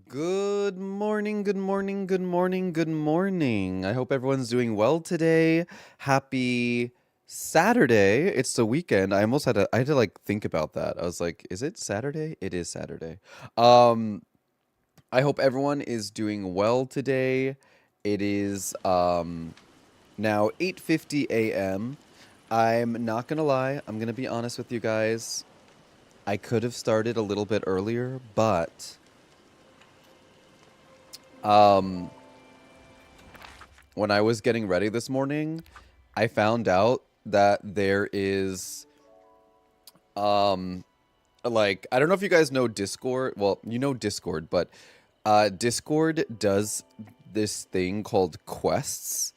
Good morning, good morning, good morning, good morning. I hope everyone's doing well today. Happy Saturday. It's the weekend. I had to like think about that. I was like, is it Saturday? It is Saturday. Um I hope everyone is doing well today. It is now 8:50 a.m. I'm not going to lie. I'm going to be honest with you guys. I could have started a little bit earlier, but um when I was getting ready this morning, I found out that there is um like I don't know if you guys know Discord. Well, you know Discord, but Discord does this thing called quests,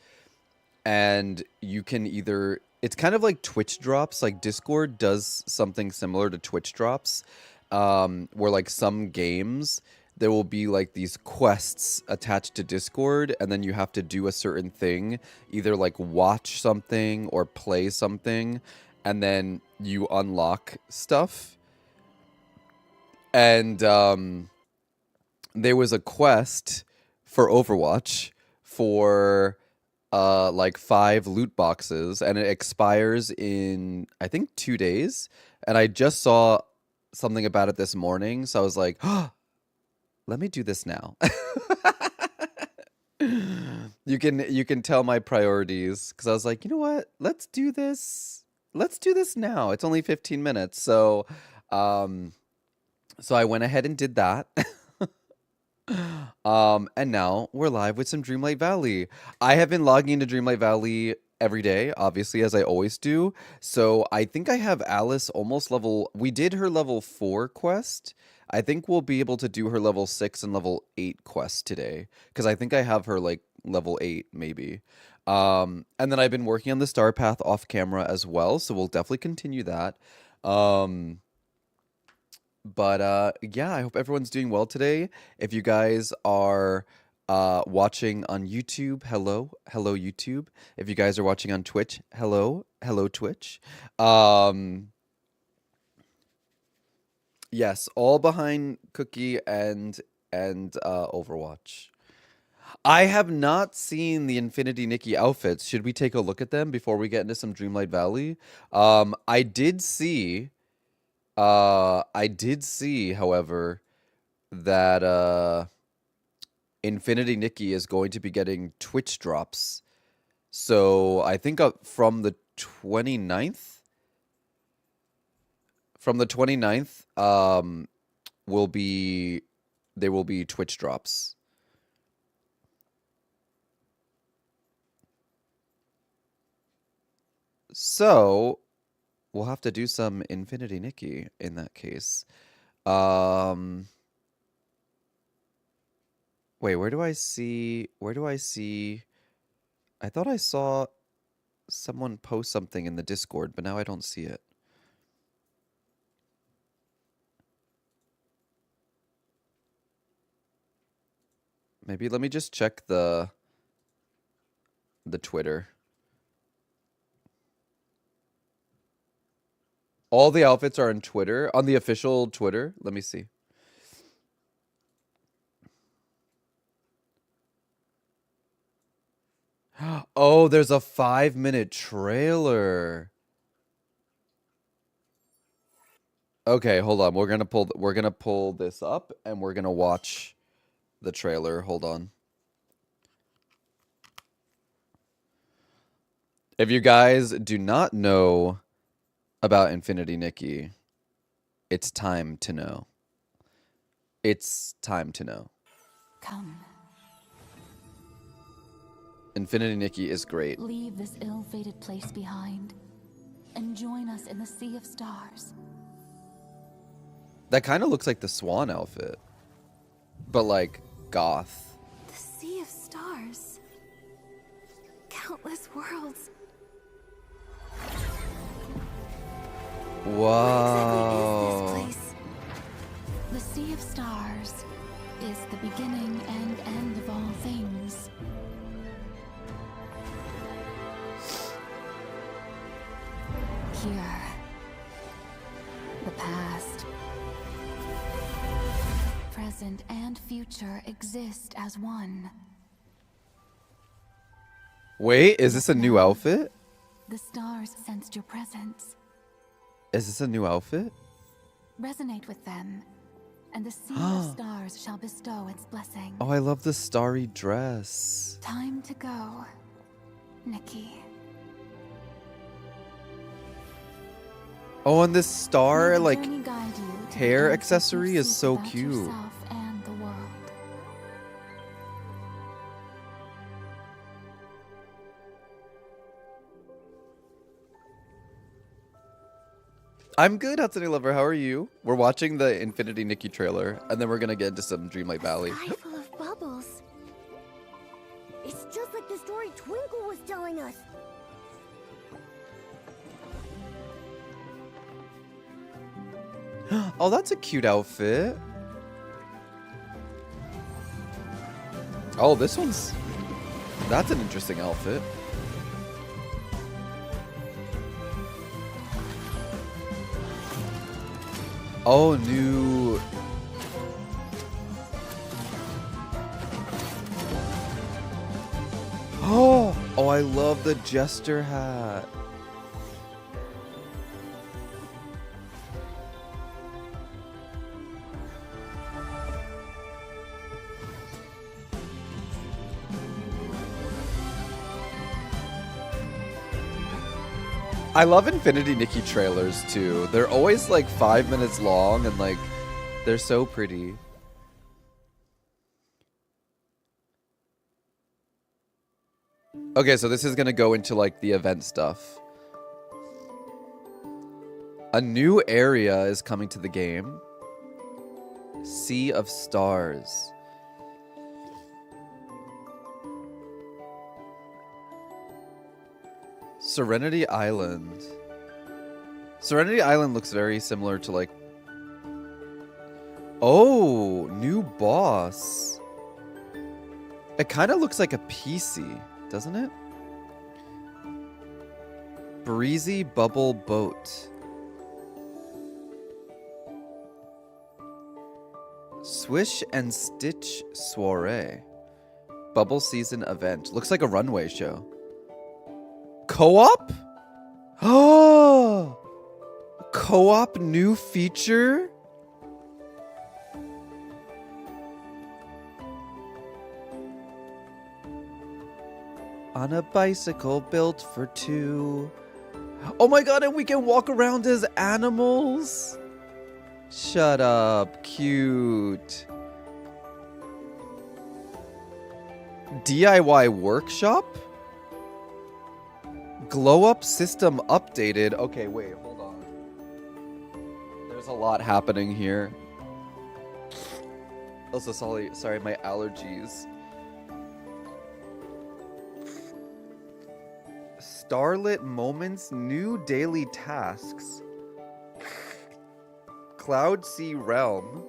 and you can either it's kind of like Twitch drops. Like Discord does something similar to Twitch drops, where like some games there will be like these quests attached to Discord, and then you have to do a certain thing, either like watch something or play something, and then you unlock stuff. And there was a quest for Overwatch for like 5 loot boxes, and it expires in I think 2 days. And I just saw something about it this morning, so I was like, oh, let me do this now. You can tell my priorities, because I was like, you know what? Let's do this. Let's do this now. It's only 15 minutes. Um so I went ahead and did that. And now we're live with some Dreamlight Valley. I have been logging into Dreamlight Valley every day, obviously, as I always do. So I think I have Alice almost level. We did her level 4 quest. I think we'll be able to do her level 6 and level 8 quest today, because I think I have her like level 8 maybe. And then I've been working on the star path off camera as well, so we'll definitely continue that. Um, but yeah, I hope everyone's doing well today. If you guys are watching on YouTube, hello, hello YouTube. If you guys are watching on Twitch, hello, hello Twitch. Um, yes, all behind Cookie and Overwatch. I have not seen the Infinity Nikki outfits. Should we take a look at them before we get into some Dreamlight Valley? I did see. I did see, however, that Infinity Nikki is going to be getting Twitch drops. So I think from the 29th, will be there will be Twitch drops. So we'll have to do some Infinity Nikki in that case. Wait, where do I see? I thought I saw someone post something in the Discord, but now I don't see it. Maybe let me just check the Twitter. All the outfits are on Twitter, on the official Twitter. Let me see. Oh, there's a 5-minute trailer. Okay, hold on. We're gonna pull this up, and we're gonna watch the trailer. Hold on. If you guys do not know about Infinity Nikki, it's time to know. It's time to know. Come. Infinity Nikki is great. Leave this ill-fated place behind and join us in the sea of stars. That kind of looks like the Swan outfit, but like goth. The sea of stars. Countless worlds. Whoa. What exactly is this place? The sea of stars is the beginning and end of all things. Here, the past, present, and future exist as one. Wait, is this a new outfit? The stars sensed your presence. Is this a new outfit? Resonate with them, and the sea of stars shall bestow its blessing. Oh, I love the starry dress. Time to go, Nikki. Oh, and this star, May the like, journey guide you to hair the answers accessory you is seek so about cute. yourself and the world. I'm good, Hatsune Lover. How are you? We're watching the Infinity Nikki trailer, and then we're gonna get into some Dreamlight Valley. A sky full of bubbles. It's just like the story Twinkle was telling us. Oh, that's a cute outfit. Oh, this one's... That's an interesting outfit. Oh, new... Oh, I love the jester hat. I love Infinity Nikki trailers too. They're always like 5 minutes long and like they're so pretty. Okay, so this is gonna go into like the event stuff. A new area is coming to the game. Sea of Stars. Serenity Island. Serenity Island looks very similar to like... Oh, new boss. It kind of looks like a PC, doesn't it? Breezy Bubble Boat. Swish and Stitch Soiree. Bubble Season Event. Looks like a runway show. Co-op? Oh! Co-op new feature? On a bicycle built for two. Oh my god, and we can walk around as animals? Shut up, cute. DIY workshop? Glow up system updated. Okay, wait, hold on. There's a lot happening here. Also, sorry, my allergies. Starlit Moments, new daily tasks. Cloud Sea Realm.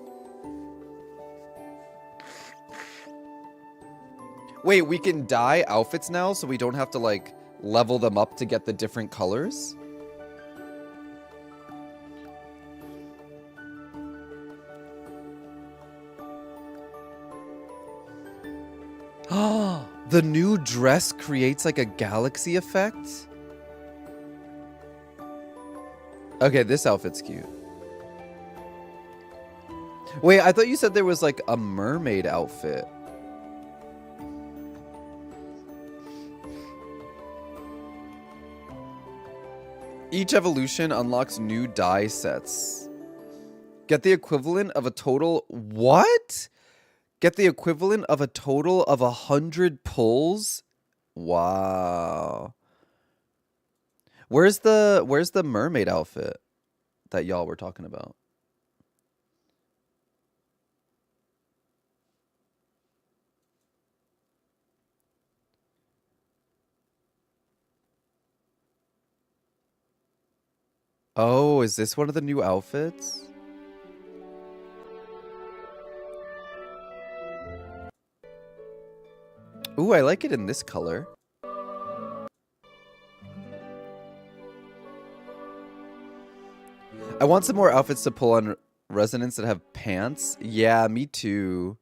Wait, we can dye outfits now so we don't have to like level them up to get the different colors? Ah, the new dress creates like a galaxy effect? Okay, this outfit's cute. Wait, I thought you said there was like a mermaid outfit. Each evolution unlocks new dye sets. Get the equivalent of a total... What? Get the equivalent of a total of 100 pulls? Wow. Where's the mermaid outfit that y'all were talking about? Oh, is this one of the new outfits? Ooh, I like it in this color. I want some more outfits to pull on resonance that have pants. Yeah, me too.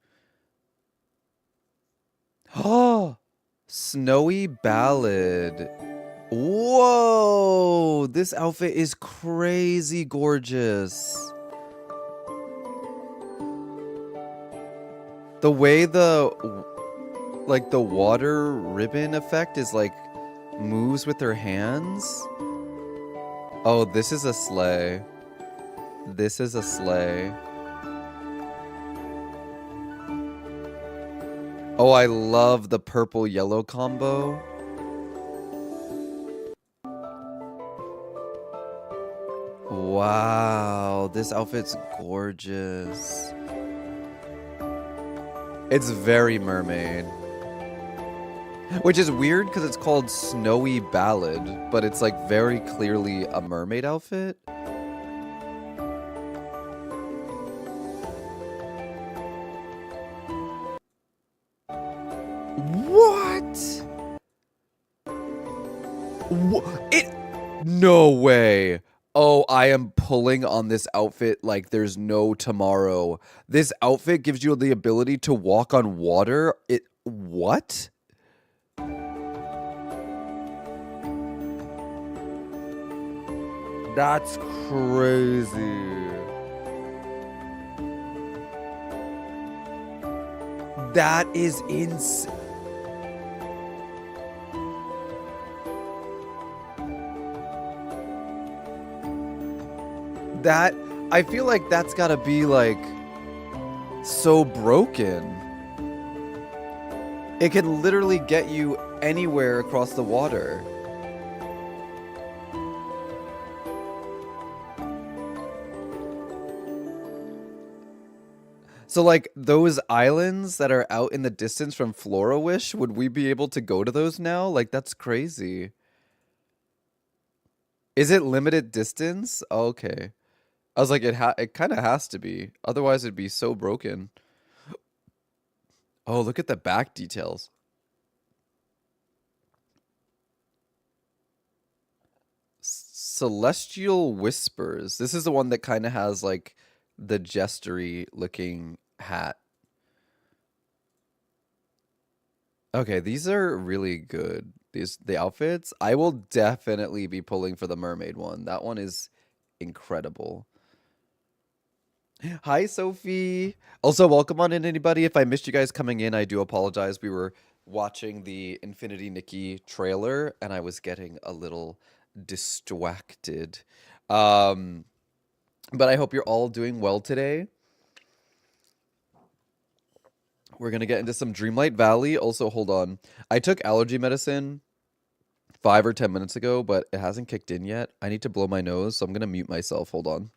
Oh, Snowy Ballad. Whoa, this outfit is crazy gorgeous. The way the water ribbon effect is like moves with her hands. Oh, this is a sleigh. This is a sleigh. Oh, I love the purple yellow combo. Wow, this outfit's gorgeous. It's very mermaid. Which is weird because it's called Snowy Ballad, but it's like very clearly a mermaid outfit. No way. Oh, I am pulling on this outfit like there's no tomorrow. This outfit gives you the ability to walk on water. What? That's crazy. That is insane. That, I feel like that's gotta be like so broken. It can literally get you anywhere across the water. So like those islands that are out in the distance from Flora Wish, would we be able to go to those now? Like that's crazy. Is it limited distance? Okay. I was like, it kind of has to be. Otherwise, it'd be so broken. Oh, look at the back details. Celestial Whispers. This is the one that kind of has like the jestery looking hat. Okay, these are really good. The outfits. I will definitely be pulling for the mermaid one. That one is incredible. Hi, Sophie. Also, welcome on in, anybody. If I missed you guys coming in, I do apologize. We were watching the Infinity Nikki trailer, and I was getting a little distracted. Um, but I hope you're all doing well today. We're gonna get into some Dreamlight Valley. Also, hold on. I took allergy medicine 5 or 10 minutes ago, but it hasn't kicked in yet. I need to blow my nose, so I'm gonna mute myself. Hold on.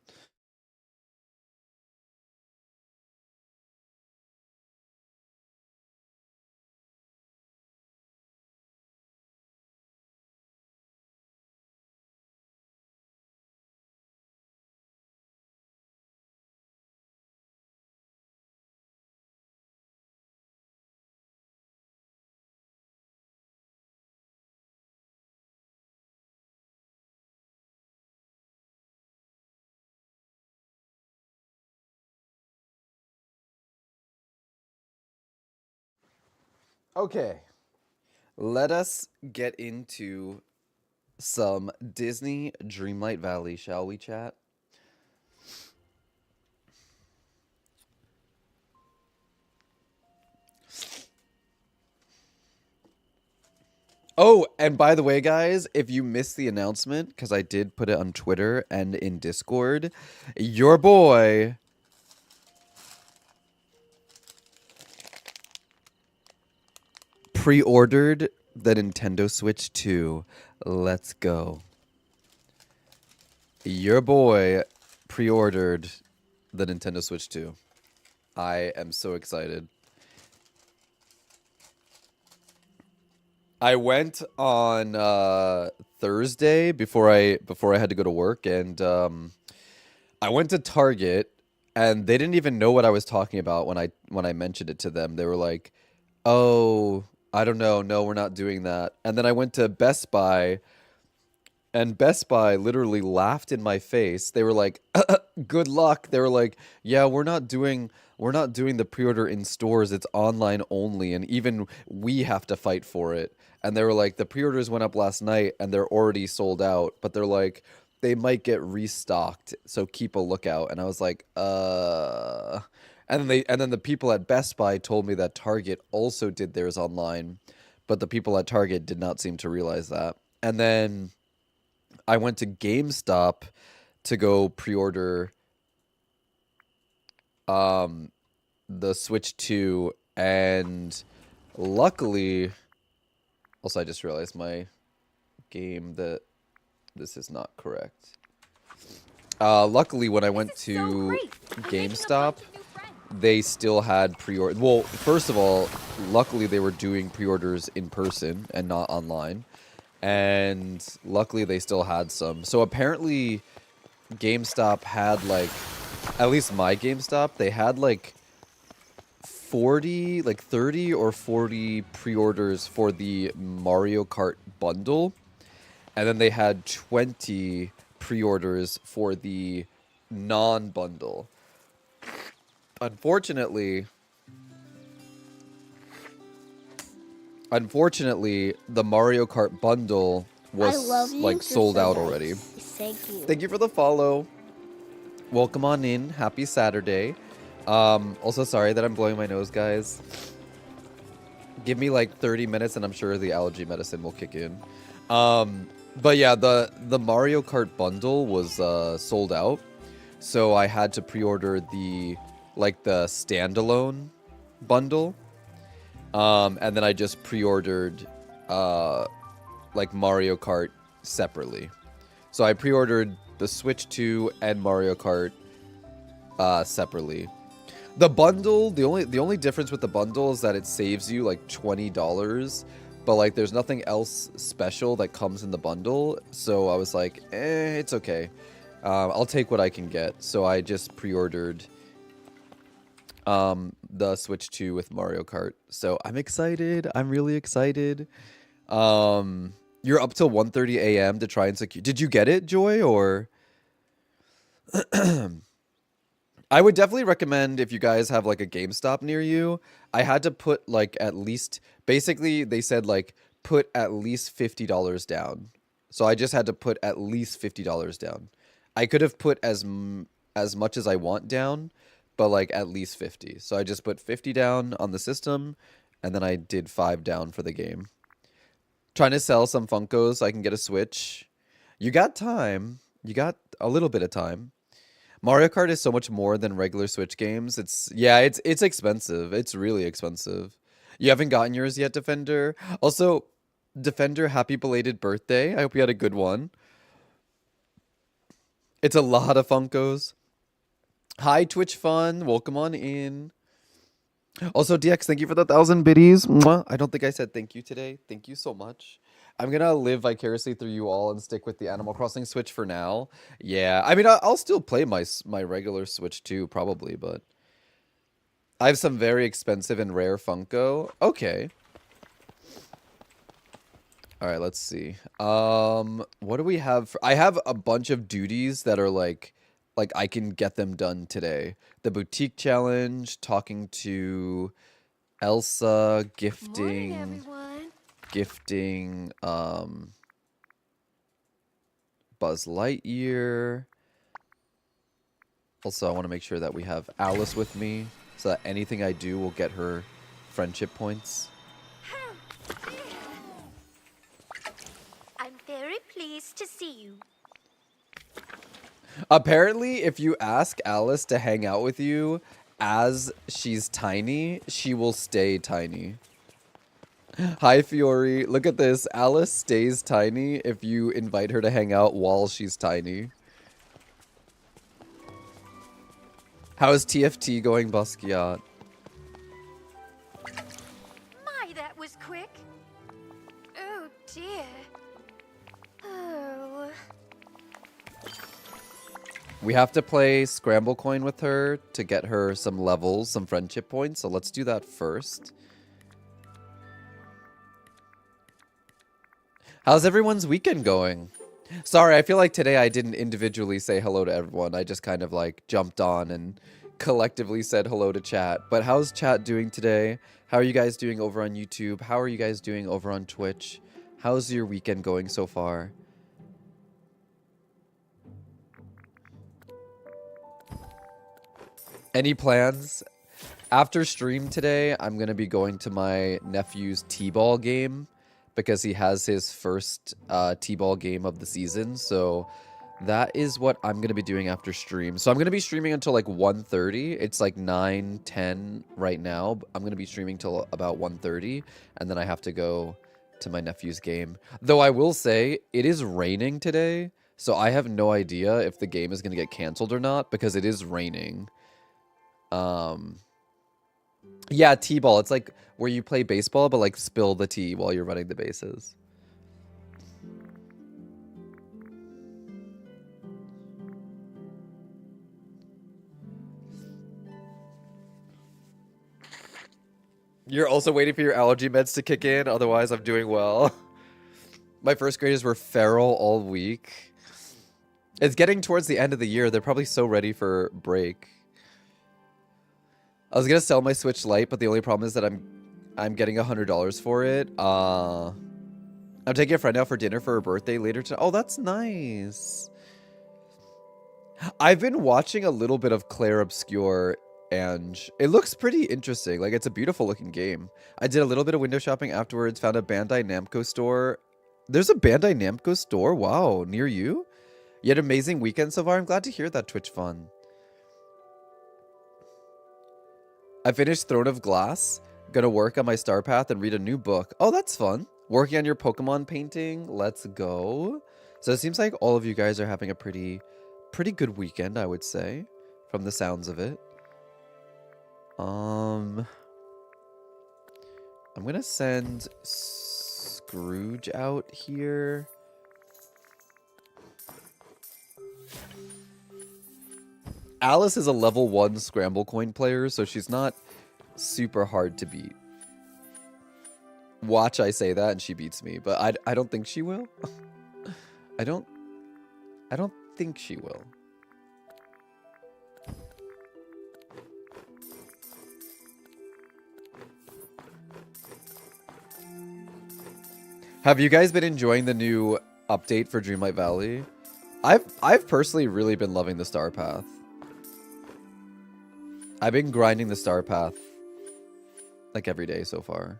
Okay, let us get into some Disney Dreamlight Valley, shall we, chat? Oh, and by the way, guys, if you missed the announcement, because I did put it on Twitter and in Discord, your boy pre-ordered the Nintendo Switch 2. Let's go. Your boy pre-ordered the Nintendo Switch 2. I am so excited. I went on Thursday before I had to go to work, and I went to Target, and they didn't even know what I was talking about when I mentioned it to them. They were like, "Oh, I don't know. No, we're not doing that." And then I went to Best Buy, and Best Buy literally laughed in my face. They were like, "Good luck." They were like, "Yeah, we're not doing the pre-order in stores. It's online only, and even we have to fight for it." And they were like, "The pre-orders went up last night and they're already sold out, but they're like they might get restocked, so keep a lookout." And I was like, and then the people at Best Buy told me that Target also did theirs online, but the people at Target did not seem to realize that. And then I went to GameStop to go pre-order the Switch 2, and luckily, also I just realized my game that this is not correct. Luckily, when I went to GameStop, they still had pre-order. Well, first of all, luckily they were doing pre-orders in person and not online. And luckily they still had some. So apparently GameStop had like, at least my GameStop, they had like 30 or 40 pre-orders for the Mario Kart bundle. and then they had 20 pre-orders for the non-bundle. Unfortunately, the Mario Kart bundle I love was you. like You're sold so out nice. already. Thank you. Thank you for the follow. Welcome on in. Happy Saturday. Also sorry that I'm blowing my nose, guys. Give me like 30 minutes and I'm sure the allergy medicine will kick in. But yeah, the Mario Kart bundle was sold out. So I had to pre-order the standalone bundle. And then I just pre-ordered like Mario Kart separately. So I pre-ordered the Switch 2 and Mario Kart separately. The bundle, the only difference with the bundle is that it saves you like $20, but like there's nothing else special that comes in the bundle. So I was like, it's okay. I'll take what I can get. So I just pre-ordered the Switch 2 with Mario Kart. So I'm excited. I'm really excited. You're up till 1:30 a.m. to try and secure. Did you get it, Joy, or I would definitely recommend if you guys have like a GameStop near you. I had to put like at least, basically they said like put at least $50 down. So I just had to put at least $50 down. I could have put as much as I want down, but like at least 50. So I just put 50 down on the system and then I did 5 down for the game. Trying to sell some Funkos so I can get a Switch. You got time. You got a little bit of time. Mario Kart is so much more than regular Switch games. It's expensive. It's really expensive. You haven't gotten yours yet, Defender? Also, Defender, happy belated birthday. I hope you had a good one. It's a lot of Funkos. Hi, Twitch Fun. Welcome on in. Also, DX, thank you for the 1,000 biddies. Mwah. I don't think I said thank you today. Thank you so much. I'm gonna live vicariously through you all and stick with the Animal Crossing Switch for now. Yeah, I mean, I'll still play my regular Switch too, probably, but I have some very expensive and rare Funko. Okay. All right, let's see. What do we have? I have a bunch of duties that are like I can get them done today. The boutique challenge, talking to Elsa, Morning, everyone. gifting Buzz Lightyear. Also, I want to make sure that we have Alice with me so that anything I do will get her friendship points. I'm very pleased to see you. Apparently, if you ask Alice to hang out with you as she's tiny, she will stay tiny. Hi, Fiore. Look at this. Alice stays tiny if you invite her to hang out while she's tiny. How is TFT going, Basquiat? My, that was quick. Oh, dear. Oh. We have to play Scramble Coin with her to get her some levels, some friendship points. So let's do that first. How's everyone's weekend going? Sorry, I feel like today I didn't individually say hello to everyone. I just kind of like jumped on and collectively said hello to chat. But how's chat doing today? How are you guys doing over on YouTube? How are you guys doing over on Twitch? How's your weekend going so far? Any plans? After stream today, I'm going to be going to my nephew's t-ball game because he has his first t-ball game of the season. So that is what I'm going to be doing after stream. So I'm going to be streaming until like 1:30. It's like 9:10 right now. I'm going to be streaming till about 1:30 and then I have to go to my nephew's game. Though I will say it is raining today. So I have no idea if the game is going to get canceled or not because it is raining. Yeah, T-ball. It's like where you play baseball, but like spill the tea while you're running the bases. You're also waiting for your allergy meds to kick in. Otherwise, I'm doing well. My first graders were feral all week. It's getting towards the end of the year. They're probably so ready for break. I was gonna sell my Switch Lite, but the only problem is that I'm getting $100 for it. I'm taking a friend out for dinner for her birthday later tonight. Oh, that's nice. I've been watching a little bit of Claire Obscure, and it looks pretty interesting. Like, it's a beautiful looking game. I did a little bit of window shopping afterwards, found a Bandai Namco store. There's a Bandai Namco store? Wow, near you? You had an amazing weekend so far? I'm glad to hear that, Twitch Fun. I finished Throne of Glass. Gonna work on my Star Path and read a new book. Oh, that's fun. Working on your Pokemon painting. Let's go. So it seems like all of you guys are having a pretty good weekend, I would say, from the sounds of it. I'm gonna send Scrooge out here. Alice is a level 1 Scramble Coin player, so she's not super hard to beat. Watch I say that and she beats me, but I don't think she will. I don't think she will. Have you guys been enjoying the new update for Dreamlight Valley? I've personally really been loving the Star Path. I've been grinding the Star Path like every day so far.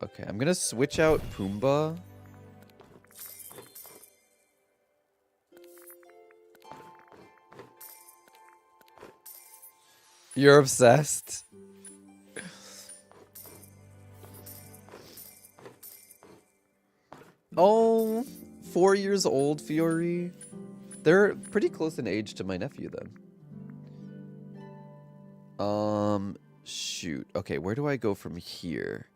Okay, I'm gonna switch out Pumbaa. You're obsessed. Oh, 4 years old, Fiori. They're pretty close in age to my nephew then. Shoot. Okay, where do I go from here?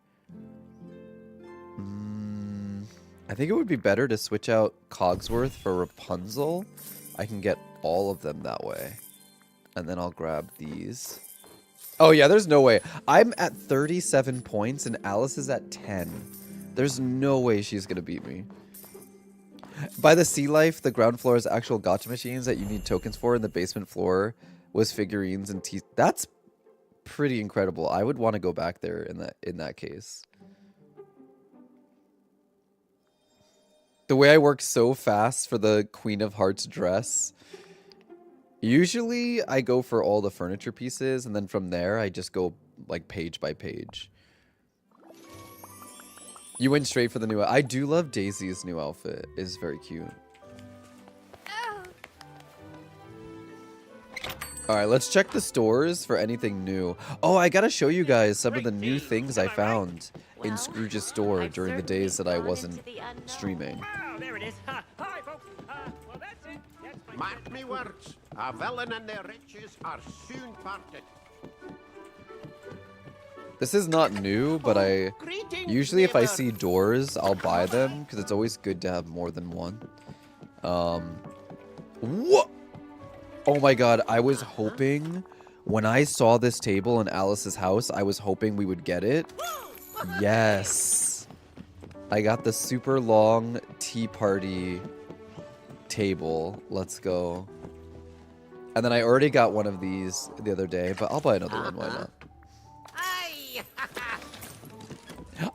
I think it would be better to switch out Cogsworth for Rapunzel. I can get all of them that way. And then I'll grab these. Oh yeah, there's no way. I'm at 37 points and Alice is at 10. There's no way she's gonna beat me. By the Sea Life, the ground floor is actual gacha machines that you need tokens for, and the basement floor was figurines and teeth. That's pretty incredible. I would want to go back there in that case. The way I work so fast for the Queen of Hearts dress. Usually I go for all the furniture pieces, and then from there I just go like page by page. You went straight for the new. I do love Daisy's new outfit. It's very cute. All right, let's check the stores for anything new. Oh, I gotta show you guys some of the new things I found in Scrooge's store during the days that I wasn't streaming. Oh, there it is. Hi, folks. Well, that's it. That's Mark me words, a villain and their riches are soon parted. This is not new, but I usually if I see doors, I'll buy them because it's always good to have more than one. What? Oh my god, I was hoping when I saw this table in Alice's house, I was hoping we would get it. Yes. I got the super long tea party table. Let's go. And then I already got one of these the other day, but I'll buy another one. Why not?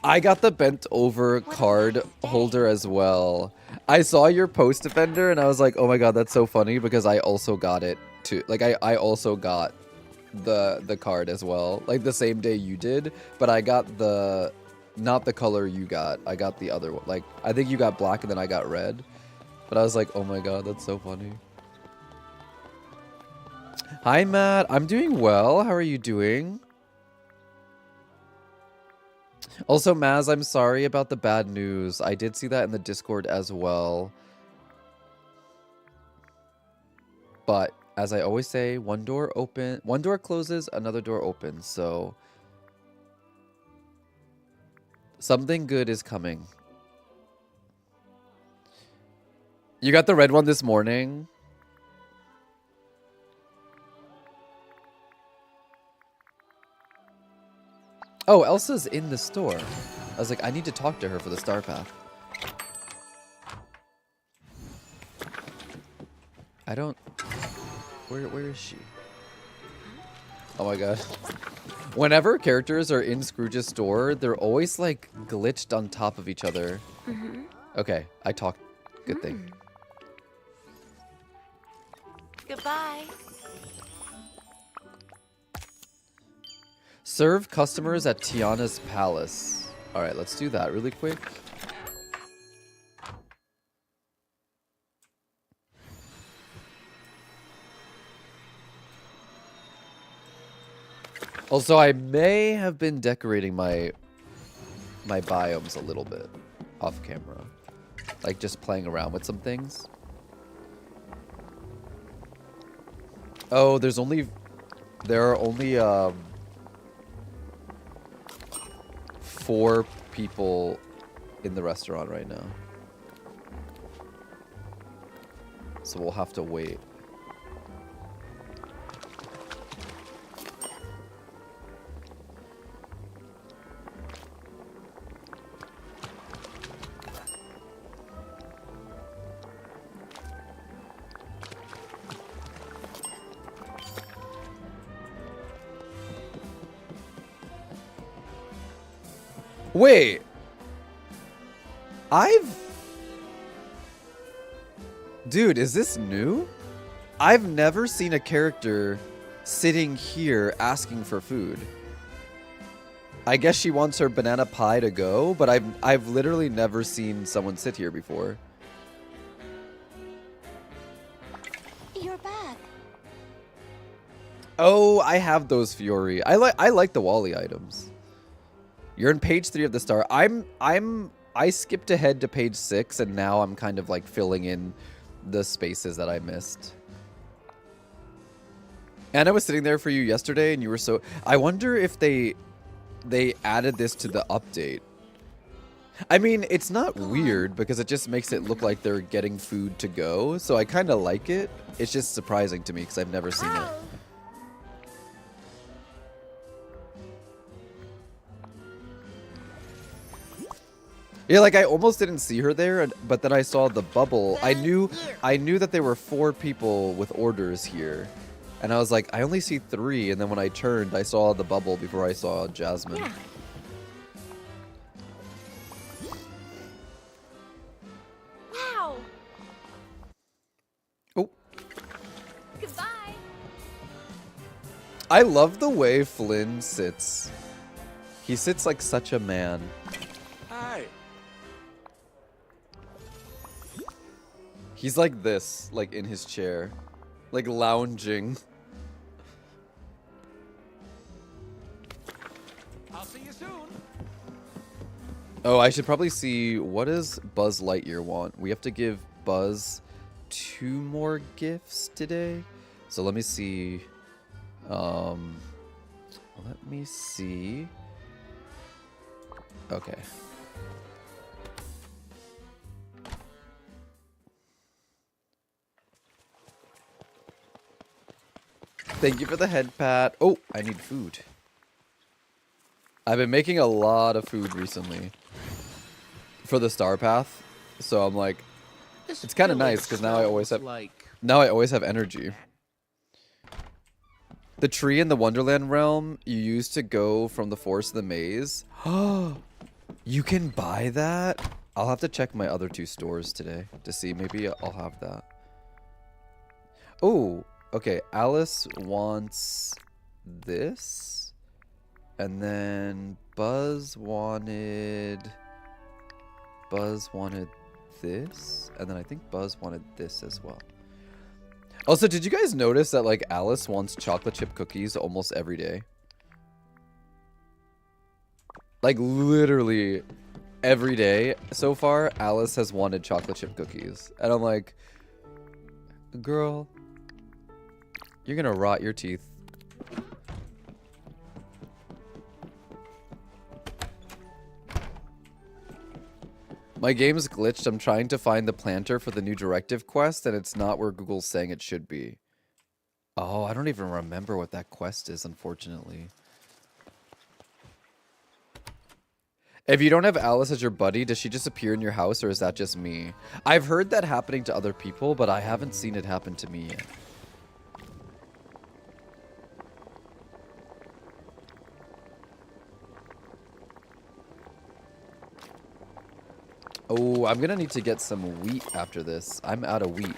I got the bent over card holder as well. I saw your post, Defender, and I was like, oh my god, that's so funny because I also got it too. Like, I also got the card as well. Like, the same day you did, but I got the... Not the color you got. I got the other one. Like, I think you got black and then I got red. But I was like, oh my god, that's so funny. Hi, Matt. I'm doing well. How are you doing? Also, Maz, I'm sorry about the bad news. I did see that in the Discord as well. But, as I always say, one door closes, another door opens. So, something good is coming. You got the red one this morning? Oh, Elsa's in the store. I was like, I need to talk to her for the Star Path. I don't... Where is she? Oh my god. Whenever characters are in Scrooge's store, they're always like glitched on top of each other. Okay, I talked. Good thing. Goodbye. Serve customers at Tiana's Palace. Alright, let's do that really quick. Also, I may have been decorating my biomes a little bit off camera. Like just playing around with some things. Oh, there are only 4 people in the restaurant right now. So we'll have to wait. Wait. Dude, is this new? I've never seen a character sitting here asking for food. I guess she wants her banana pie to go, but I've literally never seen someone sit here before. You're back. Oh, I have those Fiori. I like the Wally items. You're in page 3 of the star. I skipped ahead to page 6 and now I'm kind of like filling in the spaces that I missed. And I was sitting there for you yesterday and you were so... I wonder if they added this to the update. I mean, it's not weird because it just makes it look like they're getting food to go. So I kind of like it. It's just surprising to me because I've never seen it. Yeah, like I almost didn't see her there, but then I saw the bubble. I knew that there were 4 people with orders here. And I was like, I only see 3, and then when I turned, I saw the bubble before I saw Jasmine. Yeah. Wow. Oh. Goodbye. I love the way Flynn sits. He sits like such a man. Hi. He's like this, like in his chair. Like lounging. I'll see you soon. Oh, I should probably see, what does Buzz Lightyear want? We have to give Buzz 2 more gifts today. So let me see. Let me see. Okay. Thank you for the head pat. Oh, I need food. I've been making a lot of food recently for the Star Path, so I'm like, it's kind of nice because now I always have energy. The tree in the Wonderland realm you used to go from the forest to the maze. You can buy that? I'll have to check my other 2 stores today to see. Maybe I'll have that. Oh, okay. Alice wants this. And then Buzz wanted this. And then I think Buzz wanted this as well. Also, did you guys notice that like Alice wants chocolate chip cookies almost every day? Like literally every day so far, Alice has wanted chocolate chip cookies. And I'm like, girl, you're gonna rot your teeth. My game's glitched. I'm trying to find the planter for the new directive quest, and it's not where Google's saying it should be. Oh, I don't even remember what that quest is, unfortunately. If you don't have Alice as your buddy, does she just appear in your house, or is that just me? I've heard that happening to other people, but I haven't seen it happen to me yet. Oh, I'm gonna need to get some wheat after this. I'm out of wheat.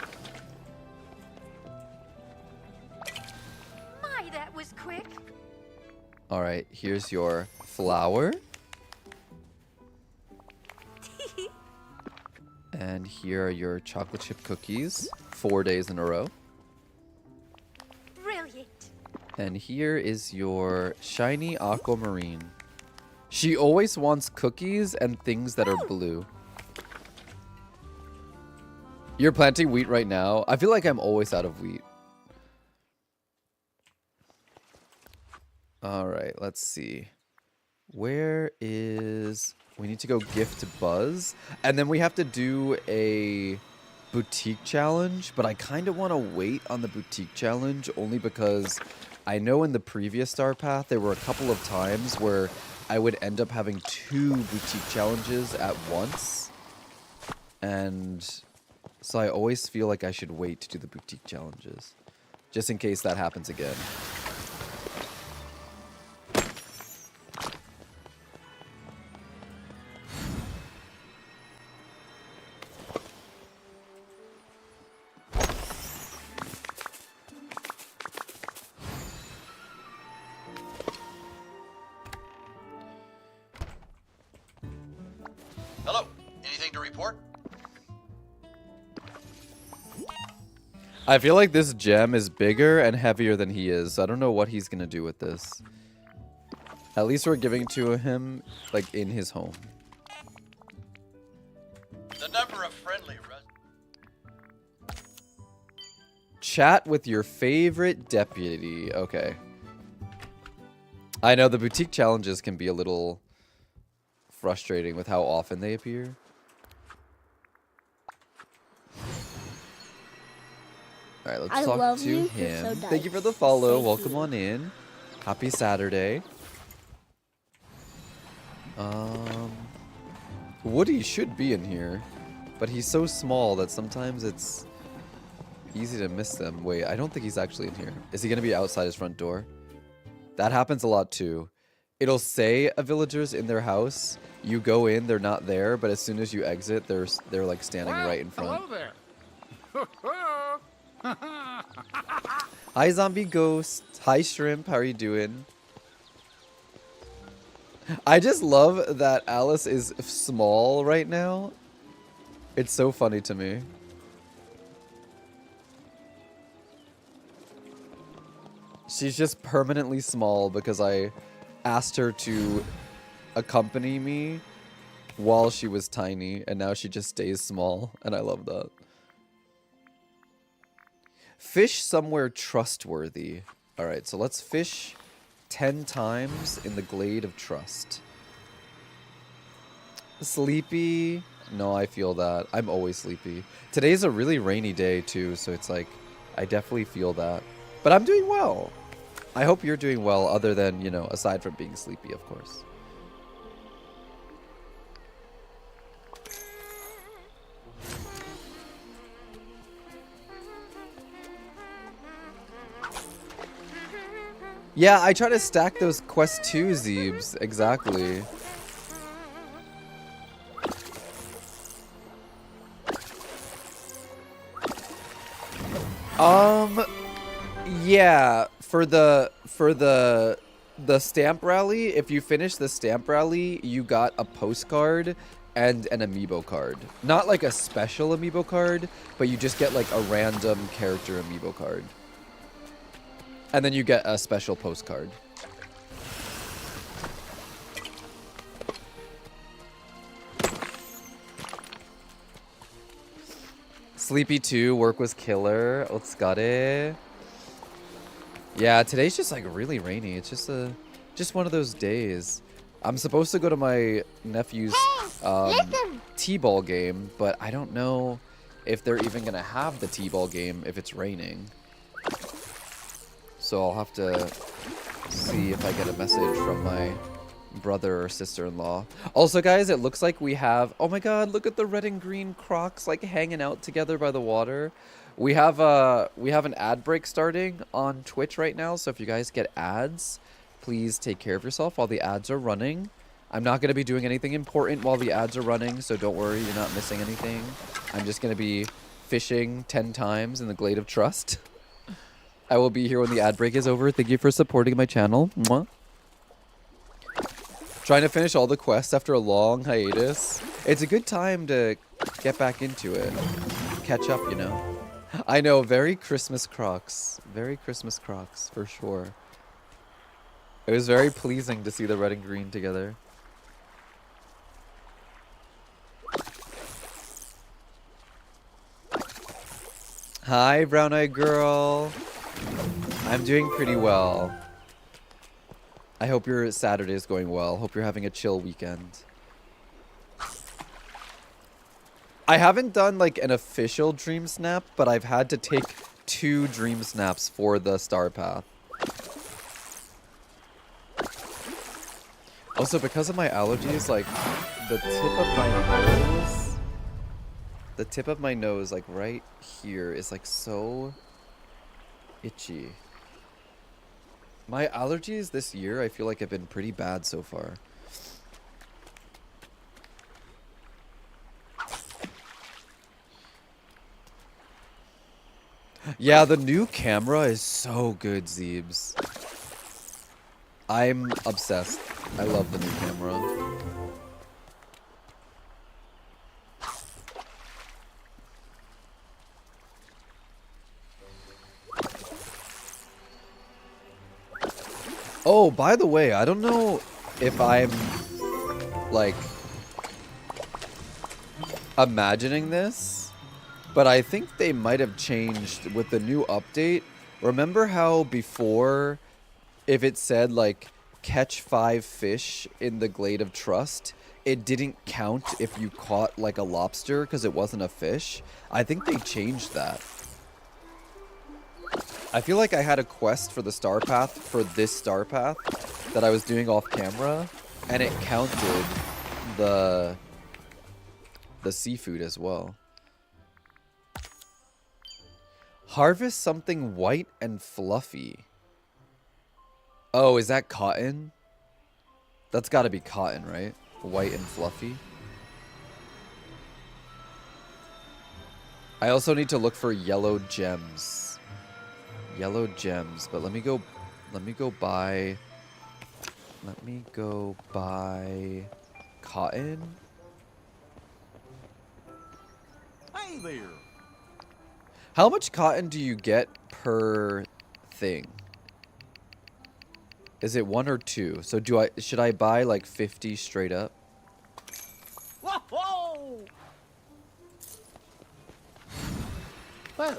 My, that was quick. All right, here's your flour. And here are your chocolate chip cookies, 4 days in a row. Brilliant. And here is your shiny aquamarine. She always wants cookies and things that are blue. You're planting wheat right now? I feel like I'm always out of wheat. All right, let's see. Where is... We need to go gift Buzz. And then we have to do a boutique challenge. But I kind of want to wait on the boutique challenge only because I know in the previous Star Path there were a couple of times where I would end up having 2 boutique challenges at once. And so I always feel like I should wait to do the boutique challenges. Just in case that happens again. Hello. Anything to report? I feel like this gem is bigger and heavier than he is. I don't know what he's going to do with this. At least we're giving it to him, like, in his home. The number of friendly Chat with your favorite deputy. Okay. I know the boutique challenges can be a little frustrating with how often they appear. All right, let's talk to him. Thank you for the follow. Welcome on in. Happy Saturday. Woody should be in here, but he's so small that sometimes it's easy to miss them. Wait, I don't think he's actually in here. Is he going to be outside his front door? That happens a lot too. It'll say a villager's in their house. You go in, they're not there, but as soon as you exit, they're like standing right in front. Hello there. Hi, Zombie Ghost. Hi, Shrimp. How are you doing? I just love that Alice is small right now. It's so funny to me. She's just permanently small because I asked her to accompany me while she was tiny, and now she just stays small, and I love that. Fish somewhere trustworthy. All right, so let's fish 10 times in the Glade of Trust. Sleepy? No, I feel that. I'm always sleepy. Today's a really rainy day too, so it's like, I definitely feel that. But I'm doing well. I hope you're doing well, other than, you know, aside from being sleepy, of course. Yeah, I try to stack those Quest 2 Zeebs, exactly. Yeah, for the stamp rally, if you finish the stamp rally, you got a postcard and an amiibo card. Not like a special amiibo card, but you just get like a random character amiibo card. And then you get a special postcard. Sleepy 2, work was killer. Otsukare. Yeah, today's just like really rainy. It's just one of those days. I'm supposed to go to my nephew's t-ball game, but I don't know if they're even gonna have the t-ball game if it's raining. So I'll have to see if I get a message from my brother or sister-in-law. Also, guys, it looks like we have... Oh my god, look at the red and green crocs, like, hanging out together by the water. We have an ad break starting on Twitch right now, so if you guys get ads, please take care of yourself while the ads are running. I'm not going to be doing anything important while the ads are running, so don't worry, you're not missing anything. I'm just going to be fishing 10 times in the Glade of Trust. I will be here when the ad break is over. Thank you for supporting my channel. Mwah. Trying to finish all the quests after a long hiatus. It's a good time to get back into it. Catch up, you know. I know, very Christmas Crocs. Very Christmas Crocs, for sure. It was very pleasing to see the red and green together. Hi, brown-eyed girl. I'm doing pretty well. I hope your Saturday is going well. Hope you're having a chill weekend. I haven't done like an official dream snap, but I've had to take 2 dream snaps for the star path. Also, because of my allergies, like the tip of my nose, like right here, is like so itchy. My allergies this year, I feel like have been pretty bad so far. Yeah, the new camera is so good, Zeebs. I'm obsessed. I love the new camera. Oh, by the way, I don't know if I'm, like, imagining this, but I think they might have changed with the new update. Remember how before, if it said, like, catch 5 fish in the Glade of Trust, it didn't count if you caught, like, a lobster because it wasn't a fish? I think they changed that. I feel like I had a quest for the star path, for this star path, that I was doing off camera, and it counted the seafood as well. Harvest something white and fluffy. Oh, is that cotton? That's gotta be cotton, right? White and fluffy. I also need to look for yellow gems. Yellow gems, but let me go buy cotton. Hey there. How much cotton do you get per thing? Is it 1 or 2? So should I buy like 50 straight up? Whoa! Well,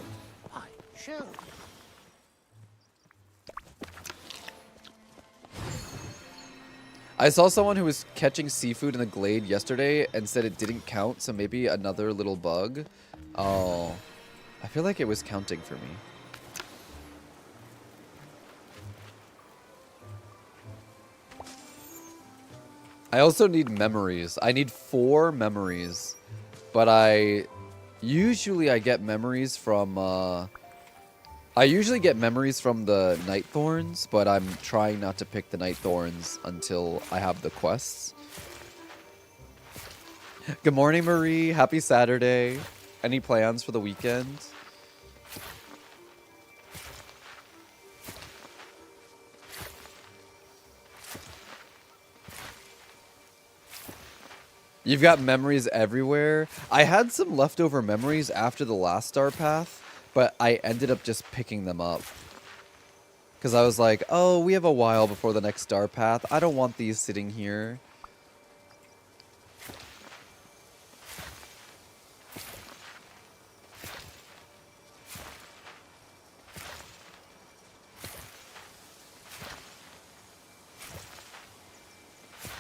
I shall. I saw someone who was catching seafood in the glade yesterday and said it didn't count, so maybe another little bug. Oh, I feel like it was counting for me. I also need memories. I need 4 memories, but I usually get memories from the Night Thorns, but I'm trying not to pick the Night Thorns until I have the quests. Good morning, Marie. Happy Saturday. Any plans for the weekend? You've got memories everywhere. I had some leftover memories after the last star path, but I ended up just picking them up. Because I was like, oh, we have a while before the next star path. I don't want these sitting here.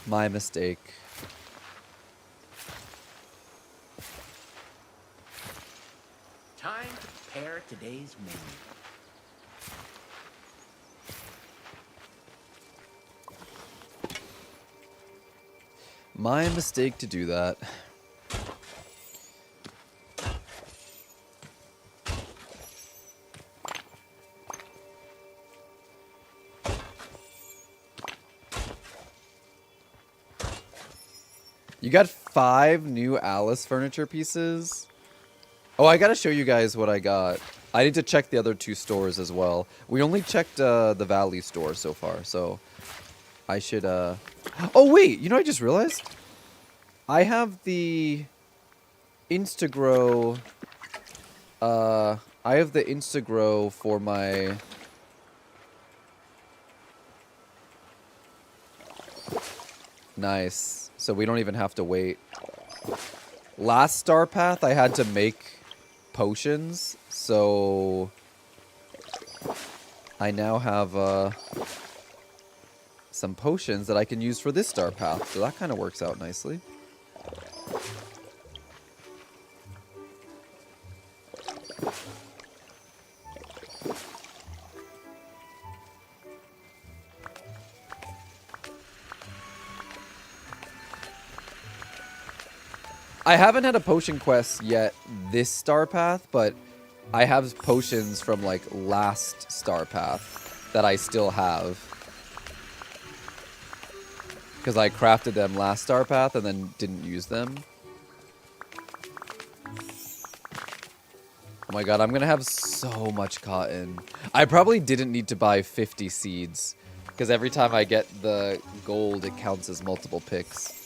My mistake. Time to prepare today's menu. My mistake to do that. You got 5 new Alice furniture pieces? Oh, I gotta show you guys what I got. I need to check the other 2 stores as well. We only checked the Valley store so far, so I should, Oh, wait! You know what I just realized? I have the Instagrow, I have the Instagrow for my... Nice. So we don't even have to wait. Last Star Path, I had to make potions, so I now have some potions that I can use for this Star Path, so that kind of works out nicely. I haven't had a potion quest yet this Star Path, but I have potions from, like, last Star Path that I still have. Because I crafted them last Star Path and then didn't use them. Oh my god, I'm gonna have so much cotton. I probably didn't need to buy 50 seeds. Because every time I get the gold, it counts as multiple picks.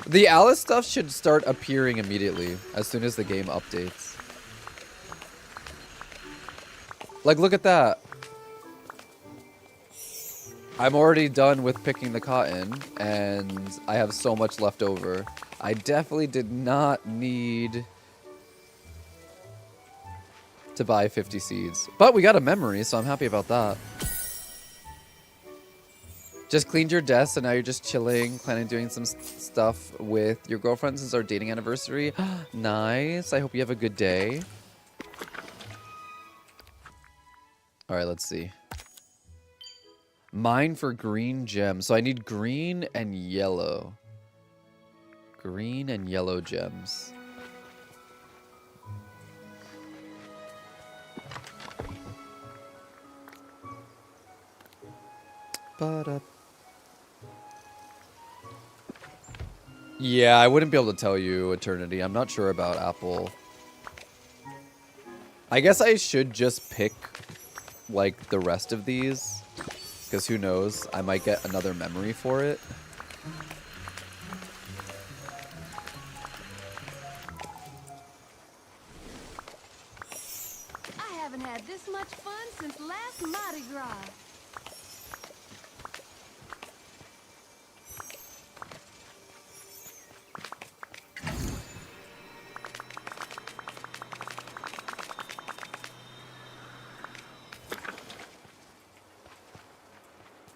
The Alice stuff should start appearing immediately, as soon as the game updates. Like, look at that. I'm already done with picking the cotton, and I have so much left over. I definitely did not need to buy 50 seeds. But we got a memory, so I'm happy about that. Just cleaned your desk, so now you're just chilling, planning on doing some stuff with your girlfriend since our dating anniversary. Nice. I hope you have a good day. All right, let's see. Mine for green gems. So I need green and yellow. Green and yellow gems. Ba-da. Yeah, I wouldn't be able to tell you Eternity. I'm not sure about Apple. I guess I should just pick, like, the rest of these. Because who knows? I might get another memory for it. I haven't had this much fun since last Mardi Gras.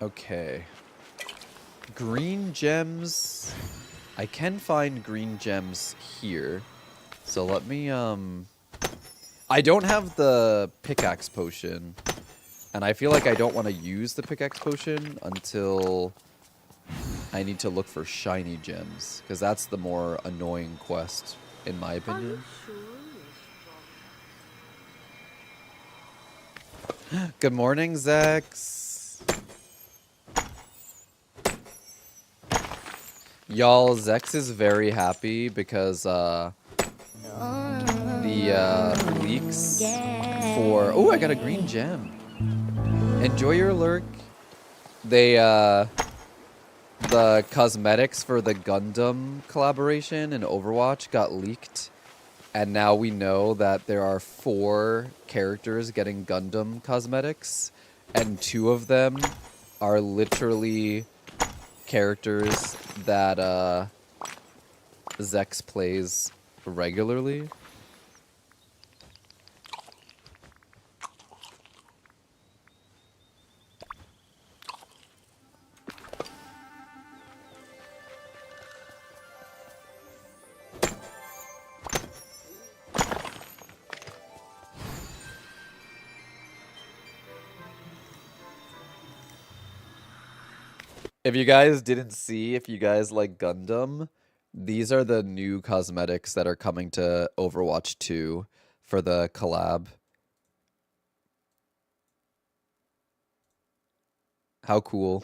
Okay. Green gems. I can find green gems here. So let me, I don't have the pickaxe potion. And I feel like I don't want to use the pickaxe potion until I need to look for shiny gems. Because that's the more annoying quest, in my opinion. Good morning, Zex. Y'all, Zex is very happy because the leaks for... Oh, I got a green gem. Enjoy your lurk. They, the cosmetics for the Gundam collaboration in Overwatch got leaked. And now we know that there are 4 characters getting Gundam cosmetics. And 2 of them are literally characters that Zex plays regularly. If you guys didn't see, if you guys like Gundam, these are the new cosmetics that are coming to Overwatch 2 for the collab. How cool.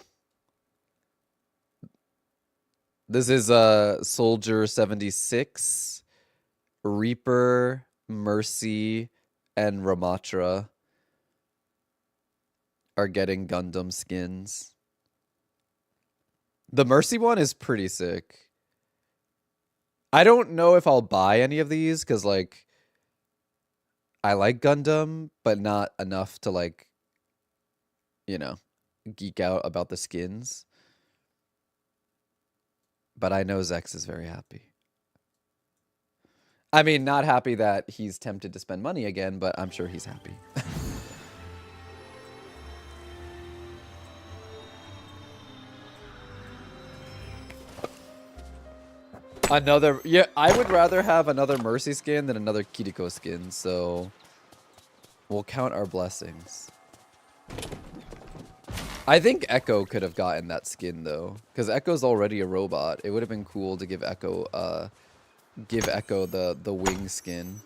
This is Soldier 76, Reaper, Mercy, and Ramatra are getting Gundam skins. The Mercy one is pretty sick. I don't know if I'll buy any of these because, like, I like Gundam, but not enough to, like, you know, geek out about the skins. But I know Zex is very happy. I mean, not happy that he's tempted to spend money again, but I'm sure he's happy. Another, yeah, I would rather have another Mercy skin than another Kiriko skin, so we'll count our blessings. I think Echo could have gotten that skin though, because Echo's already a robot. It would have been cool to give Echo the wing skin.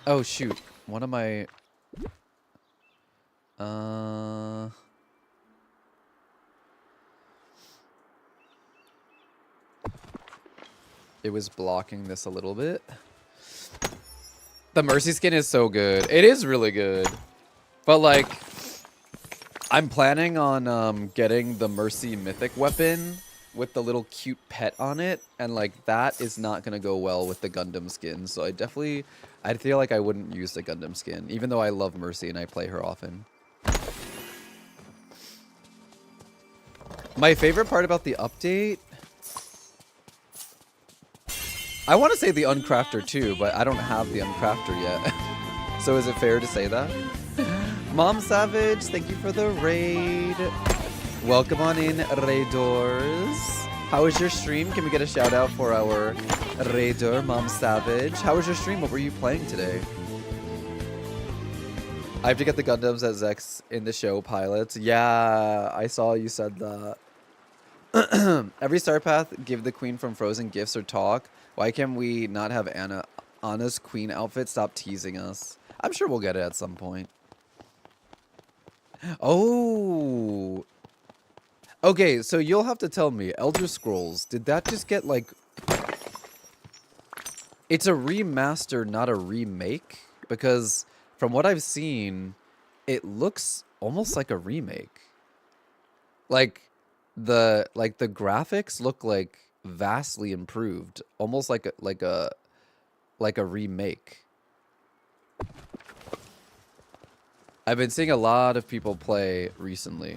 Oh shoot, one of my it was blocking this a little bit. The Mercy skin is so good. It is really good. But like, I'm planning on getting the Mercy mythic weapon with the little cute pet on it, and like that is not gonna go well with the Gundam skin. So I feel like I wouldn't use the Gundam skin, even though I love Mercy and I play her often. My favorite part about the update, I want to say the Uncrafter too, but I don't have the Uncrafter yet. So is it fair to say that? Mom Savage, thank you for the raid. Welcome on in, Raidors. How was your stream? Can we get a shout out for our Raider, Mom Savage? How was your stream? What were you playing today? I have to get the Gundams at Zex in the show pilots. Yeah, I saw you said that. Every Star Path, give the Queen from Frozen gifts or talk. Why can't we not have Anna's Queen outfit? Stop teasing us. I'm sure we'll get it at some point. Oh. Okay, so you'll have to tell me, Elder Scrolls, did that just get like... It's a remaster, not a remake? Because from what I've seen, it looks almost like a remake. Like the graphics look like vastly improved, almost like a remake. I've been seeing a lot of people play recently.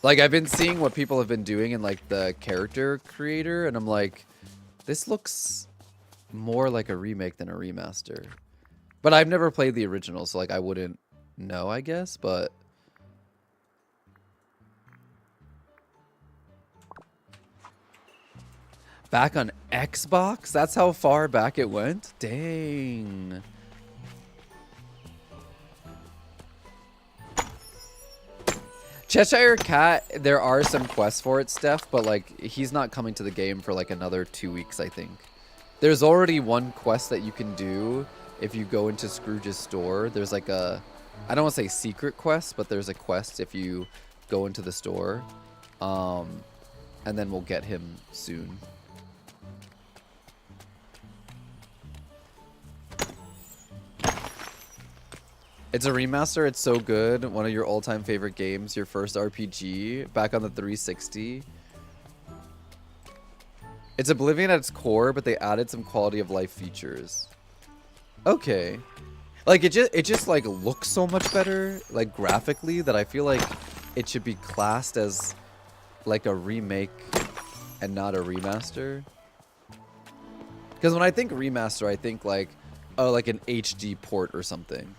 Like, I've been seeing what people have been doing in, like, the character creator, and I'm like, this looks more like a remake than a remaster. But I've never played the original, so, like, I wouldn't know, I guess, but... Back on Xbox? That's how far back it went? Dang. Cheshire Cat, there are some quests for it, Steph, but like he's not coming to the game for like another 2 weeks, I think. There's already one quest that you can do if you go into Scrooge's store. There's like a, I don't want to say secret quest, but there's a quest if you go into the store. And then we'll get him soon. It's a remaster. It's so good. One of your all-time favorite games. Your first RPG. Back on the 360. It's Oblivion at its core, but they added some quality of life features. Okay. Like, it just like, looks so much better, like, graphically, that I feel like it should be classed as, like, a remake and not a remaster. Because when I think remaster, I think, like, oh, like an HD port or something.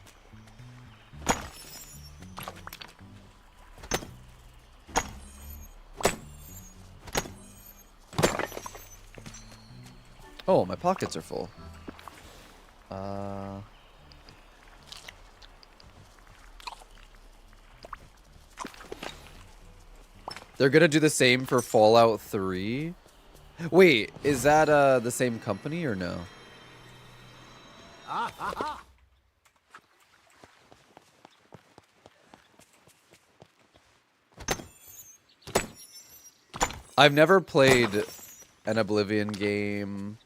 Oh, my pockets are full. Uh... They're gonna do the same for Fallout 3? Wait, is that the same company or no? I've never played an Oblivion game,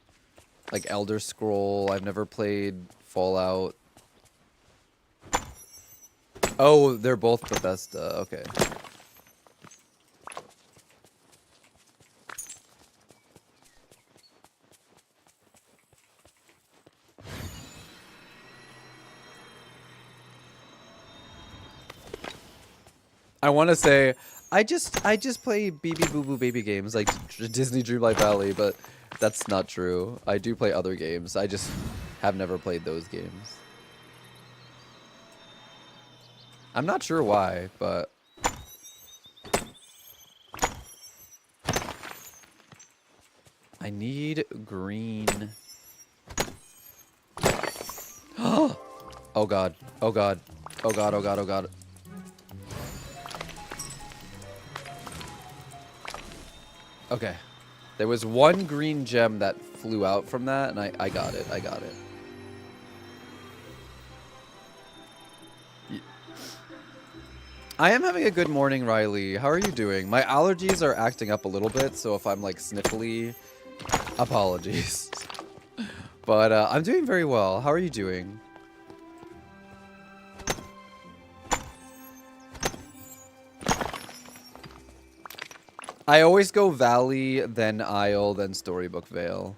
like Elder Scroll. I've never played Fallout. Oh, they're both Bethesda. Okay. I want to say I just play BB Boo Boo Baby games like Disney Dreamlight Valley, but that's not true. I do play other games. I just have never played those games. I'm not sure why, but I need green. Oh god. Oh god. Oh god, oh god, oh god. Okay. There was one green gem that flew out from that, and I got it. I got it. I am having a good morning, Riley. How are you doing? My allergies are acting up a little bit, so if I'm like sniffly, apologies. But I'm doing very well. How are you doing? I always go Valley, then Isle, then Storybook Vale.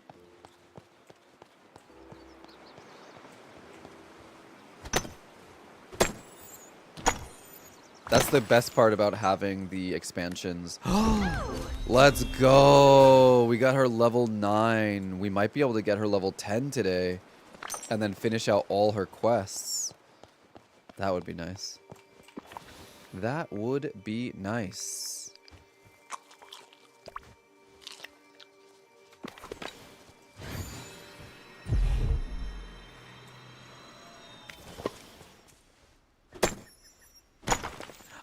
That's the best part about having the expansions. Let's go! We got her level 9. We might be able to get her level 10 today. And then finish out all her quests. That would be nice. That would be nice.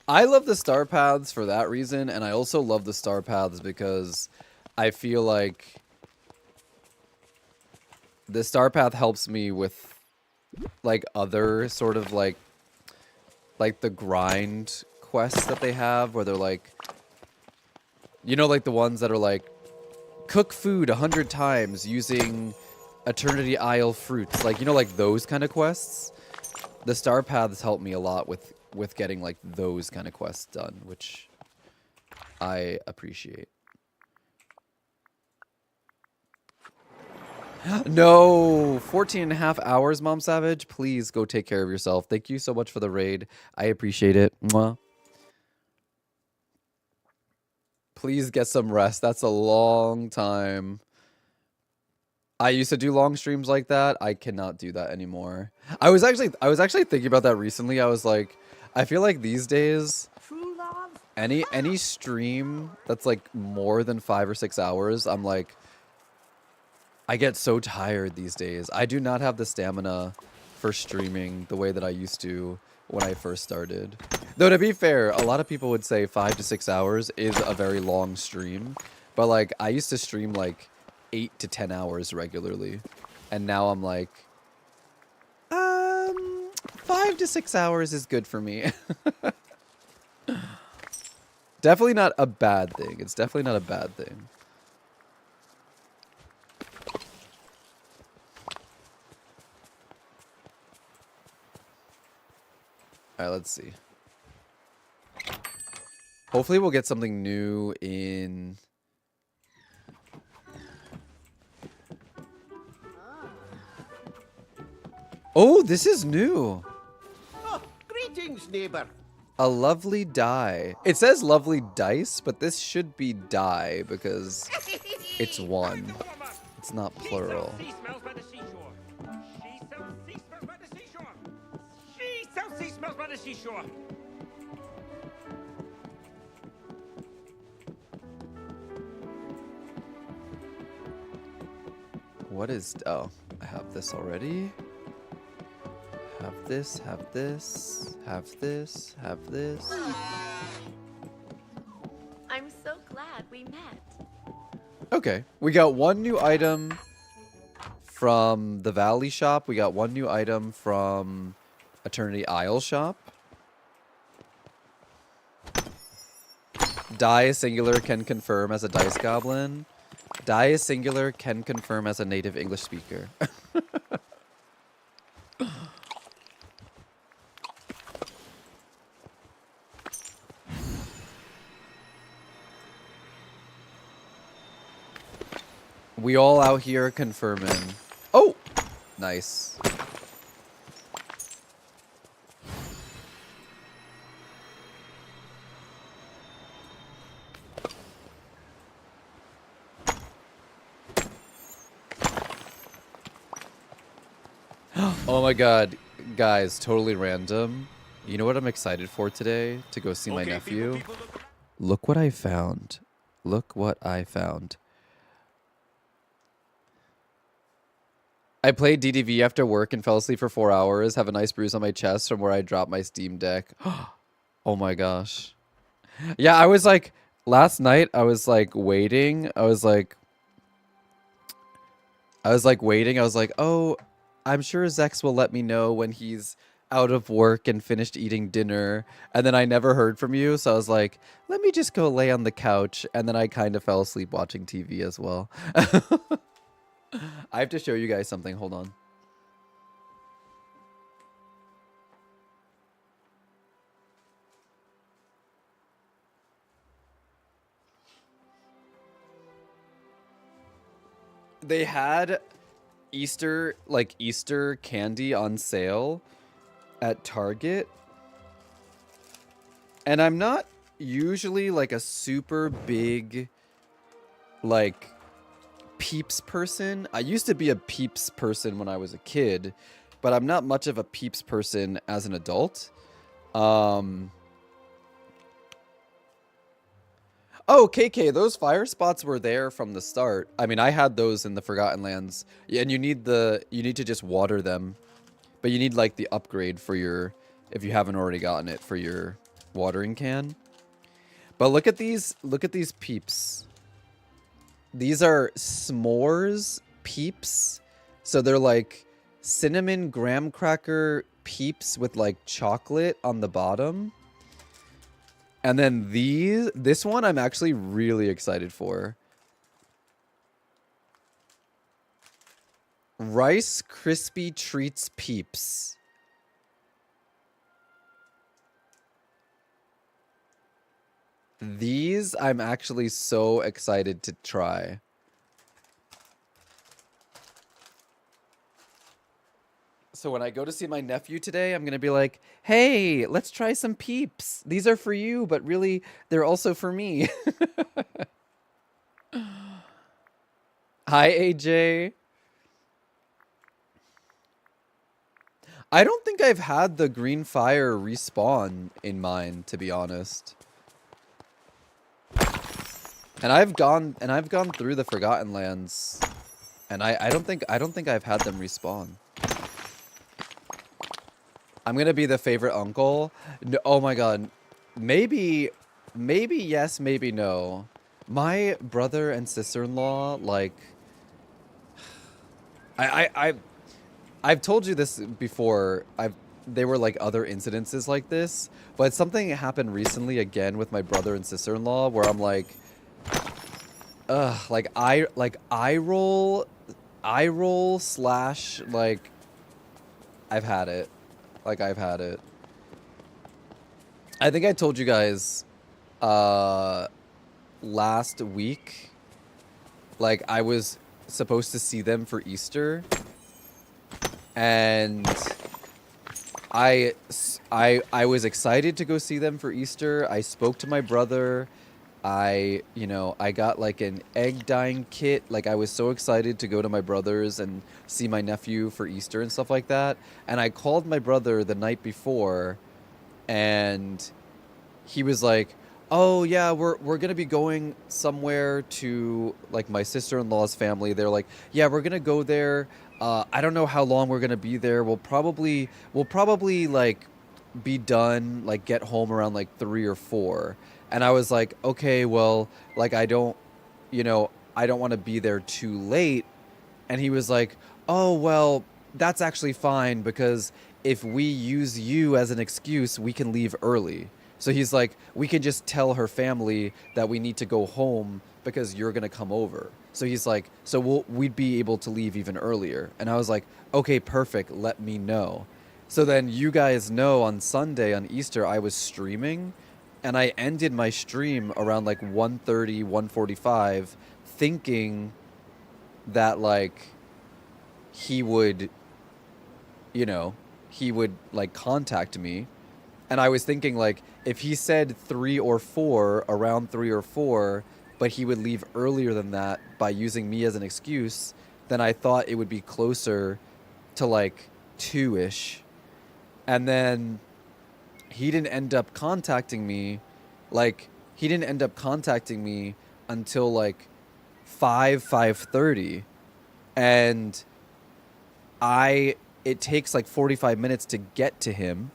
I love the star paths for that reason, and I also love the star paths because I feel like the star path helps me with like other sort of like the grind quests that they have where they're like, you know, like the ones that are like cook food 100 times using Eternity Isle fruits, like, you know, like those kind of quests. The star paths help me a lot with getting like those kind of quests done, which I appreciate. No, 14 and a half hours, Mom Savage. Please go take care of yourself. Thank you so much for the raid. I appreciate it. Mwah. Please get some rest. That's a long time. I used to do long streams like that. I cannot do that anymore. I was actually thinking about that recently. I was like, I feel like these days any stream that's like more than 5 or 6 hours, I'm like, I get so tired these days. I do not have the stamina for streaming the way that I used to when I first started. Though to be fair, a lot of people would say 5 to 6 hours is a very long stream, but like I used to stream like 8 to 10 hours regularly, and now I'm like, 5 to 6 hours is good for me. Definitely not a bad thing. It's definitely not a bad thing. Alright, let's see. Hopefully we'll get something new in... Oh, this is new. Oh, greetings, neighbor. A lovely die. It says lovely dice, but this should be die because it's one. It's not plural. She smells by the seashore. She sells sea smells by the seashore. She sells sea smells by the seashore. What what is... Oh, I have this already. Have this, have this, have this, have this. I'm so glad we met. Okay, we got one new item from the Valley shop. We got one new item from Eternity Isle shop. Die singular can confirm as a dice goblin. Die singular can confirm as a native English speaker. We all out here confirming. Oh, nice. Oh my god, guys, totally random. You know what I'm excited for today? To go see my nephew. Look what I found. Look what I found. I played DDV after work and fell asleep for 4 hours. Have a nice bruise on my chest from where I dropped my Steam Deck. Oh my gosh. Yeah, I was like, last night I was like waiting. I was like waiting. I was like, oh, I'm sure Zex will let me know when he's out of work and finished eating dinner. And then I never heard from you. So I was like, let me just go lay on the couch. And then I kind of fell asleep watching TV as well. I have to show you guys something. Hold on. They had Easter candy on sale at Target. And I'm not usually like a super big like Peeps person. I used to be a Peeps person when I was a kid, but I'm not much of a Peeps person as an adult. Oh, KK, those fire spots were there from the start. I mean, I had those in the Forgotten Lands. Yeah, and you need to just water them. But you need like the upgrade for your, if you haven't already gotten it, for your watering can. But look at these Peeps. These are s'mores Peeps. So they're like cinnamon graham cracker Peeps with like chocolate on the bottom. And then this one I'm actually really excited for. Rice Krispie Treats Peeps. These I'm actually so excited to try. So when I go to see my nephew today, I'm going to be like, hey, let's try some Peeps. These are for you, but really, they're also for me. Hi, AJ. I don't think I've had the green fire respawn in mine, to be honest. And I've gone through the Forgotten Lands, and I don't think I've had them respawn. I'm gonna be the favorite uncle. No, oh my god, maybe yes, maybe no. My brother and sister-in-law, like, I've told you this before. They were like other incidences like this, but something happened recently again with my brother and sister-in-law where I'm like, eye roll slash like, I've had it. Like, I've had it. I think I told you guys last week, like, I was supposed to see them for Easter, and I was excited to go see them for Easter. I spoke to my brother. I got like an egg dyeing kit. Like, I was so excited to go to my brother's and see my nephew for Easter and stuff like that. And I called my brother the night before, and he was like, oh yeah, we're gonna be going somewhere to like my sister-in-law's family. They're like, yeah, we're gonna go there. I don't know how long we're gonna be there. We'll probably like be done, like get home around like 3 or 4. And I was like, okay, well, like I don't want to be there too late. And he was like, oh well, that's actually fine because if we use you as an excuse, we can leave early. So he's like, we can just tell her family that we need to go home because you're gonna come over. So he's like, so we'd be able to leave even earlier. And I was like, okay, perfect. Let me know. So then you guys know on Sunday on Easter I was streaming, and I ended my stream around like 1:30, 1:45, thinking that like he would, you know, he would like contact me. And I was thinking like if he said 3 or 4, around 3 or 4, but he would leave earlier than that by using me as an excuse, then I thought it would be closer to like 2ish. And then he didn't end up contacting me. Like he didn't end up contacting me until like 5:30. And it takes like 45 minutes to get to him,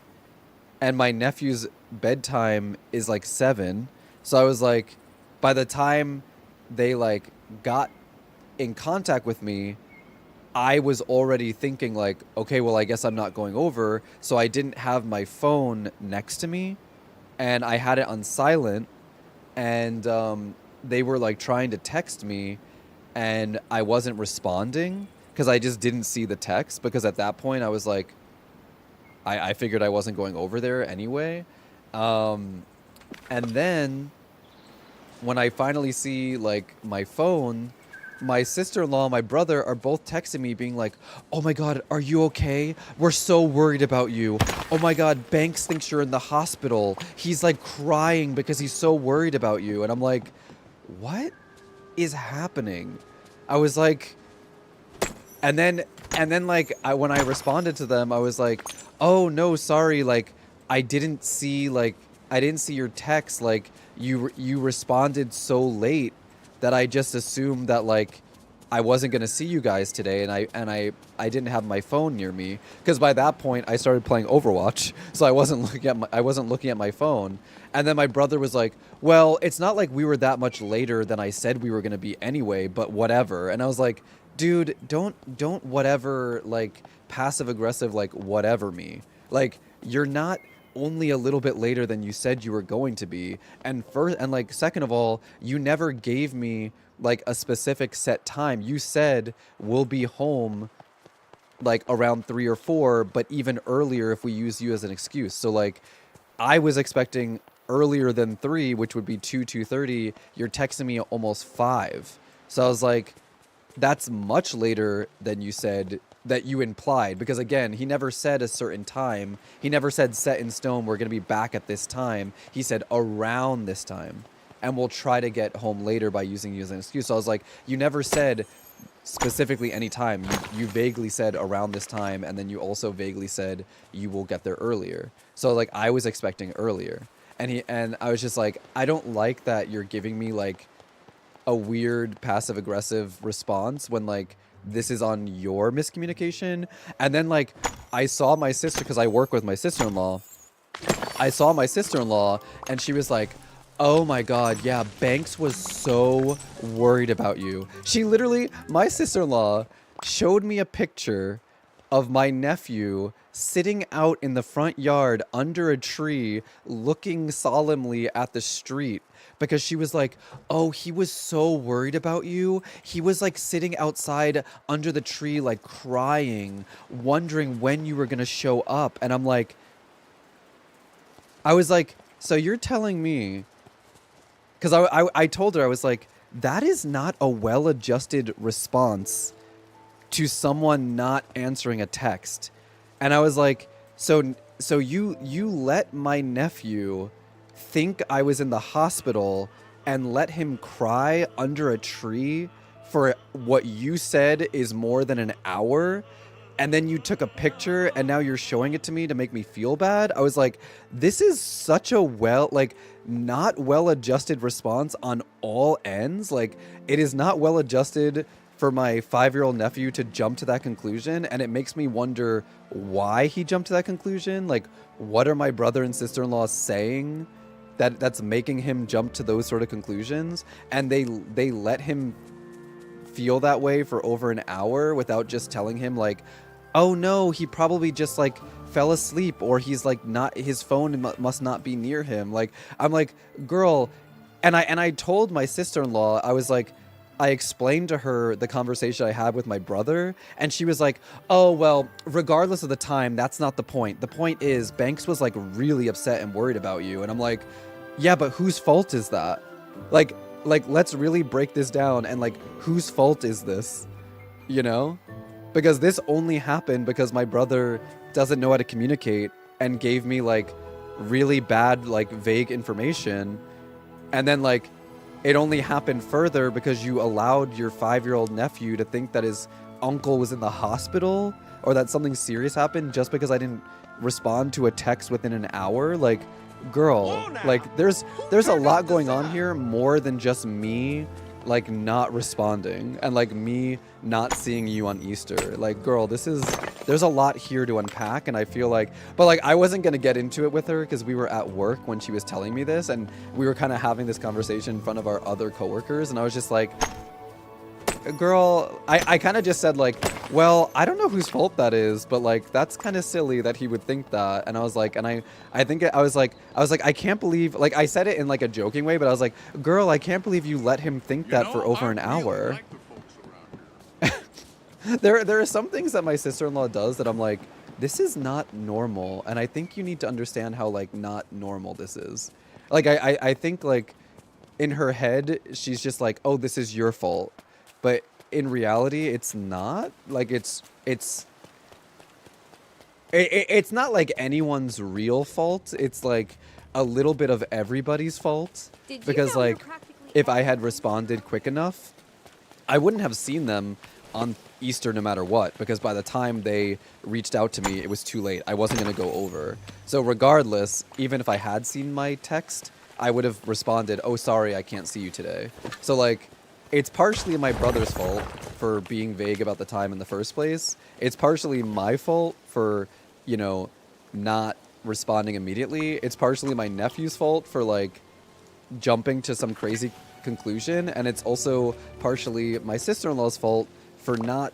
and my nephew's bedtime is like 7. So I was like, by the time they like got in contact with me, I was already thinking like, okay, well, I guess I'm not going over. So I didn't have my phone next to me, and I had it on silent. And they were like trying to text me, and I wasn't responding because I just didn't see the text. Because at that point, I was like, I figured I wasn't going over there anyway. And then when I finally see like my phone, my sister-in-law and my brother are both texting me being like, oh my God, are you okay? We're so worried about you. Oh my God, Banks thinks you're in the hospital. He's like crying because he's so worried about you. And I'm like, what is happening? I was like, and then like when I responded to them, I was like, oh no, sorry, like I didn't see your text. Like you responded so late that I just assumed that like I wasn't gonna see you guys today, and I didn't have my phone near me because by that point I started playing Overwatch, so I wasn't looking at my phone. And then my brother was like, well, it's not like we were that much later than I said we were gonna be anyway, but whatever. And I was like, dude, don't whatever, like passive aggressive, like whatever me. Like you're not only a little bit later than you said you were going to be. And first, and like second of all, you never gave me like a specific set time. You said we'll be home like around 3 or 4, but even earlier if we use you as an excuse. So like I was expecting earlier than 3, which would be 2:30. You're texting me almost 5. So I was like, that's much later than you said, that you implied, because again, he never said a certain time. He never said set in stone, we're going to be back at this time. He said around this time, and we'll try to get home later by using you as an excuse. So I was like, you never said specifically any time. You vaguely said around this time, and then you also vaguely said you will get there earlier. So like I was expecting earlier, and I was just like, I don't like that you're giving me like a weird passive aggressive response when like this is on your miscommunication. And then like I saw my sister, because I work with my sister-in-law. I saw my sister-in-law and she was like, oh my God, yeah, Banks was so worried about you. She literally, my sister-in-law showed me a picture of my nephew sitting out in the front yard under a tree looking solemnly at the street, because she was like, oh, he was so worried about you. He was like sitting outside under the tree like crying, wondering when you were going to show up. And I was like, so you're telling me, because I told her, I was like, that is not a well-adjusted response to someone not answering a text. And I was like, so you let my nephew think I was in the hospital and let him cry under a tree for what you said is more than an hour, and then you took a picture and now you're showing it to me to make me feel bad. I was like, this is such a not well adjusted response on all ends. Like, it is not well adjusted for my 5-year-old nephew to jump to that conclusion, and it makes me wonder why he jumped to that conclusion. Like, what are my brother and sister-in-law saying that's making him jump to those sort of conclusions? And they let him feel that way for over an hour without just telling him, like, oh no, he probably just like fell asleep, or he's like not, his phone must not be near him. Like, I'm like, girl, and I told my sister-in-law, I was like, I explained to her the conversation I had with my brother, and she was like, oh, well, regardless of the time, that's not the point. The point is Banks was like really upset and worried about you. And I'm like, yeah, but whose fault is that? Like, let's really break this down, and like, whose fault is this? You know? Because this only happened because my brother doesn't know how to communicate and gave me like really bad, like vague information. And then like, it only happened further because you allowed your 5-year-old nephew to think that his uncle was in the hospital or that something serious happened just because I didn't respond to a text within an hour. Like, girl, like there's a lot going on here, more than just me like not responding and like me not seeing you on Easter. Like, girl, there's a lot here to unpack, and I feel like, but like, I wasn't gonna get into it with her because we were at work when she was telling me this, and we were kind of having this conversation in front of our other coworkers, and I was just like, girl, I kind of just said like, well, I don't know whose fault that is, but like, that's kind of silly that he would think that. And I was like, and I think I was like, I can't believe, like, I said it in like a joking way, but I was like, girl, I can't believe you let him think that for over an hour. There are some things that my sister-in-law does that I'm like, this is not normal, and I think you need to understand how like not normal this is. Like, I think like in her head she's just like, oh, this is your fault, but in reality it's not. Like, it's not like anyone's real fault. It's like a little bit of everybody's fault, because like if I had responded quick enough, I wouldn't have seen them on Easter no matter what, because by the time they reached out to me, it was too late. I wasn't going to go over. So regardless, even if I had seen my text, I would have responded, oh, sorry, I can't see you today. So like, it's partially my brother's fault for being vague about the time in the first place. It's partially my fault for, you know, not responding immediately. It's partially my nephew's fault for like jumping to some crazy conclusion. And it's also partially my sister-in-law's fault for not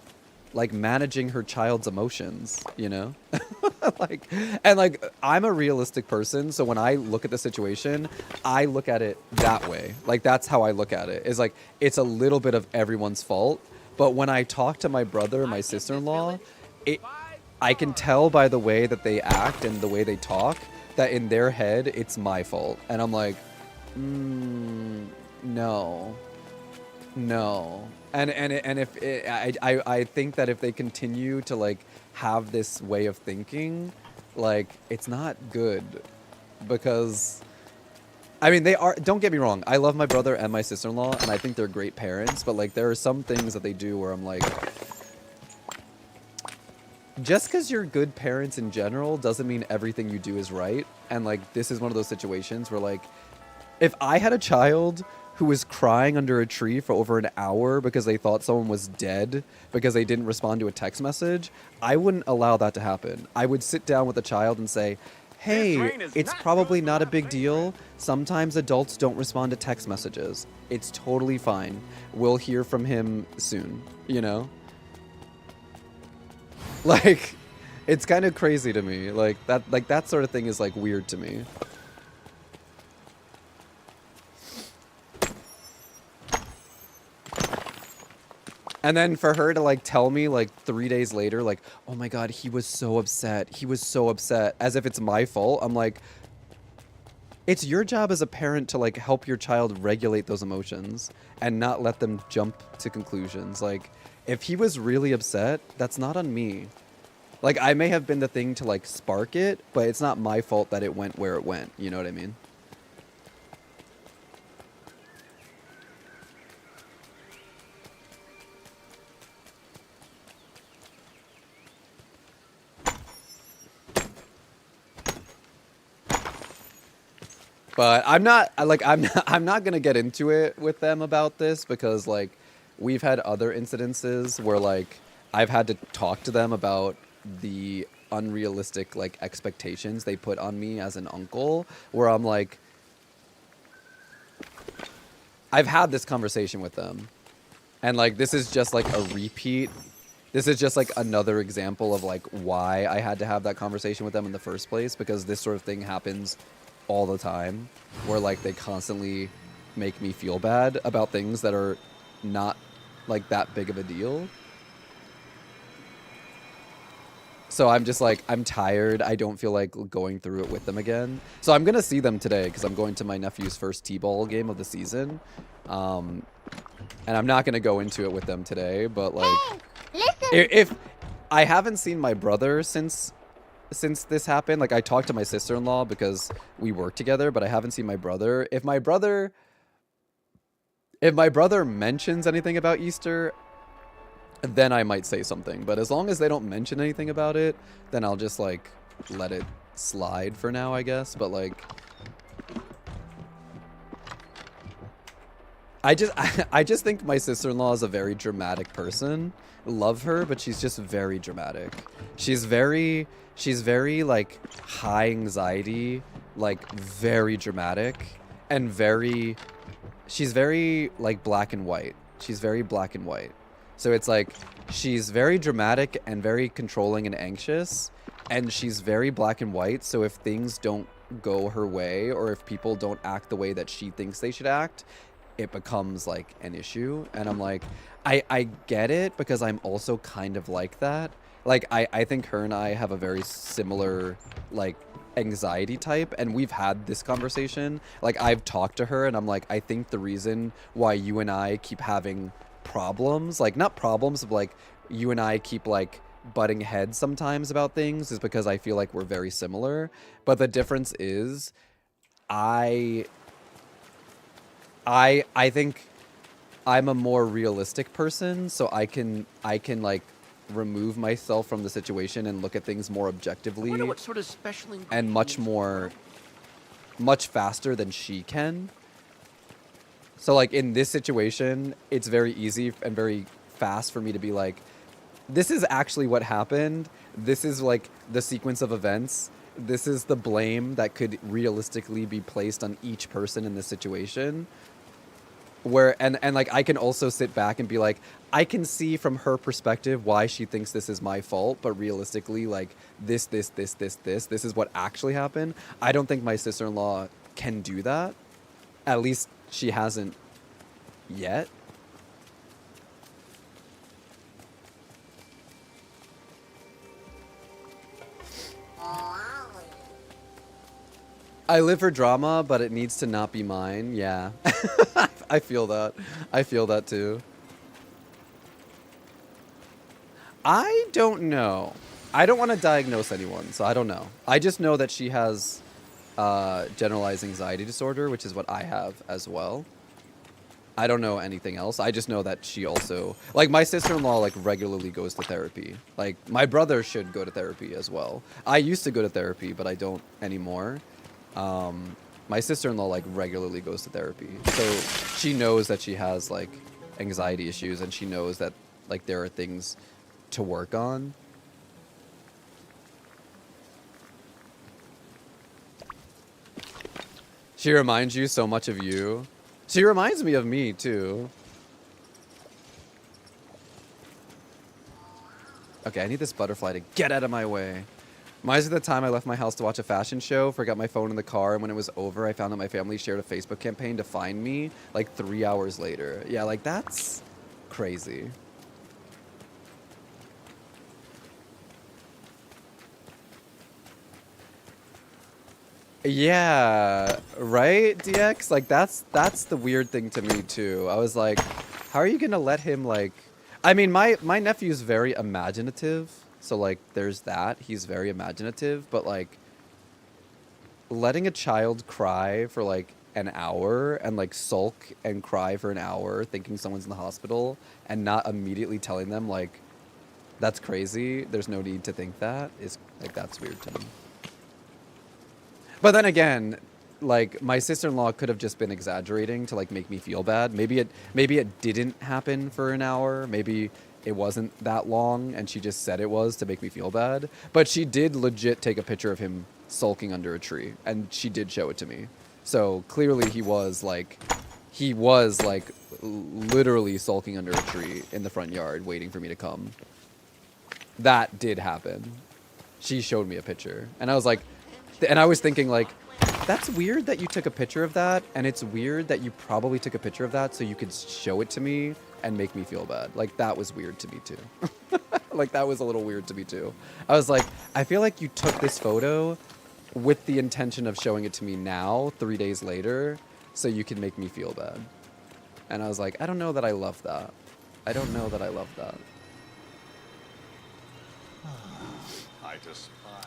like managing her child's emotions, you know? Like, and like, I'm a realistic person, so when I look at the situation, I look at it that way. Like, that's how I look at it. Is like, it's a little bit of everyone's fault. But when I talk to my brother and my sister-in-law, I can tell by the way that they act and the way they talk that in their head it's my fault. And I'm like, no. And if I think that if they continue to like have this way of thinking, like, it's not good. Because I mean, they are, don't get me wrong, I love my brother and my sister-in-law, and I think they're great parents, but like, there are some things that they do where I'm like, just because you're good parents in general doesn't mean everything you do is right. And like, this is one of those situations where like, if I had a child who was crying under a tree for over an hour because they thought someone was dead because they didn't respond to a text message, I wouldn't allow that to happen. I would sit down with the child and say, hey, it's probably not a big deal. Sometimes adults don't respond to text messages. It's totally fine. We'll hear from him soon, you know? Like, it's kind of crazy to me. Like that sort of thing is like weird to me. And then for her to like tell me like 3 days later, like, oh my God, he was so upset. He was so upset, as if it's my fault. I'm like, it's your job as a parent to like help your child regulate those emotions and not let them jump to conclusions. Like, if he was really upset, that's not on me. Like, I may have been the thing to like spark it, but it's not my fault that it went where it went. You know what I mean? But I'm not I'm not gonna get into it with them about this because like we've had other incidences where like I've had to talk to them about the unrealistic like expectations they put on me as an uncle, where I'm like, I've had this conversation with them, and like this is just like a repeat. This is just like another example of like why I had to have that conversation with them in the first place, because this sort of thing happens all the time, where like they constantly make me feel bad about things that are not like that big of a deal. So I'm just like, I'm tired. I don't feel like going through it with them again. So I'm going to see them today because I'm going to my nephew's first T-ball game of the season. And I'm not going to go into it with them today, but like, Hey, listen. if I haven't seen my brother since this happened, like I talked to my sister-in-law because we work together, but I haven't seen my brother. If my brother mentions anything about Easter, then I might say something. But as long as they don't mention anything about it, then I'll just like let it slide for now, I guess. But like, I just think my sister-in-law is a very dramatic person. Love her, but she's just very dramatic. She's very like high anxiety, like very dramatic, and she's very like black and white. She's very black and white. So it's like she's very dramatic and very controlling and anxious, and she's very black and white. So if things don't go her way, or if people don't act the way that she thinks they should act, it becomes like an issue. And I'm like, I get it, because I'm also kind of like that. Like I think her and I have a very similar like anxiety type, and we've had this conversation. Like I've talked to her and I'm like, I think the reason why you and I keep having problems, like not problems, but like you and I keep like butting heads sometimes about things, is because I feel like we're very similar. But the difference is I think I'm a more realistic person, so I can like remove myself from the situation and look at things more I objectively wonder what sort of special and much faster than she can. So like in this situation, it's very easy and very fast for me to be like, this is actually what happened. This is like the sequence of events. This is the blame that could realistically be placed on each person in this situation. Where and like I can also sit back and be like, I can see from her perspective why she thinks this is my fault, but realistically, like this is what actually happened. I don't think my sister-in-law can do that. At least she hasn't yet. I live for drama, but it needs to not be mine. Yeah. I feel that. I feel that too. I don't know. I don't want to diagnose anyone, so I don't know. I just know that she has generalized anxiety disorder, which is what I have as well. I don't know anything else. I just know that she also, like, my sister-in-law like regularly goes to therapy. Like my brother should go to therapy as well. I used to go to therapy, but I don't anymore. My sister-in-law like regularly goes to therapy, so she knows that she has like anxiety issues, and she knows that like there are things to work on. She reminds you so much of you. She reminds me of me too. Okay, I need this butterfly to get out of my way. Reminds me of the time I left my house to watch a fashion show, forgot my phone in the car, and when it was over, I found that my family shared a Facebook campaign to find me like 3 hours later. Yeah, like that's crazy. Yeah, right, DX? Like that's the weird thing to me too. I was like, how are you gonna let him like, I mean, my nephew's very imaginative. So, like, there's that. He's very imaginative. But, like, letting a child cry for, like, an hour and, like, sulk and cry for an hour thinking someone's in the hospital and not immediately telling them, like, that's crazy. There's no need to think that. Is, like, that's weird to me. But then again, like my sister-in-law could have just been exaggerating to like make me feel bad. Maybe it didn't happen for an hour. Maybe it wasn't that long and she just said it was to make me feel bad. But she did legit take a picture of him sulking under a tree and she did show it to me. So clearly he was like literally sulking under a tree in the front yard waiting for me to come. That did happen. She showed me a picture and I was like, and I was thinking like, that's weird that you took a picture of that, and it's weird that you probably took a picture of that so you could show it to me and make me feel bad. Like, that was weird to me, too. Like, that was a little weird to me, too. I was like, I feel like you took this photo with the intention of showing it to me now, 3 days later, so you can make me feel bad. And I was like, I don't know that I love that. I don't know that I love that.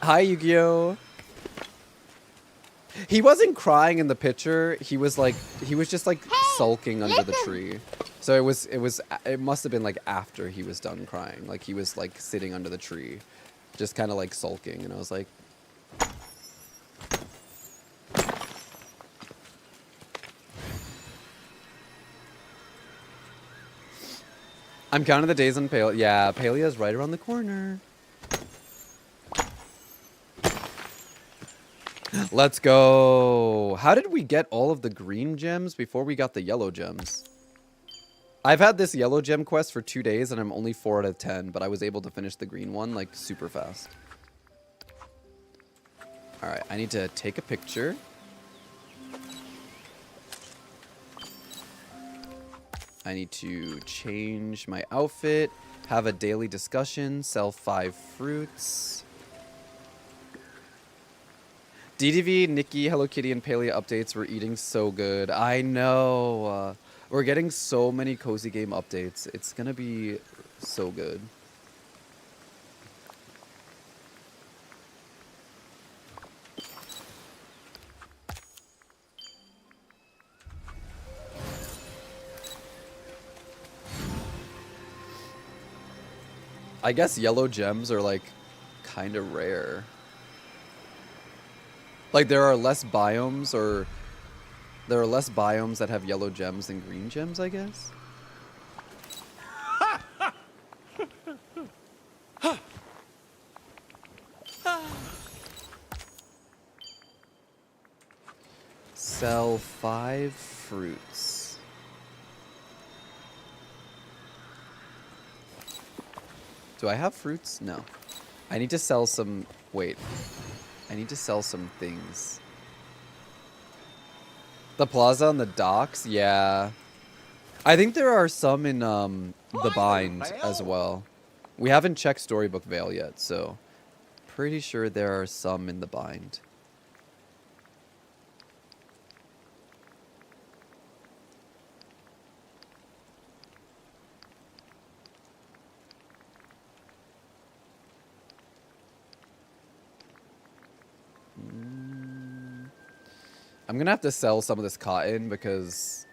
Hi, Yu-Gi-Oh! He wasn't crying in the picture. He was just like sulking under the tree. So it must have been like after he was done crying. Like he was like sitting under the tree, just kind of like sulking. And I was like, I'm counting the days on Palea. Yeah, Palea's right around the corner. Let's go. How did we get all of the green gems before we got the yellow gems? I've had this yellow gem quest for 2 days and I'm only 4 out of 10, but I was able to finish the green one like super fast. All right, I need to take a picture. I need to change my outfit, have a daily discussion, sell 5 fruits. DDV, Nikki, Hello Kitty, and Palea updates were eating so good. I know. We're getting so many cozy game updates. It's gonna be so good. I guess yellow gems are like kind of rare. Like there are less biomes that have yellow gems than green gems, I guess. Sell 5 fruits. Do I have fruits? No. I need to sell some... Wait. I need to sell some things. The plaza on the docks? Yeah. I think there are some in the bind as well. We haven't checked Storybook Vale yet, so... Pretty sure there are some in the bind. I'm gonna have to sell some of this cotton because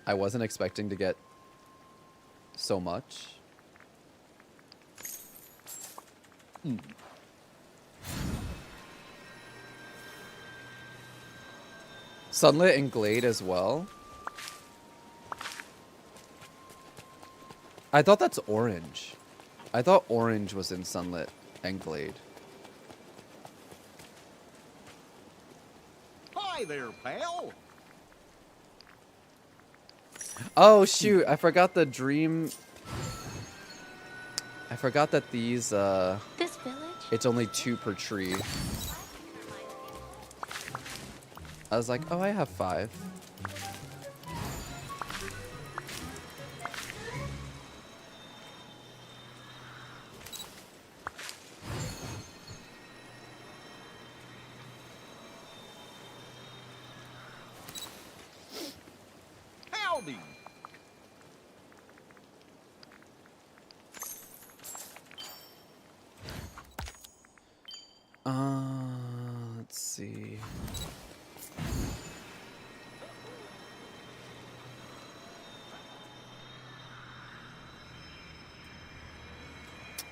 I wasn't expecting to get so much. Sunlit and Glade as well. I thought that's orange. I thought orange was in Sunlit and Glade. Hi there, pal. Oh shoot, I forgot the dream. I forgot that these This village? it's only 2 per tree. I was like, oh, I have 5. Howdy. Let's see.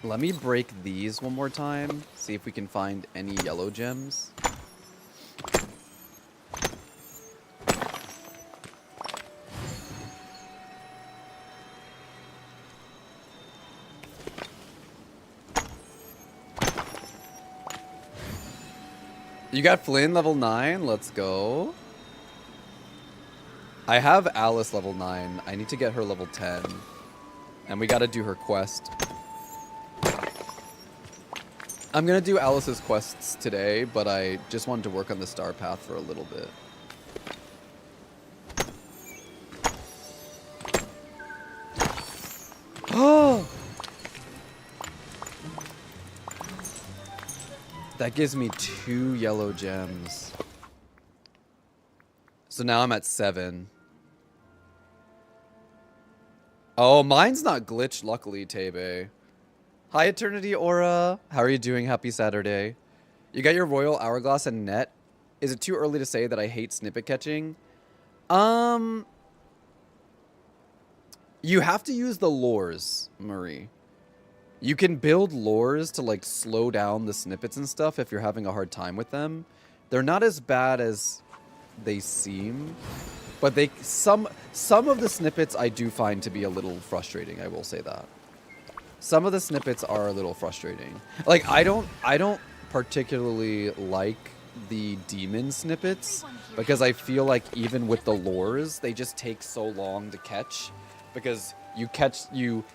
Let me break these one more time. See if we can find any yellow gems. You got Flynn level 9? Let's go. I have Alice level 9. I need to get her level 10. And we gotta do her quest. I'm gonna do Alice's quests today, but I just wanted to work on the star path for a little bit. Oh! That gives me 2 yellow gems. So now I'm at 7. Oh, mine's not glitched, luckily, Tebe. Hi, Eternity Aura. How are you doing? Happy Saturday. You got your Royal Hourglass and net? Is it too early to say that I hate snippet catching? You have to use the lures, Marie. You can build lures to, like, slow down the snippets and stuff if you're having a hard time with them. They're not as bad as they seem, but some of the snippets I do find to be a little frustrating, I will say that. Some of the snippets are a little frustrating. Like, I don't particularly like the demon snippets because I feel like even with the lures, they just take so long to catch because you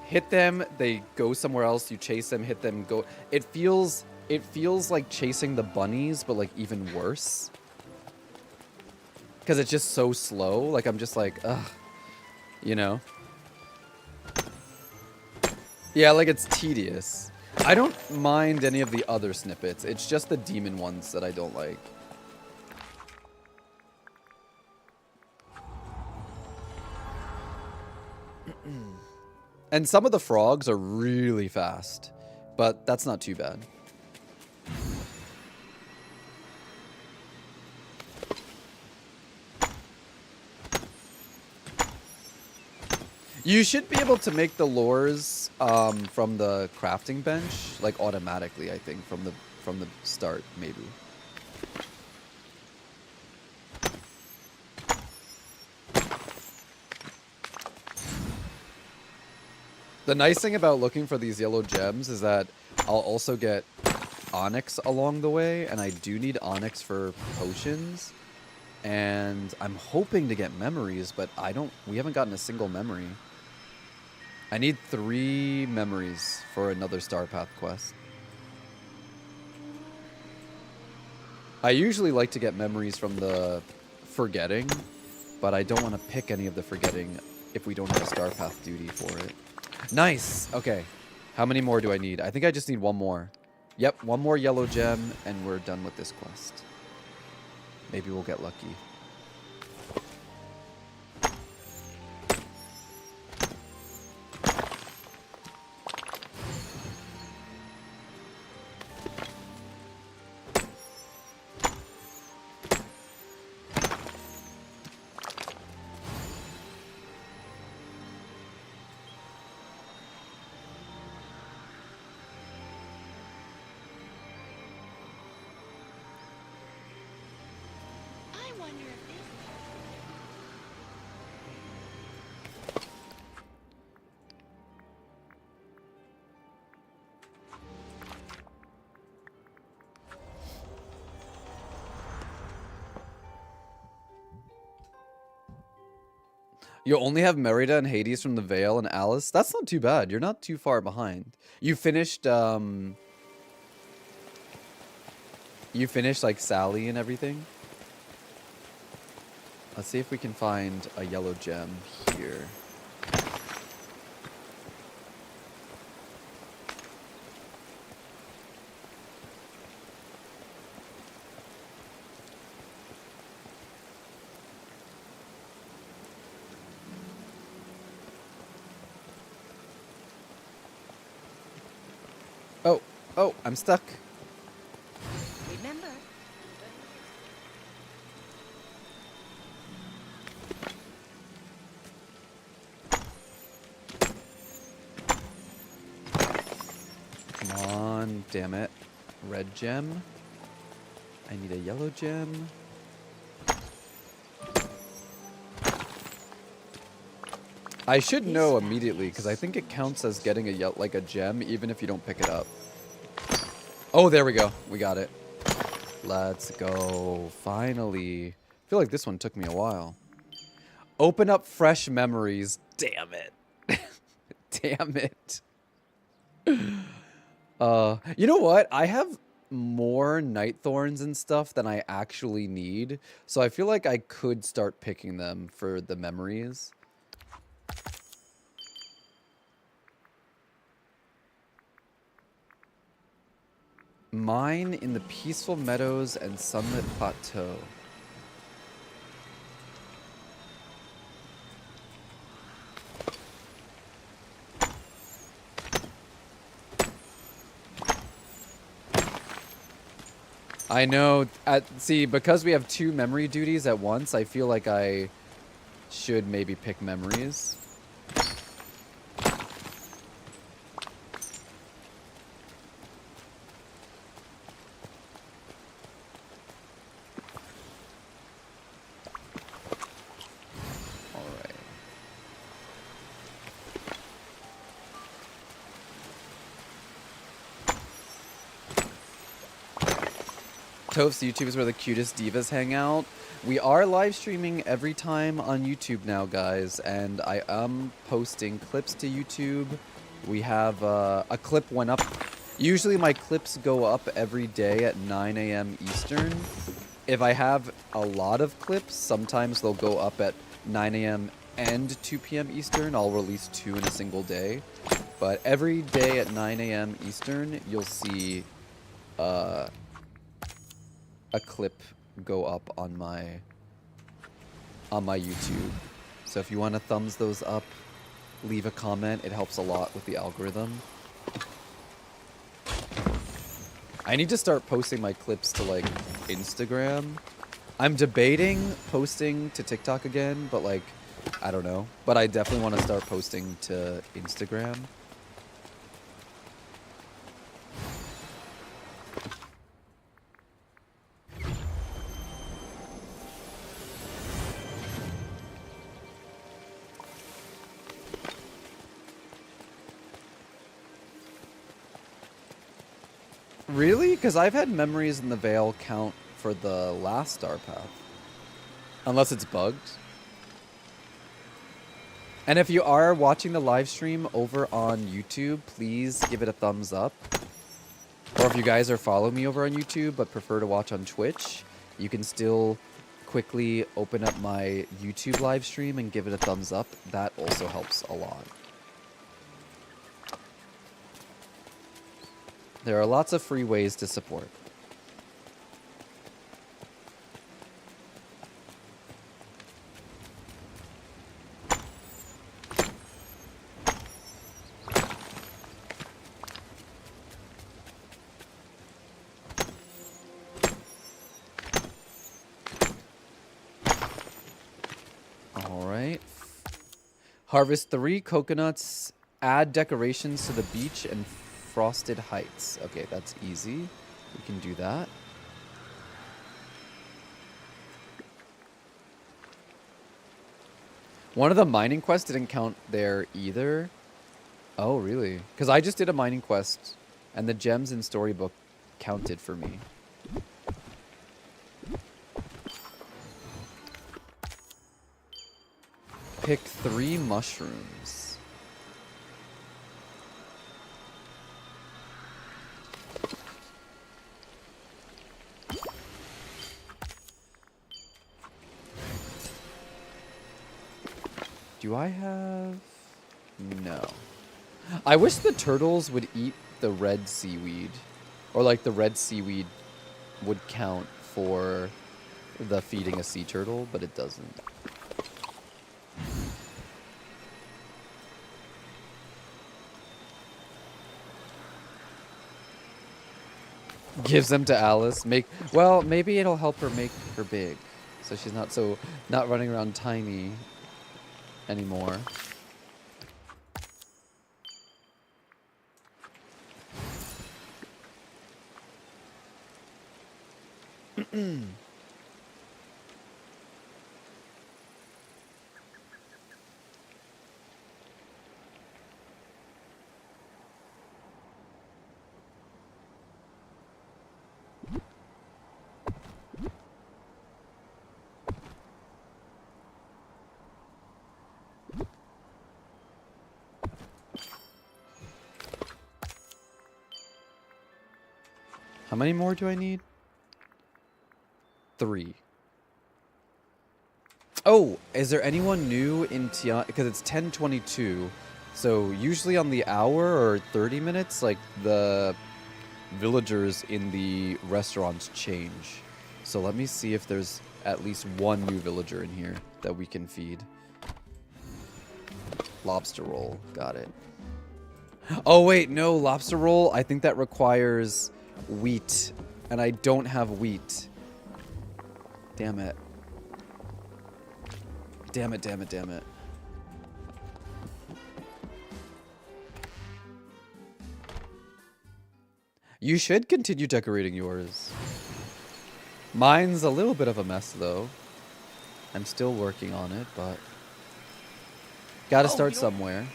hit them, they go somewhere else, you chase them, hit them, go. It feels like chasing the bunnies, but like even worse. Because it's just so slow. Like, I'm just like, ugh. You know? Yeah, like, it's tedious. I don't mind any of the other snippets. It's just the demon ones that I don't like. And some of the frogs are really fast, but that's not too bad. You should be able to make the lures from the crafting bench, like automatically, I think, from the start, maybe. The nice thing about looking for these yellow gems is that I'll also get onyx along the way, and I do need onyx for potions. And I'm hoping to get memories, but we haven't gotten a single memory. I need 3 memories for another Star Path quest. I usually like to get memories from the forgetting, but I don't want to pick any of the forgetting if we don't have a Star Path duty for it. Nice! Okay. How many more do I need? I think I just need 1 more. Yep, 1 more yellow gem, and we're done with this quest. Maybe we'll get lucky. You only have Merida and Hades from the Veil and Alice? That's not too bad. You're not too far behind. You finished, like, Sally and everything? Let's see if we can find a yellow gem here. Oh, I'm stuck. Remember, Come on, damn it. Red gem. I need a yellow gem. I should know immediately because I think it counts as getting a gem even if you don't pick it up. Oh, there we go. We got it. Let's go. Finally. I feel like this one took me a while. Open up fresh memories. Damn it. Damn it. You know what? I have more night thorns and stuff than I actually need. So I feel like I could start picking them for the memories. Mine in the peaceful meadows and sunlit plateau. I know. See, because we have 2 memory duties at once, I feel like I should maybe pick memories. Toph's YouTube is where the cutest divas hang out. We are live streaming every time on YouTube now, guys, and I am posting clips to YouTube. We have a clip went up. Usually my clips go up every day at 9 a.m. Eastern. If I have a lot of clips, sometimes they'll go up at 9 a.m. and 2 p.m. Eastern. I'll release 2 in a single day. But every day at 9 a.m. Eastern, you'll see a clip go up on my YouTube. So if you want to thumbs those up, leave a comment. It helps a lot with the algorithm. I need to start posting my clips to like Instagram. I'm debating posting to TikTok again, but like I don't know. But I definitely want to start posting to Instagram. Really? Because I've had memories in the Vale count for the last star path. Unless it's bugged. And if you are watching the live stream over on YouTube, please give it a thumbs up. Or if you guys are following me over on YouTube but prefer to watch on Twitch, you can still quickly open up my YouTube live stream and give it a thumbs up. That also helps a lot. There are lots of free ways to support. All right. Harvest 3 coconuts, add decorations to the beach and Frosted Heights. Okay, that's easy. We can do that. One of the mining quests didn't count there either. Oh, really? Because I just did a mining quest, and the gems in Storybook counted for me. Pick 3 mushrooms. Do I have... No. I wish the turtles would eat the red seaweed. Or like the red seaweed would count for the feeding a sea turtle, but it doesn't. Gives them to Alice. Well, maybe it'll help her make her big. So she's not running around tiny anymore. How many more do I need? 3. Oh, is there anyone new in Tian? Because it's 10:22. So usually on the hour or 30 minutes, like the villagers in the restaurants change. So let me see if there's at least one new villager in here that we can feed. Lobster roll. Got it. Oh, wait. No, lobster roll. I think that requires wheat. And I don't have wheat. Damn it. Damn it, damn it, damn it. You should continue decorating yours. Mine's a little bit of a mess, though. I'm still working on it, but... Gotta start somewhere.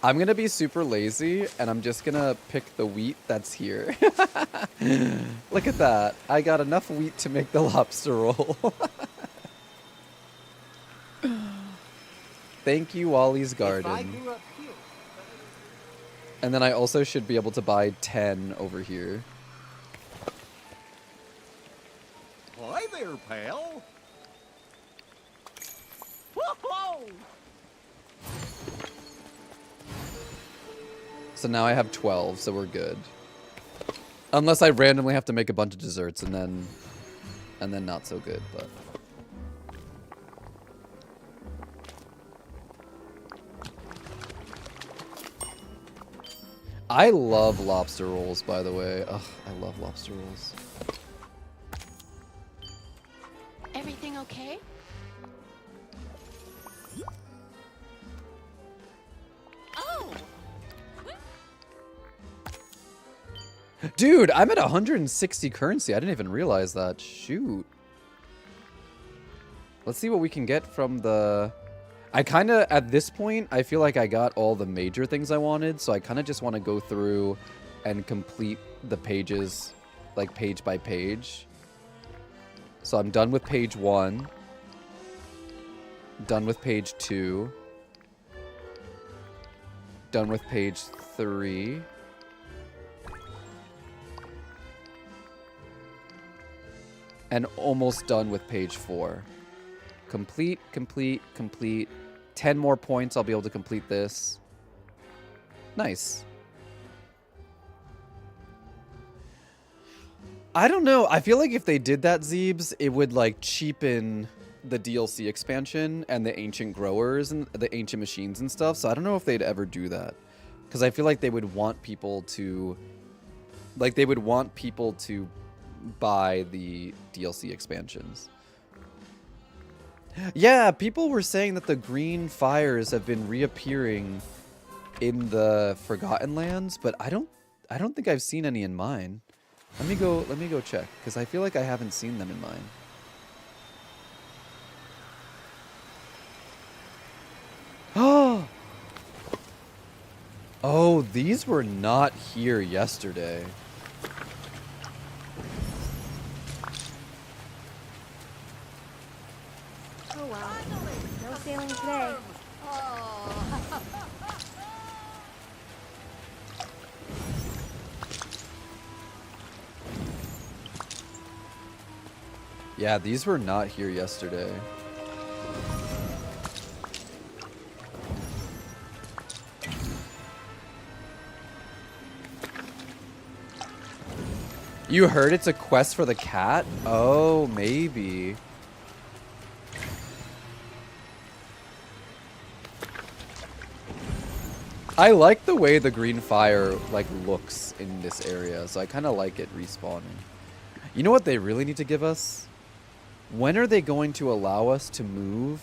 I'm gonna be super lazy, and I'm just gonna pick the wheat that's here. Look at that. I got enough wheat to make the lobster roll. Thank you, Wally's Garden. And then I also should be able to buy 10 over here. Hi there, pal. Whoa! So now I have 12, so we're good. Unless I randomly have to make a bunch of desserts and then not so good, but... I love lobster rolls, by the way. Ugh, I love lobster rolls. Everything okay? Oh! Dude, I'm at 160 currency. I didn't even realize that. Shoot. Let's see what we can get from the... I kind of, at this point, I feel like I got all the major things I wanted, so I kind of just want to go through and complete the pages, like, page by page. So I'm done with page 1. Done with page 2. Done with page 3. And almost done with page 4. Complete, complete, complete. 10 more points, I'll be able to complete this. Nice. I don't know. I feel like if they did that, Zeebs, it would, like, cheapen the DLC expansion and the ancient growers and the ancient machines and stuff. So I don't know if they'd ever do that. Because I feel like they would want people to... Like, they would want people to buy the DLC expansions. Yeah, people were saying that the green fires have been reappearing in the Forgotten Lands, but I don't think I've seen any in mine. Let me go check, because I feel like I haven't seen them in mine. Oh! Oh, these were not here yesterday. Oh well. No sailing today. Yeah, these were not here yesterday. You heard it's a quest for the cat? Oh, maybe. I like the way the green fire, like, looks in this area, so I kind of like it respawning. You know what they really need to give us? When are they going to allow us to move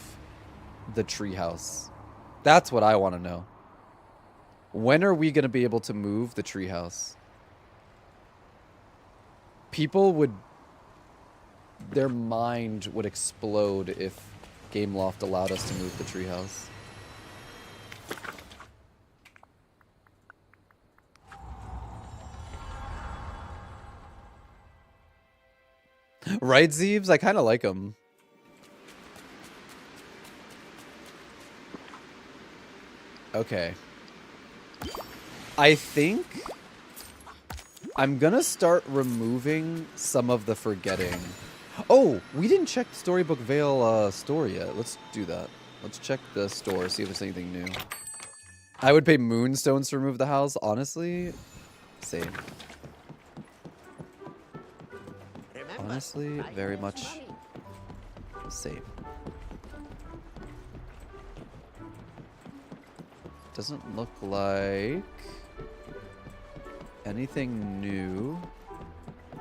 the treehouse? That's what I want to know. When are we going to be able to move the treehouse? People would... Their mind would explode if Gameloft allowed us to move the treehouse. Right, Zeebs? I kind of like them. Okay. I think I'm gonna start removing some of the forgetting. Oh, we didn't check Storybook Vale store yet. Let's do that. Let's check the store, see if there's anything new. I would pay moonstones to remove the house, honestly. Same. Remember, Honestly, time very is much money. same. Doesn't look like anything new.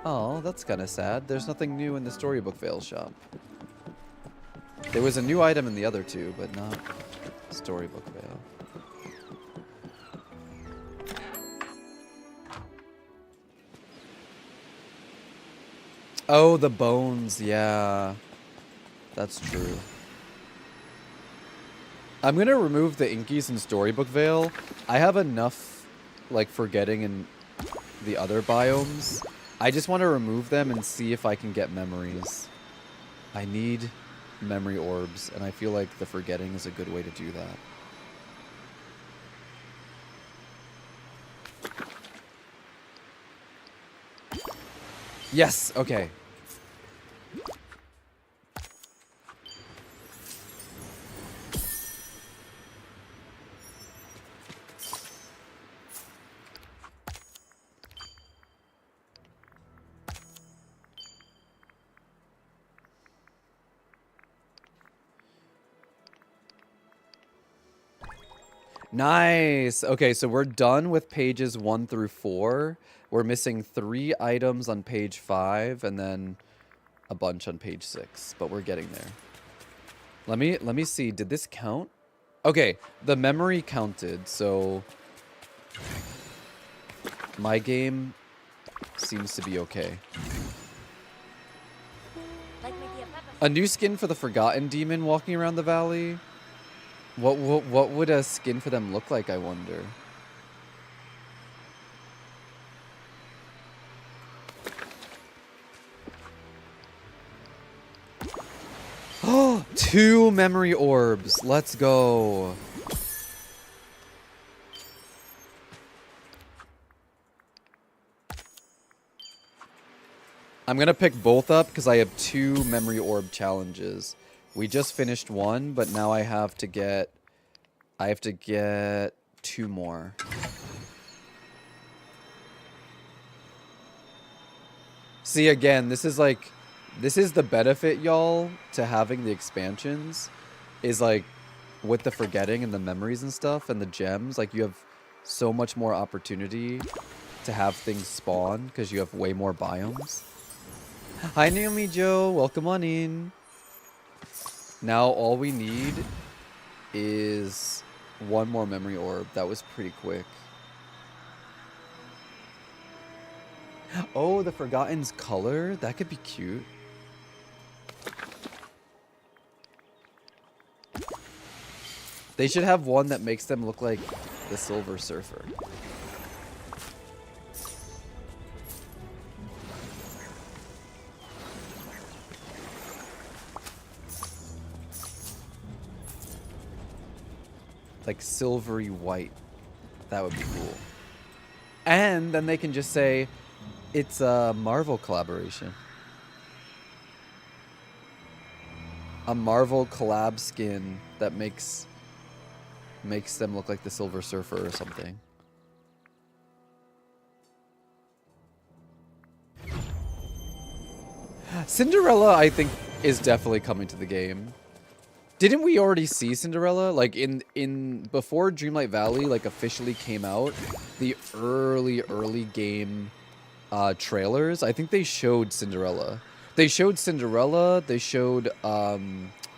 Oh, that's kind of sad. There's nothing new in the Storybook Vale shop. There was a new item in the other two, but not Storybook Vale. Oh, the bones. Yeah, that's true. I'm gonna remove the Inkies in Storybook Vale. I have enough, like, forgetting in the other biomes. I just want to remove them and see if I can get memories. I need memory orbs, and I feel like the forgetting is a good way to do that. Yes, okay. Nice. Okay, so we're done with pages 1 through 4. We're missing 3 items on page 5 and then a bunch on page 6, but we're getting there. Let me see. Did this count? Okay, the memory counted. So my game seems to be okay. A new skin for the Forgotten Demon walking around the valley. What would a skin for them look like, I wonder? Oh, 2 memory orbs. Let's go. I'm going to pick both up because I have 2 memory orb challenges. We just finished one, but now I have to get 2 more. See, again, this is the benefit, y'all, to having the expansions is like with the forgetting and the memories and stuff and the gems, like you have so much more opportunity to have things spawn because you have way more biomes. Hi, Naomi Joe. Welcome on in. Now all we need is 1 more memory orb. That was pretty quick. Oh, the Forgotten's color? That could be cute. They should have one that makes them look like the Silver Surfer. Like silvery white. That would be cool. And then they can just say it's a Marvel collaboration. A Marvel collab skin that makes them look like the Silver Surfer or something. Cinderella, I think, is definitely coming to the game. Didn't we already see Cinderella? Like in before Dreamlight Valley like officially came out, the early game trailers, I think they showed Cinderella. They showed Cinderella, they showed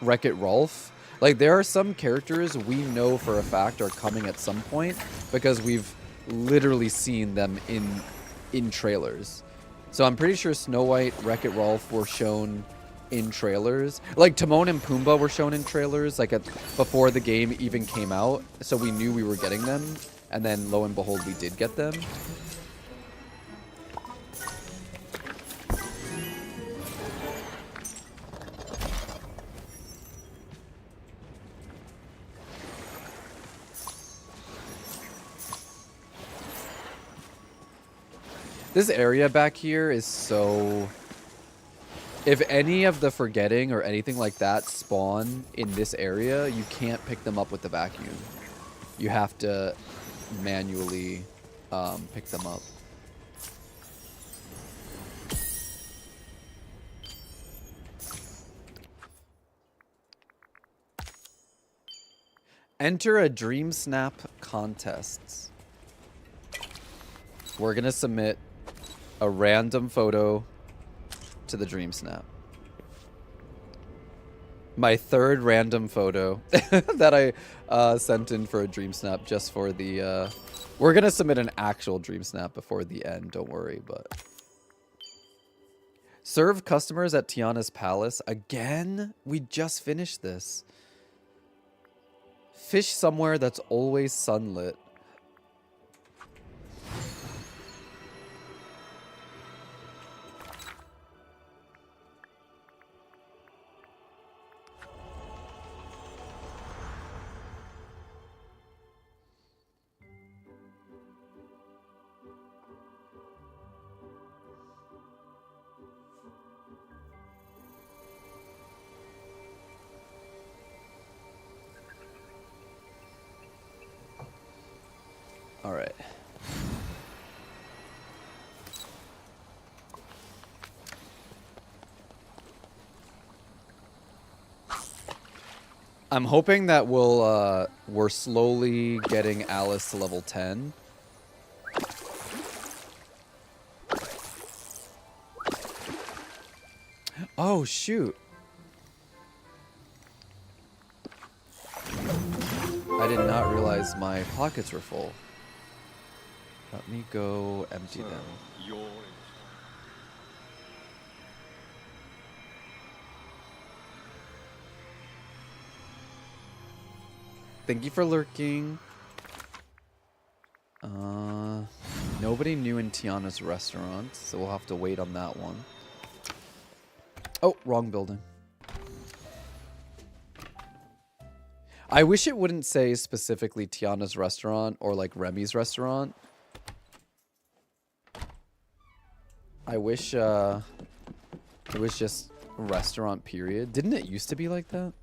Wreck-It Ralph. Like there are some characters we know for a fact are coming at some point because we've literally seen them in trailers. So I'm pretty sure Snow White, Wreck-It Ralph were shown in trailers. Like Timon and Pumbaa were shown in trailers like before the game even came out, so we knew we were getting them, and then lo and behold we did get them. This area back here is so... If any of the forgetting or anything like that spawn in this area, you can't pick them up with the vacuum. You have to manually pick them up. Enter a Dream Snap contest. We're gonna submit a random photo to the Dream Snap. My third random photo that I sent in for a Dream Snap just for the... We're gonna submit an actual Dream Snap before the end, don't worry, but... Serve customers at Tiana's Palace. Again? We just finished this. Fish somewhere that's always sunlit. All right. I'm hoping that we're slowly getting Alice to level 10. Oh, shoot. I did not realize my pockets were full. Let me go empty them. Thank you for lurking. Nobody new in Tiana's restaurant, so we'll have to wait on that one. Oh, wrong building. I wish it wouldn't say specifically Tiana's restaurant or like Remy's restaurant. I wish it was just restaurant period. Didn't it used to be like that?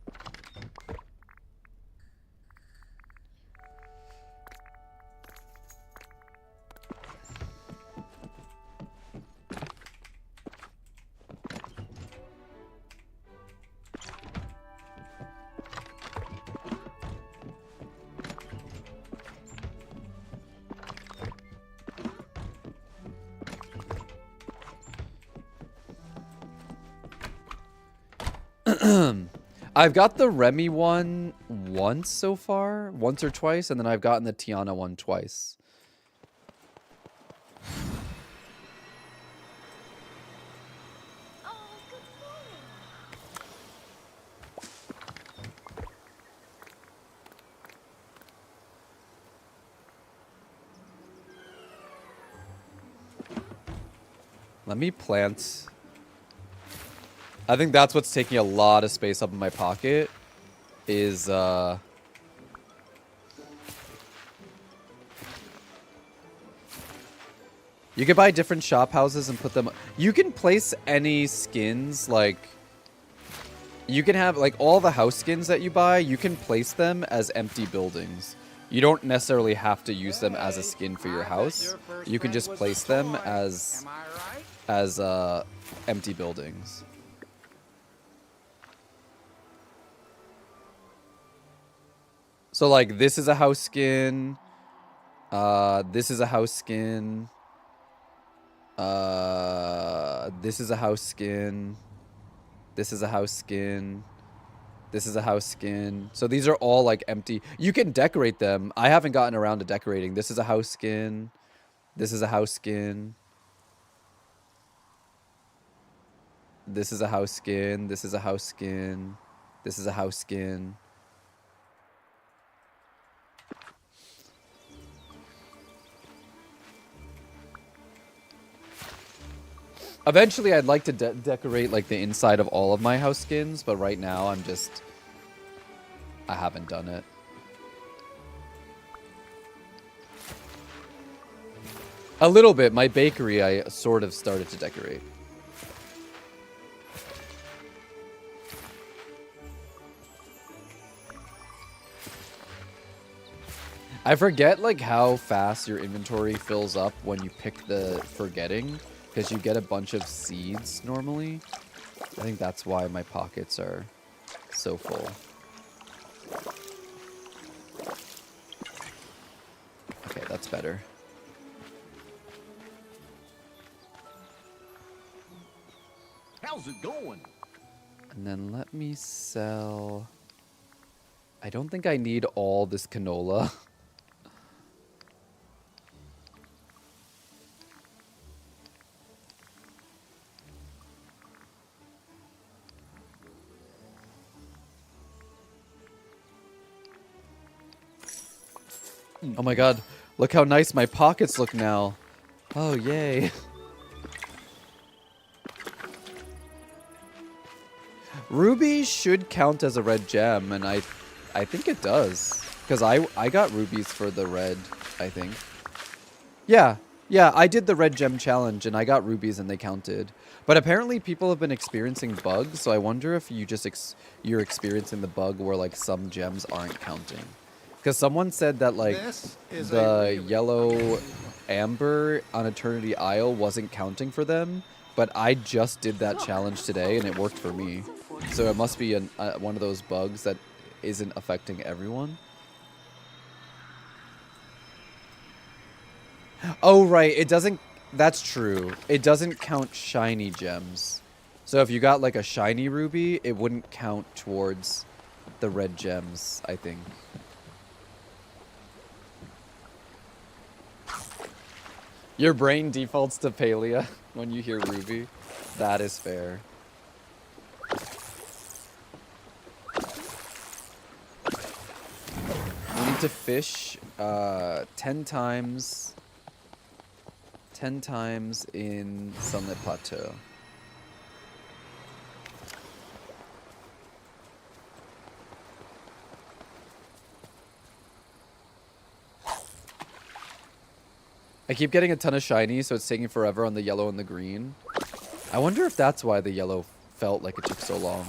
I've got the Remy one once so far, once or twice, and then I've gotten the Tiana one twice. Oh, good morning. Let me plant. I think that's what's taking a lot of space up in my pocket is you can buy different shop houses and put them. You can place any skins, like you can have like all the house skins that you buy, you can place them as empty buildings. You don't necessarily have to use them as a skin for your house. You can just place them as empty buildings. So like this is a house skin. This is a house skin. This is a house skin. This is a house skin. This is a house skin. So these are all like empty. You can decorate them. I haven't gotten around to decorating. This is a house skin. This is a house skin. This is a house skin. This is a house skin. This is a house skin. Eventually, I'd like to decorate like the inside of all of my house skins, but right now I haven't done it. A little bit. My bakery, I sort of started to decorate. I forget like how fast your inventory fills up when you pick the forgetting, because you get a bunch of seeds normally. I think that's why my pockets are so full. Okay, that's better. How's it going? And then let me sell... I don't think I need all this canola. Oh my god, look how nice my pockets look now. Oh, yay. Ruby should count as a red gem, and I think it does. Because I got rubies for the red, I think. Yeah, I did the red gem challenge, and I got rubies, and they counted. But apparently people have been experiencing bugs, so I wonder if you just you're experiencing the bug where, like, some gems aren't counting. Because someone said that, like, the yellow amber on Eternity Isle wasn't counting for them, but I just did that challenge today, and it worked for me. So it must be one of those bugs that isn't affecting everyone. Oh, right. It doesn't... That's true. It doesn't count shiny gems. So if you got, like, a shiny ruby, it wouldn't count towards the red gems, I think. Your brain defaults to Palia when you hear Ruby. That is fair. We need to fish 10 times in Sunlit Plateau. I keep getting a ton of shiny, so it's taking forever on the yellow and the green. I wonder if that's why the yellow felt like it took so long.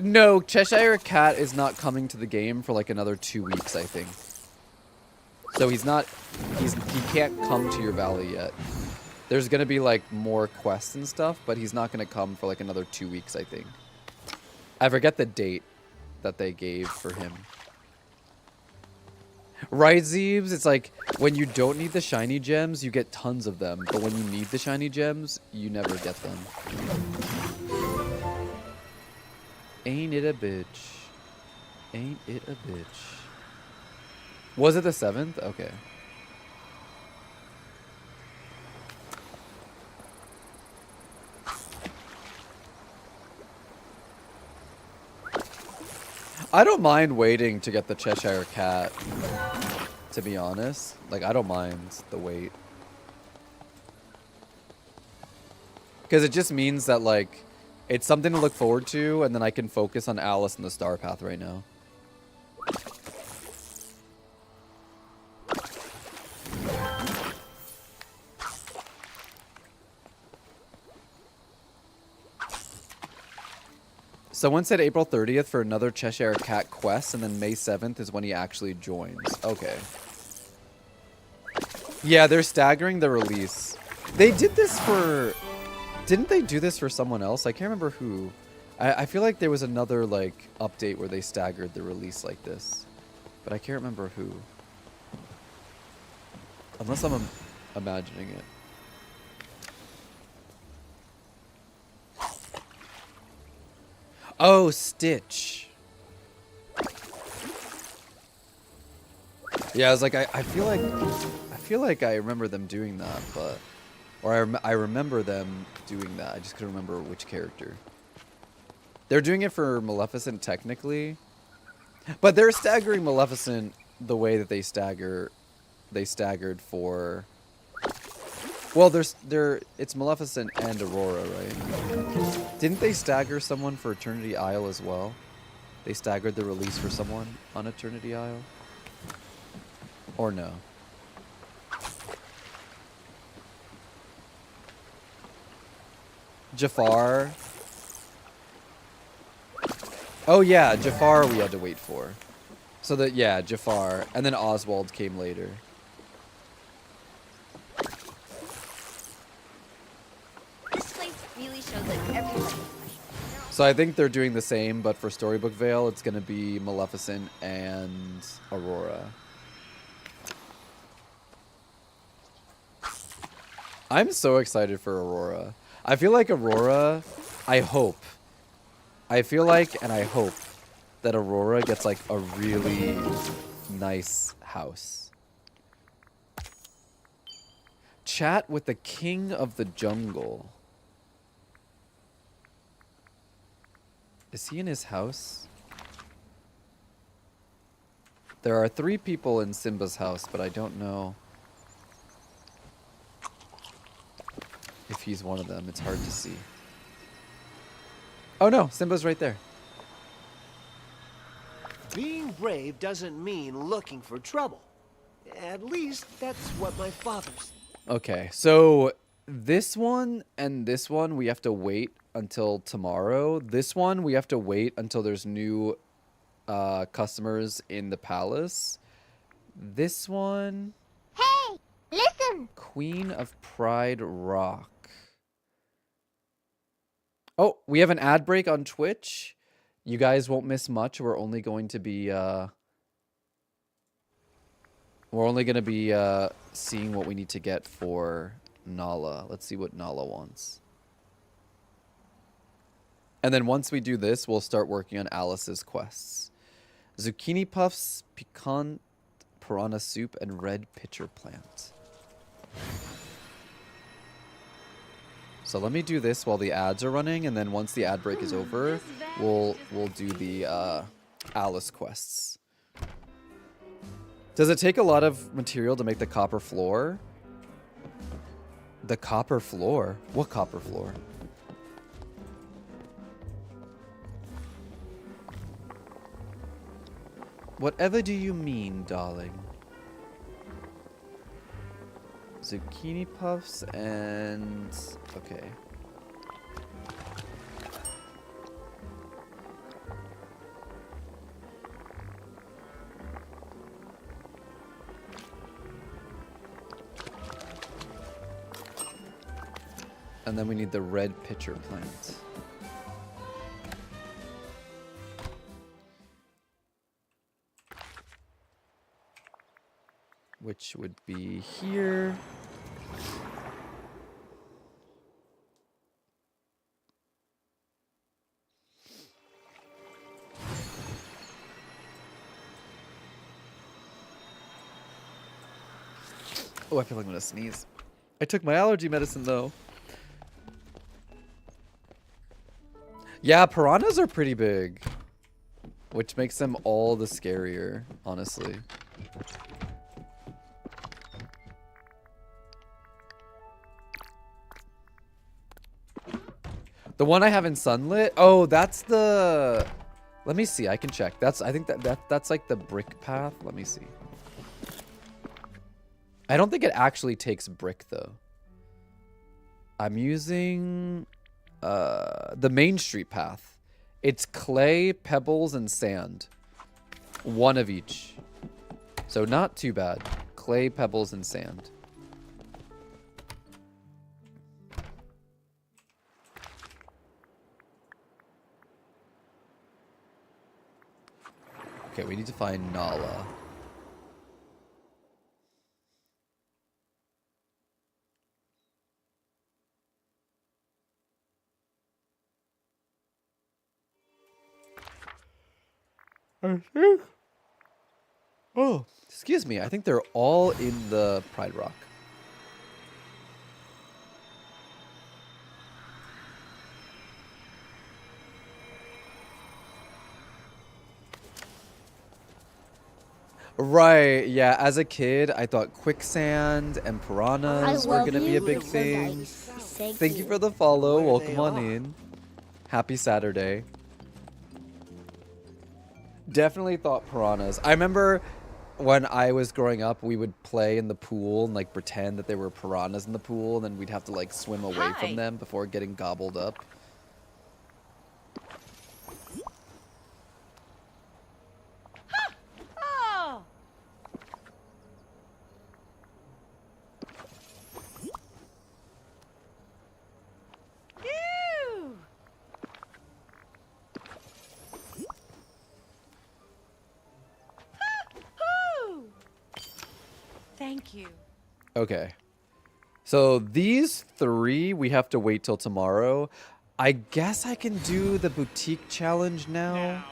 No, Cheshire Cat is not coming to the game for like another 2 weeks, I think. So he can't come to your valley yet. There's gonna be like more quests and stuff, but he's not gonna come for like another 2 weeks, I think. I forget the date that they gave for him. Right, Zeebs? It's like when you don't need the shiny gems, you get tons of them, but when you need the shiny gems, you never get them. Ain't it a bitch? Ain't it a bitch? Was it the 7th? Okay. I don't mind waiting to get the Cheshire Cat, to be honest. Like, I don't mind the wait. Because it just means that, like, it's something to look forward to, and then I can focus on Alice and the Star Path right now. Someone said April 30th for another Cheshire Cat quest, and then May 7th is when he actually joins. Okay. Yeah, they're staggering the release. They did this for... Didn't they do this for someone else? I can't remember who. I feel like there was another, like, update where they staggered the release like this. But I can't remember who. Unless I'm imagining it. Oh, Stitch. Yeah, I was like, I feel like I remember them doing that, but... Or I remember them doing that. I just couldn't remember which character. They're doing it for Maleficent, technically. But they're staggering Maleficent the way that they stagger they staggered for. Well, it's Maleficent and Aurora, right? Didn't they stagger someone for Eternity Isle as well? They staggered the release for someone on Eternity Isle? Or no? Jafar. Oh yeah, Jafar we had to wait for. So that, yeah, Jafar. And then Oswald came later. This place really shows that everybody. So I think they're doing the same, but for Storybook Vale, it's going to be Maleficent and Aurora. I'm so excited for Aurora. I feel like Aurora, I feel like and I hope that Aurora gets like a really nice house. Chat with the King of the Jungle. Is he in his house? There are 3 people in Simba's house, but I don't know if he's one of them. It's hard to see. Oh no, Simba's right there. Being brave doesn't mean looking for trouble. At least that's what my father said. Okay, so this one and this one we have to wait until tomorrow. This one we have to wait until there's new customers in the palace. This one... Hey, listen! Queen of Pride Rock. Oh, we have an ad break on Twitch. You guys won't miss much. We're only going to be seeing what we need to get for Nala. Let's see what Nala wants. And then once we do this, we'll start working on Alice's quests. Zucchini puffs, piquant piranha soup, and red pitcher plant. So let me do this while the ads are running, and then once the ad break is over, we'll do the Alice quests. Does it take a lot of material to make the copper floor? The copper floor? What copper floor? Whatever do you mean, darling? Zucchini puffs and... okay. And then we need the red pitcher plant. Which would be here. Oh, I feel like I'm gonna sneeze. I took my allergy medicine though. Yeah, piranhas are pretty big, which makes them all the scarier, honestly. The one I have in Sunlit? Oh, that's the... Let me see, I can check. I think that's like the brick path. Let me see. I don't think it actually takes brick though. I'm using the Main Street path. It's clay, pebbles, and sand. One of each. So not too bad. Clay, pebbles, and sand. Okay, we need to find Nala. Oh, excuse me. I think they're all in the Pride Rock. Right, yeah. As a kid, I thought quicksand and I piranhas were love gonna be you a big so thing. much. Thank you for the follow. Where Welcome they on are. in. Happy Saturday. Definitely thought piranhas. I remember when I was growing up, we would play in the pool and like pretend that there were piranhas in the pool, and then we'd have to like swim away from them before getting gobbled up. Oh! Ew! Hoo! Thank you. Okay. So these three, we have to wait till tomorrow. I guess I can do the boutique challenge now.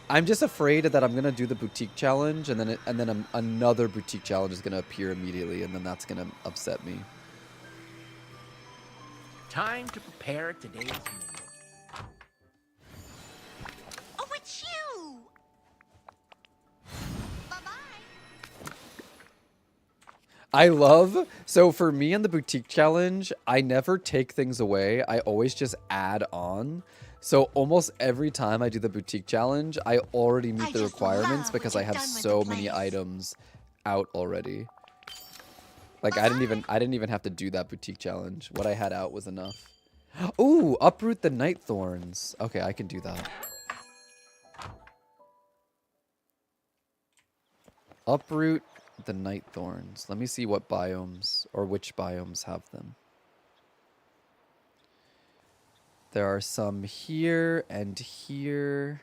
I'm just afraid that I'm gonna do the boutique challenge, and then another boutique challenge is gonna appear immediately, and then that's gonna upset me. Time to prepare today's menu. Oh, it's you! Bye-bye. I love, so for me in the boutique challenge, I never take things away. I always just add on. So almost every time I do the boutique challenge, I already meet the just requirements love because what I you've have done with so the many place. items out already. Like I didn't even have to do that boutique challenge. What I had out was enough. Ooh, uproot the night thorns. Okay, I can do that. Uproot the night thorns. Let me see what biomes or which biomes have them. There are some here and here.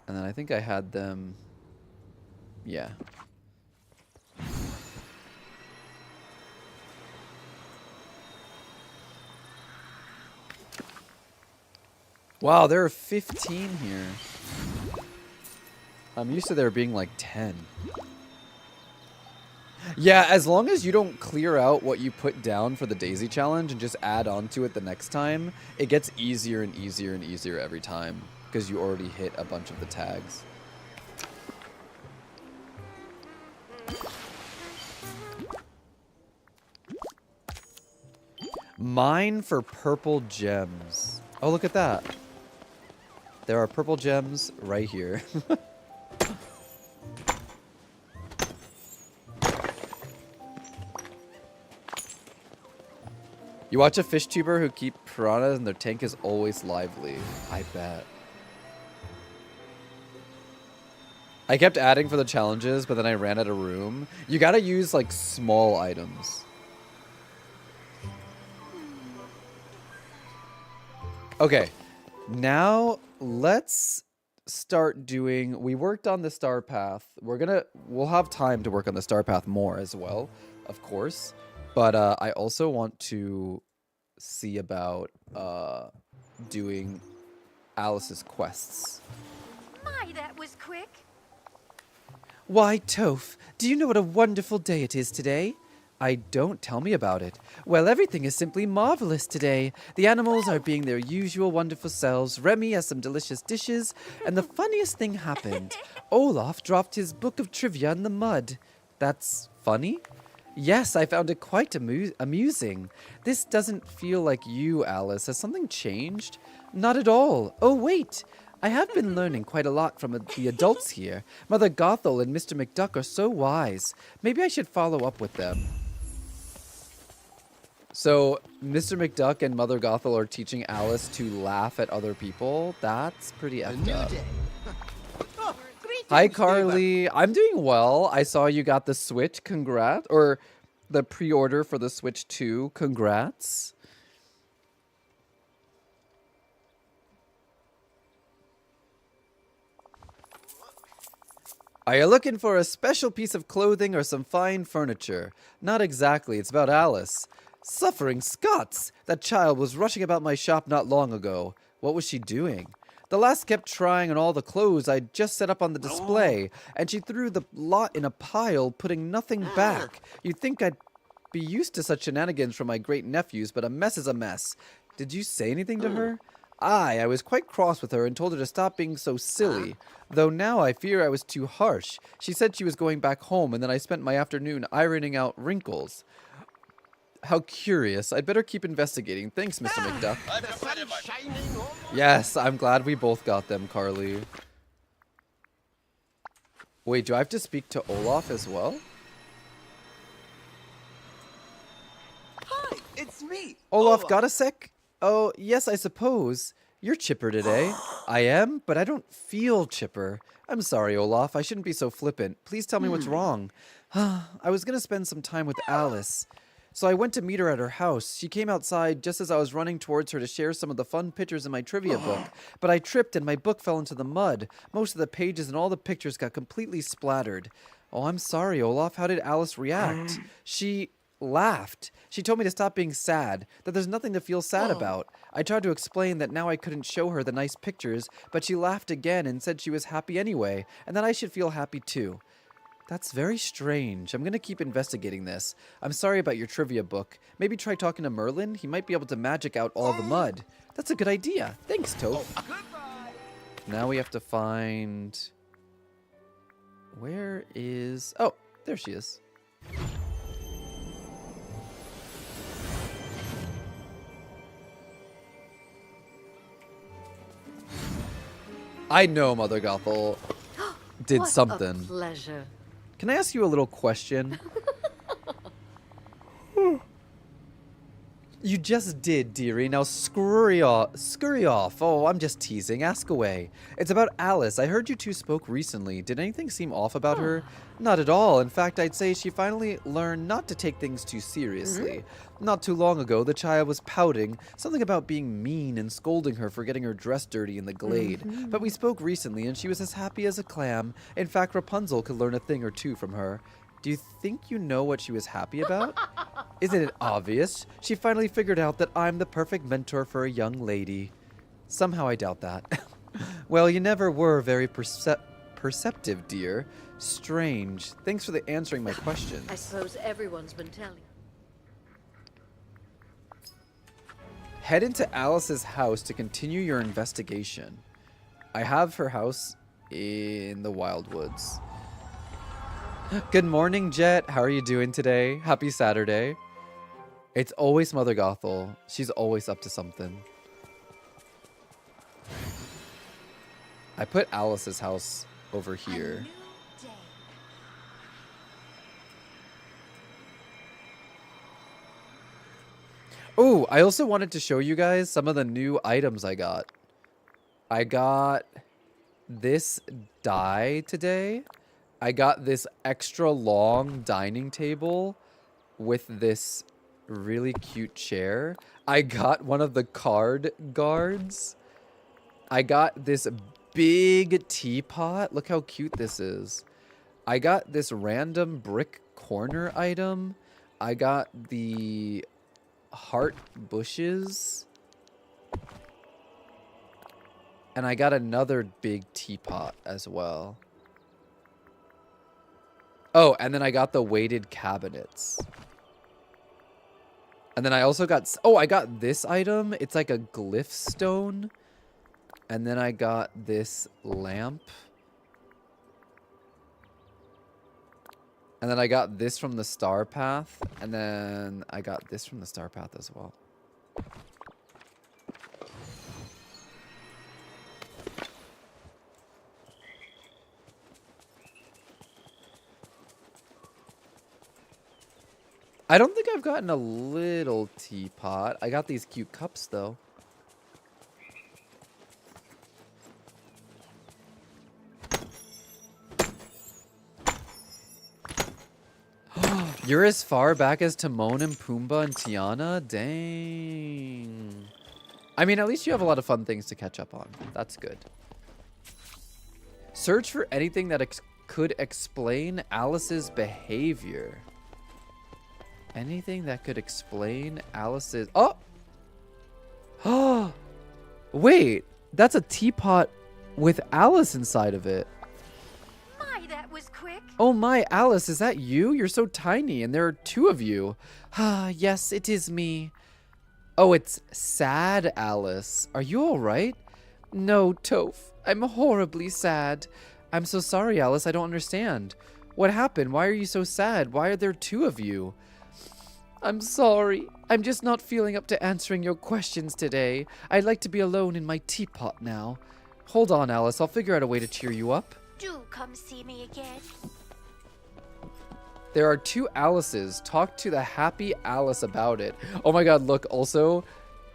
And then I think I had them. Yeah. Wow, there are 15 here. I'm used to there being like 10. Yeah, as long as you don't clear out what you put down for the Daisy Challenge and just add on to it the next time, it gets easier and easier and easier every time because you already hit a bunch of the tags. Mine for purple gems. Oh, look at that. There are purple gems right here. You watch a fish tuber who keep piranhas and their tank is always lively. I bet. I kept adding for the challenges, but then I ran out of room. You gotta use like small items. Okay, now let's start doing, we worked on the star path. We'll have time to work on the star path more as well, of course. But I also want to see about doing Alice's quests. My, that was quick. Why, Toph, do you know what a wonderful day it is today? I don't. Tell me about it. Well, everything is simply marvelous today. The animals are being their usual wonderful selves. Remy has some delicious dishes. And the funniest thing happened. Olaf dropped his book of trivia in the mud. That's funny? Yes, I found it quite amusing. This doesn't feel like you, Alice. Has something changed? Not at all. Oh, wait. I have been learning quite a lot from the adults here. Mother Gothel and Mr. McDuck are so wise. Maybe I should follow up with them. So, Mr. McDuck and Mother Gothel are teaching Alice to laugh at other people. That's pretty effed up. Hi, Carly. I'm doing well. I saw you got the Switch. Congrats. Or the pre-order for the Switch 2. Congrats. Are you looking for a special piece of clothing or some fine furniture? Not exactly. It's about Alice. Suffering Scots! That child was rushing about my shop not long ago. What was she doing? The lass kept trying on all the clothes I'd just set up on the display, and she threw the lot in a pile, putting nothing back. You'd think I'd be used to such shenanigans from my great nephews, but a mess is a mess. Did you say anything to her? I was quite cross with her and told her to stop being so silly. Though now I fear I was too harsh. She said she was going back home, and then I spent my afternoon ironing out wrinkles. How curious. I'd better keep investigating. Thanks, Mr. McDuck. The sun's shining almost. Yes, I'm glad we both got them, Carly. Wait, do I have to speak to Olaf as well? Hi, it's me. Olaf, got a sec? Oh, yes, I suppose. You're chipper today. I am, but I don't feel chipper. I'm sorry, Olaf. I shouldn't be so flippant. Please tell me what's wrong. I was going to spend some time with Alice. So I went to meet her at her house. She came outside just as I was running towards her to share some of the fun pictures in my trivia book. But I tripped and my book fell into the mud. Most of the pages and all the pictures got completely splattered. Oh, I'm sorry, Olaf. How did Alice react? She laughed. She told me to stop being sad, that there's nothing to feel sad about. I tried to explain that now I couldn't show her the nice pictures, but she laughed again and said she was happy anyway, and that I should feel happy too. That's very strange. I'm going to keep investigating this. I'm sorry about your trivia book. Maybe try talking to Merlin. He might be able to magic out all the mud. That's a good idea. Thanks, Toph. Now we have to find... Where is... Oh, there she is. I know Mother Gothel did What something. a pleasure. Can I ask you a little question? You just did, dearie. Now scurry off. Oh, I'm just teasing. Ask away. It's about Alice. I heard you two spoke recently. Did anything seem off about her? Not at all. In fact, I'd say she finally learned not to take things too seriously. Not too long ago, the child was pouting, something about being mean and scolding her for getting her dress dirty in the glade. But we spoke recently, and she was as happy as a clam. In fact, Rapunzel could learn a thing or two from her. Do you think you know what she was happy about? Isn't it obvious? She finally figured out that I'm the perfect mentor for a young lady. Somehow I doubt that. Well, you never were very perceptive, dear. Strange. Thanks for answering my questions. I suppose everyone's been telling. Head into Alice's house to continue your investigation. I have her house in the Wildwoods. Good morning, Jet. How are you doing today? Happy Saturday. It's always Mother Gothel. She's always up to something. I put Alice's house over here. Oh, I also wanted to show you guys some of the new items I got. I got this die today. I got this extra long dining table with this really cute chair. I got one of the card guards. I got this big teapot. Look how cute this is. I got this random brick corner item. I got the heart bushes. And I got another big teapot as well. Oh, and then I got the weighted cabinets. And then I also got... Oh, I got this item. It's like a glyph stone. And then I got this lamp. And then I got this from the Star Path. And then I got this from the Star Path as well. I don't think I've gotten a little teapot. I got these cute cups, though. You're as far back as Timon and Pumbaa and Tiana? Dang. I mean, at least you have a lot of fun things to catch up on. That's good. Search for anything that could explain Alice's behavior. Anything that could explain Alice's... Oh! Oh! Wait, that's a teapot with Alice inside of it. My, that was quick. Oh my, Alice, is that you? You're so tiny, and there are two of you. Ah, yes, it is me. Oh, it's sad Alice. Are you all right? No, Toph. I'm horribly sad. I'm so sorry, Alice. I don't understand. What happened? Why are you so sad? Why are there two of you? I'm sorry. I'm just not feeling up to answering your questions today. I'd like to be alone in my teapot now. Hold on, Alice. I'll figure out a way to cheer you up. Do come see me again. There are two Alices. Talk to the happy Alice about it. Oh my god, look, also,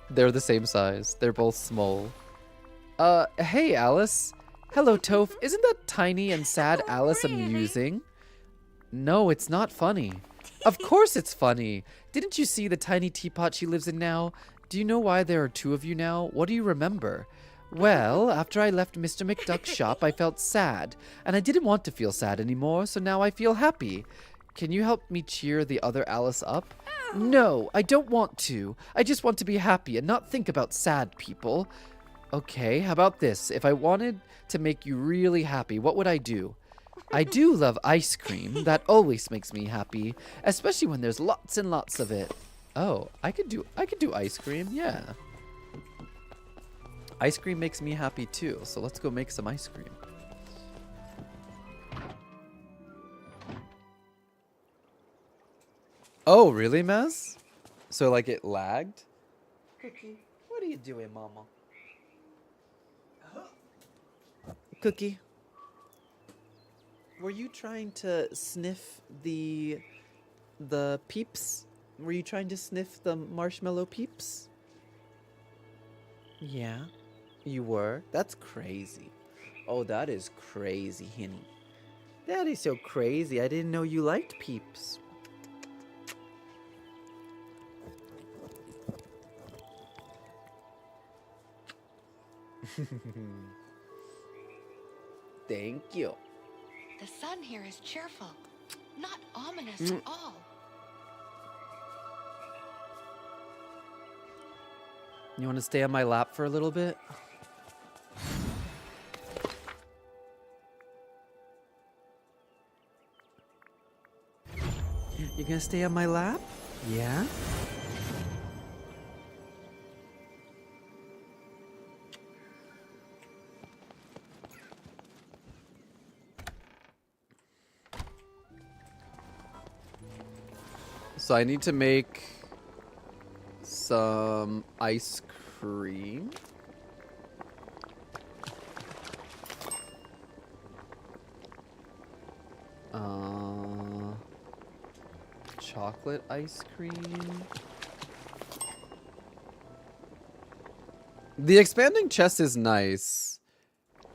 they're the same size. They're both small. Hey, Alice. Hello, Toph. Isn't that tiny and sad Alice amusing? No, it's not funny. Of course it's funny. Didn't you see the tiny teapot she lives in now? Do you know why there are two of you now? What do you remember? Well, after I left Mr. McDuck's shop, I felt sad. And I didn't want to feel sad anymore, so now I feel happy. Can you help me cheer the other Alice up? No, I don't want to. I just want to be happy and not think about sad people. Okay, how about this? If I wanted to make you really happy, what would I do? I do love ice cream. That always makes me happy, especially when there's lots and lots of it. Oh, I could do ice cream. Yeah. Ice cream makes me happy too. So let's go make some ice cream. Oh, really, Maz? So like it lagged? Cookie, what are you doing, Mama? Cookie, were you trying to sniff the peeps? Were you trying to sniff the marshmallow peeps? Yeah, you were? That's crazy. Oh, that is crazy, Henny. That is so crazy. I didn't know you liked peeps. Thank you. The sun here is cheerful, not ominous at all. You want to stay on my lap for a little bit? You gonna stay on my lap? Yeah? So I need to make some ice cream. Chocolate ice cream. The expanding chest is nice.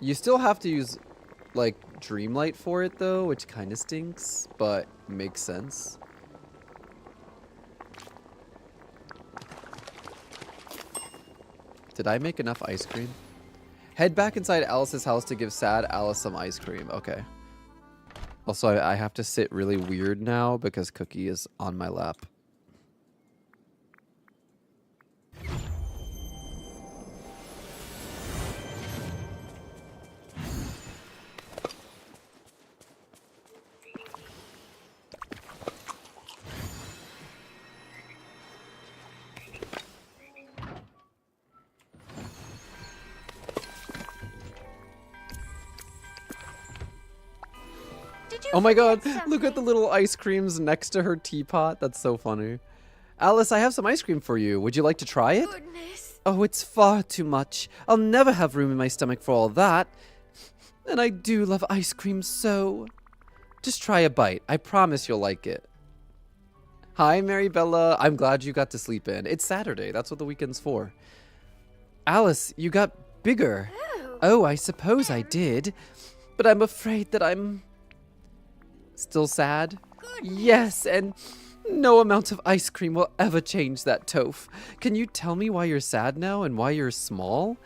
You still have to use like Dreamlight for it though, which kind of stinks, but makes sense. Did I make enough ice cream? Head back inside Alice's house to give sad Alice some ice cream. Okay. Also, I have to sit really weird now because Cookie is on my lap. Oh my god, look at the little ice creams next to her teapot. That's so funny. Alice, I have some ice cream for you. Would you like to try it? Goodness. Oh, it's far too much. I'll never have room in my stomach for all that. And I do love ice cream so. Just try a bite. I promise you'll like it. Hi, Mary Bella. I'm glad you got to sleep in. It's Saturday. That's what the weekend's for. Alice, you got bigger. Oh, I suppose I did. But I'm afraid that I'm still sad? Yes, and no amount of ice cream will ever change that, Toph. Can you tell me why you're sad now and why you're small?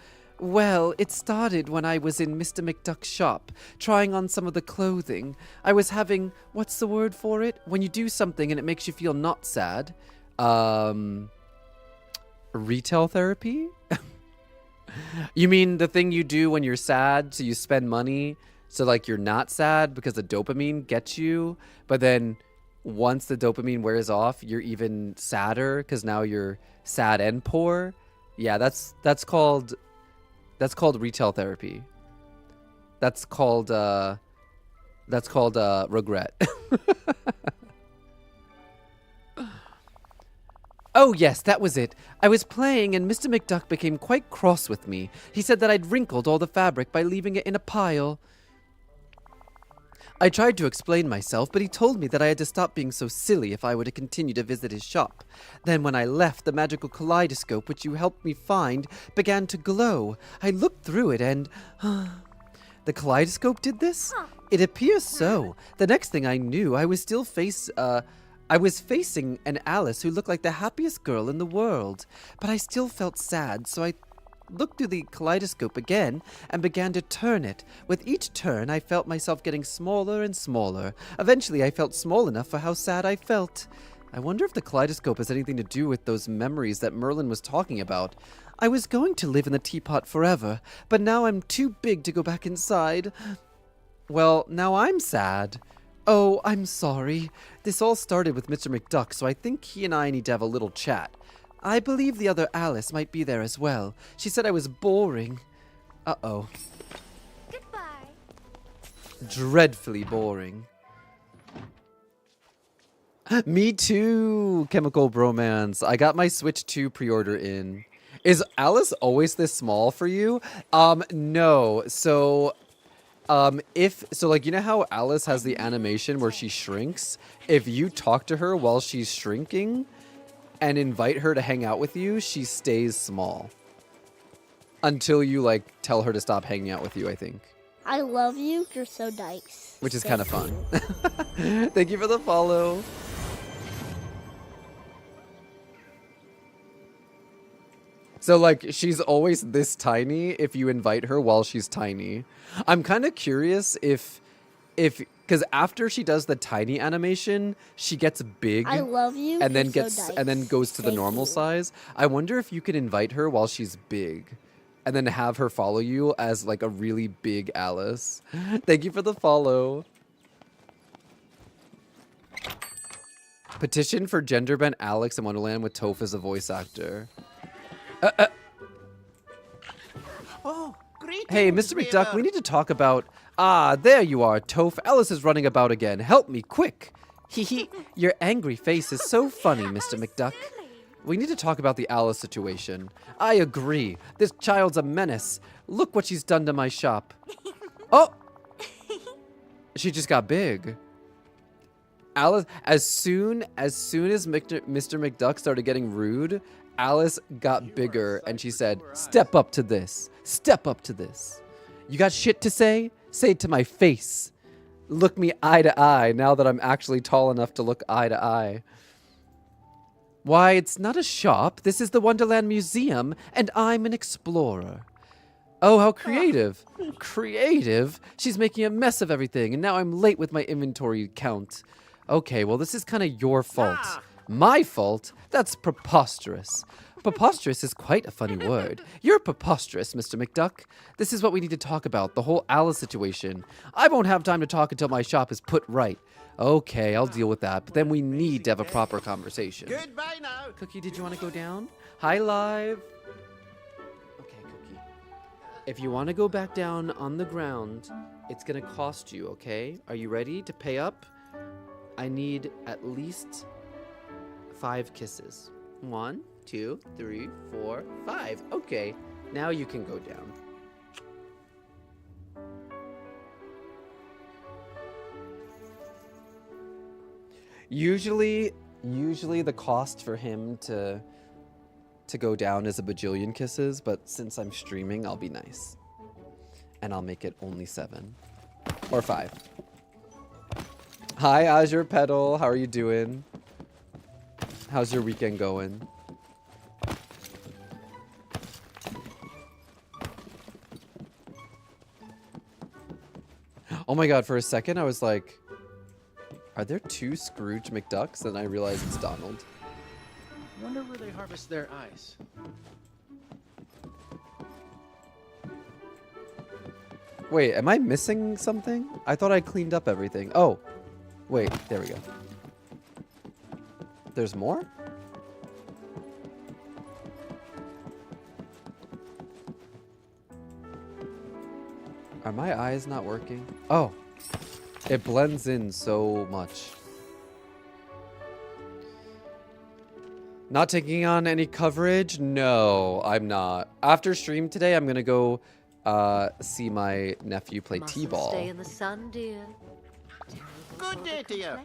Well, it started when I was in Mr. McDuck's shop, trying on some of the clothing. I was having, what's the word for it? When you do something and it makes you feel not sad. Retail therapy? You mean the thing you do when you're sad, so you spend money? So, like, you're not sad because the dopamine gets you, but then once the dopamine wears off, you're even sadder because now you're sad and poor. Yeah, that's called retail therapy. That's called regret. Oh yes, that was it. I was playing and Mr. McDuck became quite cross with me. He said that I'd wrinkled all the fabric by leaving it in a pile. I tried to explain myself, but he told me that I had to stop being so silly if I were to continue to visit his shop. Then when I left, the magical kaleidoscope which you helped me find began to glow. I looked through it and... The kaleidoscope did this? It appears so. The next thing I knew, I was facing an Alice who looked like the happiest girl in the world. But I still felt sad, so I looked through the kaleidoscope again and began to turn it. With each turn, I felt myself getting smaller and smaller. Eventually, I felt small enough for how sad I felt. I wonder if the kaleidoscope has anything to do with those memories that Merlin was talking about. I was going to live in the teapot forever, but now I'm too big to go back inside. Well, now I'm sad. Oh, I'm sorry. This all started with Mr. McDuck, so I think he and I need to have a little chat. I believe the other Alice might be there as well. She said I was boring. Uh-oh. Goodbye. Dreadfully boring. Me too, Chemical Bromance. I got my Switch 2 pre-order in. Is Alice always this small for you? No. So, like, you know how Alice has the animation where she shrinks? If you talk to her while she's shrinking and invite her to hang out with you, she stays small. Until you, like, tell her to stop hanging out with you, I think. I love you. You're so nice. Which is kind of fun. Thank you for the follow. So, like, she's always this tiny if you invite her while she's tiny. I'm kind of curious if, because after she does the tiny animation, she gets big. I love you. And then so and then goes to the normal size. I wonder if you can invite her while she's big, and then have her follow you as like a really big Alice. Thank you for the follow. Petition for gender bent Alex in Wonderland with Toph as a voice actor. Oh, greetings, Hey, Mr. McDuck, we neighbor. need to talk about... Ah, there you are, Toph. Alice is running about again. Help me, quick. Hee hee. Your angry face is so funny, Mr. McDuck. We need to talk about the Alice situation. I agree. This child's a menace. Look what she's done to my shop. Oh! She just got big. Alice, as soon as Mr. McDuck started getting rude, Alice got bigger and she said, "Step up to this. Step up to this. You got shit to say? Say it to my face. Look me eye to eye now that I'm actually tall enough to look eye to eye." Why, it's not a shop. This is the Wonderland Museum, and I'm an explorer. Oh, how creative. Creative? She's making a mess of everything, and now I'm late with my inventory count. Okay, well, this is kind of your fault. My fault? That's preposterous. Preposterous is quite a funny word. You're preposterous, Mr. McDuck. This is what we need to talk about, the whole Alice situation. I won't have time to talk until my shop is put right. Okay, I'll deal with that, but then we need to have a proper conversation. Goodbye now. Cookie, did you want to go down? Hi, Live. Okay, Cookie. If you want to go back down on the ground, it's going to cost you, okay? Are you ready to pay up? I need at least 5 kisses. 1, 2, 3, 4, 5. Okay, now you can go down. Usually the cost for him to go down is a bajillion kisses, but since I'm streaming, I'll be nice. And I'll make it only 7. Or 5. Hi, Azure Petal. How are you doing? How's your weekend going? Oh my god, for a second I was like, are there 2 Scrooge McDucks? And I realized it's Donald. Wonder where they harvest their eyes. Wait, am I missing something? I thought I cleaned up everything. Oh, wait, there we go. There's more? Are my eyes not working? Oh. It blends in so much. Not taking on any coverage? No, I'm not. After stream today, I'm gonna go see my nephew play t-ball. Stay in the sun, dear. Good day to you.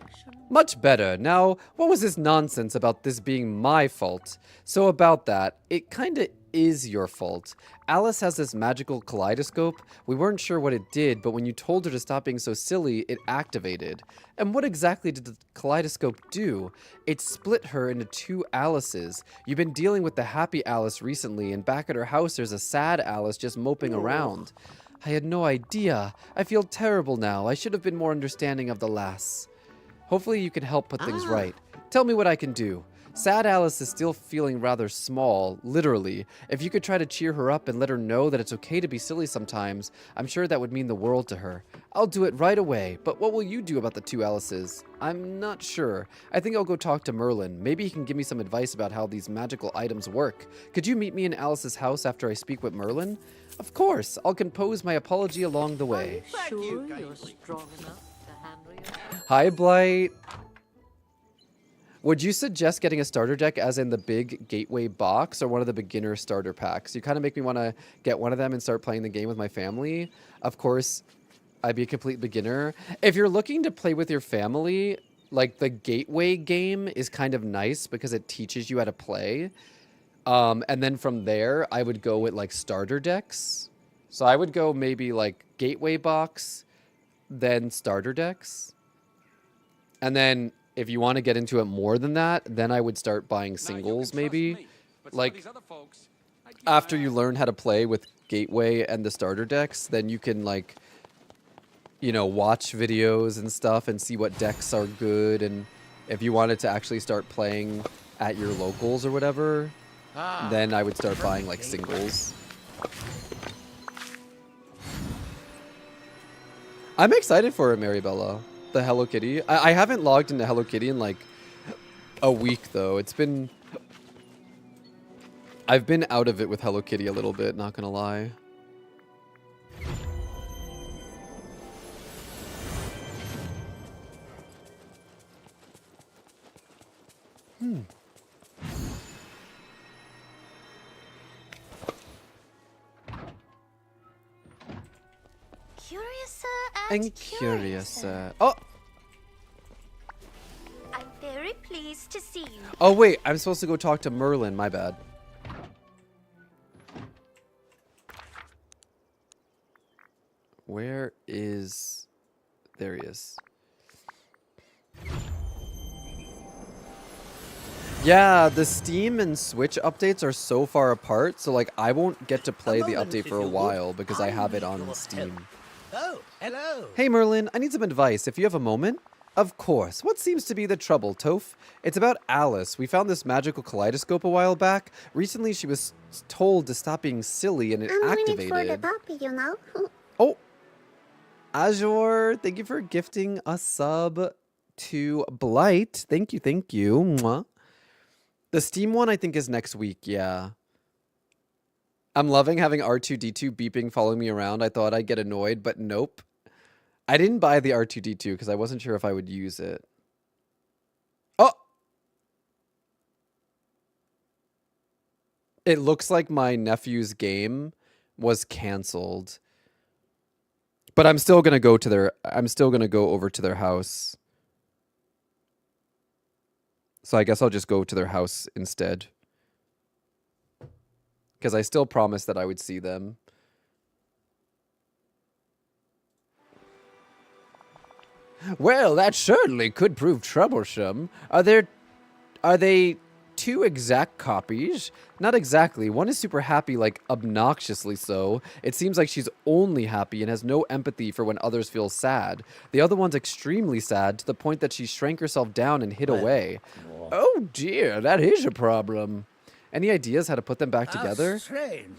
Much better. Now, what was this nonsense about this being my fault? So about that, it kinda is your fault. Alice has this magical kaleidoscope. We weren't sure what it did, but when you told her to stop being so silly, it activated. And what exactly did the kaleidoscope do? It split her into two Alices. You've been dealing with the happy Alice recently, and back at her house there's a sad Alice just moping around. I had no idea. I feel terrible now. I should have been more understanding of the lass. Hopefully you can help put things right. Tell me what I can do. Sad Alice is still feeling rather small, literally. If you could try to cheer her up and let her know that it's okay to be silly sometimes, I'm sure that would mean the world to her. I'll do it right away, but what will you do about the two Alices? I'm not sure. I think I'll go talk to Merlin. Maybe he can give me some advice about how these magical items work. Could you meet me in Alice's house after I speak with Merlin? Of course. I'll compose my apology along the way. Sure you're strong enough to handle yourself? Hi, Blight. Would you suggest getting a starter deck as in the big gateway box or one of the beginner starter packs? You kind of make me want to get one of them and start playing the game with my family. Of course, I'd be a complete beginner. If you're looking to play with your family, like the gateway game is kind of nice because it teaches you how to play. And then from there, I would go with like starter decks. So I would go maybe like gateway box, then starter decks. And then if you want to get into it more than that, then I would start buying singles maybe. Like, after you learn how to play with Gateway and the starter decks, then you can, like, you know, watch videos and stuff and see what decks are good. And if you wanted to actually start playing at your locals or whatever, then I would start buying, like, singles. I'm excited for it, Maribella. The Hello Kitty. I haven't logged into Hello Kitty in like a week though. I've been out of it with Hello Kitty a little bit, not gonna lie. Curiouser And curiouser. Oh! I'm very pleased to see you. Oh wait, I'm supposed to go talk to Merlin, my bad. Where is... There he is. Yeah, the Steam and Switch updates are so far apart, so like I won't get to play the update for a while because I have it on Steam. Oh, hello. Hey Merlin, I need some advice if you have a moment. Of course. What seems to be the trouble, Toph? It's about Alice. We found this magical kaleidoscope a while back. Recently she was told to stop being silly and it activated. I'm in it for the puppy, you know. Oh, Azure, thank you for gifting a sub to Blight. Thank you, thank you. Mwah. The Steam one I think is next week, yeah. I'm loving having R2-D2 beeping following me around. I thought I'd get annoyed, but nope. I didn't buy the R2-D2 because I wasn't sure if I would use it. Oh! It looks like my nephew's game was canceled. But I'm still gonna go to their over to their house. So I guess I'll just go to their house instead. Because I still promised that I would see them. Well, that certainly could prove troublesome. Are they two exact copies? Not exactly. One is super happy, like obnoxiously so. It seems like she's only happy and has no empathy for when others feel sad. The other one's extremely sad to the point that she shrank herself down and hid away. Oh dear, that is a problem. Any ideas how to put them back together? Strange.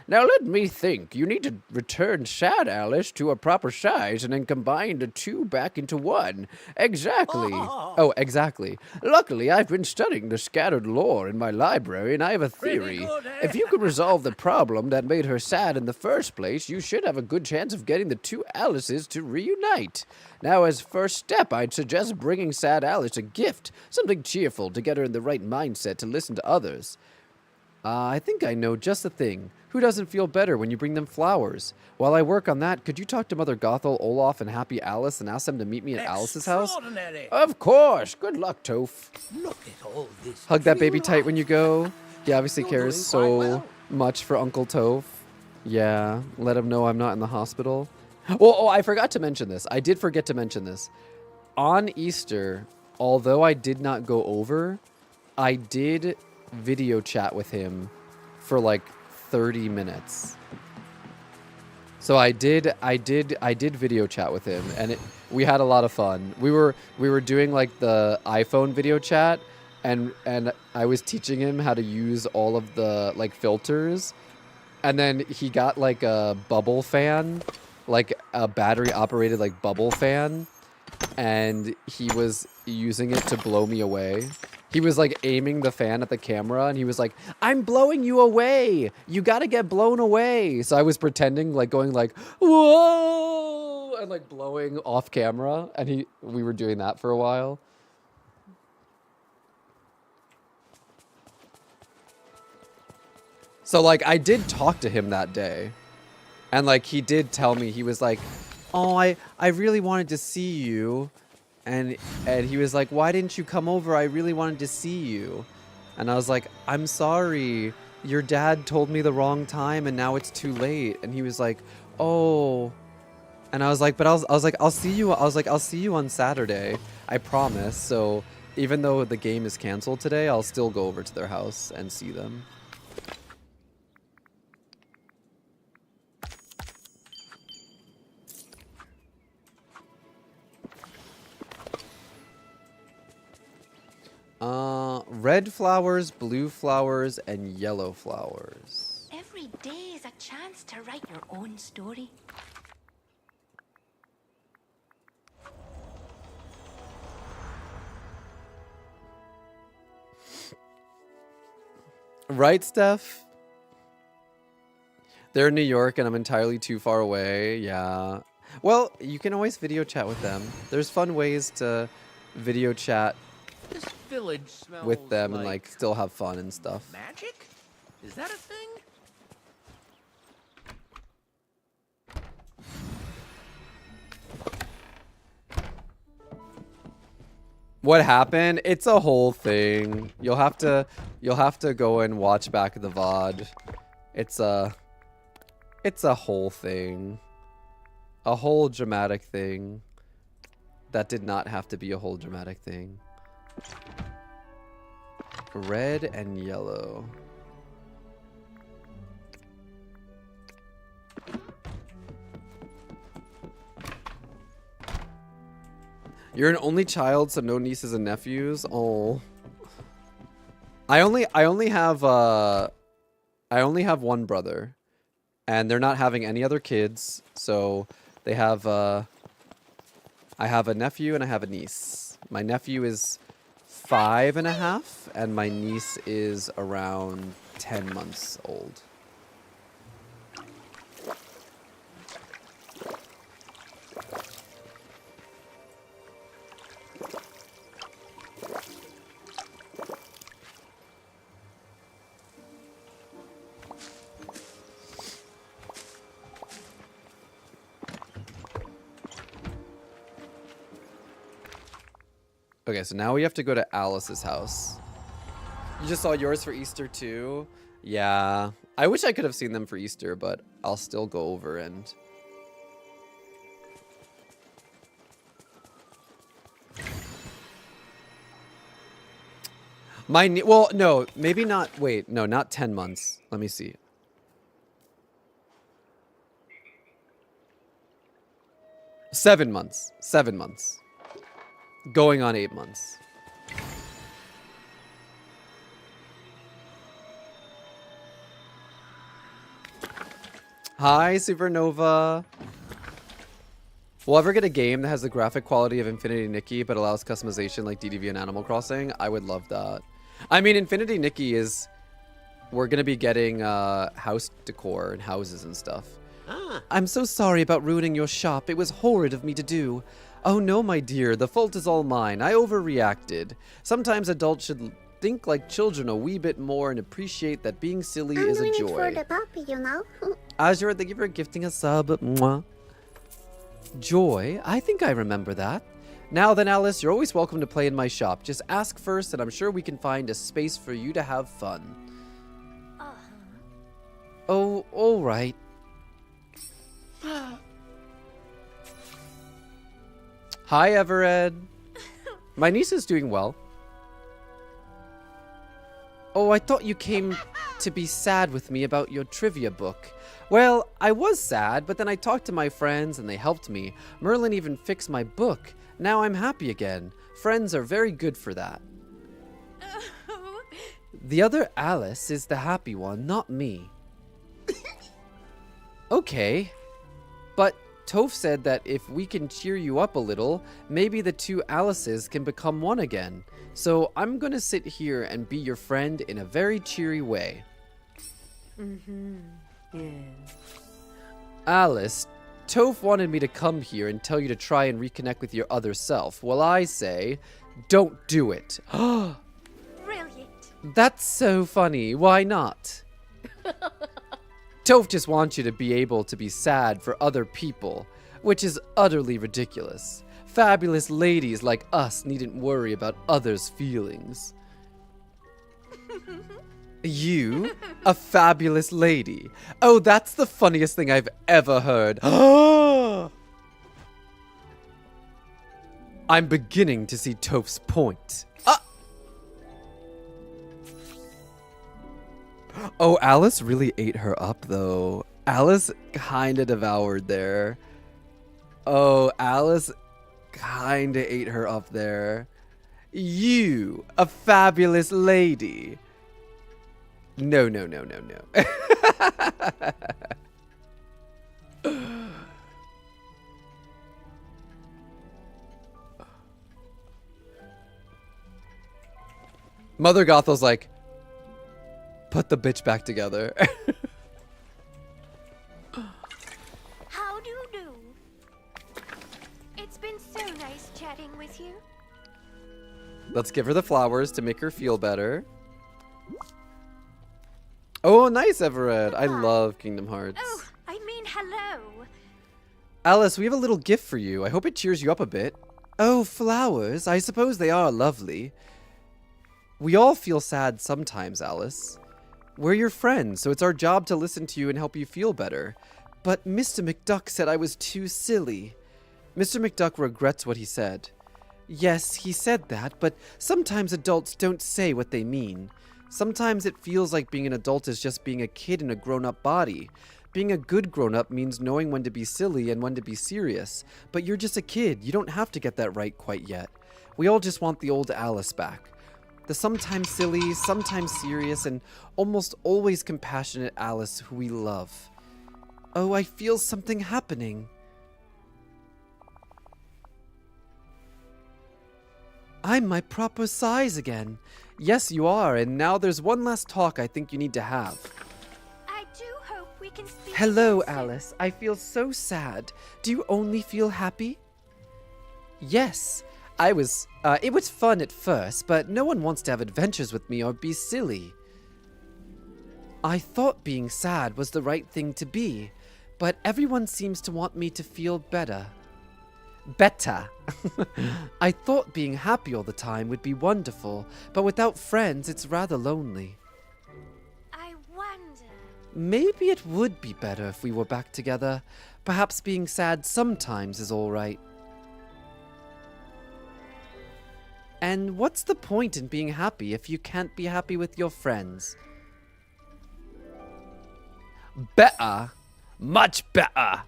Now let me think. You need to return Sad Alice to a proper size and then combine the two back into one. Exactly. Oh, exactly. Luckily, I've been studying the scattered lore in my library, and I have a theory. If you could resolve the problem that made her sad in the first place, you should have a good chance of getting the two Alices to reunite. Now, as first step, I'd suggest bringing Sad Alice a gift, something cheerful to get her in the right mindset to listen to others. I think I know just the thing. Who doesn't feel better when you bring them flowers? While I work on that, could you talk to Mother Gothel, Olaf, and Happy Alice and ask them to meet me at Alice's house? Of course! Good luck, Toph. Look at all this. Hug that baby tight when you go. He obviously cares so much for Uncle Toph. Yeah, let him know I'm not in the hospital. Oh, I forgot to mention this. I did forget to mention this. On Easter, although I did not go over, I did video chat with him for like 30 minutes. So I did video chat with him, and we had a lot of fun. We were doing like the iPhone video chat, and I was teaching him how to use all of the like filters, and then he got like a bubble fan, like a battery operated like bubble fan, and he was using it to blow me away. He was like aiming the fan at the camera, and he was like, "I'm blowing you away. You gotta get blown away." So I was pretending like going like, "Whoa," and like blowing off camera, and we were doing that for a while. So like I did talk to him that day, and like he did tell me, he was like, "Oh, I really wanted to see you." And he was like, "Why didn't you come over? I really wanted to see you." And I was like, "I'm sorry. Your dad told me the wrong time and now it's too late." And he was like, "Oh." And I was like, "But I was like, I'll see you. I was like, I'll see you on Saturday. I promise." So even though the game is canceled today, I'll still go over to their house and see them. Red flowers, blue flowers, and yellow flowers. Every day is a chance to write your own story. Right, Steph? They're in New York and I'm entirely too far away. Yeah. Well, you can always video chat with them. There's fun ways to video chat This village smells with them and like still have fun and stuff. Magic? Is that a thing? What happened? It's a whole thing. You'll have to go and watch back the VOD. It's a whole thing. A whole dramatic thing. That did not have to be a whole dramatic thing. Red and yellow. You're an only child, so no nieces and nephews. Oh, I only have one brother, and they're not having any other kids. So they have I have a nephew and I have a niece. My nephew is 5.5, and my niece is around 10 months old. Okay, so now we have to go to Alice's house. You just saw yours for Easter too? Yeah. I wish I could have seen them for Easter, but I'll still go over and... Well, no, maybe not. Wait, no, not 10 months. Let me see. Seven months. 7 months. Going on 8 months. Hi, Supernova. Will ever get a game that has the graphic quality of Infinity Nikki but allows customization like DDV and Animal Crossing? I would love that. I mean, Infinity Nikki is... We're going to be getting house decor and houses and stuff. I'm so sorry about ruining your shop. It was horrid of me to do. Oh no, my dear. The fault is all mine. I overreacted. Sometimes adults should think like children a wee bit more and appreciate that being silly is a doing joy. it for the puppy, you know. Azure, thank you for gifting a sub. Mwah. Joy? I think I remember that. Now then, Alice, you're always welcome to play in my shop. Just ask first, and I'm sure we can find a space for you to have fun. Oh, all right. Hi, Everett. My niece is doing well. Oh, I thought you came to be sad with me about your trivia book. Well, I was sad, but then I talked to my friends and they helped me. Merlin even fixed my book. Now I'm happy again. Friends are very good for that. The other Alice is the happy one, not me. Okay. But Toph said that if we can cheer you up a little, maybe the two Alices can become one again. So I'm gonna sit here and be your friend in a very cheery way. Yes. Alice, Toph wanted me to come here and tell you to try and reconnect with your other self. Well, I say, don't do it. Brilliant. That's so funny. Why not? Toph just wants you to be able to be sad for other people, which is utterly ridiculous. Fabulous ladies like us needn't worry about others' feelings. You? A fabulous lady? Oh, that's the funniest thing I've ever heard. I'm beginning to see Toph's point. Oh, Alice really ate her up, though. Alice kind of devoured there. Oh, Alice kind of ate her up there. You, a fabulous lady. No, no, no, no, no. Mother Gothel's like, put the bitch back together. How do you do? It's been so nice chatting with you. Let's give her the flowers to make her feel better. Oh, nice, Everett. I love Kingdom Hearts. Oh, I mean hello. Alice, we have a little gift for you. I hope it cheers you up a bit. Oh, flowers. I suppose they are lovely. We all feel sad sometimes, Alice. We're your friends, so it's our job to listen to you and help you feel better. But Mr. McDuck said I was too silly. Mr. McDuck regrets what he said. Yes, he said that, but sometimes adults don't say what they mean. Sometimes it feels like being an adult is just being a kid in a grown-up body. Being a good grown-up means knowing when to be silly and when to be serious. But you're just a kid. You don't have to get that right quite yet. We all just want the old Alice back. The sometimes silly, sometimes serious, and almost always compassionate Alice who we love. Oh, I feel something happening. I'm my proper size again. Yes, you are, and now there's one last talk I think you need to have. I do hope we can speak. Hello, again soon. Alice. I feel so sad. Do you only feel happy? Yes. It was fun at first, but no one wants to have adventures with me or be silly. I thought being sad was the right thing to be, but everyone seems to want me to feel better. Better. I thought being happy all the time would be wonderful, but without friends, it's rather lonely. I wonder. Maybe it would be better if we were back together. Perhaps being sad sometimes is all right. And what's the point in being happy if you can't be happy with your friends? Better. Much better.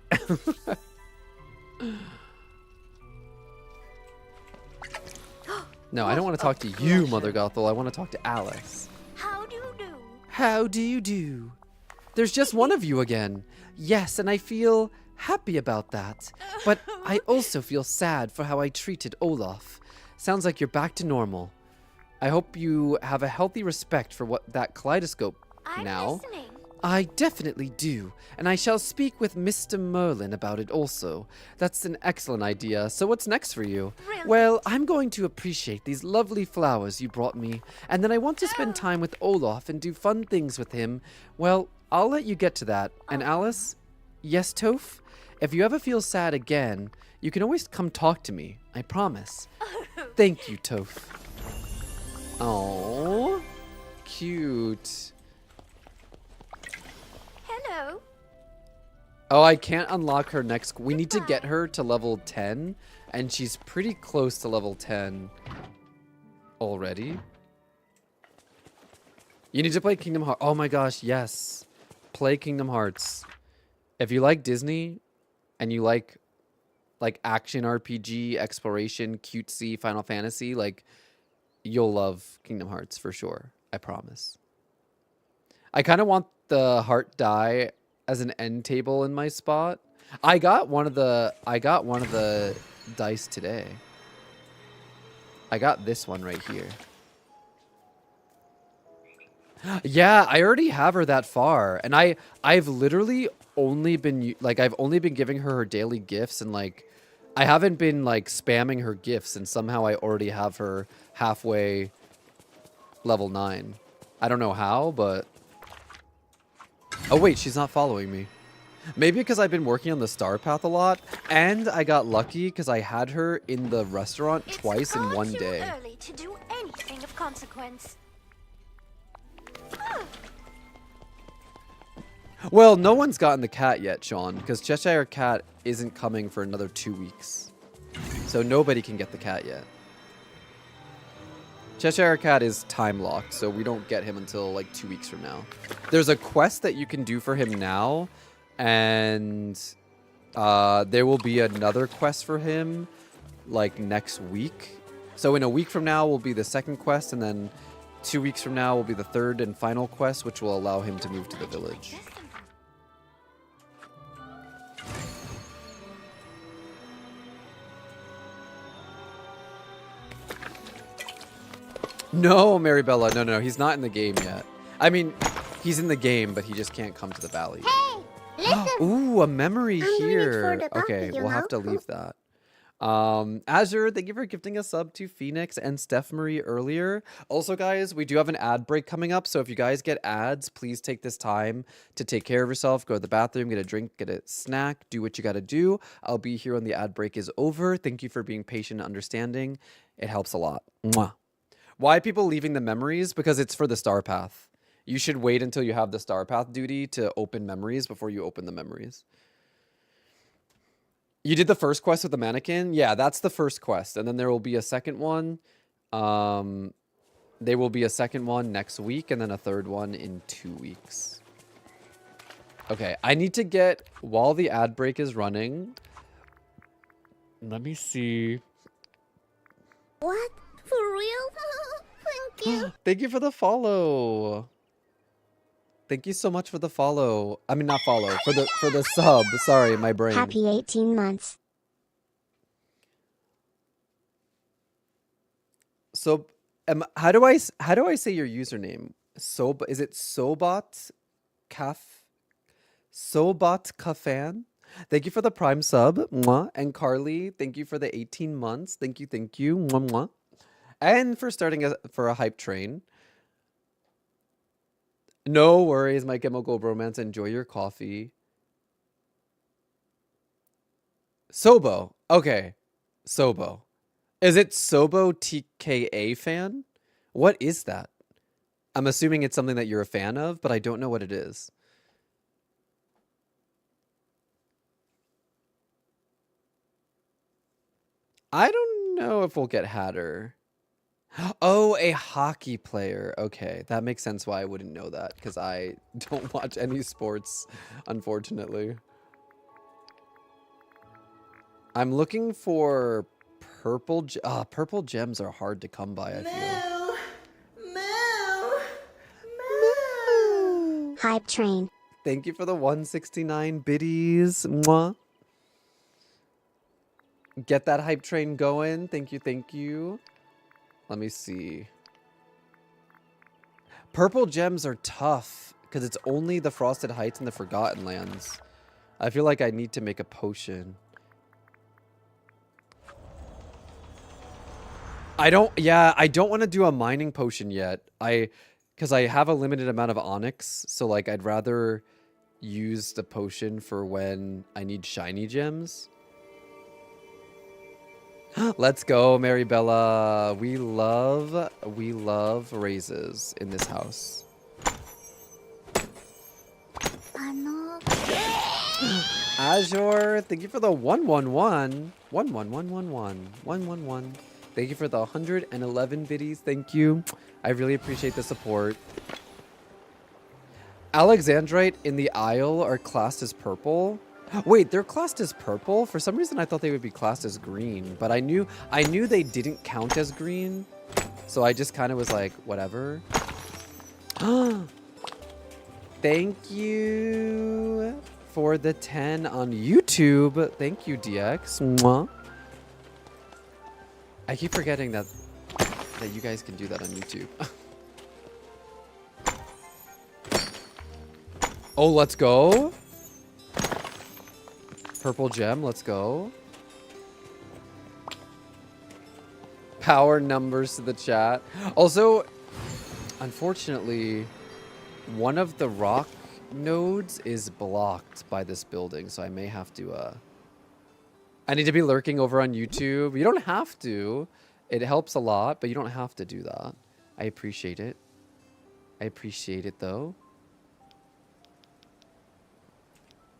No, I don't want to talk to you, Mother Gothel. I want to talk to Alice. How do you do? How do you do? there's just one of you again. Yes, and I feel happy about that. But I also feel sad for how I treated Olaf. Sounds like you're back to normal. I hope you have a healthy respect for what that kaleidoscope I'm now. listening. I definitely do, and I shall speak with Mr. Merlin about it also. That's an excellent idea. So what's next for you? Brilliant. Well, I'm going to appreciate these lovely flowers you brought me, and then I want to spend time with Olaf and do fun things with him. Well, I'll let you get to that. And Alice? Yes, Toph? If you ever feel sad again, you can always come talk to me. I promise. Thank you, Toph. Oh, cute. Hello. Oh, I can't unlock her next. We need to get her to level 10, and she's pretty close to level 10 already. You need to play Kingdom Hearts. Oh my gosh, yes. Play Kingdom Hearts. If you like Disney and you like action RPG, exploration, cutesy, Final Fantasy, like you'll love Kingdom Hearts for sure. I promise. I kind of want the heart die as an end table in my spot. I got one of the dice today. I got this one right here. Yeah, I already have her that far, and I've literally only been I've only been giving her daily gifts, and like I haven't been like spamming her gifts, and somehow I already have her halfway level 9. I don't know how, but oh wait, she's not following me. Maybe because I've been working on the star path a lot, and I got lucky because I had her in the restaurant twice in one day. It's far too early to do anything of consequence. Well, no one's gotten the cat yet, Sean, because Cheshire Cat isn't coming for another 2 weeks. So nobody can get the cat yet. Cheshire Cat is time locked, so we don't get him until like 2 weeks from now. There's a quest that you can do for him now, and there will be another quest for him like next week. So in a week from now will be the second quest, and then 2 weeks from now will be the third and final quest, which will allow him to move to the village. No, Maribella, no, he's not in the game yet. I mean, he's in the game, but he just can't come to the valley. Hey, listen. Ooh, a memory I'm doing it here. for the puppy, Okay, you we'll have to know? leave that. Azure, thank you for gifting a sub to Phoenix and Steph Marie earlier. Also, guys, we do have an ad break coming up, so if you guys get ads, please take this time to take care of yourself, go to the bathroom, get a drink, get a snack, do what you gotta do. I'll be here when the ad break is over. Thank you for being patient and understanding. It helps a lot. Mwah. Why are people leaving the memories? Because it's for the star path. You should wait until you have the star path duty to open memories before you open the memories. You did the first quest with the mannequin? Yeah, that's the first quest. And then there will be a second one. There will be a second one next week, and then a third one in 2 weeks. Okay, I need to get, while the ad break is running, let me see. What? For real? Thank you. Thank you for the follow. Thank you so much for the follow. I mean, not follow, for the sub. Sorry, my brain. Happy 18 months. So, how do I say your username? Is it Sobot Kafan? Thank you for the Prime sub. Mwah. And Carly, thank you for the 18 months. Thank you. Mwah, mwah. And for starting for a hype train. No worries, my chemical romance. Enjoy your coffee. Sobo. Okay. Sobo. Is it Sobo TKA fan? What is that? I'm assuming it's something that you're a fan of, but I don't know what it is. I don't know if we'll get Hatter. Oh, a hockey player. Okay, that makes sense why I wouldn't know that, because I don't watch any sports, unfortunately. I'm looking for purple gems are hard to come by, I feel. Hype train. Thank you for the 169 biddies. Mwah. Get that hype train going. Thank you, thank you. Let me see. Purple gems are tough because it's only the Frosted Heights and the Forgotten Lands. I feel like I need to make a potion. I don't want to do a mining potion yet. Because I have a limited amount of onyx, so like I'd rather use the potion for when I need shiny gems. Let's go, Mary Bella. We love raises in this house. Azure, thank you for the 111. 11111. Thank you for the 111 biddies. Thank you. I really appreciate the support. Alexandrite in the Isle are classed as purple. Wait, they're classed as purple? For some reason I thought they would be classed as green, but I knew they didn't count as green. So I just kind of was like, whatever. Thank you for the 10 on YouTube. Thank you, DX. Mwah. I keep forgetting that you guys can do that on YouTube. Oh, let's go. Purple gem, let's go. Power numbers to the chat. Also, unfortunately, one of the rock nodes is blocked by this building, so I may have to I need to be lurking over on YouTube. You don't have to. It helps a lot, but you don't have to do that. I appreciate it. I appreciate it though.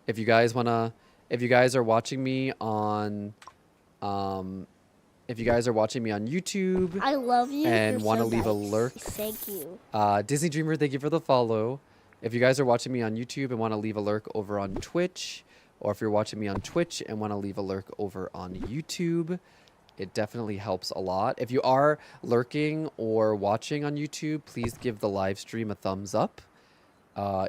If you guys are watching me on YouTube, I love you and want to leave a lurk. Thank you. Disney Dreamer, thank you for the follow. If you guys are watching me on YouTube and want to leave a lurk over on Twitch, or if you're watching me on Twitch and want to leave a lurk over on YouTube, it definitely helps a lot. If you are lurking or watching on YouTube, please give the live stream a thumbs up.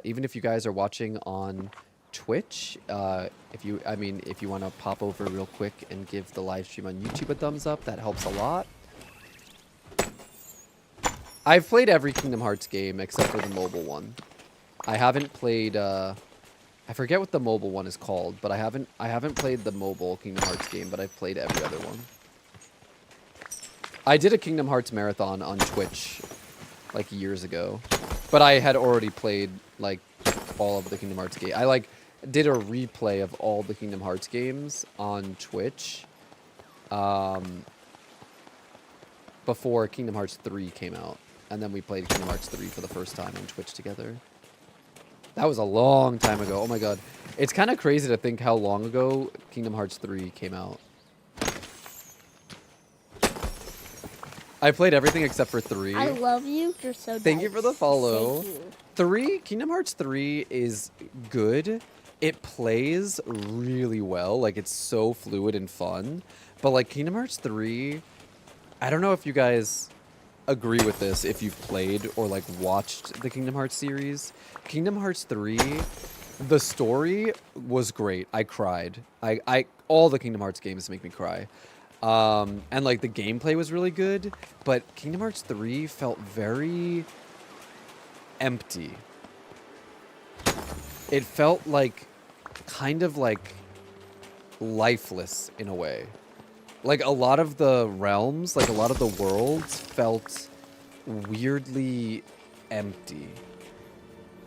Even if you guys are watching on Twitch, if you want to pop over real quick and give the live stream on YouTube a thumbs up, that helps a lot. I've played every Kingdom Hearts game except for the mobile one. I haven't played I forget what the mobile one is called, but I haven't played the mobile Kingdom Hearts game, but I've played every other one. I did a Kingdom Hearts marathon on Twitch like years ago, but I had already played like all of the Kingdom Hearts game. I like did a replay of all the Kingdom Hearts games on Twitch before Kingdom Hearts 3 came out, and then we played Kingdom Hearts 3 for the first time on Twitch together. That was a long time ago. Oh my god. It's kind of crazy to think how long ago Kingdom Hearts 3 came out. I played everything except for 3. I love you. You're so nice. Thank you for the follow. Thank you. 3, Kingdom Hearts 3 is good. It plays really well. Like, it's so fluid and fun. But, like, Kingdom Hearts 3, I don't know if you guys agree with this if you've played or, like, watched the Kingdom Hearts series. Kingdom Hearts 3, the story was great. I cried. All the Kingdom Hearts games make me cry. And, like, the gameplay was really good. But Kingdom Hearts 3 felt very empty. It felt like kind of like lifeless in a way. Like a lot of the realms, like a lot of the worlds felt weirdly empty.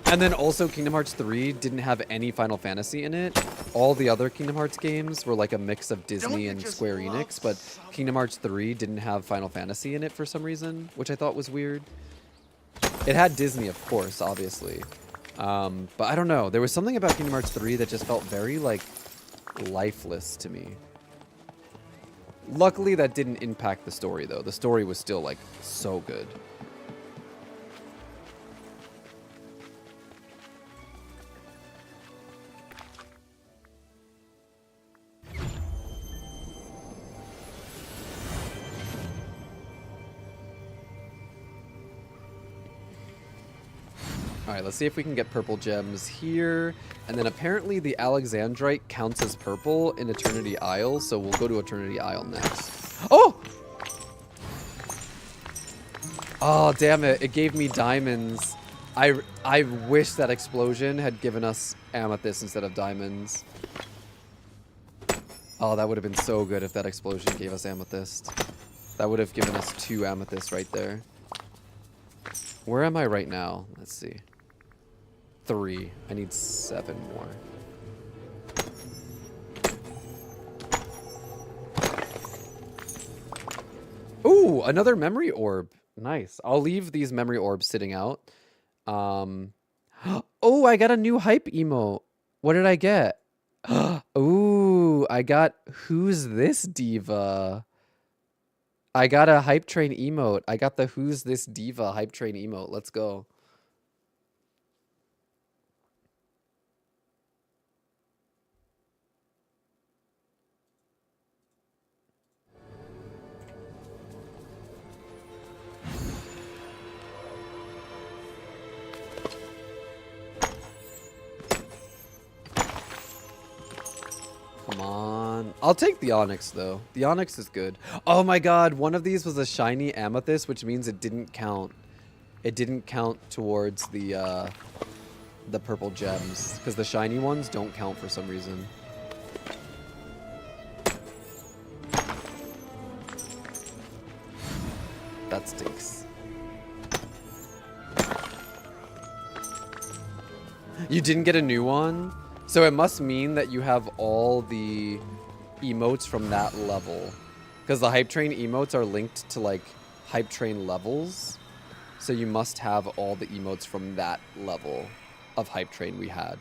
And then also Kingdom Hearts 3 didn't have any Final Fantasy in it. All the other Kingdom Hearts games were like a mix of Disney and Square Enix, but Kingdom Hearts 3 didn't have Final Fantasy in it for some reason, which I thought was weird. It had Disney, of course, obviously. But I don't know. There was something about Kingdom Hearts 3 that just felt very, like, lifeless to me. Luckily, that didn't impact the story, though. The story was still, like, so good. All right, let's see if we can get purple gems here. And then apparently the Alexandrite counts as purple in Eternity Isle, so we'll go to Eternity Isle next. Oh! Oh, damn it. It gave me diamonds. I wish that explosion had given us amethyst instead of diamonds. Oh, that would have been so good if that explosion gave us amethyst. That would have given us 2 amethysts right there. Where am I right now? Let's see. 3. I need 7 more. Ooh, another memory orb. Nice. I'll leave these memory orbs sitting out. Oh, I got a new hype emote. What did I get? Ooh, I got Who's This Diva? I got a hype train emote. I got the Who's This Diva hype train emote. Let's go. Come on. I'll take the Onyx, though. The Onyx is good. Oh my god, one of these was a shiny amethyst, which means it didn't count. It didn't count towards the purple gems, because the shiny ones don't count for some reason. That stinks. You didn't get a new one? So it must mean that you have all the emotes from that level. Because the Hype Train emotes are linked to, like, Hype Train levels. So you must have all the emotes from that level of Hype Train we had.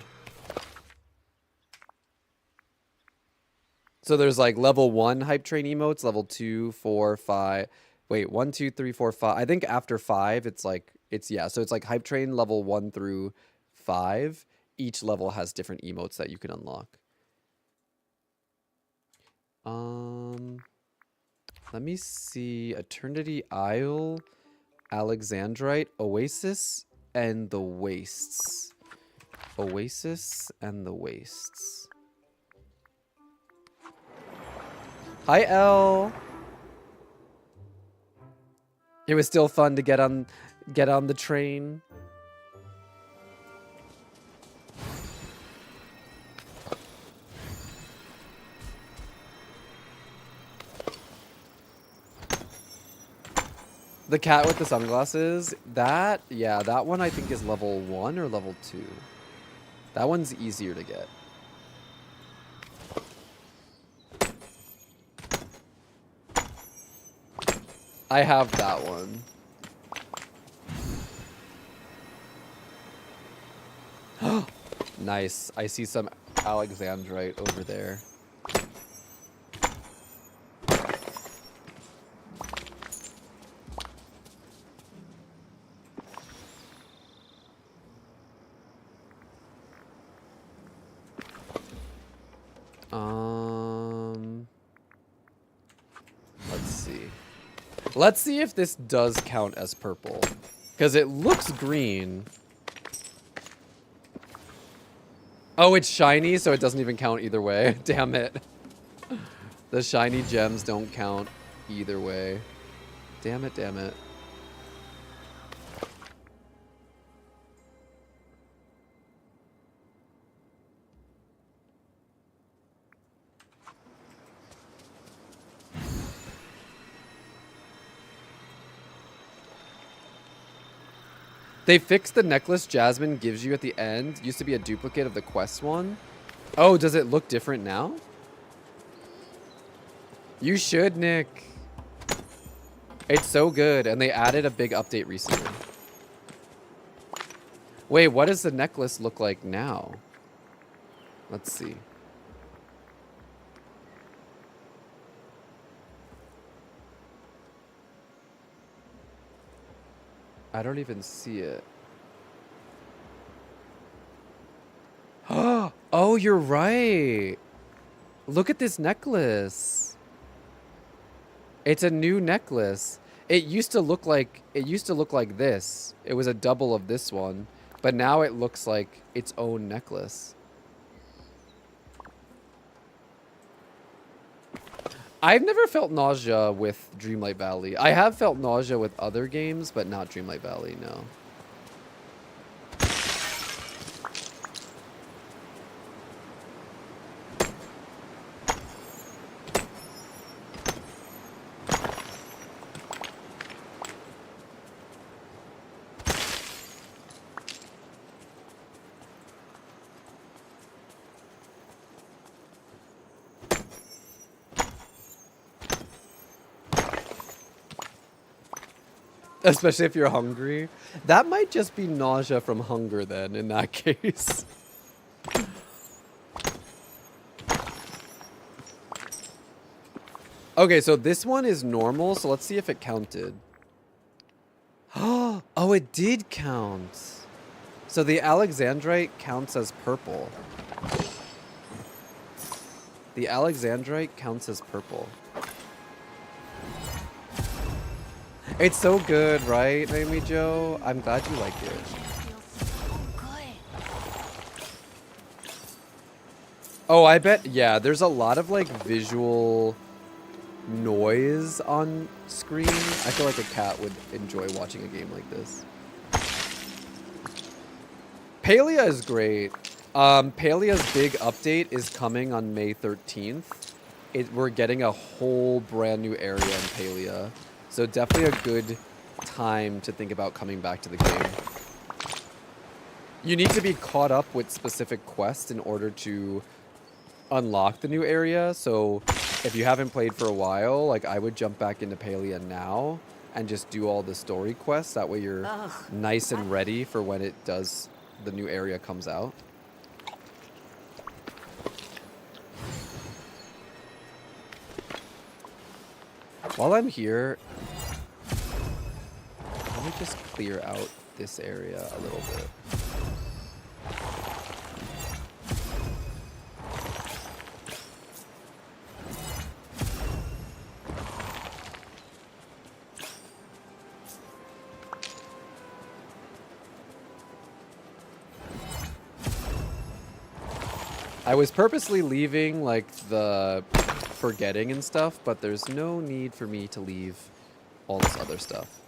So there's, like, level 1 Hype Train emotes, level 2, 4, 5... Wait, 1, 2, 3, 4, 5... I think after 5, it's, like... Yeah, so it's, like, Hype Train level 1 through 5... Each level has different emotes that you can unlock. Let me see. Eternity Isle, Alexandrite, Oasis, and the Wastes. Oasis and the Wastes. Hi, Elle. It was still fun to get on the train. The cat with the sunglasses, that one I think is level 1 or level 2. That one's easier to get. I have that one. Nice. I see some Alexandrite over there. Let's see if this does count as purple. Because it looks green. Oh, it's shiny, so it doesn't even count either way. Damn it. The shiny gems don't count either way. Damn it, damn it. They fixed the necklace Jasmine gives you at the end. Used to be a duplicate of the quest one. Oh, does it look different now? You should, Nick. It's so good, and they added a big update recently. Wait, what does the necklace look like now? Let's see. I don't even see it. Oh, you're right. Look at this necklace. It's a new necklace. It used to look like this. It was a double of this one, But now it looks like its own necklace. I've never felt nausea with Dreamlight Valley. I have felt nausea with other games, but not Dreamlight Valley, no. Especially if you're hungry. That might just be nausea from hunger then, in that case. Okay, so this one is normal, so let's see if it counted. Oh, it did count. So the Alexandrite counts as purple. The Alexandrite counts as purple. It's so good, right, Naomi Joe? I'm glad you like it. Oh, I bet, yeah, there's a lot of, like, visual noise on screen. I feel like a cat would enjoy watching a game like this. Palia is great. Palia's big update is coming on May 13th. We're getting a whole brand new area in Palia. So definitely a good time to think about coming back to the game. You need to be caught up with specific quests in order to unlock the new area. So if you haven't played for a while, like I would jump back into Palia now and just do all the story quests. That way you're nice and ready for when the new area comes out. While I'm here, let me just clear out this area a little bit. I was purposely leaving like the forgetting and stuff, but there's no need for me to leave all this other stuff.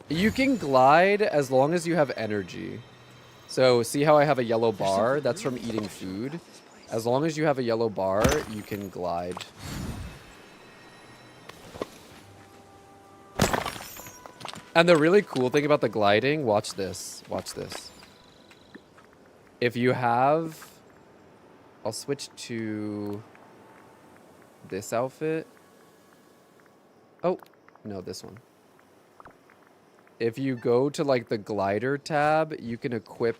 You can glide as long as you have energy. So see how I have a yellow bar? That's from eating food. As long as you have a yellow bar, you can glide. And the really cool thing about the gliding, watch this. Watch this. If you have... I'll switch to this outfit. Oh, no, this one. If you go to like the glider tab, you can equip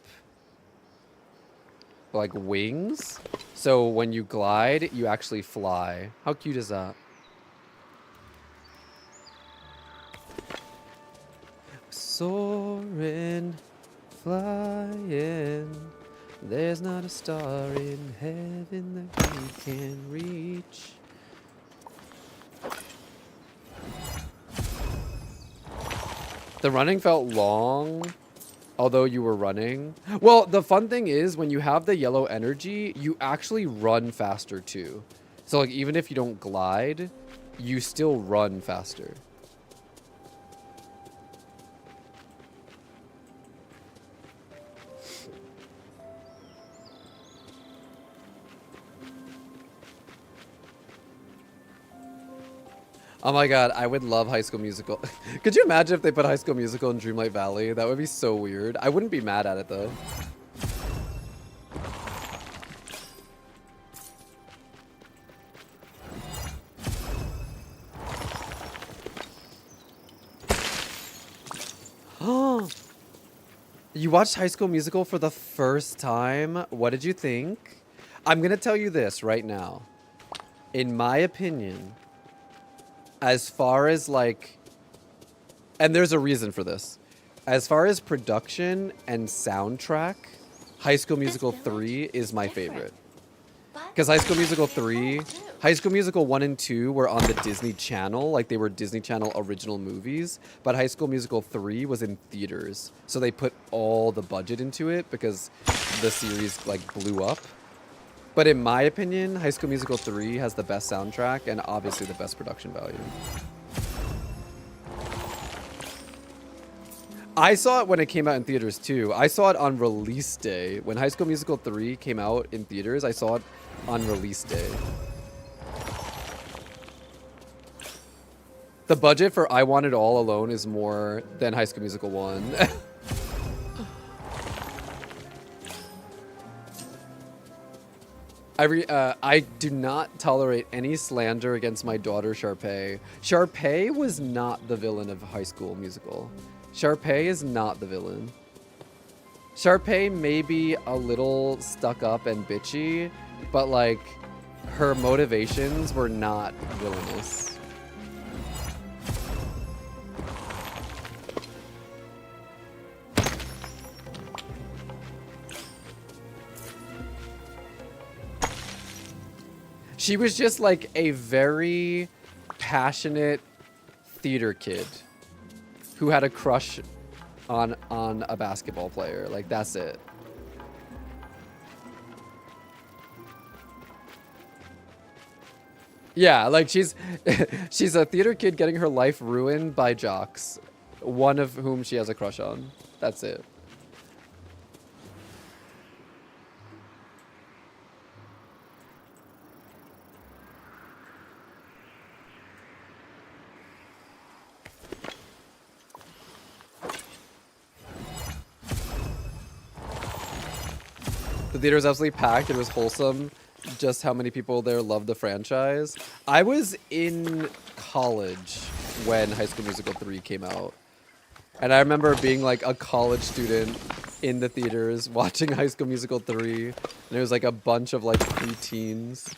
like wings. So when you glide, you actually fly. How cute is that? Soaring, flying. There's not a star in heaven that we can reach. The running felt long, although you were running. Well, the fun thing is when you have the yellow energy, you actually run faster too. So like even if you don't glide, you still run faster. Oh my god, I would love High School Musical. Could you imagine if they put High School Musical in Dreamlight Valley? That would be so weird. I wouldn't be mad at it though. Oh, you watched High School Musical for the first time? What did you think? I'm gonna tell you this right now. In my opinion, as far as like, and there's a reason for this. As far as production and soundtrack, High School Musical 3 is my favorite. Because High School Musical 1 and 2 were on the Disney Channel, like they were Disney Channel original movies, but High School Musical 3 was in theaters. So they put all the budget into it because the series like blew up. But in my opinion, High School Musical 3 has the best soundtrack and obviously the best production value. I saw it when it came out in theaters too. I saw it on release day. When High School Musical 3 came out in theaters, I saw it on release day. The budget for I Want It All alone is more than High School Musical 1. I do not tolerate any slander against my daughter Sharpay. Sharpay was not the villain of High School Musical. Sharpay is not the villain. Sharpay may be a little stuck up and bitchy, but like her motivations were not villainous. She was just like a very passionate theater kid who had a crush on a basketball player. Like, that's it. Yeah, like she's a theater kid getting her life ruined by jocks, one of whom she has a crush on. That's it. The theater was absolutely packed. It was wholesome. Just how many people there loved the franchise. I was in college when High School Musical 3 came out. And I remember being like a college student in the theaters watching High School Musical 3. And it was like a bunch of like preteens.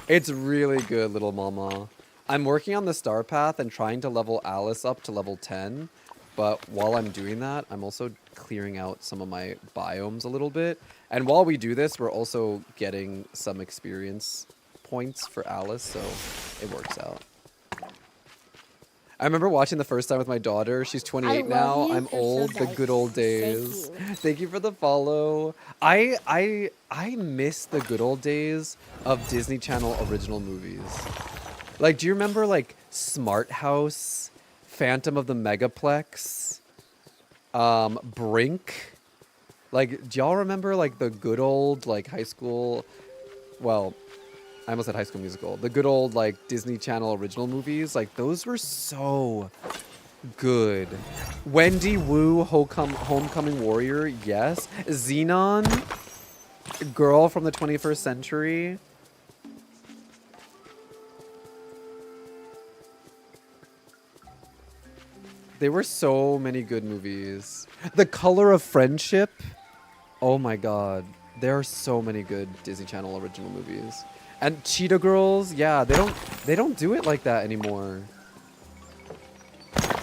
It's really good, little mama. I'm working on the star path and trying to level Alice up to level 10. But while I'm doing that, I'm also clearing out some of my biomes a little bit. And while we do this, we're also getting some experience points for Alice, so it works out. I remember watching the first time with my daughter. She's 28 now. I'm old. The good old days. Thank you for the follow. I miss the good old days of Disney Channel original movies. Like, do you remember like Smart House, Phantom of the Megaplex, Brink? Like, do y'all remember like the good old like high school? Well, I almost said High School Musical. The good old like Disney Channel original movies. Like, those were so good. Wendy Wu, Homecoming Warrior, yes. Xenon, Girl from the 21st Century. There were so many good movies. The Color of Friendship. Oh my god. There are so many good Disney Channel original movies. And Cheetah Girls, yeah, they don't do it like that anymore.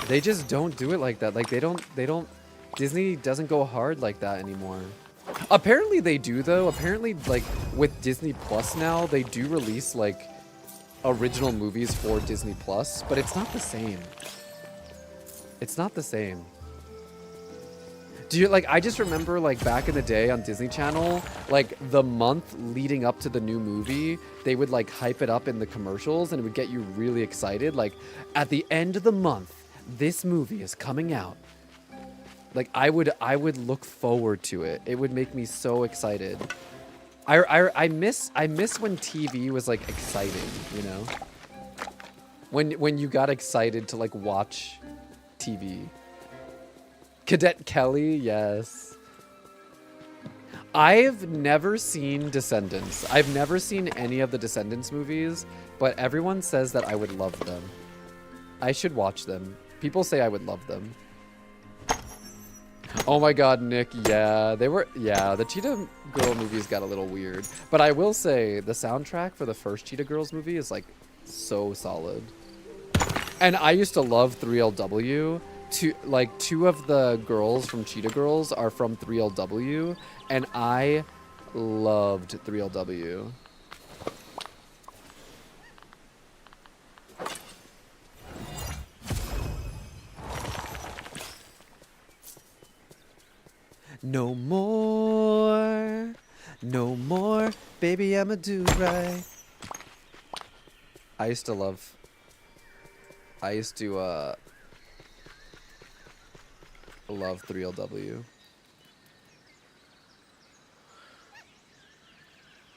They just don't do it like that. Like they don't Disney doesn't go hard like that anymore. Apparently they do though. Apparently like with Disney Plus now, they do release like original movies for Disney Plus, but it's not the same. It's not the same. Do you like, I just remember like back in the day on Disney Channel, like the month leading up to the new movie, they would like hype it up in the commercials and it would get you really excited. Like at the end of the month, this movie is coming out. Like I would look forward to it. It would make me so excited. I miss when TV was like exciting, you know? When you got excited to like watch TV. Cadet Kelly, yes. I've never seen Descendants. I've never seen any of the Descendants movies, but everyone says that I would love them. I should watch them. People say I would love them. Oh my god, Nick, yeah. The Cheetah Girl movies got a little weird. But I will say, the soundtrack for the first Cheetah Girls movie is like so solid. And I used to love 3LW. Two of the girls from Cheetah Girls are from 3LW, and I loved 3LW. No more. No more. Baby, I'ma do right. I used to love love 3LW.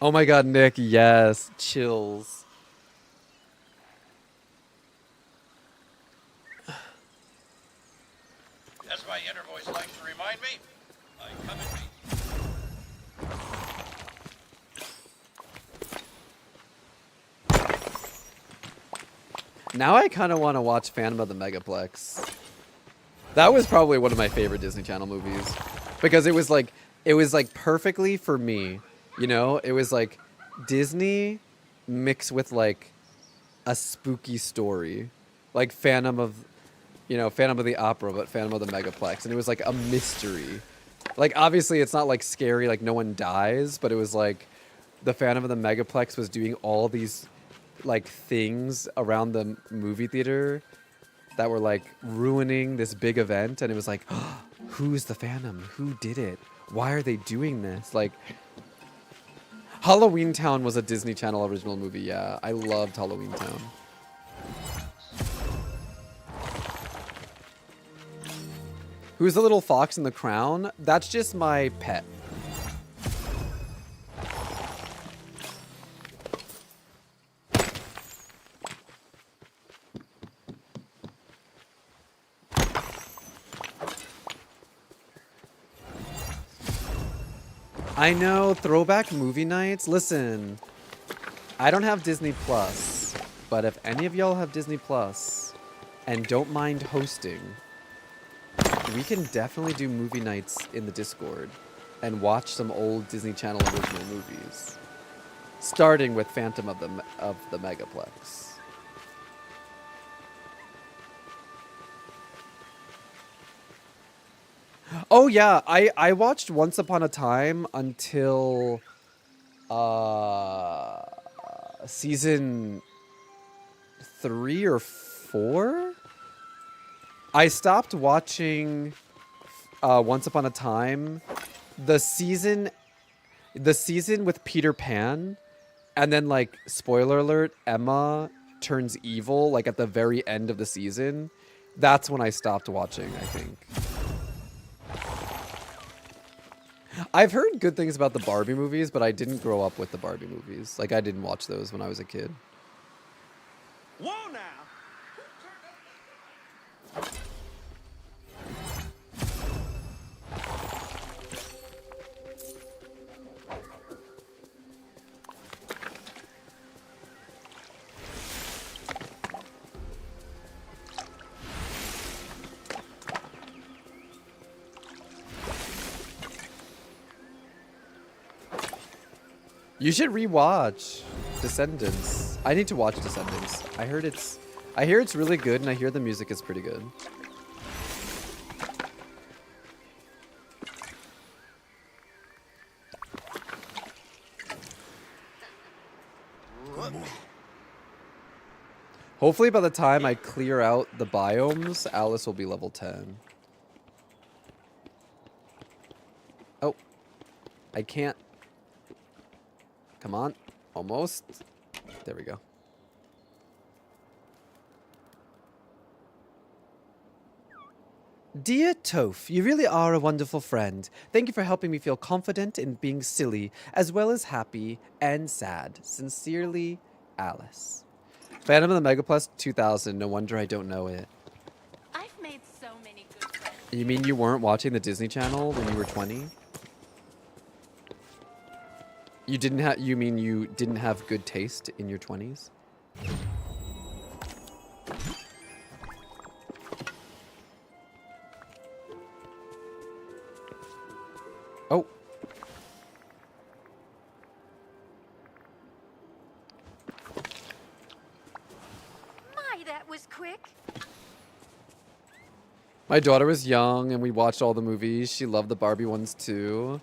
Oh my god, Nick, yes. Chills. As my inner voice likes to remind me, I come in peace. Now I kind of want to watch Phantom of the Megaplex. That was probably one of my favorite Disney Channel movies because it was like perfectly for me, you know? It was like Disney mixed with like a spooky story. Like Phantom of the Opera, but Phantom of the Megaplex, and it was like a mystery. Like obviously it's not like scary, like no one dies, but it was like the Phantom of the Megaplex was doing all these like things around the movie theater that were like ruining this big event, and it was like, oh, who's the Phantom? Who did it? Why are they doing this? Like, Halloween Town was a Disney Channel original movie. Yeah, I loved Halloween Town. Who's the little fox in the crown? That's just my pet. I know, throwback movie nights. Listen, I don't have Disney Plus, but if any of y'all have Disney Plus and don't mind hosting, we can definitely do movie nights in the Discord and watch some old Disney Channel original movies, starting with Phantom of the Megaplex. Oh yeah, I watched Once Upon a Time until season 3 or 4. I stopped watching Once Upon a Time the season with Peter Pan, and then like spoiler alert, Emma turns evil like at the very end of the season. That's when I stopped watching, I think. I've heard good things about the Barbie movies, but I didn't grow up with the Barbie movies. Like, I didn't watch those when I was a kid. Whoa now! You should rewatch Descendants. I need to watch Descendants. I hear it's really good, and I hear the music is pretty good. Hopefully by the time I clear out the biomes, Alice will be level 10. Oh. I can't. Come on. Almost. There we go. Dear Toph, you really are a wonderful friend. Thank you for helping me feel confident in being silly, as well as happy and sad. Sincerely, Alice. Phantom of the Megaplex 2000. No wonder I don't know it. I've made so many good friends. You mean you weren't watching the Disney Channel when you were 20? You mean you didn't have good taste in your 20s? Oh. My, that was quick. My daughter was young and we watched all the movies. She loved the Barbie ones too.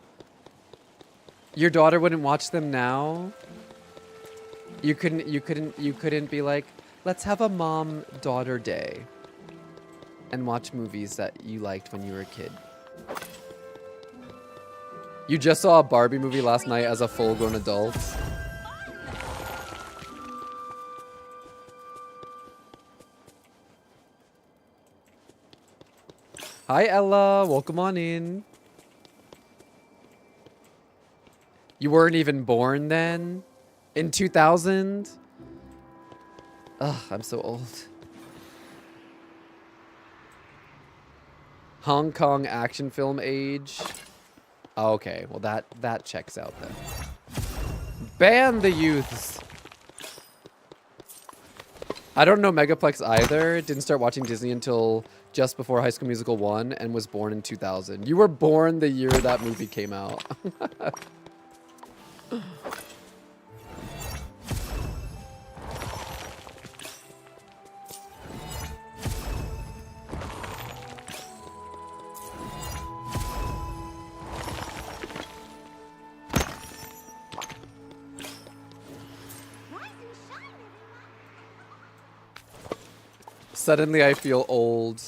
Your daughter wouldn't watch them now? You couldn't be like, let's have a mom-daughter day and watch movies that you liked when you were a kid. You just saw a Barbie movie last night as a full-grown adult. Hi, Ella. Welcome on in. You weren't even born then? In 2000? Ugh, I'm so old. Hong Kong action film age. Okay, well that checks out then. Ban the youths. I don't know Megaplex either. Didn't start watching Disney until just before High School Musical 1 and was born in 2000. You were born the year that movie came out. Suddenly I feel old.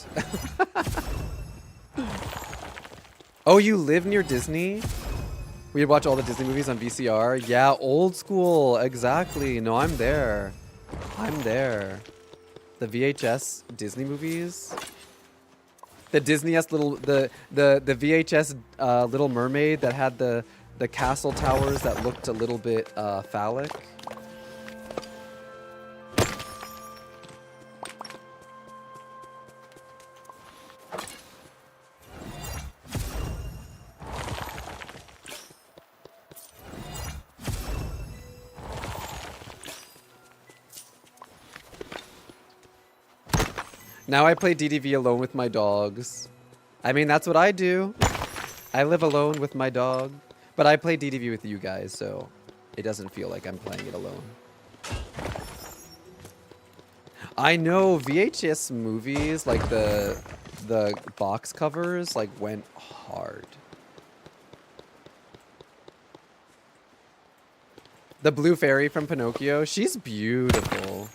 Oh, you live near Disney? We'd watch all the Disney movies on VCR? Yeah, old school. Exactly. No, I'm there. I'm there. The VHS Disney movies? The Disney-esque little... The VHS Little Mermaid that had the castle towers that looked a little bit phallic. Now I play DDV alone with my dogs. I mean, that's what I do. I live alone with my dog. But I play DDV with you guys, so it doesn't feel like I'm playing it alone. I know VHS movies, like the box covers, like went hard. The blue fairy from Pinocchio, she's beautiful.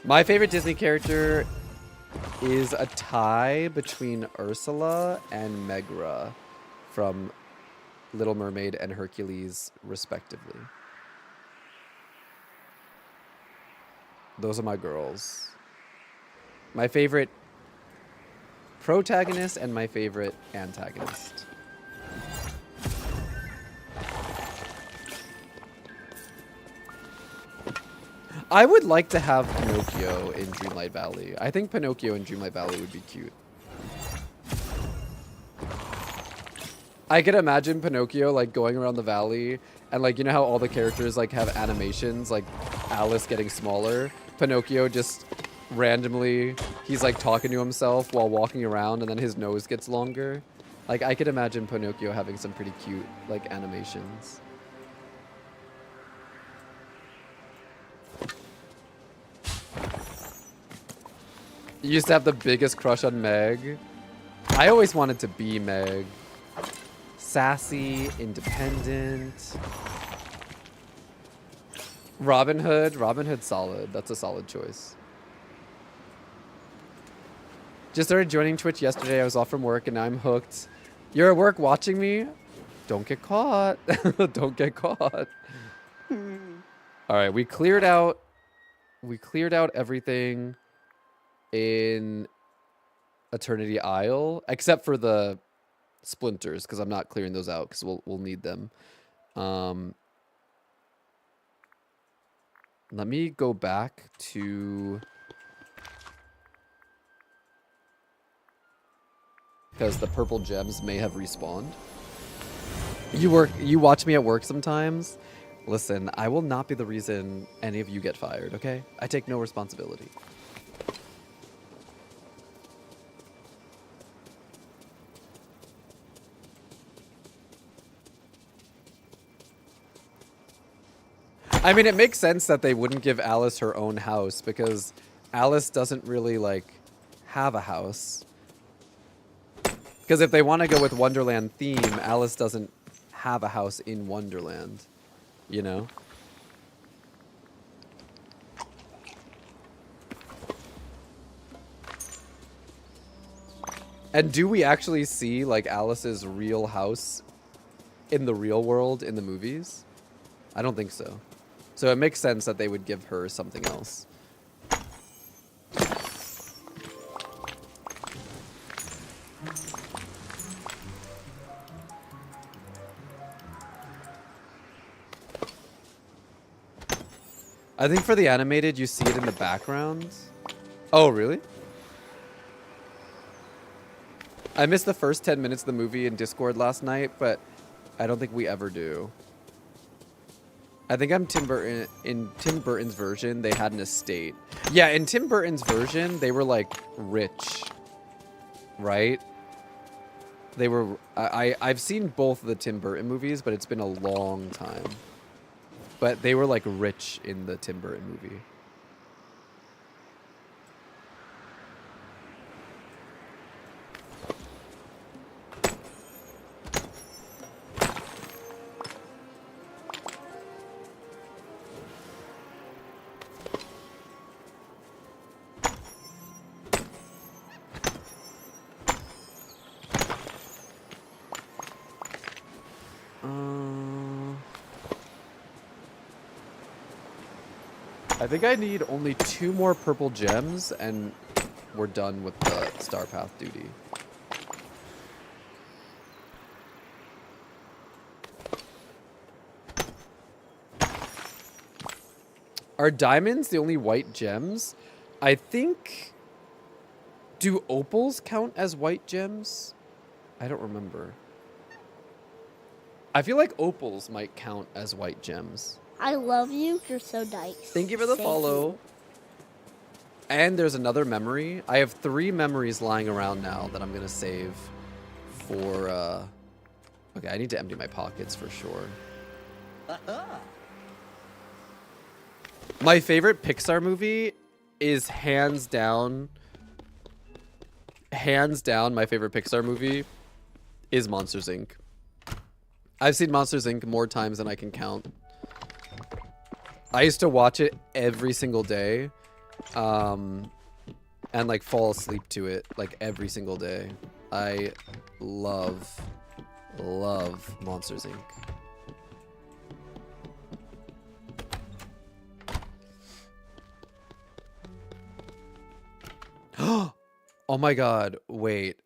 My favorite Disney character is a tie between Ursula and Megra from Little Mermaid and Hercules, respectively. Those are my girls. My favorite protagonist and my favorite antagonist. I would like to have Pinocchio in Dreamlight Valley. I think Pinocchio in Dreamlight Valley would be cute. I could imagine Pinocchio like going around the valley and like, you know how all the characters like have animations, like Alice getting smaller. Pinocchio just randomly, he's like talking to himself while walking around and then his nose gets longer. Like I could imagine Pinocchio having some pretty cute like animations. You used to have the biggest crush on Meg. I always wanted to be Meg. Sassy, independent. Robin Hood. Robin Hood's solid. That's a solid choice. Just started joining Twitch yesterday. I was off from work and now I'm hooked. You're at work watching me? Don't get caught. Don't get caught. All right, we cleared out everything in Eternity Isle, except for the splinters, because I'm not clearing those out because we'll need them. Let me go back to, because the purple gems may have respawned. You watch me at work sometimes. Listen, I will not be the reason any of you get fired, okay? I take no responsibility. I mean, it makes sense that they wouldn't give Alice her own house because Alice doesn't really, like, have a house. Because if they want to go with Wonderland theme, Alice doesn't have a house in Wonderland, you know? And do we actually see like Alice's real house in the real world in the movies? I don't think so. So it makes sense that they would give her something else. I think for the animated, you see it in the background. Oh, really? I missed the first 10 minutes of the movie in Discord last night, but I don't think we ever do. I think I'm Tim Burton. In Tim Burton's version, they had an estate. Yeah, in Tim Burton's version, they were like rich, right? They were. I've seen both of the Tim Burton movies, but it's been a long time. But they were like rich in the Tim Burton movie. I think I need only 2 more purple gems, and we're done with the Star Path duty. Are diamonds the only white gems? I think... Do opals count as white gems? I don't remember. I feel like opals might count as white gems. I love you. You're so nice. Thank you for the follow. And there's another memory. I have 3 memories lying around now that I'm going to save for... Okay, I need to empty my pockets for sure. My favorite Pixar movie is hands down, my favorite Pixar movie is Monsters, Inc. I've seen Monsters, Inc. more times than I can count. I used to watch it every single day, and like fall asleep to it like every single day. I love Monsters, Inc. Oh my god, wait.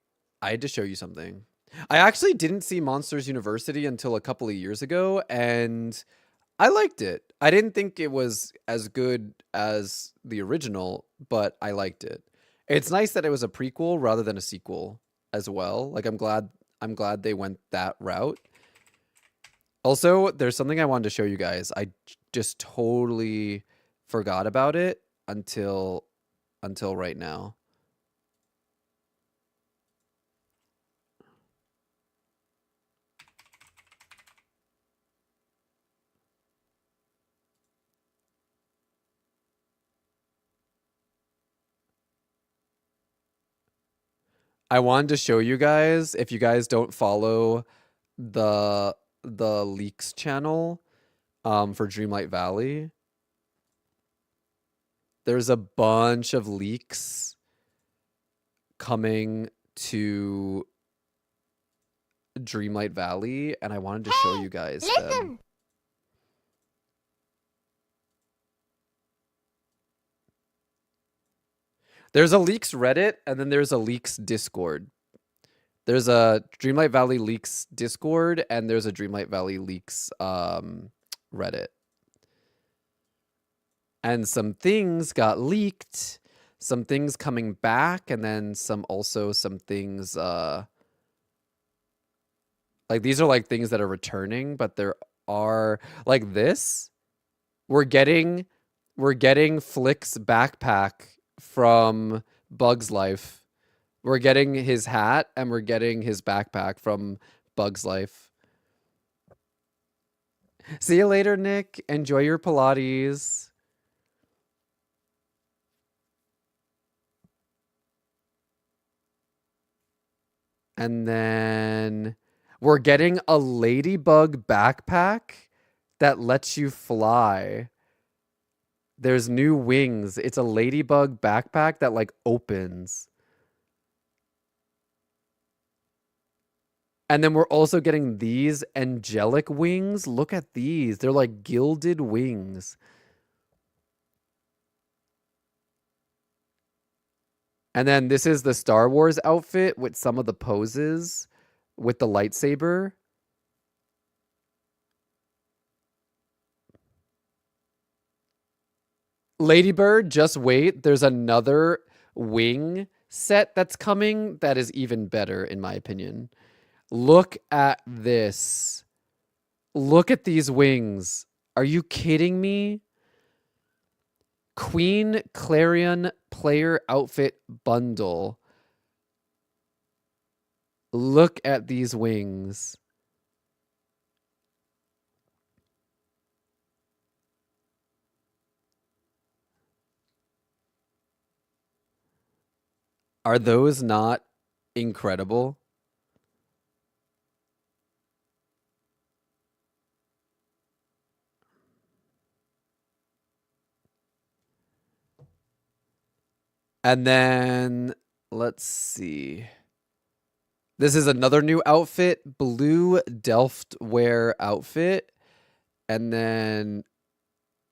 I had to show you something. I actually didn't see Monsters University until a couple of years ago, and I liked it. I didn't think it was as good as the original, but I liked it. It's nice that it was a prequel rather than a sequel as well. Like I'm glad they went that route. Also, there's something I wanted to show you guys. I just totally forgot about it until right now. I wanted to show you guys, if you guys don't follow the leaks channel for Dreamlight Valley, there's a bunch of leaks coming to Dreamlight Valley, and I wanted to show you guys them. There's a leaks Reddit, and then there's a leaks Discord. There's a Dreamlight Valley leaks Discord, and there's a Dreamlight Valley leaks Reddit. And some things got leaked, some things coming back, and then some things like these are like things that are returning, but there are like this. We're getting Flick's backpack from Bug's Life. We're getting his hat and we're getting his backpack from Bug's Life. See you later, Nick. Enjoy your Pilates. And then we're getting a ladybug backpack that lets you fly. There's new wings. It's a ladybug backpack that like opens. And then we're also getting these angelic wings. Look at these. They're like gilded wings. And then this is the Star Wars outfit with some of the poses with the lightsaber. Ladybird, just wait. There's another wing set that's coming that is even better, in my opinion. Look at this. Look at these wings. Are you kidding me? Queen Clarion player outfit bundle. Look at these wings. Are those not incredible? And then let's see. This is another new outfit, blue Delft wear outfit. And then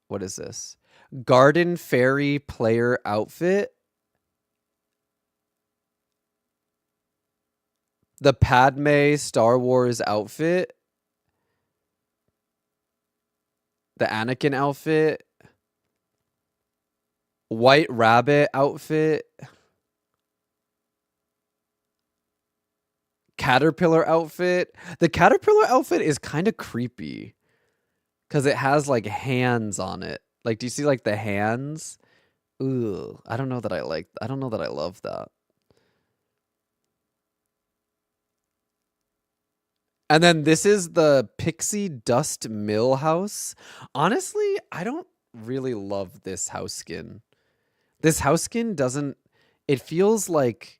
what is this? Garden Fairy player outfit. The Padme Star Wars outfit. The Anakin outfit. White Rabbit outfit. Caterpillar outfit. The caterpillar outfit is kind of creepy because it has like hands on it. Like, do you see like the hands? Ooh, I don't know that I love that. And then this is the Pixie Dust Mill house. Honestly, I don't really love this house skin. This house skin doesn't, it feels like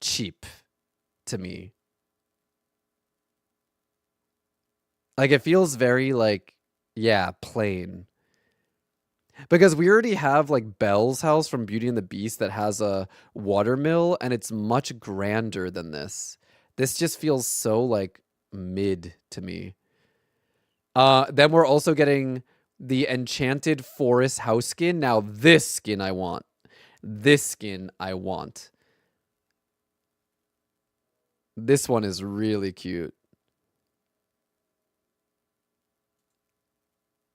cheap to me. Like it feels very like, yeah, plain. Because we already have like Belle's house from Beauty and the Beast that has a watermill and it's much grander than this. This just feels so like mid to me. Then we're also getting the Enchanted Forest house skin. Now this skin I want. This skin I want. This one is really cute.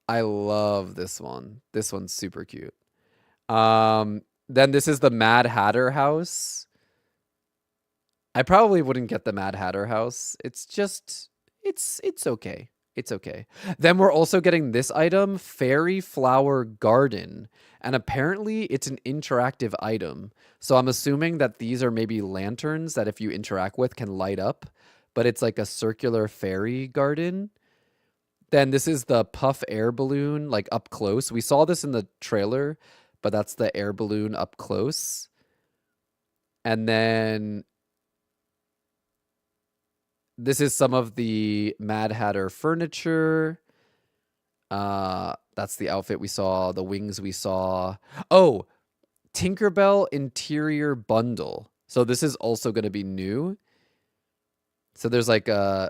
I love this one. This one's super cute. Then this is the Mad Hatter house. I probably wouldn't get the Mad Hatter house. It's just, it's okay. It's okay. Then we're also getting this item, Fairy Flower Garden. And apparently it's an interactive item. So I'm assuming that these are maybe lanterns that if you interact with can light up. But it's like a circular fairy garden. Then this is the Puff air balloon, like up close. We saw this in the trailer, but that's the air balloon up close. And then this is some of the Mad Hatter furniture. That's the outfit we saw, the wings we saw. Oh, Tinkerbell interior bundle. So this is also going to be new. So there's like a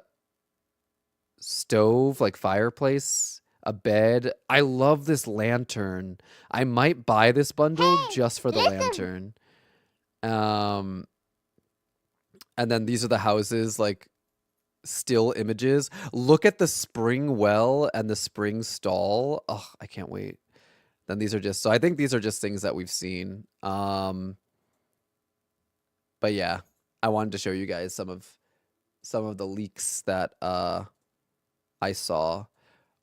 stove, like fireplace, a bed. I love this lantern. I might buy this bundle just for the lantern. And then these are the houses, like still images. Look at the spring well and the spring stall. Oh, I can't wait. Then these are just, so I think these are just things that we've seen. But yeah, I wanted to show you guys some of the leaks that I saw.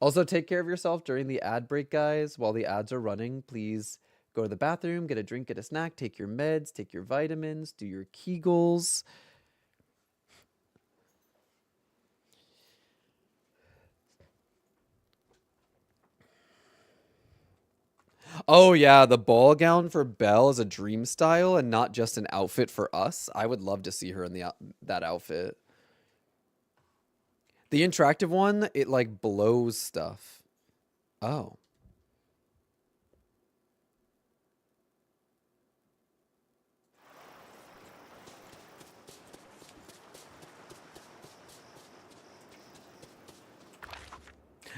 Also, take care of yourself during the ad break, guys. While the ads are running, please go to the bathroom, get a drink, get a snack, take your meds, take your vitamins, do your Kegels. Oh yeah, the ball gown for Belle is a dream style and not just an outfit for us. I would love to see her in that outfit. The interactive one, it like blows stuff. Oh.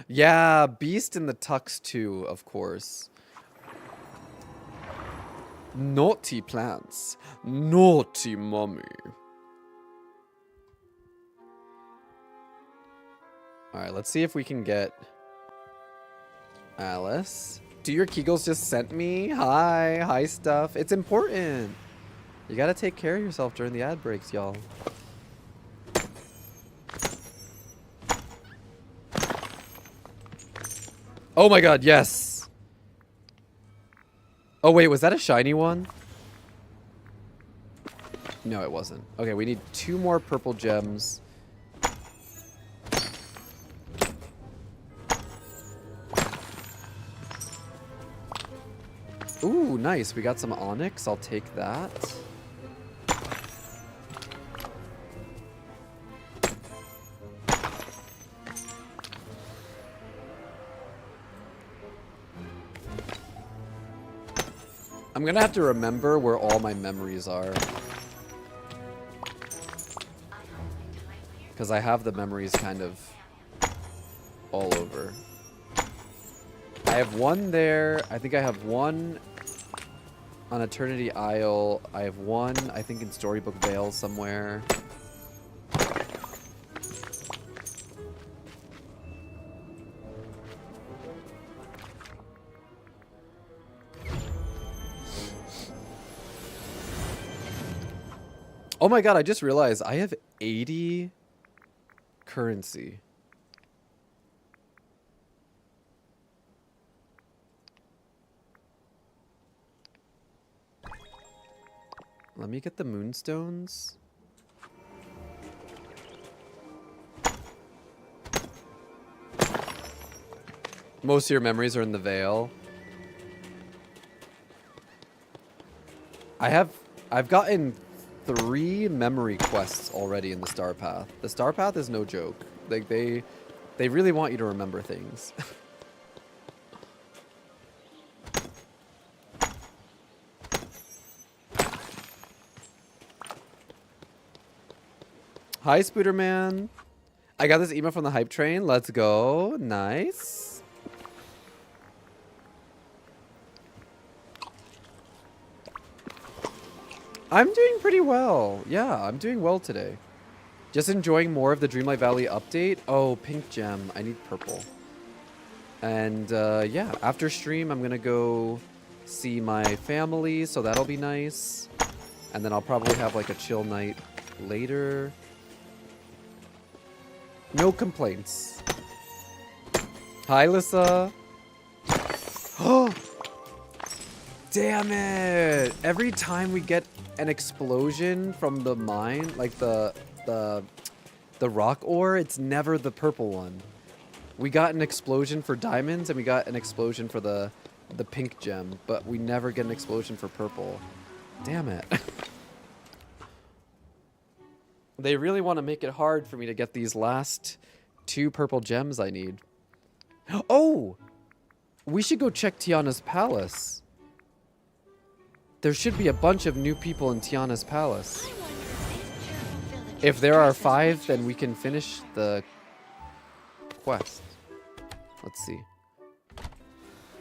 Yeah, Beast in the Tux too, of course. Naughty plants. Naughty mommy. Alright, let's see if we can get Alice. Do your Kegels just sent me? Hi. Hi, stuff. It's important. You gotta take care of yourself during the ad breaks, y'all. Oh my god, yes! Oh wait, was that a shiny one? No, it wasn't. Okay, we need 2 more purple gems. Ooh, nice. We got some onyx. I'll take that. I'm gonna have to remember where all my memories are. Because I have the memories kind of all over. I have 1 there. I think I have 1 on Eternity Isle. I have 1, I think, in Storybook Vale somewhere. Oh my god, I just realized I have 80 currency. Let me get the moonstones. Most of your memories are in the Vale. I've gotten 3 memory quests already in the Star Path. The Star Path is no joke. Like they really want you to remember things. Hi, Spooderman. I got this email from the hype train. Let's go. Nice. I'm doing pretty well. Yeah, I'm doing well today. Just enjoying more of the Dreamlight Valley update. Oh, pink gem. I need purple. And yeah, after stream, I'm going to go see my family, so that'll be nice. And then I'll probably have like a chill night later. No complaints. Hi, Lissa. Oh, damn it. Every time we get an explosion from the mine, like the rock ore, it's never the purple one. We got an explosion for diamonds and we got an explosion for the pink gem, but we never get an explosion for purple. Damn it. They really want to make it hard for me to get these last 2 purple gems I need. Oh! We should go check Tiana's palace. There should be a bunch of new people in Tiana's palace. If there are 5, then we can finish the quest. Let's see.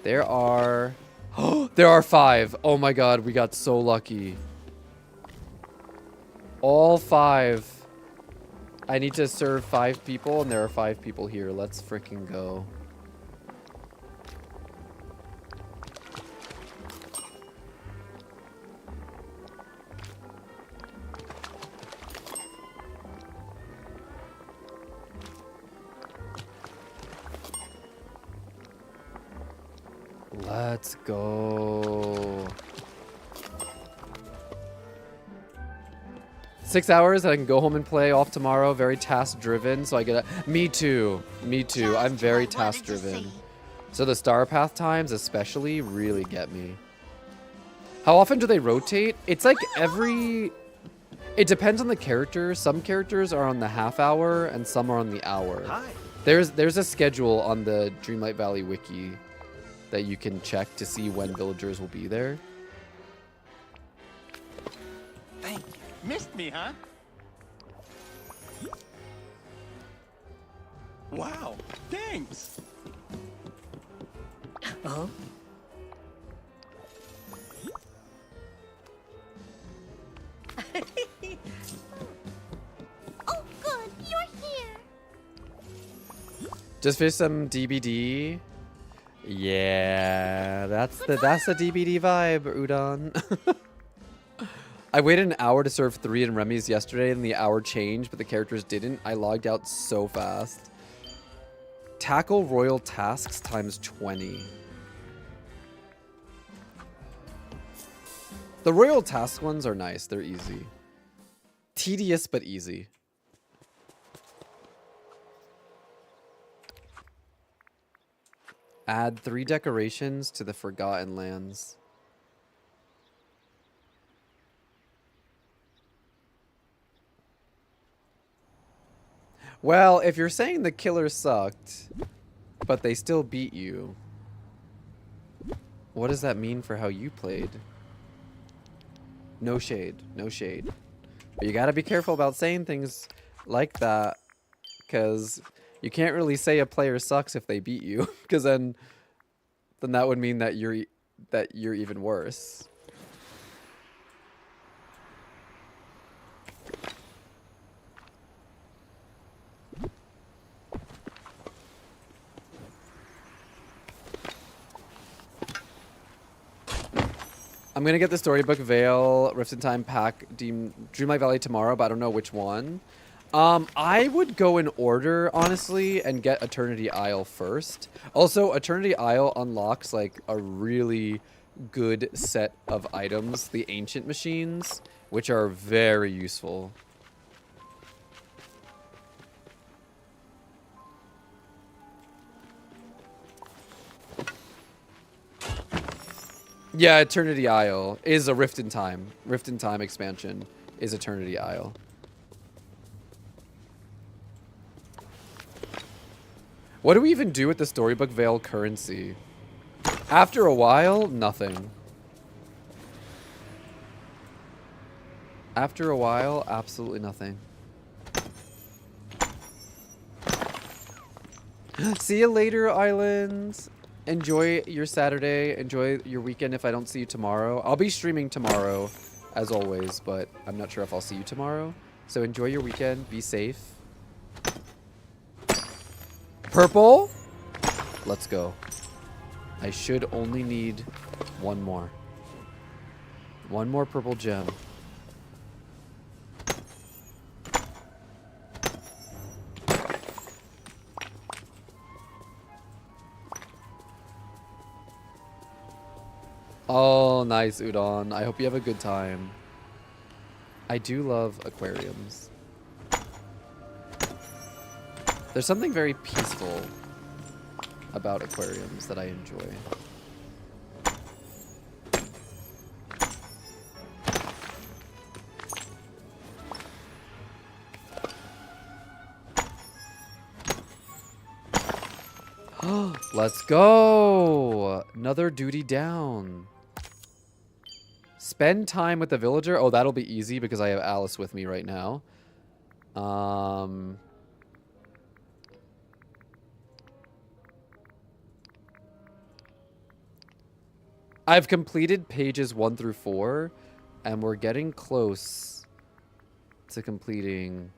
There are... Oh, there are 5. Oh my god, we got so lucky. All 5. I need to serve 5 people, and there are 5 people here. Let's freaking go. Let's go. 6 hours and I can go home and play off tomorrow. Very task driven, so I get a... Me too. Me too. I'm very task driven. So the Star Path times especially really get me. How often do they rotate? It's like every... It depends on the character. Some characters are on the half hour and some are on the hour. Hi. There's a schedule on the Dreamlight Valley wiki that you can check to see when villagers will be there. Thank you. Missed me, huh? Wow, thanks. Uh-huh. Oh, good, you're here. Just fish some DBD. Yeah, that's the DBD vibe, Udon. I waited an hour to serve 3 in Remy's yesterday, and the hour changed, but the characters didn't. I logged out so fast. Tackle royal tasks times 20. The royal task ones are nice. They're easy. Tedious, but easy. Add 3 decorations to the Forgotten Lands. Well, if you're saying the killer sucked, but they still beat you, what does that mean for how you played? No shade, no shade. But you gotta be careful about saying things like that, because you can't really say a player sucks if they beat you, because then that would mean that you're even worse. I'm gonna get the Storybook Veil Rift in Time pack Dreamlight Valley tomorrow, but I don't know which one. I would go in order, honestly, and get Eternity Isle first. Also, Eternity Isle unlocks, like, a really good set of items, the Ancient Machines, which are very useful. Yeah, Eternity Isle is a Rift in Time. Rift in Time expansion is Eternity Isle. What do we even do with the Storybook Veil currency? After a while, nothing. After a while, absolutely nothing. See you later, islands. Enjoy your Saturday. Enjoy your weekend if I don't see you tomorrow. I'll be streaming tomorrow, as always, but I'm not sure if I'll see you tomorrow. So enjoy your weekend. Be safe. Purple? Let's go. I should only need one more. One more purple gem. Oh, nice, Udon. I hope you have a good time. I do love aquariums. There's something very peaceful about aquariums that I enjoy. Let's go! Another duty down. Spend time with the villager. Oh, that'll be easy because I have Alice with me right now. I've completed pages 1 through 4, and we're getting close to completing...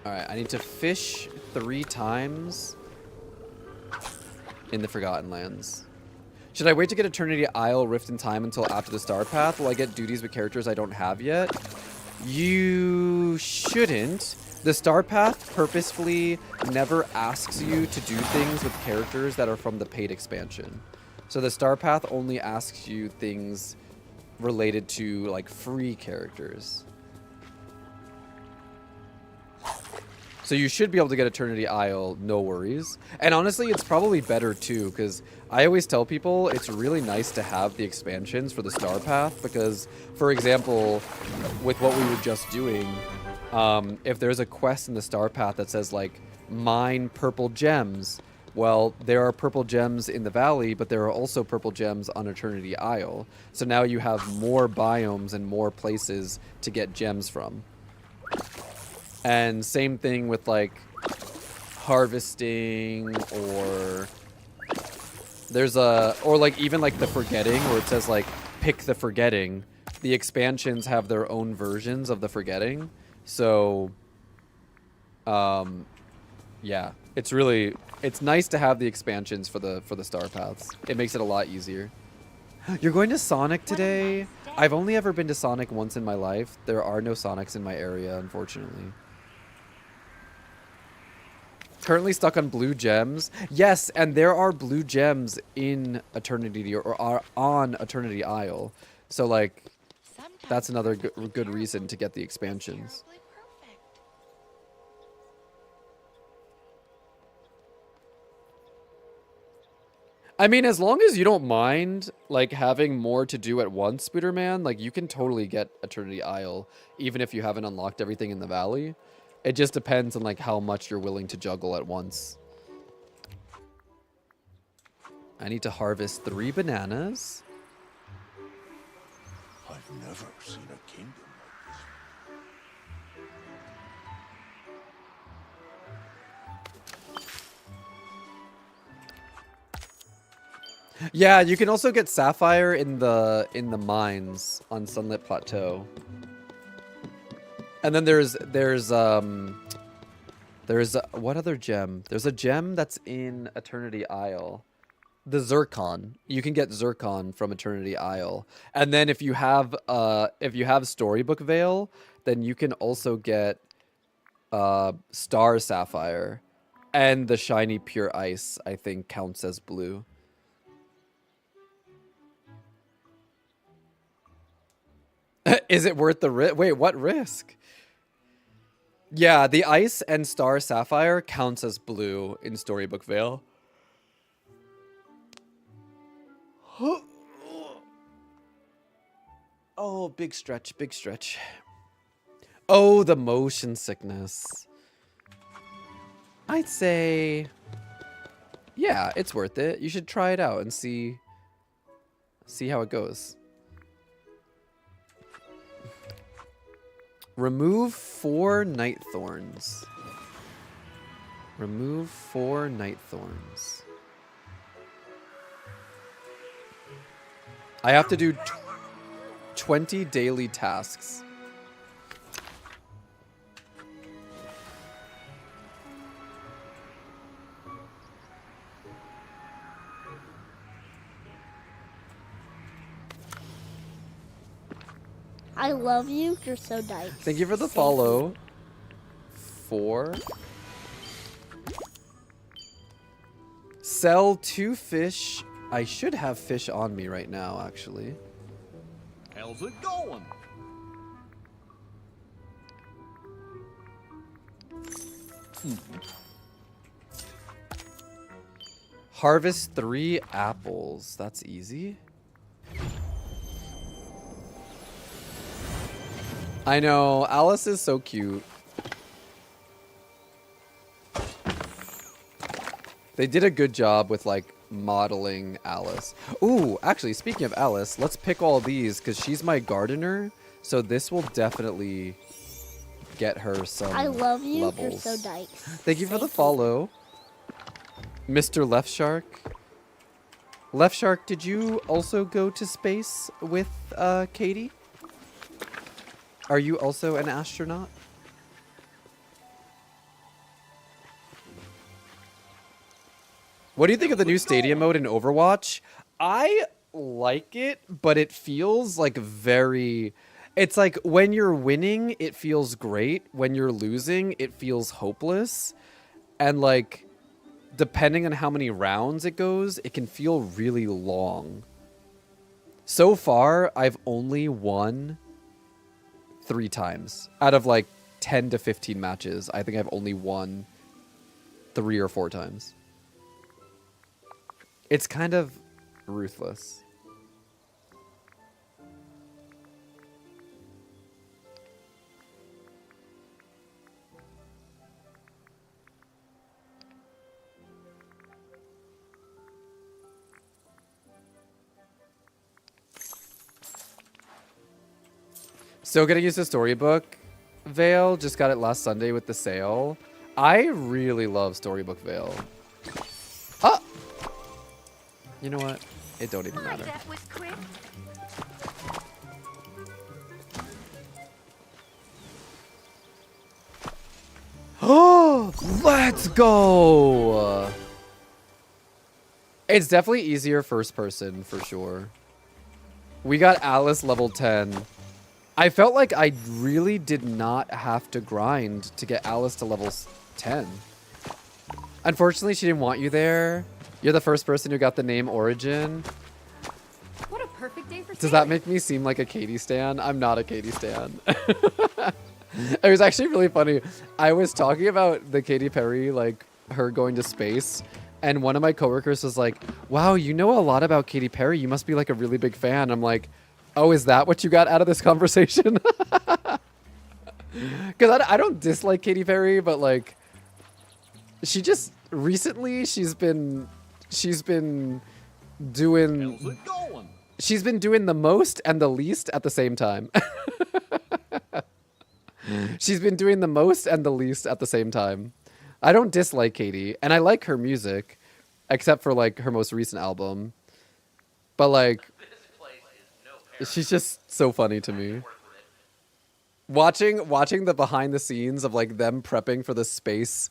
Alright, I need to fish 3 times in the Forgotten Lands. Should I wait to get Eternity Isle Rift in Time until after the Star Path? Will I get duties with characters I don't have yet? You shouldn't. The Star Path purposefully never asks you to do things with characters that are from the paid expansion. So the Star Path only asks you things related to, like, free characters. So you should be able to get Eternity Isle, no worries. And honestly, it's probably better too, because I always tell people it's really nice to have the expansions for the Star Path, because, for example, with what we were just doing, if there's a quest in the Star Path that says, like, mine purple gems, Well, there are purple gems in the valley, but there are also purple gems on Eternity Isle. So now you have more biomes and more places to get gems from. And same thing with like harvesting, or there's or like even like the forgetting, where it says like pick the forgetting. The expansions have their own versions of the forgetting. So yeah, it's nice to have the expansions for the star paths. It makes it a lot easier. You're going to Sonic today? I've only ever been to Sonic once in my life. There are no Sonics in my area, unfortunately. Currently stuck on blue gems. Yes, and there are blue gems in Eternity, or are on Eternity Isle. So like, that's another good reason to get the expansions. I mean, as long as you don't mind, like, having more to do at once, Spooderman, like, you can totally get Eternity Isle, even if you haven't unlocked everything in the valley. It just depends on, like, how much you're willing to juggle at once. I need to harvest 3 bananas. I've never seen a kingdom like this. Yeah, you can also get sapphire in the mines on Sunlit Plateau. And then there's what other gem? There's a gem that's in Eternity Isle. The Zircon. You can get Zircon from Eternity Isle. And then if you have Storybook Veil, then you can also get Star Sapphire. And the shiny pure ice, I think, counts as blue. Is it worth the risk? Wait, what risk? Yeah, the ice and Star Sapphire counts as blue in Storybook Veil. Oh, big stretch, big stretch. Oh, the motion sickness. I'd say, yeah, it's worth it. You should try it out and see how it goes. Remove 4 night thorns. Remove 4 night thorns. I have to do 20 daily tasks. I love you. You're so nice. Thank you for the follow. 4. Sell 2 fish. I should have fish on me right now, actually. How's it going? Harvest 3 apples. That's easy. I know, Alice is so cute. They did a good job with, like, modeling Alice. Ooh, actually, speaking of Alice, let's pick all these, because she's my gardener, so this will definitely get her some I love you. levels. You're so nice. Thank you for the follow. Mr. Left Shark. Left Shark, did you also go to space with Katie? Are you also an astronaut? What do you think of the new stadium mode in Overwatch? I like it, but it feels like very... It's like when you're winning, it feels great. When you're losing, it feels hopeless. And like, depending on how many rounds it goes, it can feel really long. So far, I've only won 3 times. Out of like 10 to 15 matches, I think I've only won 3 or 4 times. It's kind of ruthless. Still getting used to Storybook Veil. Just got it last Sunday with the sale. I really love Storybook Veil. Ah! You know what? It don't even My, matter. that was quick. Oh, let's go! It's definitely easier first person for sure. We got Alice level 10. I felt like I really did not have to grind to get Alice to level 10. Unfortunately, she didn't want you there. You're the first person who got the name Origin. What a perfect day for Does that make me seem like a Katie stan? I'm not a Katie stan. It was actually really funny. I was talking about the Katy Perry, like her going to space, and one of my coworkers was like, wow, you know a lot about Katy Perry. You must be like a really big fan. I'm like, oh, is that what you got out of this conversation? Because I don't dislike Katy Perry, but like, she just recently she's been doing the most and the least at the same time. She's been doing the most and the least at the same time. I don't dislike Katie, and I like her music, except for like her most recent album. But like, she's just so funny to me. Watching the behind the scenes of like them prepping for the space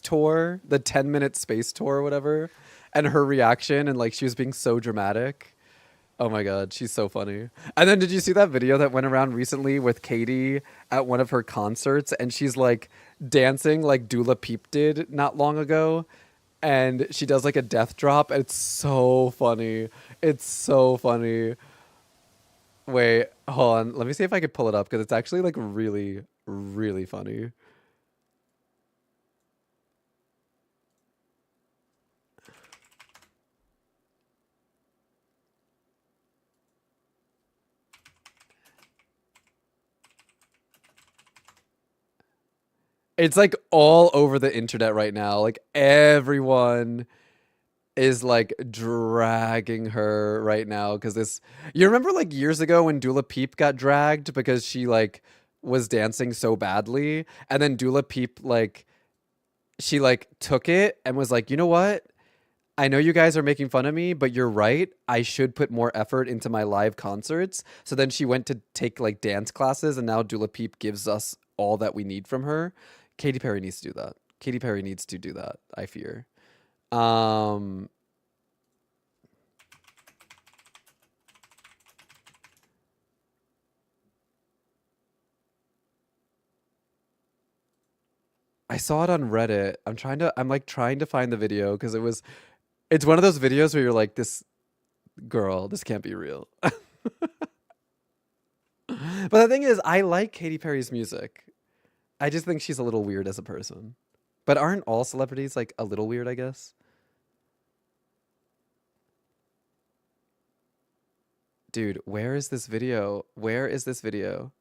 tour, the 10-minute space tour or whatever, and her reaction, and like she was being so dramatic. Oh my god, she's so funny. And then did you see that video that went around recently with Katie at one of her concerts, and she's like dancing like Dula Peep did not long ago, and she does like a death drop, and it's so funny. It's so funny. Wait, hold on. Let me see if I can pull it up because it's actually like really, really funny. It's like all over the internet right now. Like everyone is like dragging her right now because this. You remember like years ago when Dula Peep got dragged because she like was dancing so badly, and then Dula Peep like she like took it and was like, you know what? I know you guys are making fun of me, but you're right. I should put more effort into my live concerts. So then she went to take like dance classes, and now Dula Peep gives us all that we need from her. Katy Perry needs to do that. Katy Perry needs to do that, I fear. I saw it on Reddit. I'm like trying to find the video because it's one of those videos where you're like, this girl, this can't be real. But the thing is, I like Katy Perry's music. I just think she's a little weird as a person. But aren't all celebrities like a little weird, I guess? Dude, where is this video? Where is this video?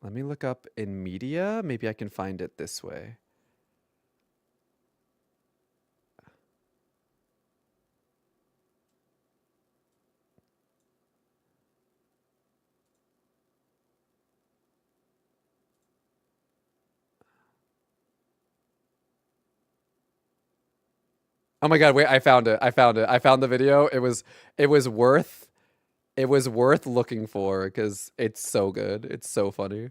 Let me look up in media. Maybe I can find it this way. Oh my god, wait, I found it. I found it. I found the video. It was worth looking for because it's so good. It's so funny.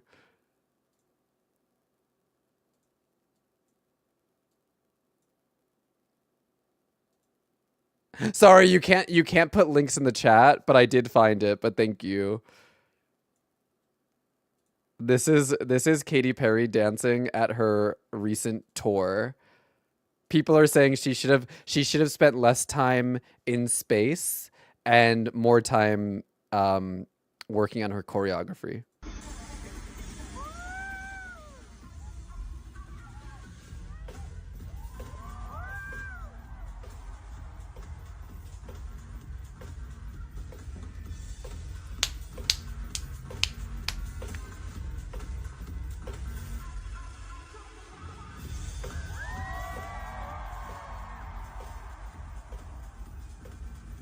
Sorry, you can't put links in the chat, but I did find it, but thank you. This is Katy Perry dancing at her recent tour. People are saying she should have spent less time in space and more time working on her choreography.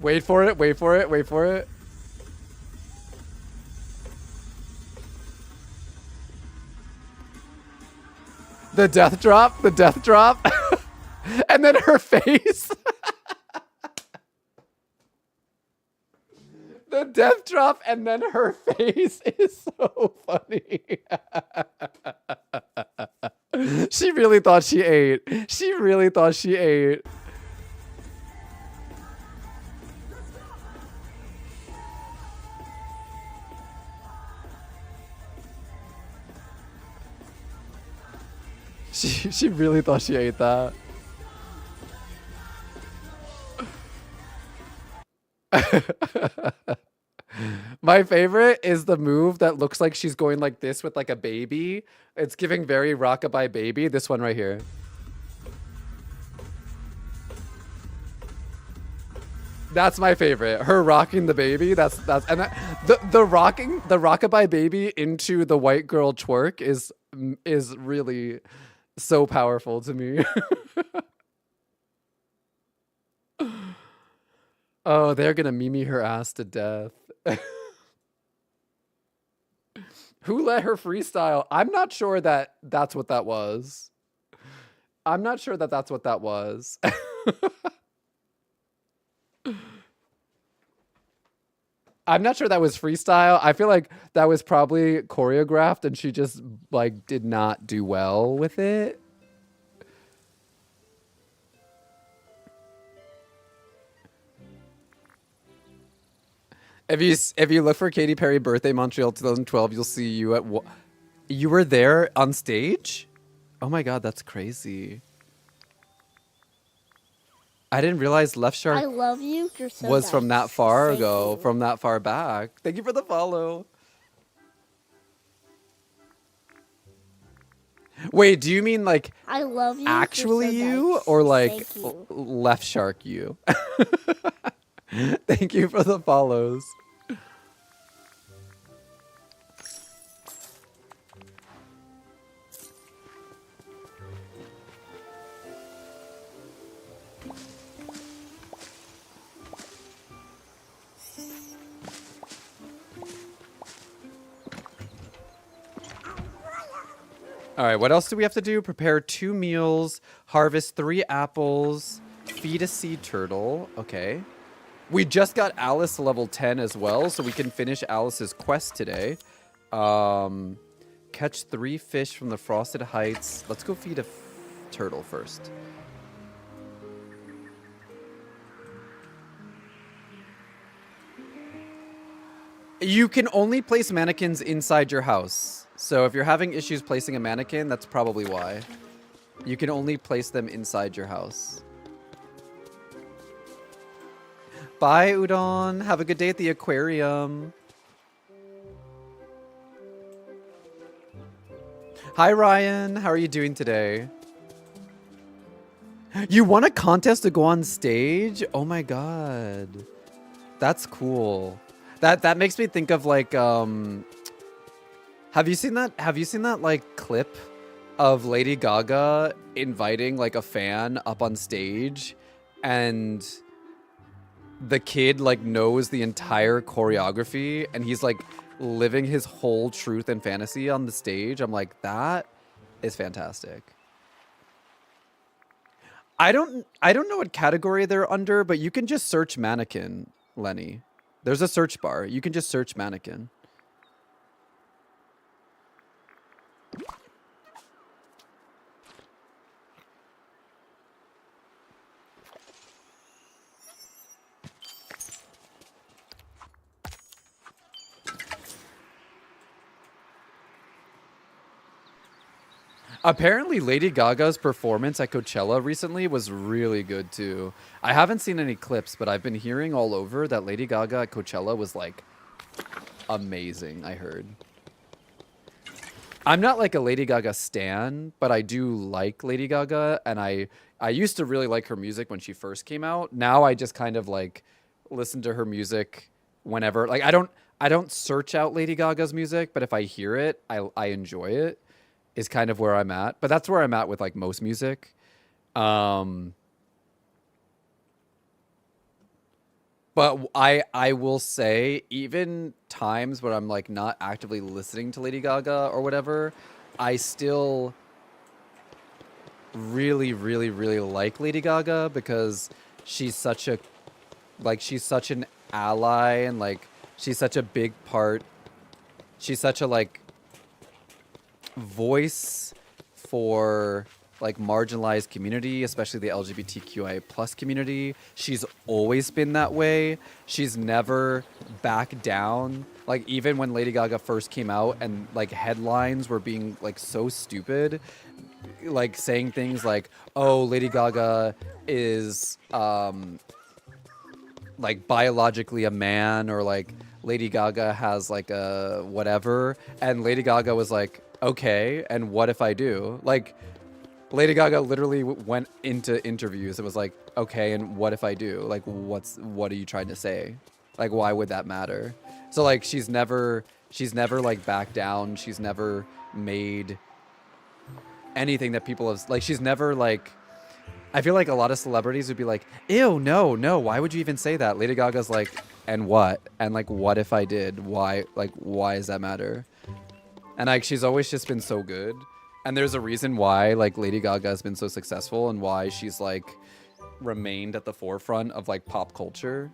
Wait for it, wait for it, wait for it. The death drop, the death drop. And then her face. The death drop and then her face is so funny. She really thought she ate. She really thought she ate. She really thought she ate that. My favorite is the move that looks like she's going like this with like a baby. It's giving very Rockabye Baby. This one right here. That's my favorite. Her rocking the baby. That's and the Rockabye Baby into the white girl twerk is really so powerful to me. Oh, they're gonna meme her ass to death. Who let her freestyle? I'm not sure that that's what that was. I'm not sure that that's what that was. I'm not sure that was freestyle. I feel like that was probably choreographed and she just like did not do well with it. If you look for Katy Perry birthday Montreal 2012, you'll see you at you were there on stage? Oh my god, that's crazy. I didn't realize Left Shark I love you. You're so was nice. from that far Thank ago, you. from that far back. Thank you for the follow. Wait, do you mean like I love you. actually You're so you nice. or like Thank you. Left Shark you? Thank you for the follows. All right, what else do we have to do? Prepare 2 meals, harvest 3 apples, feed a sea turtle. Okay. We just got Alice level 10 as well, so we can finish Alice's quest today. Catch 3 fish from the Frosted Heights. Let's go feed a turtle first. You can only place mannequins inside your house. So if you're having issues placing a mannequin, that's probably why. You can only place them inside your house. Bye, Udon. Have a good day at the aquarium. Hi, Ryan. How are you doing today? You won a contest to go on stage? Oh my god. That's cool. That makes me think of like have you seen that like clip of Lady Gaga inviting like a fan up on stage and the kid like knows the entire choreography and he's like living his whole truth and fantasy on the stage? I'm like, that is fantastic. I don't know what category they're under, but you can just search mannequin, Lenny. There's a search bar. You can just search mannequin. Apparently, Lady Gaga's performance at Coachella recently was really good, too. I haven't seen any clips, but I've been hearing all over that Lady Gaga at Coachella was, like, amazing, I heard. I'm not, like, a Lady Gaga stan, but I do like Lady Gaga, and I used to really like her music when she first came out. Now I just kind of, like, listen to her music whenever. Like, I don't search out Lady Gaga's music, but if I hear it, I enjoy it. Is kind of where I'm at. But that's where I'm at with like most music. But I will say, even times where I'm like not actively listening to Lady Gaga or whatever, I still really, really, really like Lady Gaga because she's such a she's such an ally and like she's such a big part. She's such a like voice for like marginalized community, especially the LGBTQIA plus community. She's always been that way. She's never backed down. Like even when Lady Gaga first came out and like headlines were being like so stupid, like saying things like, "Oh, Lady Gaga is like biologically a man," or like Lady Gaga has like a whatever, and Lady Gaga was like, "Okay, and what if I do?" Like Lady Gaga literally went into interviews and was like, "Okay, and what if I do? Like what are you trying to say? Like why would that matter?" So like she's never like backed down. She's never made anything that people have like she's never like I feel like a lot of celebrities would be like, "Ew, no, why would you even say that?" Lady Gaga's like, "And what? And like what if I did? Why does that matter?" And like she's always just been so good. And there's a reason why like Lady Gaga has been so successful and why she's like remained at the forefront of like pop culture.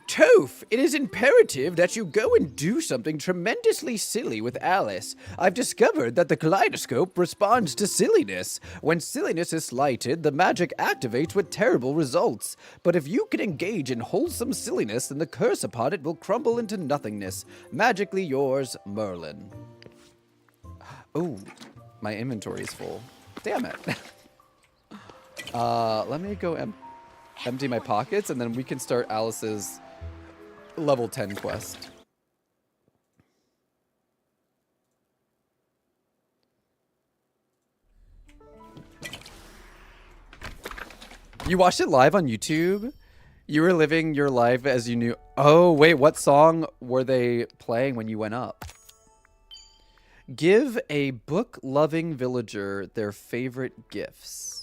Toph, it is imperative that you go and do something tremendously silly with Alice. I've discovered that the kaleidoscope responds to silliness. When silliness is slighted, the magic activates with terrible results. But if you can engage in wholesome silliness, then the curse upon it will crumble into nothingness. Magically yours, Merlin. Oh, my inventory is full. Damn it. Let me go empty my pockets, and then we can start Alice's level 10 quest. You watched it live on YouTube? You were living your life as you knew. Oh, wait, what song were they playing when you went up? Give a book-loving villager their favorite gifts.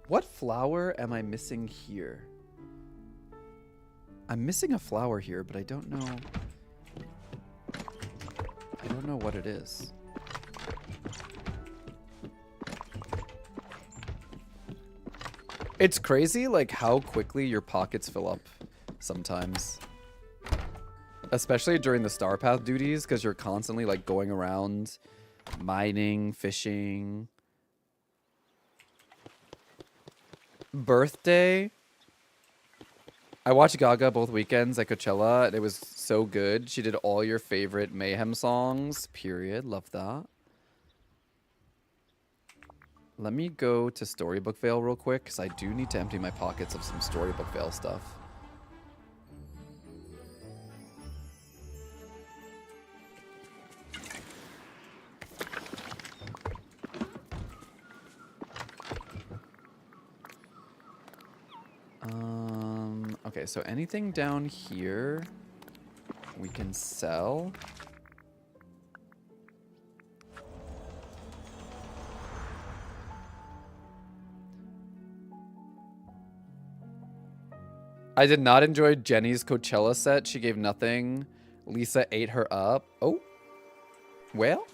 What flower am I missing here? I'm missing a flower here, but I don't know what it is. It's crazy like how quickly your pockets fill up sometimes. Especially during the Star Path duties, because you're constantly like going around mining, fishing. Birthday. I watched Gaga both weekends at Coachella, and it was so good. She did all your favorite Mayhem songs, period. Love that. Let me go to Storybook Vale real quick, because I do need to empty my pockets of some Storybook Vale stuff. Okay, so anything down here we can sell. I did not enjoy Jenny's Coachella set. She gave nothing. Lisa ate her up. Oh. Well.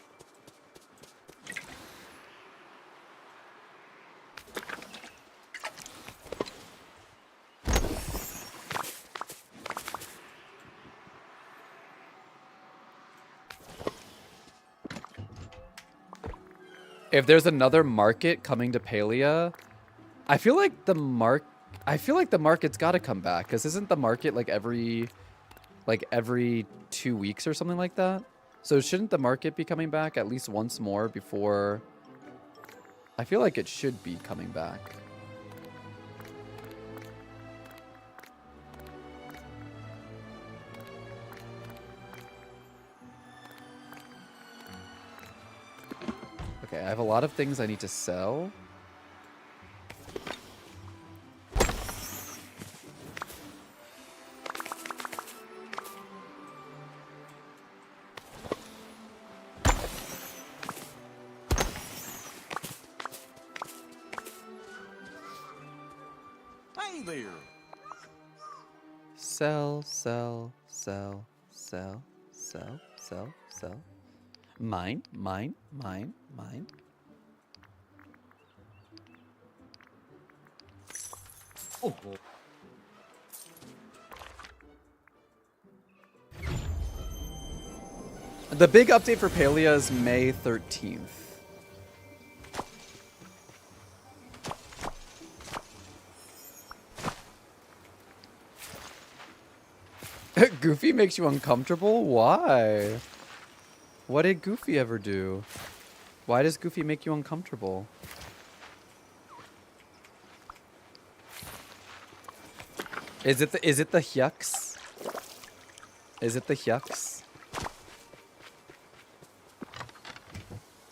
If there's another market coming to Palia, I feel like the market's got to come back, because isn't the market like every 2 weeks or something like that? So shouldn't the market be coming back at least once more before? I feel like it should be coming back. I have a lot of things I need to sell. Hey there. Sell, sell, sell, sell, sell, sell, sell. Mine, mine, mine, mine. Oh. The big update for Palia is May 13th. Goofy makes you uncomfortable? Why? What did Goofy ever do? Why does Goofy make you uncomfortable? Is it the hyucks? Is it the hyucks?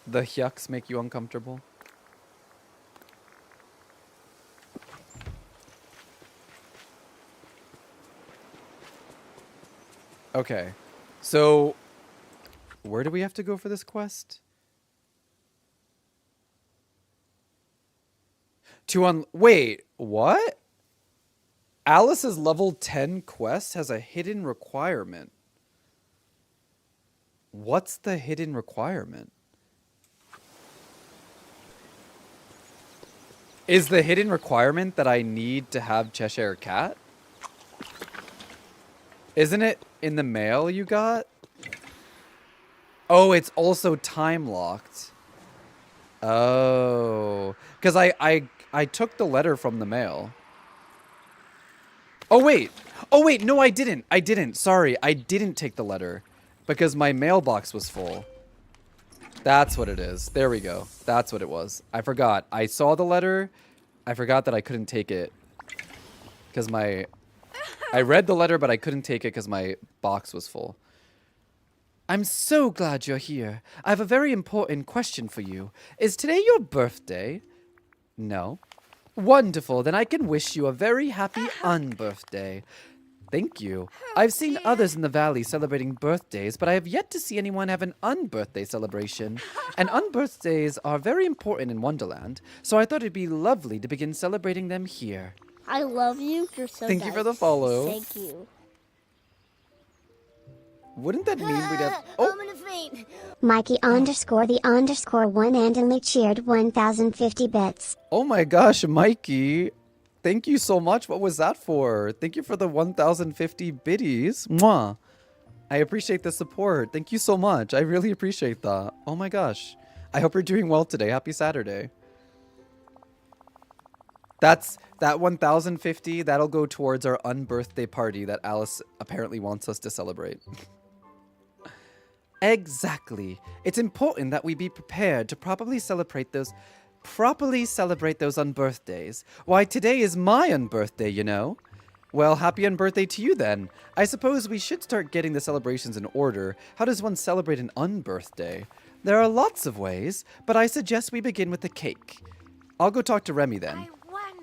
The hyucks make you uncomfortable? Okay. So, where do we have to go for this quest? Wait, what? Alice's level 10 quest has a hidden requirement. What's the hidden requirement? Is the hidden requirement that I need to have Cheshire Cat? Isn't it in the mail you got? Oh, it's also time locked. Oh, because I took the letter from the mail. Oh wait, no, I didn't. Sorry, I didn't take the letter because my mailbox was full. That's what it is. There we go. That's what it was. I forgot. I saw the letter. I forgot that I couldn't take it because I read the letter, but I couldn't take it because my box was full. I'm so glad you're here. I have a very important question for you. Is today your birthday? No. Wonderful. Then I can wish you a very happy unbirthday. Thank you. I've seen others in the valley celebrating birthdays, but I have yet to see anyone have an unbirthday celebration. And unbirthdays are very important in Wonderland, so I thought it'd be lovely to begin celebrating them here. I love you. You're so Thank you for the follow. Thank you. Wouldn't that mean we'd have... Oh, I'm gonna faint. Mikey _1 randomly cheered 1050 bits. oh my gosh, Mikey. Thank you so much. What was that for? Thank you for the 1050 biddies. Mwah. I appreciate the support. Thank you so much. I really appreciate that. Oh my gosh. I hope you're doing well today. Happy Saturday. That 1050, that'll go towards our unbirthday party that Alice apparently wants us to celebrate. Exactly. It's important that we be prepared to properly celebrate those unbirthdays. Why, today is my unbirthday, you know. Well, happy unbirthday to you then. I suppose we should start getting the celebrations in order. How does one celebrate an unbirthday? There are lots of ways, but I suggest we begin with the cake. I'll go talk to Remy then.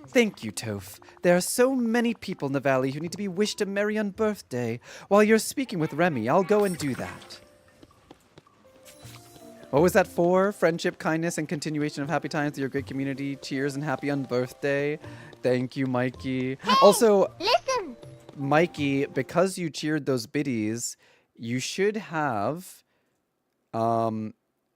Thank you, Toph. There are so many people in the valley who need to be wished a merry unbirthday. While you're speaking with Remy, I'll go and do that. What was that for? Friendship, kindness, and continuation of happy times to your great community. Cheers and happy unbirthday. Thank you, Mikey. Hey, also, listen. Mikey, because you cheered those biddies, you should have...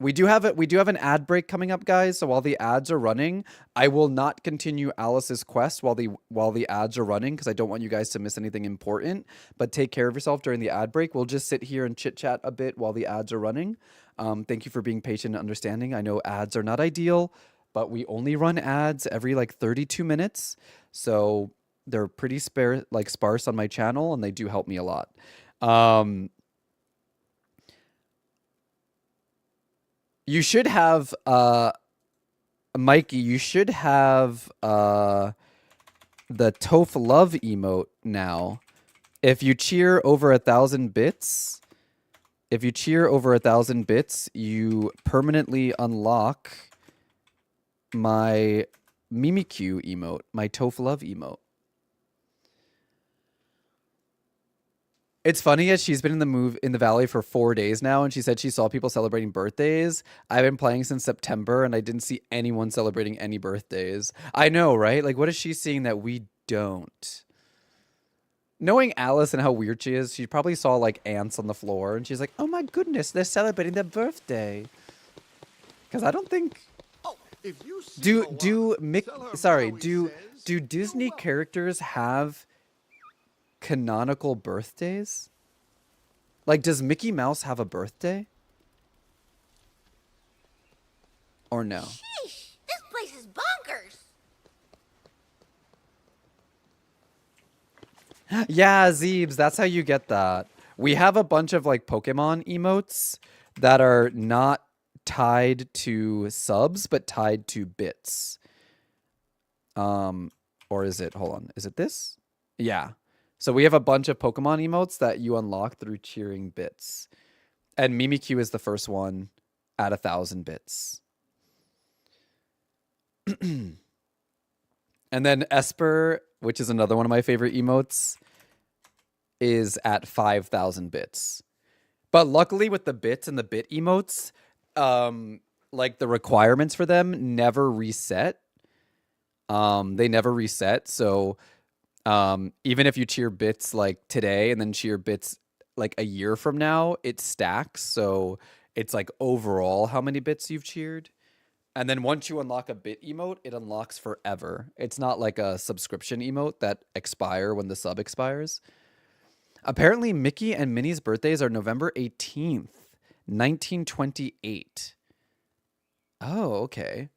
We do have an ad break coming up, guys. So while the ads are running, I will not continue Alice's quest while the ads are running because I don't want you guys to miss anything important. But take care of yourself during the ad break. We'll just sit here and chit chat a bit while the ads are running. Thank you for being patient and understanding. I know ads are not ideal, but we only run ads every like 32 minutes, so they're pretty sparse on my channel, and they do help me a lot. You should have, Mikey, you should have the Toph Love emote now. If you cheer over 1,000 bits, If you cheer over 1,000 bits, you permanently unlock my Mimikyu emote, my Toph Love emote. It's funny as she's been in the valley for 4 days now, and she said she saw people celebrating birthdays. I've been playing since September, and I didn't see anyone celebrating any birthdays. I know, right? Like, what is she seeing that we don't? Knowing Alice and how weird she is, she probably saw like ants on the floor, and she's like, "Oh my goodness, they're celebrating their birthday." Because I don't think If you see do Moana, do Mick. tell her Sorry, Maui do says, do Disney characters have canonical birthdays? Like, does Mickey Mouse have a birthday? Or no? Sheesh, this place is bonkers. Yeah, Zeebs, that's how you get that. We have a bunch of like Pokemon emotes that are not tied to subs, but tied to bits. Or is it, hold on, is it this? Yeah. So we have a bunch of Pokemon emotes that you unlock through cheering bits. And Mimikyu is the first one at 1,000 bits. And then Esper, which is another one of my favorite emotes, is at 5,000 bits. But luckily with the bits and the bit emotes, like the requirements for them never reset. They never reset. So even if you cheer bits like today and then cheer bits like a year from now, it stacks. So it's like overall how many bits you've cheered. And then once you unlock a bit emote, it unlocks forever. It's not like a subscription emote that expire when the sub expires. Apparently, Mickey and Minnie's birthdays are November 18th, 1928. Oh, okay.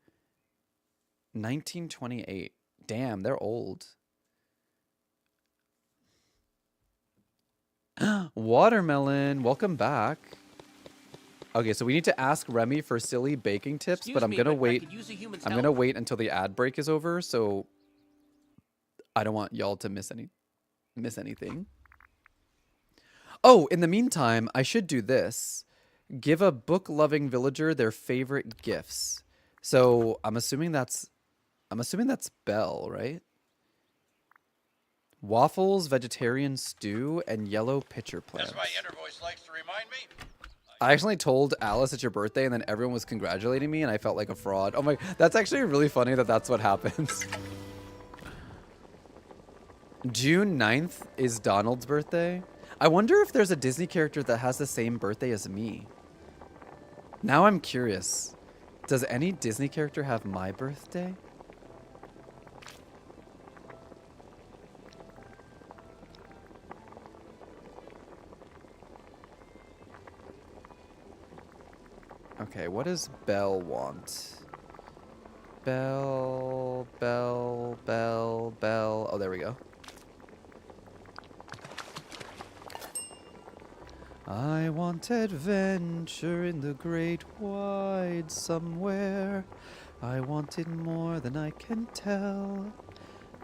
1928. Damn, they're old. Watermelon, welcome back. Okay, so we need to ask Remy for silly baking tips, but I'm gonna wait. I'm gonna wait until the ad break is over, so I don't want y'all to miss anything. Oh, in the meantime, I should do this. Give a book-loving villager their favorite gifts. So I'm assuming that's Belle, right? Waffles, vegetarian stew, and yellow pitcher plants. As my inner voice likes to remind me. I actually told Alice it's your birthday, and then everyone was congratulating me, and I felt like a fraud. Oh my, that's actually really funny that that's what happens. June 9th is Donald's birthday. I wonder if there's a Disney character that has the same birthday as me. Now I'm curious. Does any Disney character have my birthday? Okay, what does Belle want? Belle. Oh, there we go. I want adventure in the great wide somewhere. I want it more than I can tell.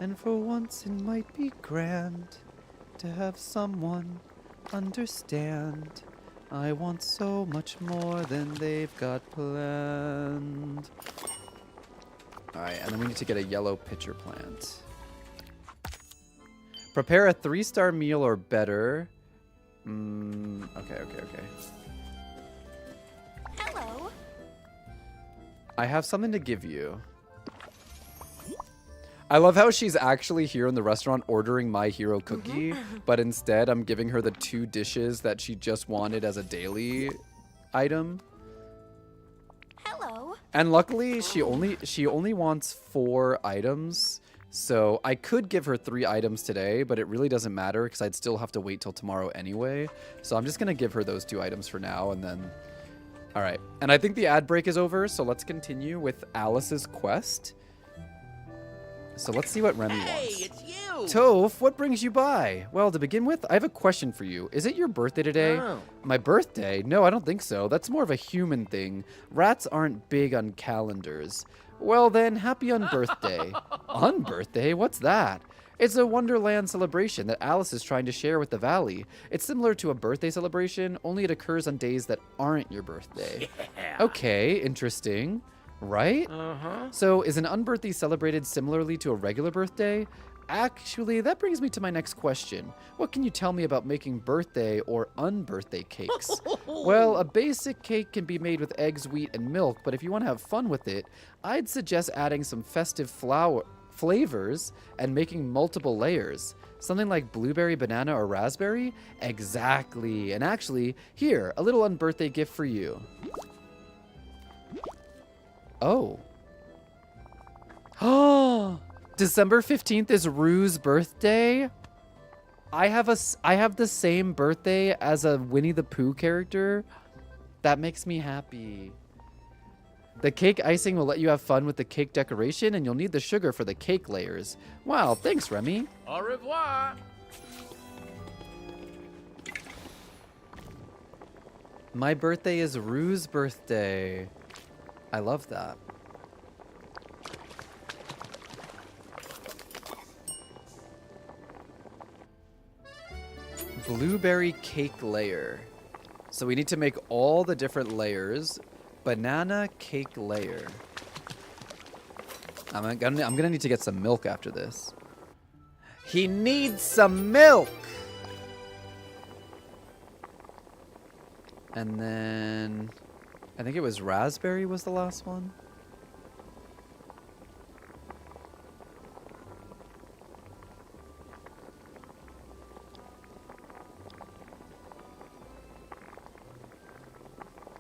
And for once it might be grand to have someone understand. I want so much more than they've got planned. Alright, and then we need to get a yellow pitcher plant. Prepare a 3-star meal or better. Okay. Hello. I have something to give you. I love how she's actually here in the restaurant ordering my hero cookie, but instead I'm giving her the 2 dishes that she just wanted as a daily item. Hello. And luckily she only wants 4 items. So I could give her 3 items today, but it really doesn't matter because I'd still have to wait till tomorrow anyway. So I'm just going to give her those 2 items for now and then... Alright, and I think the ad break is over, so let's continue with Alice's quest. So let's see what Remy wants. Hey, it's you! Toph, what brings you by? Well, to begin with, I have a question for you. Is it your birthday today? No. My birthday? No, I don't think so. That's more of a human thing. Rats aren't big on calendars. Well then, happy unbirthday. Unbirthday? What's that? It's a Wonderland celebration that Alice is trying to share with the Valley. It's similar to a birthday celebration, only it occurs on days that aren't your birthday. Yeah. Okay, interesting. Right? Uh-huh. So is an unbirthday celebrated similarly to a regular birthday? Actually, that brings me to my next question. What can you tell me about making birthday or unbirthday cakes? Well, a basic cake can be made with eggs, wheat, and milk, but if you want to have fun with it, I'd suggest adding some festive flavors and making multiple layers. Something like blueberry, banana, or raspberry? Exactly. And actually, here, a little unbirthday gift for you. Oh. Oh. December 15th is Rue's birthday. I have the same birthday as a Winnie the Pooh character. That makes me happy. The cake icing will let you have fun with the cake decoration, and you'll need the sugar for the cake layers. Wow, thanks, Remy. Au revoir. My birthday is Rue's birthday. I love that. Blueberry cake layer. So we need to make all the different layers. Banana cake layer. I'm gonna need to get some milk after this. He needs some milk! And then I think it was raspberry was the last one.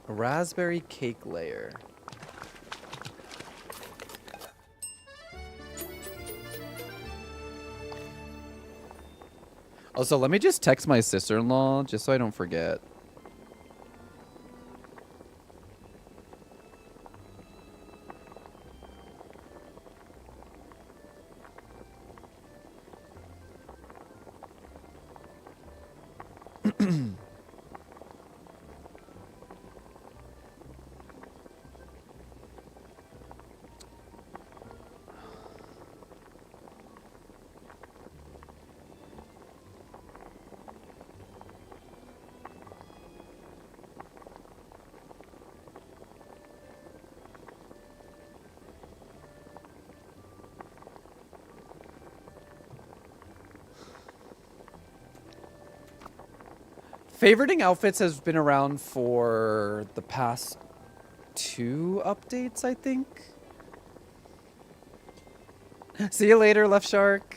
A raspberry cake layer. Also, let me just text my sister-in-law just so I don't forget. Favoriting outfits has been around for the past 2 updates, I think. See you later, Left Shark.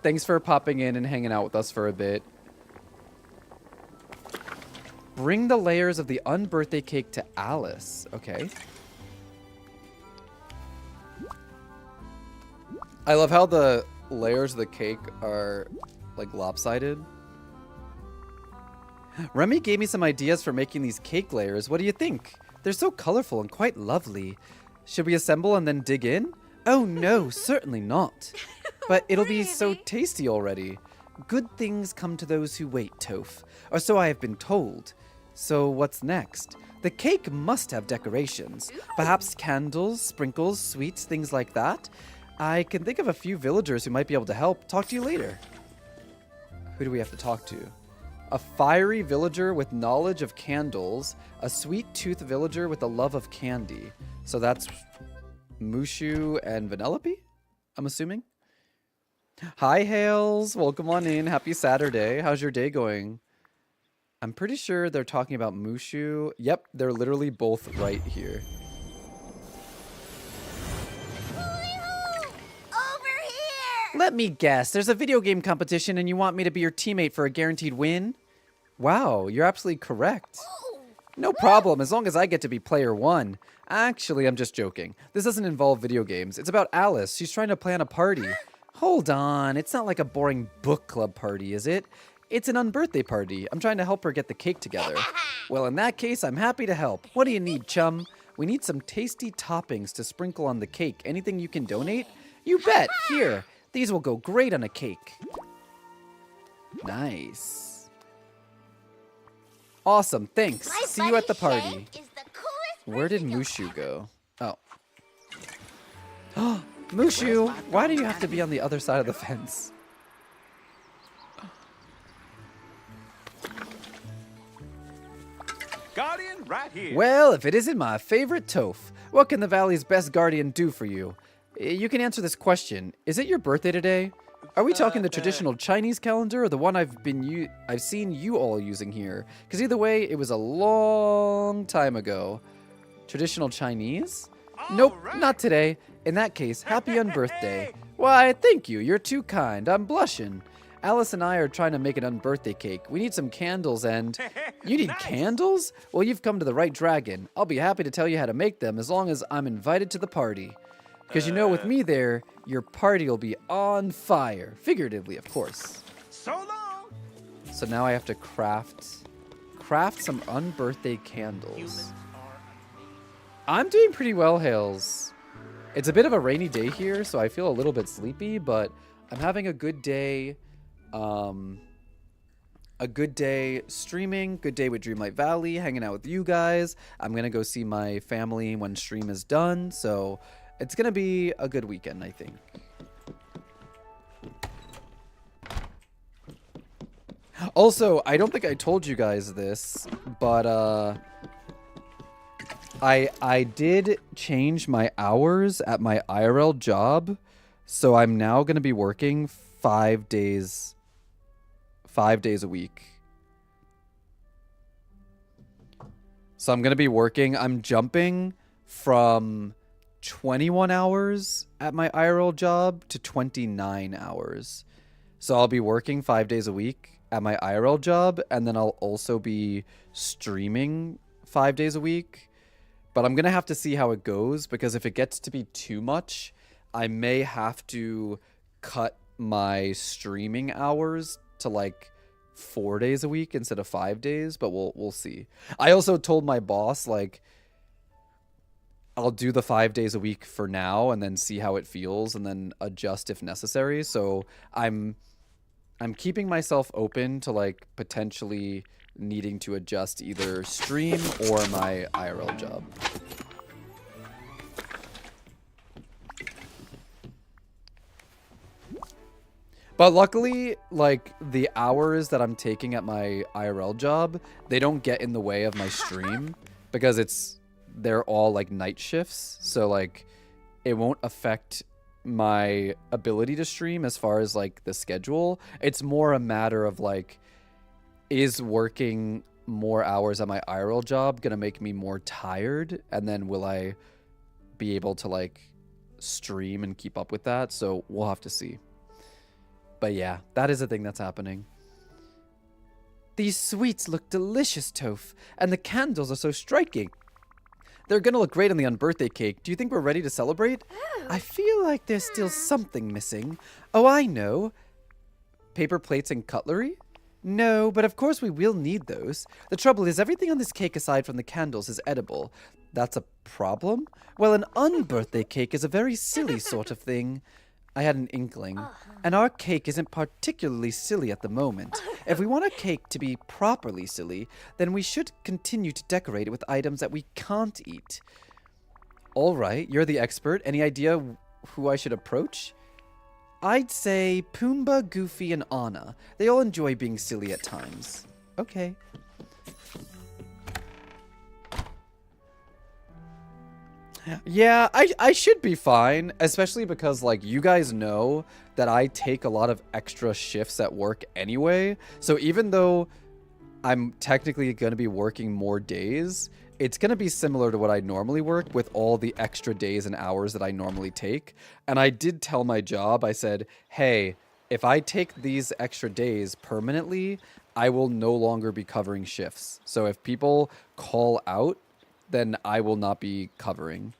Thanks for popping in and hanging out with us for a bit. Bring the layers of the unbirthday cake to Alice. Okay. I love how the layers of the cake are like lopsided. Remy gave me some ideas for making these cake layers. What do you think? They're so colorful and quite lovely. Should we assemble and then dig in? Oh no, certainly not. But it'll be so tasty already. Good things come to those who wait, Toph. Or so I have been told. So what's next? The cake must have decorations. Perhaps candles, sprinkles, sweets, things like that. I can think of a few villagers who might be able to help. Talk to you later. Who do we have to talk to? A fiery villager with knowledge of candles. A sweet-toothed villager with a love of candy. So that's Mushu and Vanellope, I'm assuming. Hi, Hales. Welcome on in. Happy Saturday. How's your day going? I'm pretty sure they're talking about Mushu. Yep, they're literally both right here. Let me guess. There's a video game competition and you want me to be your teammate for a guaranteed win? Wow, you're absolutely correct. No problem, as long as I get to be player 1. Actually, I'm just joking. This doesn't involve video games. It's about Alice. She's trying to plan a party. Hold on. It's not like a boring book club party, is it? It's an unbirthday party. I'm trying to help her get the cake together. Well, in that case, I'm happy to help. What do you need, chum? We need some tasty toppings to sprinkle on the cake. Anything you can donate? You bet. Here. These will go great on a cake. Nice. Awesome, thanks. See you at the party. Where did Mushu go? Oh. Mushu, why do you have to be on the other side of the fence? Guardian, right here. Well, if it isn't my favorite Toph, what can the Valley's best guardian do for you? You can answer this question. Is it your birthday today? Are we talking the traditional Chinese calendar or the one I've seen you all using here? Because either way, it was a long time ago. Traditional Chinese? Nope, not today. In that case, happy unbirthday. Why, thank you. You're too kind. I'm blushing. Alice and I are trying to make an unbirthday cake. We need some candles and... You need candles? Well, you've come to the right dragon. I'll be happy to tell you how to make them as long as I'm invited to the party. Because you know, with me there, your party will be on fire. Figuratively, of course. So long. So now I have to craft some unbirthday candles. I'm doing pretty well, Hales. It's a bit of a rainy day here, so I feel a little bit sleepy, but I'm having a good day. A good day streaming, good day with Dreamlight Valley, hanging out with you guys. I'm going to go see my family when stream is done, so it's going to be a good weekend, I think. Also, I don't think I told you guys this, but I did change my hours at my IRL job, so I'm now going to be working 5 days a week. So I'm going to be working, I'm jumping from 21 hours at my IRL job to 29 hours. So I'll be working 5 days a week at my IRL job, and then I'll also be streaming 5 days a week. But I'm going to have to see how it goes, because if it gets to be too much, I may have to cut my streaming hours to like 4 days a week instead of 5 days, but we'll see. I also told my boss, like, I'll do the 5 days a week for now and then see how it feels and then adjust if necessary. So I'm keeping myself open to like potentially needing to adjust either stream or my IRL job. But luckily, like, the hours that I'm taking at my IRL job, they don't get in the way of my stream because they're all like night shifts. So like it won't affect my ability to stream as far as like the schedule. It's more a matter of like, is working more hours at my IRL job gonna make me more tired? And then will I be able to like stream and keep up with that? So we'll have to see. But yeah, that is a thing that's happening. These sweets look delicious, Toph, and the candles are so striking. They're gonna look great on the unbirthday cake. Do you think we're ready to celebrate? I feel like there's still something missing. Oh, I know. Paper plates and cutlery? No, but of course we will need those. The trouble is everything on this cake aside from the candles is edible. That's a problem? Well, an unbirthday cake is a very silly sort of thing. I had an inkling. And our cake isn't particularly silly at the moment. If we want a cake to be properly silly, then we should continue to decorate it with items that we can't eat. All right, you're the expert. Any idea who I should approach? I'd say Pumbaa, Goofy, and Anna. They all enjoy being silly at times. Okay. Yeah, I should be fine, especially because, like, you guys know that I take a lot of extra shifts at work anyway. So even though I'm technically going to be working more days, it's going to be similar to what I normally work with all the extra days and hours that I normally take. And I did tell my job, I said, hey, if I take these extra days permanently, I will no longer be covering shifts. So if people call out, then I will not be covering.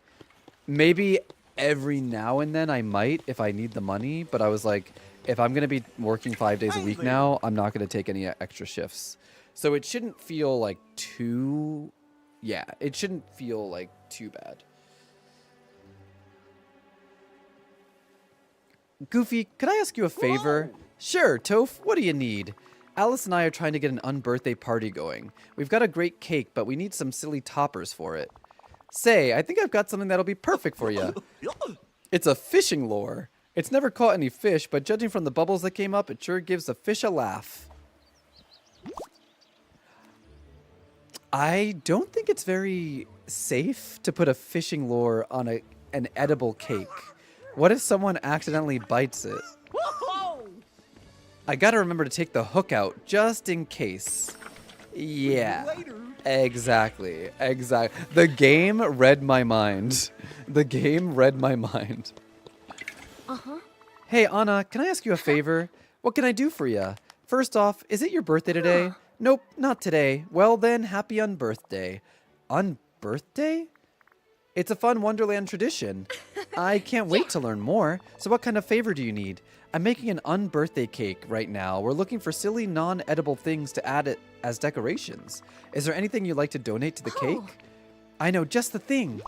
Maybe every now and then I might if I need the money, but I was like, if I'm going to be working 5 days a week now, I'm not going to take any extra shifts. So it shouldn't feel like too... Yeah, it shouldn't feel like too bad. Goofy, could I ask you a favor? Whoa. Sure, Toph, what do you need? Alice and I are trying to get an unbirthday party going. We've got a great cake, but we need some silly toppers for it. Say, I think I've got something that'll be perfect for you. It's a fishing lure. It's never caught any fish, but judging from the bubbles that came up, it sure gives the fish a laugh. I don't think it's very safe to put a fishing lure on an edible cake. What if someone accidentally bites it? I gotta remember to take the hook out just in case. Yeah. Exactly. The game read my mind. The game read my mind. Uh-huh. Hey, Anna, can I ask you a favor? What can I do for you? First off, is it your birthday today? Nope, not today. Well then, happy unbirthday. Unbirthday? It's a fun Wonderland tradition. I can't wait to learn more. So what kind of favor do you need? I'm making an unbirthday cake right now. We're looking for silly, non-edible things to add it as decorations. Is there anything you'd like to donate to the cake? I know just the thing.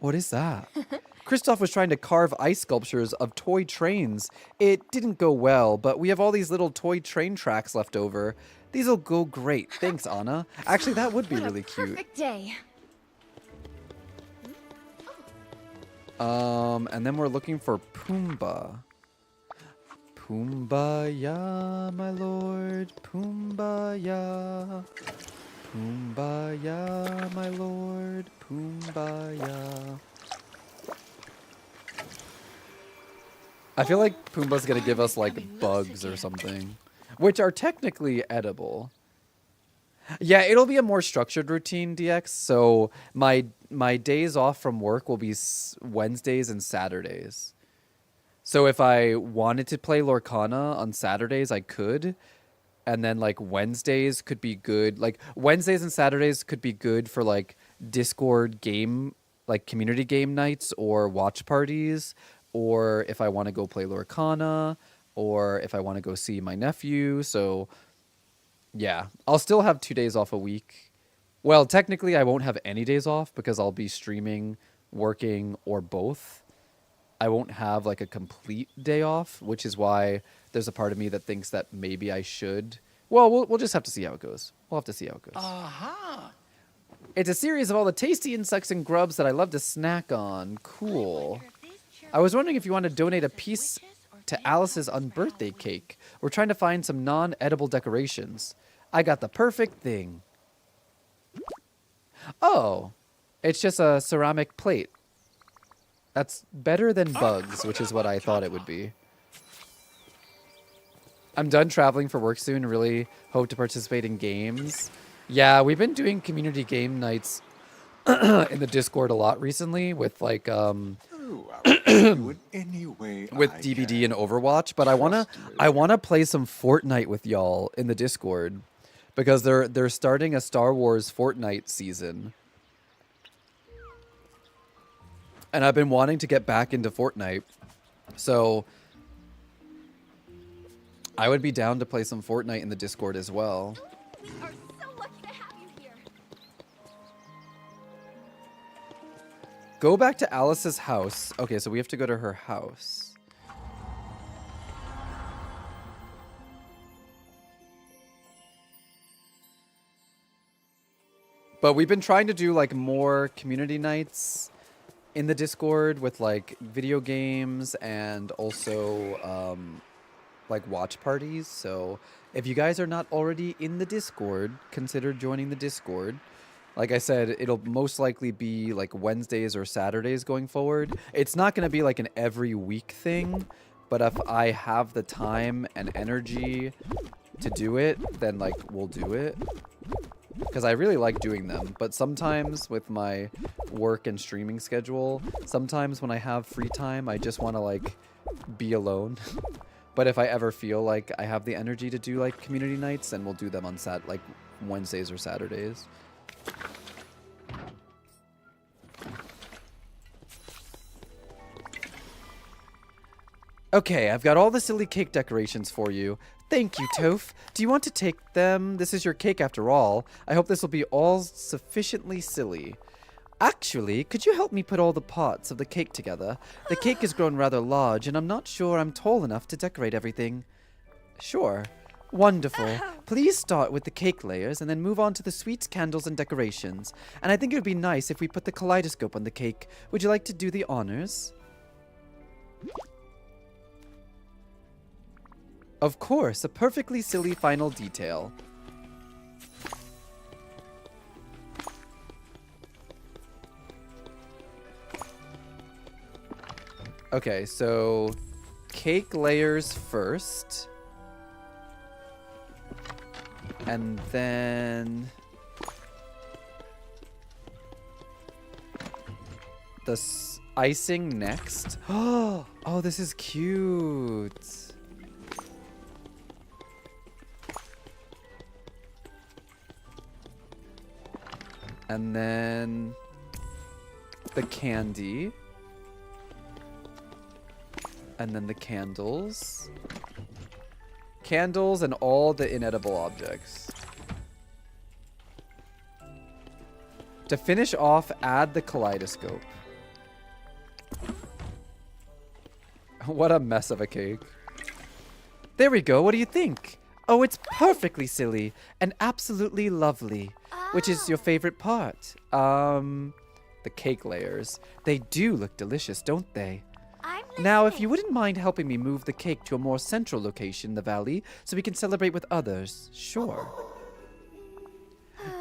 What is that? Kristoff was trying to carve ice sculptures of toy trains. It didn't go well, but we have all these little toy train tracks left over. These'll go great. Thanks, Anna. Actually, that would be really cute. Perfect day. And then we're looking for Pumbaa. Pumbaa, my lord. Pumbaa. Pumbaa, my lord. Pumbaa. I feel like Pumbaa's gonna give us like bugs or something, which are technically edible. Yeah, it'll be a more structured routine, DX. So my days off from work will be Wednesdays and Saturdays. So if I wanted to play Lorcana on Saturdays, I could. And then like Wednesdays could be good. Like Wednesdays and Saturdays could be good for like Discord game, like community game nights or watch parties. Or if I want to go play Lorcana, or if I want to go see my nephew. So yeah, I'll still have 2 days off a week. Well, technically I won't have any days off because I'll be streaming, working, or both. I won't have like a complete day off, which is why there's a part of me that thinks that maybe I should. Well, we'll just have to see how it goes. We'll have to see how it goes. Aha! It's a series of all the tasty insects and grubs that I love to snack on. Cool. I was wondering if you want to donate a piece to Alice's unbirthday cake. We're trying to find some non-edible decorations. I got the perfect thing. Oh, it's just a ceramic plate. That's better than bugs, which is what I thought it would be. I'm done traveling for work soon and really hope to participate in games. Yeah, we've been doing community game nights in the Discord a lot recently with like with DBD and Overwatch, but I wanna play some Fortnite with y'all in the Discord because they're starting a Star Wars Fortnite season. And I've been wanting to get back into Fortnite. So I would be down to play some Fortnite in the Discord as well. We are so lucky to have you here. Go back to Alice's house. Okay, so we have to go to her house. But we've been trying to do like more community nights in the Discord with like video games and also like watch parties. So if you guys are not already in the Discord, consider joining the Discord. Like I said, it'll most likely be like Wednesdays or Saturdays going forward. It's not going to be like an every week thing, but if I have the time and energy to do it, then like we'll do it. Because I really like doing them, but sometimes with my work and streaming schedule, sometimes when I have free time, I just want to like be alone. But if I ever feel like I have the energy to do like community nights, then we'll do them on like Wednesdays or Saturdays. Okay, I've got all the silly cake decorations for you. Thank you, Toph. Do you want to take them? This is your cake after all. I hope this will be all sufficiently silly. Actually, could you help me put all the parts of the cake together? The cake has grown rather large, and I'm not sure I'm tall enough to decorate everything. Sure. Wonderful. Please start with the cake layers and then move on to the sweets, candles, and decorations. And I think it would be nice if we put the kaleidoscope on the cake. Would you like to do the honors? Of course, a perfectly silly final detail. Okay, so cake layers first. And then the icing next. Oh, this is cute. And then the candy. And then the candles. Candles and all the inedible objects. To finish off, add the kaleidoscope. What a mess of a cake. There we go. What do you think? Oh, it's perfectly silly and absolutely lovely. Which is your favorite part? The cake layers. They do look delicious, don't they? Now, if you wouldn't mind helping me move the cake to a more central location in the valley so we can celebrate with others, sure.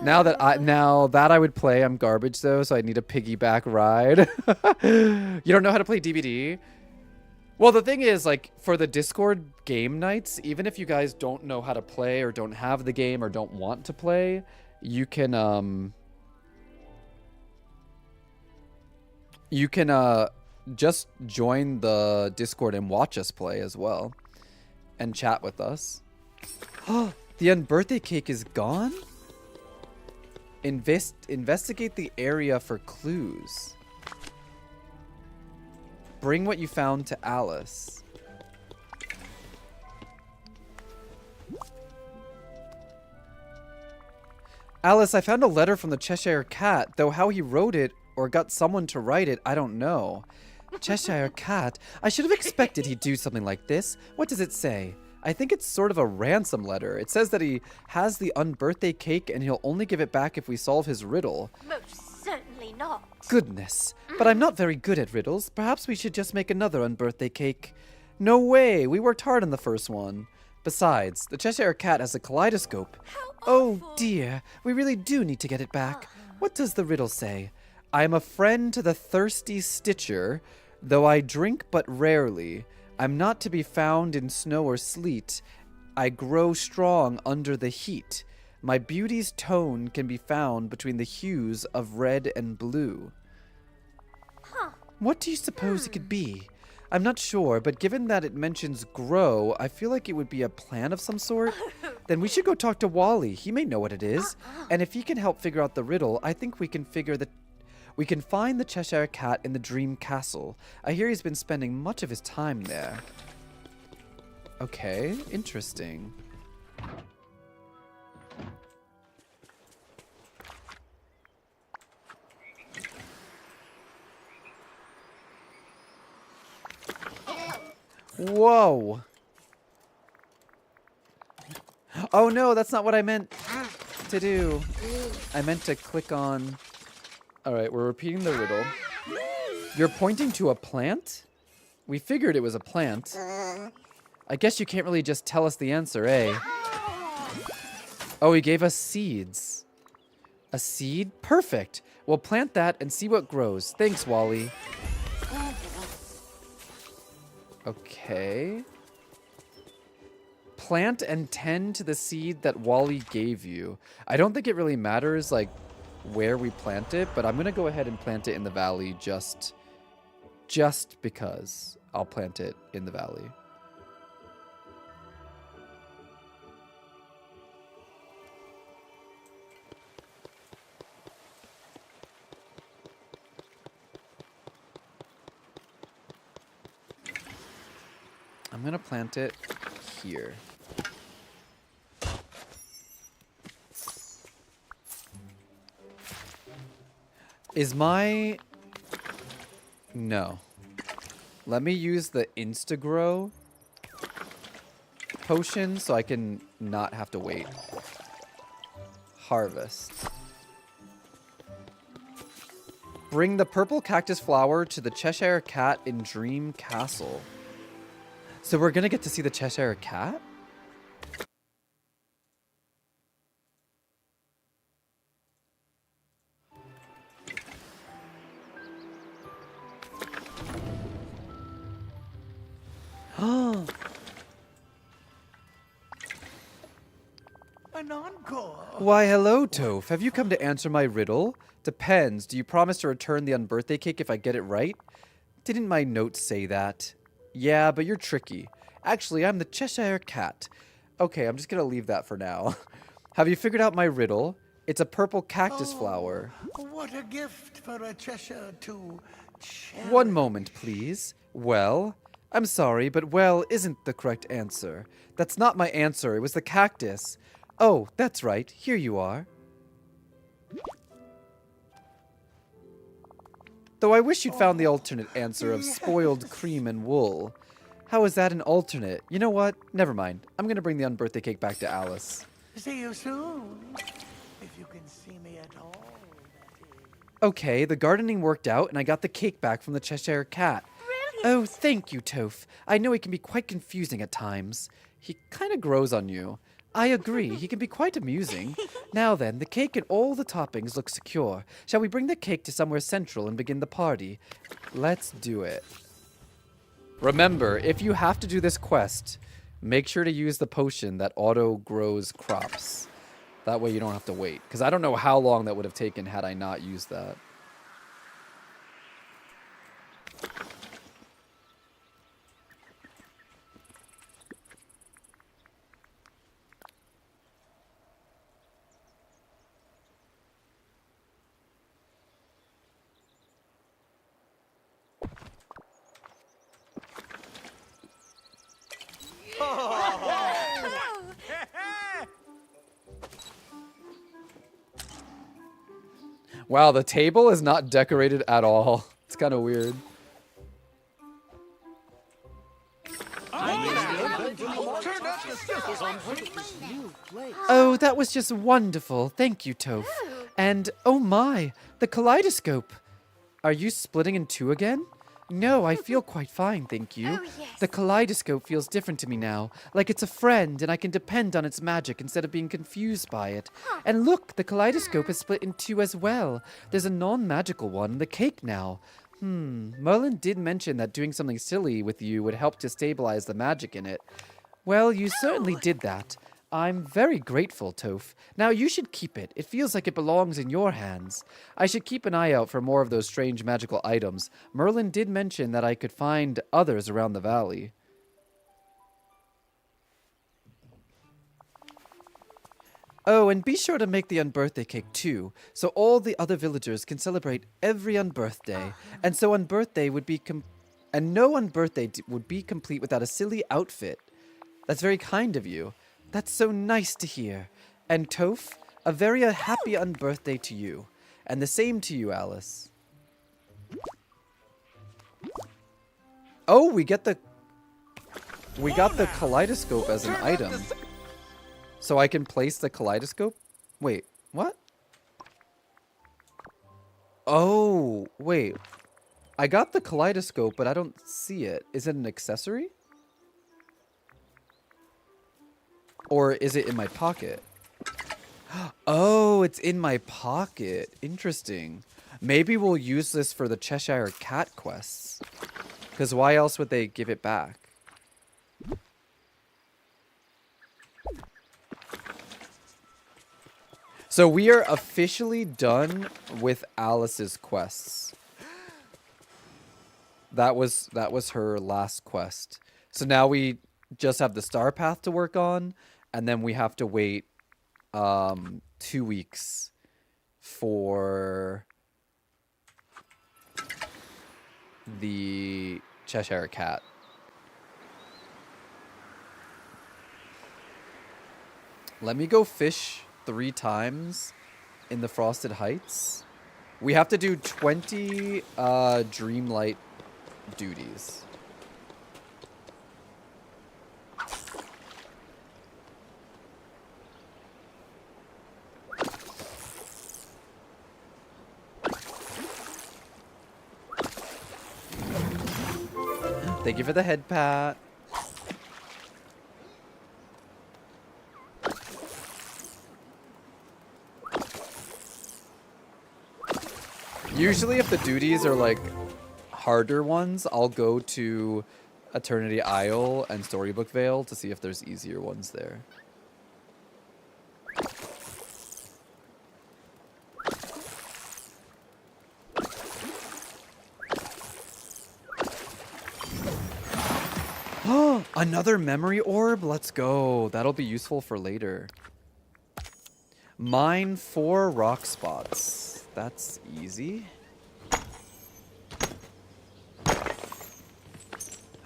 Now that I would play, I'm garbage though, so I need a piggyback ride. You don't know how to play DVD? Well, the thing is, like, for the Discord game nights, even if you guys don't know how to play or don't have the game or don't want to play, you can just join the Discord and watch us play as well. And chat with us. Oh, the unbirthday cake is gone? Investigate the area for clues. Bring what you found to Alice. Alice, I found a letter from the Cheshire Cat, though how he wrote it or got someone to write it, I don't know. Cheshire Cat. I should have expected he'd do something like this. What does it say? I think it's sort of a ransom letter. It says that he has the unbirthday cake and he'll only give it back if we solve his riddle. Most certainly not. Goodness. But I'm not very good at riddles. Perhaps we should just make another unbirthday cake. No way. We worked hard on the first one. Besides, the Cheshire Cat has a kaleidoscope. Oh dear. We really do need to get it back. What does the riddle say? I am a friend to the thirsty Stitcher, though I drink but rarely. I'm not to be found in snow or sleet. I grow strong under the heat. My beauty's tone can be found between the hues of red and blue. What do you suppose it could be? I'm not sure, but given that it mentions grow, I feel like it would be a plant of some sort. Then we should go talk to Wally. He may know what it is. And if he can help figure out the riddle, I think we can find the Cheshire Cat in the Dream Castle. I hear he's been spending much of his time there. Okay, interesting. Whoa. Oh no, that's not what I meant to do. I meant to click on... Alright, we're repeating the riddle. You're pointing to a plant? We figured it was a plant. I guess you can't really just tell us the answer, eh? Oh, he gave us seeds. A seed? Perfect. We'll plant that and see what grows. Thanks, Wally. Okay. Plant and tend to the seed that Wally gave you. I don't think it really matters, like, where we plant it, but I'm going to go ahead and plant it in the valley just because I'll plant it in the valley. I'm going to plant it here. Is my... No. Let me use the Instagrow potion so I can not have to wait. Harvest. Bring the purple cactus flower to the Cheshire Cat in Dream Castle. So we're gonna get to see the Cheshire Cat? An encore. Why, hello, Toph. Have you come to answer my riddle? Depends. Do you promise to return the unbirthday cake if I get it right? Didn't my notes say that? Yeah, but you're tricky. Actually, I'm the Cheshire Cat. Okay, I'm just gonna leave that for now. Have you figured out my riddle? It's a purple cactus flower. What a gift for a Cheshire to cherish. One moment, please. Well, I'm sorry, but well isn't the correct answer. That's not my answer. It was the cactus. Oh, that's right. Here you are. Though I wish you'd found the alternate answer of spoiled cream and wool. How is that an alternate? You know what? Never mind. I'm going to bring the unbirthday cake back to Alice. See you soon. If you can see me at all, that is. Okay, the gardening worked out and I got the cake back from the Cheshire Cat. Oh, thank you, Toph. I know he can be quite confusing at times. He kind of grows on you. I agree, he can be quite amusing. Now then, the cake and all the toppings look secure. Shall we bring the cake to somewhere central and begin the party? Let's do it. Remember, if you have to do this quest, make sure to use the potion that auto-grows crops. That way you don't have to wait. Because I don't know how long that would have taken had I not used that. Wow, the table is not decorated at all. It's kind of weird. Oh, that was just wonderful. Thank you, Toph. And, oh my, the kaleidoscope. Are you splitting in two again? No, I feel quite fine, thank you. Oh, yes. The kaleidoscope feels different to me now, like it's a friend and I can depend on its magic instead of being confused by it. And look, the kaleidoscope is split in two as well. There's a non-magical one in the cake now. Merlin did mention that doing something silly with you would help to stabilize the magic in it. Well, you certainly did that. I'm very grateful, Toph. Now you should keep it. It feels like it belongs in your hands. I should keep an eye out for more of those strange magical items. Merlin did mention that I could find others around the valley. Oh, and be sure to make the unbirthday cake too, so all the other villagers can celebrate every unbirthday. And so unbirthday would be no unbirthday would be complete without a silly outfit. That's very kind of you. That's so nice to hear. And Toph, a very happy unbirthday to you. And the same to you, Alice. Oh, we got the kaleidoscope as an item. So I can place the kaleidoscope? Wait, what? Oh, wait. I got the kaleidoscope, but I don't see it. Is it an accessory? Or is it in my pocket? Oh, it's in my pocket. Interesting. Maybe we'll use this for the Cheshire Cat quests. Because why else would they give it back? So we are officially done with Alice's quests. That was her last quest. So now we just have the star path to work on. And then we have to wait 2 weeks for the Cheshire Cat. Let me go fish 3 times in the Frosted Heights. We have to do 20 Dreamlight duties. Thank you for the head pat. Usually if the duties are like harder ones, I'll go to Eternity Isle and Storybook Vale to see if there's easier ones there. Oh, another memory orb? Let's go. That'll be useful for later. Mine 4 rock spots. That's easy.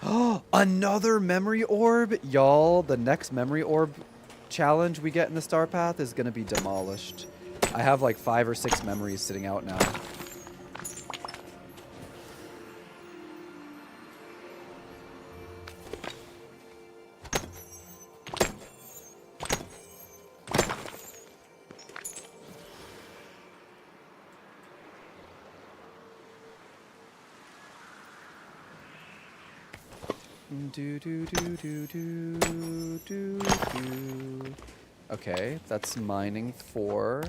Oh, another memory orb? Y'all, the next memory orb challenge we get in the Star Path is going to be demolished. I have like 5 or 6 memories sitting out now. Okay, that's mining 4.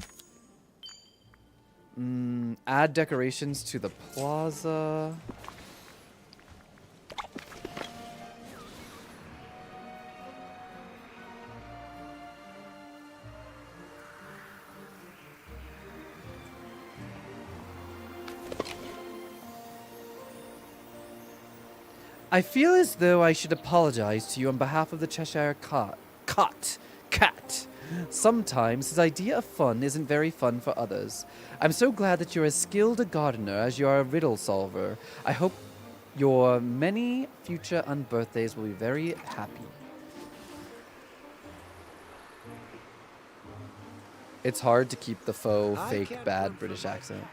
Add decorations to the plaza. I feel as though I should apologize to you on behalf of the Cheshire Cat. Sometimes his idea of fun isn't very fun for others. I'm so glad that you're as skilled a gardener as you are a riddle solver. I hope your many future unbirthdays will be very happy. It's hard to keep the faux, fake, bad British accent.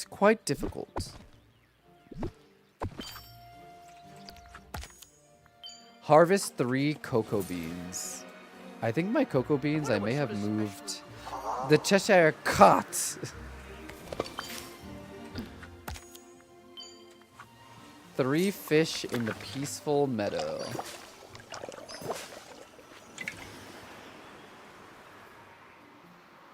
Quite difficult. Harvest 3 cocoa beans. I think my cocoa beans, I may have moved. The Cheshire Cat. 3 fish in the peaceful meadow.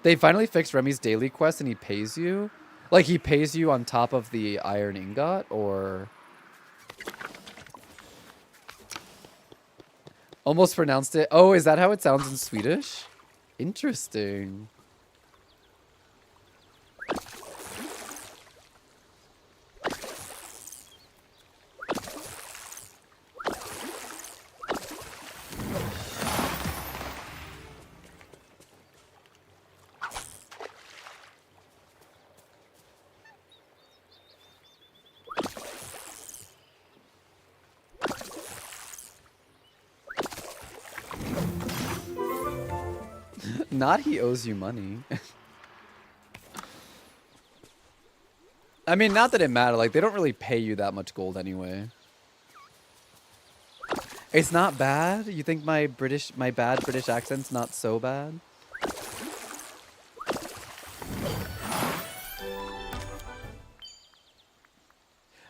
They finally fixed Remy's daily quest and he pays you? Like he pays you on top of the iron ingot, or... Almost pronounced it. Oh, is that how it sounds in Swedish? Interesting. Not he owes you money. I mean, not that it mattered. Like, they don't really pay you that much gold anyway. It's not bad? You think my bad British accent's not so bad?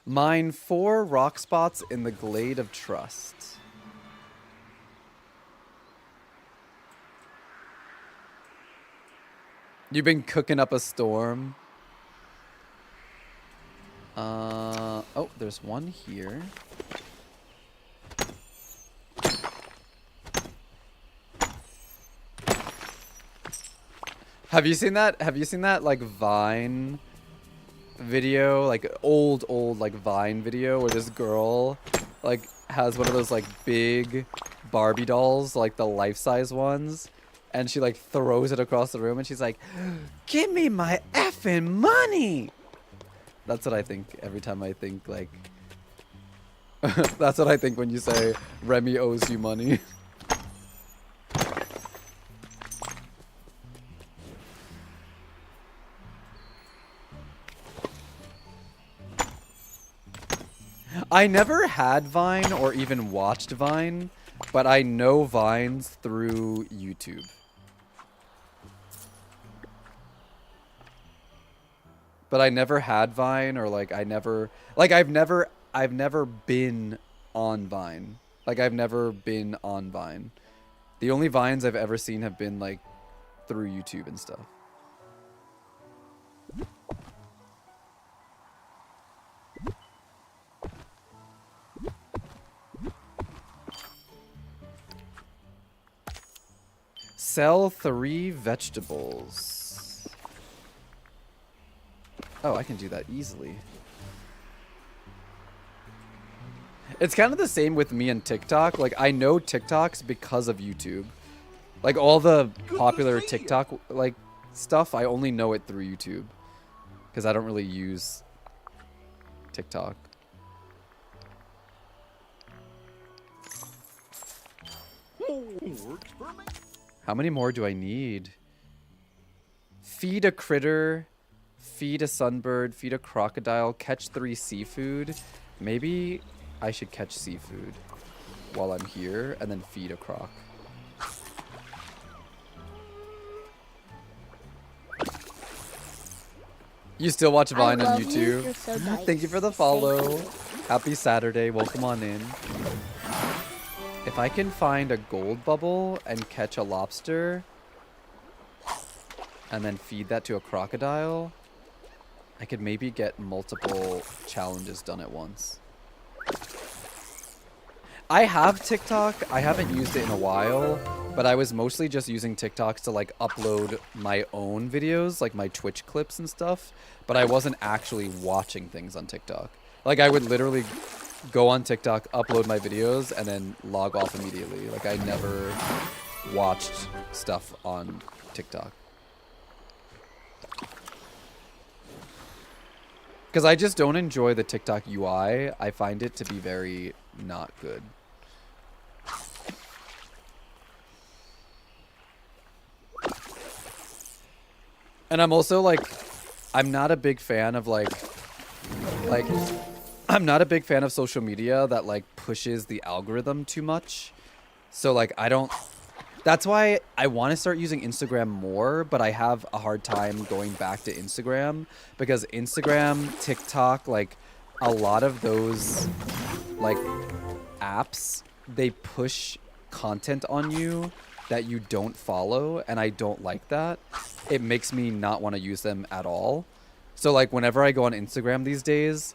Mine 4 rock spots in the Glade of Trust. You've been cooking up a storm. Oh, there's one here. Have you seen that? Have you seen that like Vine video, like old like Vine video where this girl like has one of those like big Barbie dolls, like the life-size ones? And she like throws it across the room and she's like, "Give me my effing money!" That's what I think every time I think like... That's what I think when you say Remy owes you money. I never had Vine or even watched Vine, but I know Vines through YouTube. But I never had Vine, or like I've never been on Vine. Like I've never been on Vine. The only Vines I've ever seen have been like through YouTube and stuff. Sell 3 vegetables. Oh, I can do that easily. It's kind of the same with me and TikTok. Like, I know TikToks because of YouTube. Like, all the popular TikTok, like, stuff, I only know it through YouTube. Because I don't really use TikTok. How many more do I need? Feed a critter, feed a sunbird, feed a crocodile, catch 3 seafood. Maybe I should catch seafood while I'm here and then feed a croc. You still watch Vine on YouTube? You're so nice. Thank you for the follow. Happy Saturday. Welcome on in. If I can find a gold bubble and catch a lobster and then feed that to a crocodile, I could maybe get multiple challenges done at once. I have TikTok. I haven't used it in a while, but I was mostly just using TikToks to like upload my own videos, like my Twitch clips and stuff, but I wasn't actually watching things on TikTok. Like I would literally go on TikTok, upload my videos, and then log off immediately. Like I never watched stuff on TikTok. Because I just don't enjoy the TikTok UI. I find it to be very not good. And I'm also like, I'm not a big fan of I'm not a big fan of social media that like pushes the algorithm too much. So like that's why I want to start using Instagram more, but I have a hard time going back to Instagram because Instagram, TikTok, like a lot of those like apps, they push content on you that you don't follow, and I don't like that. It makes me not want to use them at all. So like whenever I go on Instagram these days,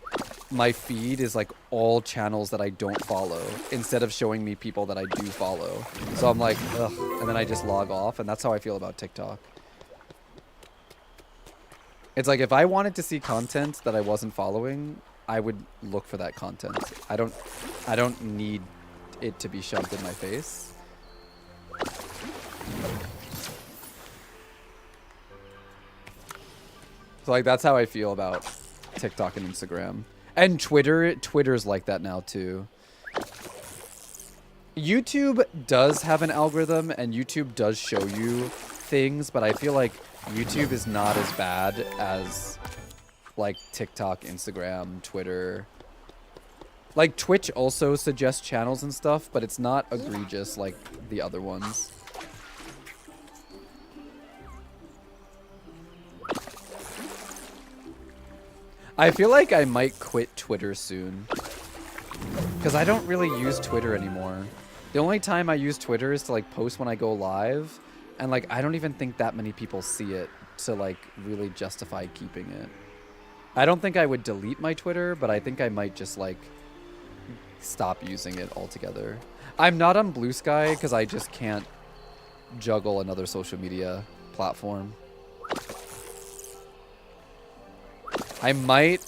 my feed is like all channels that I don't follow instead of showing me people that I do follow. So I'm like, ugh, and then I just log off, and that's how I feel about TikTok. It's like if I wanted to see content that I wasn't following, I would look for that content. I don't need it to be shoved in my face. So like that's how I feel about TikTok and Instagram. And Twitter's like that now too. YouTube does have an algorithm and YouTube does show you things, but I feel like YouTube is not as bad as like TikTok, Instagram, Twitter. Like Twitch also suggests channels and stuff, but it's not egregious like the other ones. I feel like I might quit Twitter soon. Because I don't really use Twitter anymore. The only time I use Twitter is to like post when I go live. And like I don't even think that many people see it to like really justify keeping it. I don't think I would delete my Twitter, but I think I might just like stop using it altogether. I'm not on Blue Sky because I just can't juggle another social media platform. I might,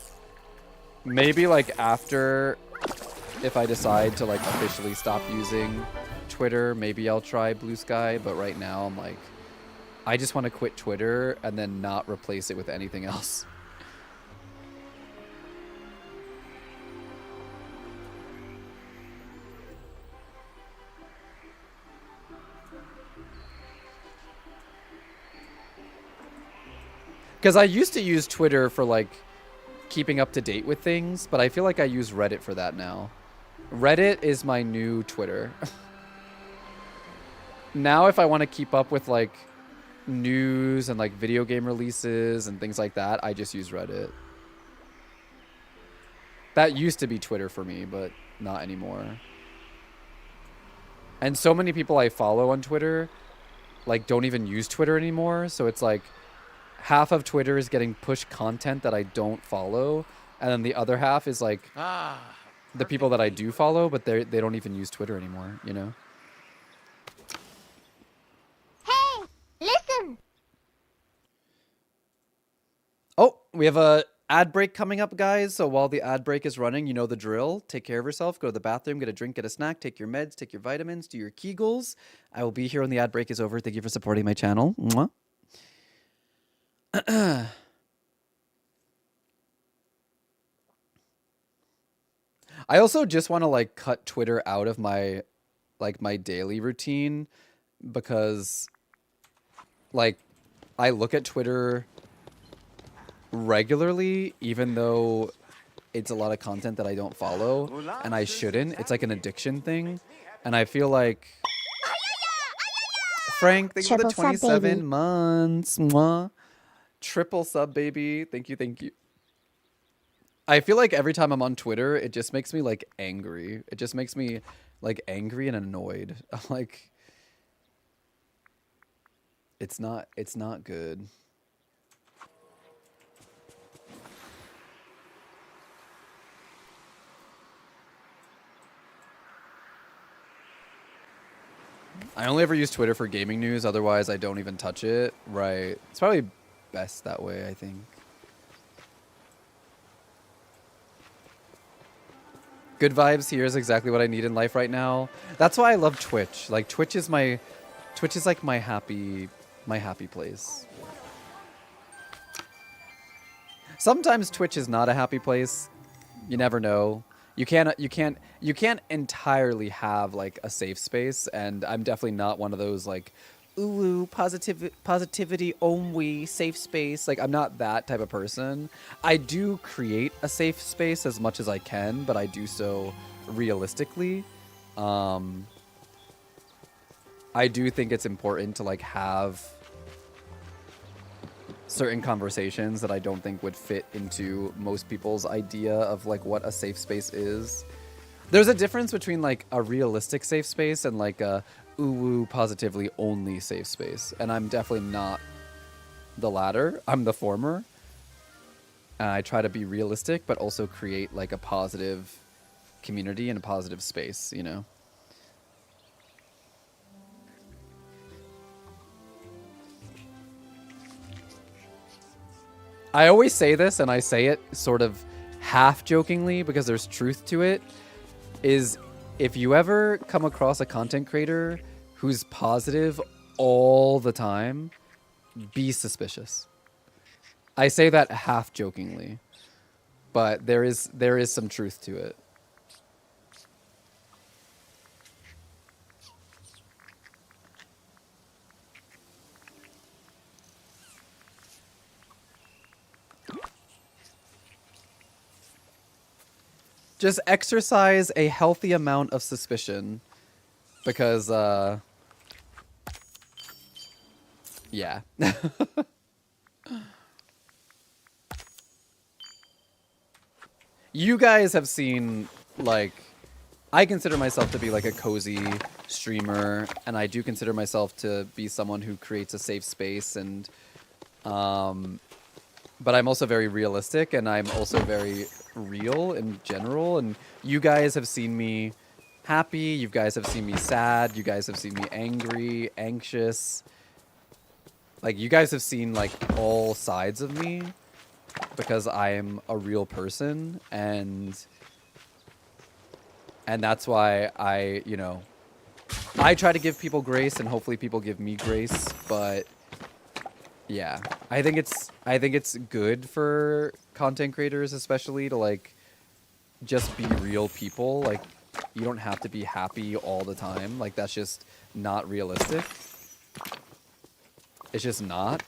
maybe like after, if I decide to like officially stop using Twitter, maybe I'll try Blue Sky, but right now I'm like, I just want to quit Twitter and then not replace it with anything else. Because I used to use Twitter for like keeping up to date with things, but I feel like I use Reddit for that now. Reddit is my new Twitter. now if I want to keep up with like news and like video game releases and things like that, I just use Reddit. That used to be Twitter for me, but not anymore. And so many people I follow on Twitter like don't even use Twitter anymore, so it's like half of Twitter is getting push content that I don't follow, and then the other half is like the people that I do follow, but they don't even use Twitter anymore, you know? Hey, listen! Oh, we have a ad break coming up, guys. So while the ad break is running, you know the drill. Take care of yourself. Go to the bathroom, get a drink, get a snack, take your meds, take your vitamins, do your Kegels. I will be here when the ad break is over. Thank you for supporting my channel. Mwah. I also just want to like cut Twitter out of my my daily routine because like I look at Twitter regularly, even though it's a lot of content that I don't follow and I shouldn't. It's like an addiction thing, and I feel like Frank, thank you for the 27 months. Mwah. Triple sub, baby. Thank you, thank you. I feel like every time I'm on Twitter, it just makes me like angry. It just makes me like angry and annoyed. I'm like, it's not good. I only ever use Twitter for gaming news. Otherwise, I don't even touch it. Right. It's probably best that way, I think. Good vibes here is exactly what I need in life right now. That's why I love Twitch. Like Twitch is like my happy place. Sometimes Twitch is not a happy place. You never know. You can't entirely have like a safe space, and I'm definitely not one of those like ooh positivity only safe space. Like I'm not that type of person. I do create a safe space as much as I can, but I do so realistically. I do think it's important to like have certain conversations that I don't think would fit into most people's idea of like what a safe space is. There's a difference between like a realistic safe space and like a ooh positively only safe space, and I'm definitely not the latter. I'm the former. I try to be realistic but also create like a positive community and a positive space, you know. I always say this, and I say it sort of half jokingly because there's truth to it, is if you ever come across a content creator who's positive all the time, be suspicious. I say that half jokingly, but there is some truth to it. Just exercise a healthy amount of suspicion, because, yeah. You guys have seen, like, I consider myself to be, like, a cozy streamer, and I do consider myself to be someone who creates a safe space, and, but I'm also very realistic, and I'm also very real in general, and you guys have seen me happy, you guys have seen me sad, you guys have seen me angry, anxious. Like, you guys have seen, like, all sides of me because I am a real person, and that's why I, you know, I try to give people grace, and hopefully people give me grace, but yeah, I think it's good for content creators especially to like just be real people. Like, you don't have to be happy all the time. Like, that's just not realistic. It's just not.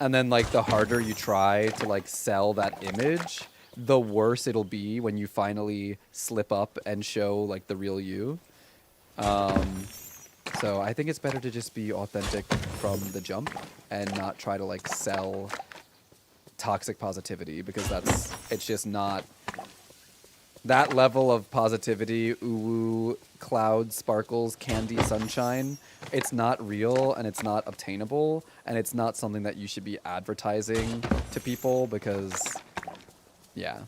And then like the harder you try to like sell that image, the worse it'll be when you finally slip up and show like the real you. So I think it's better to just be authentic from the jump and not try to like sell toxic positivity, because it's just not that level of positivity, ooh, clouds, sparkles, candy, sunshine. It's not real and it's not obtainable, and it's not something that you should be advertising to people because, yeah.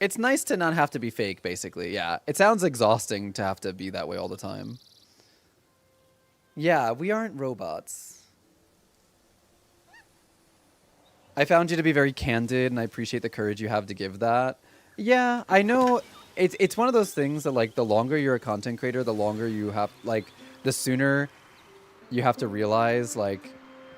It's nice to not have to be fake, basically. Yeah, it sounds exhausting to have to be that way all the time. Yeah, we aren't robots. I found you to be very candid, and I appreciate the courage you have to give that. Yeah, I know. It's one of those things that, like, the longer you're a content creator, the longer you have, like, the sooner you have to realize, like,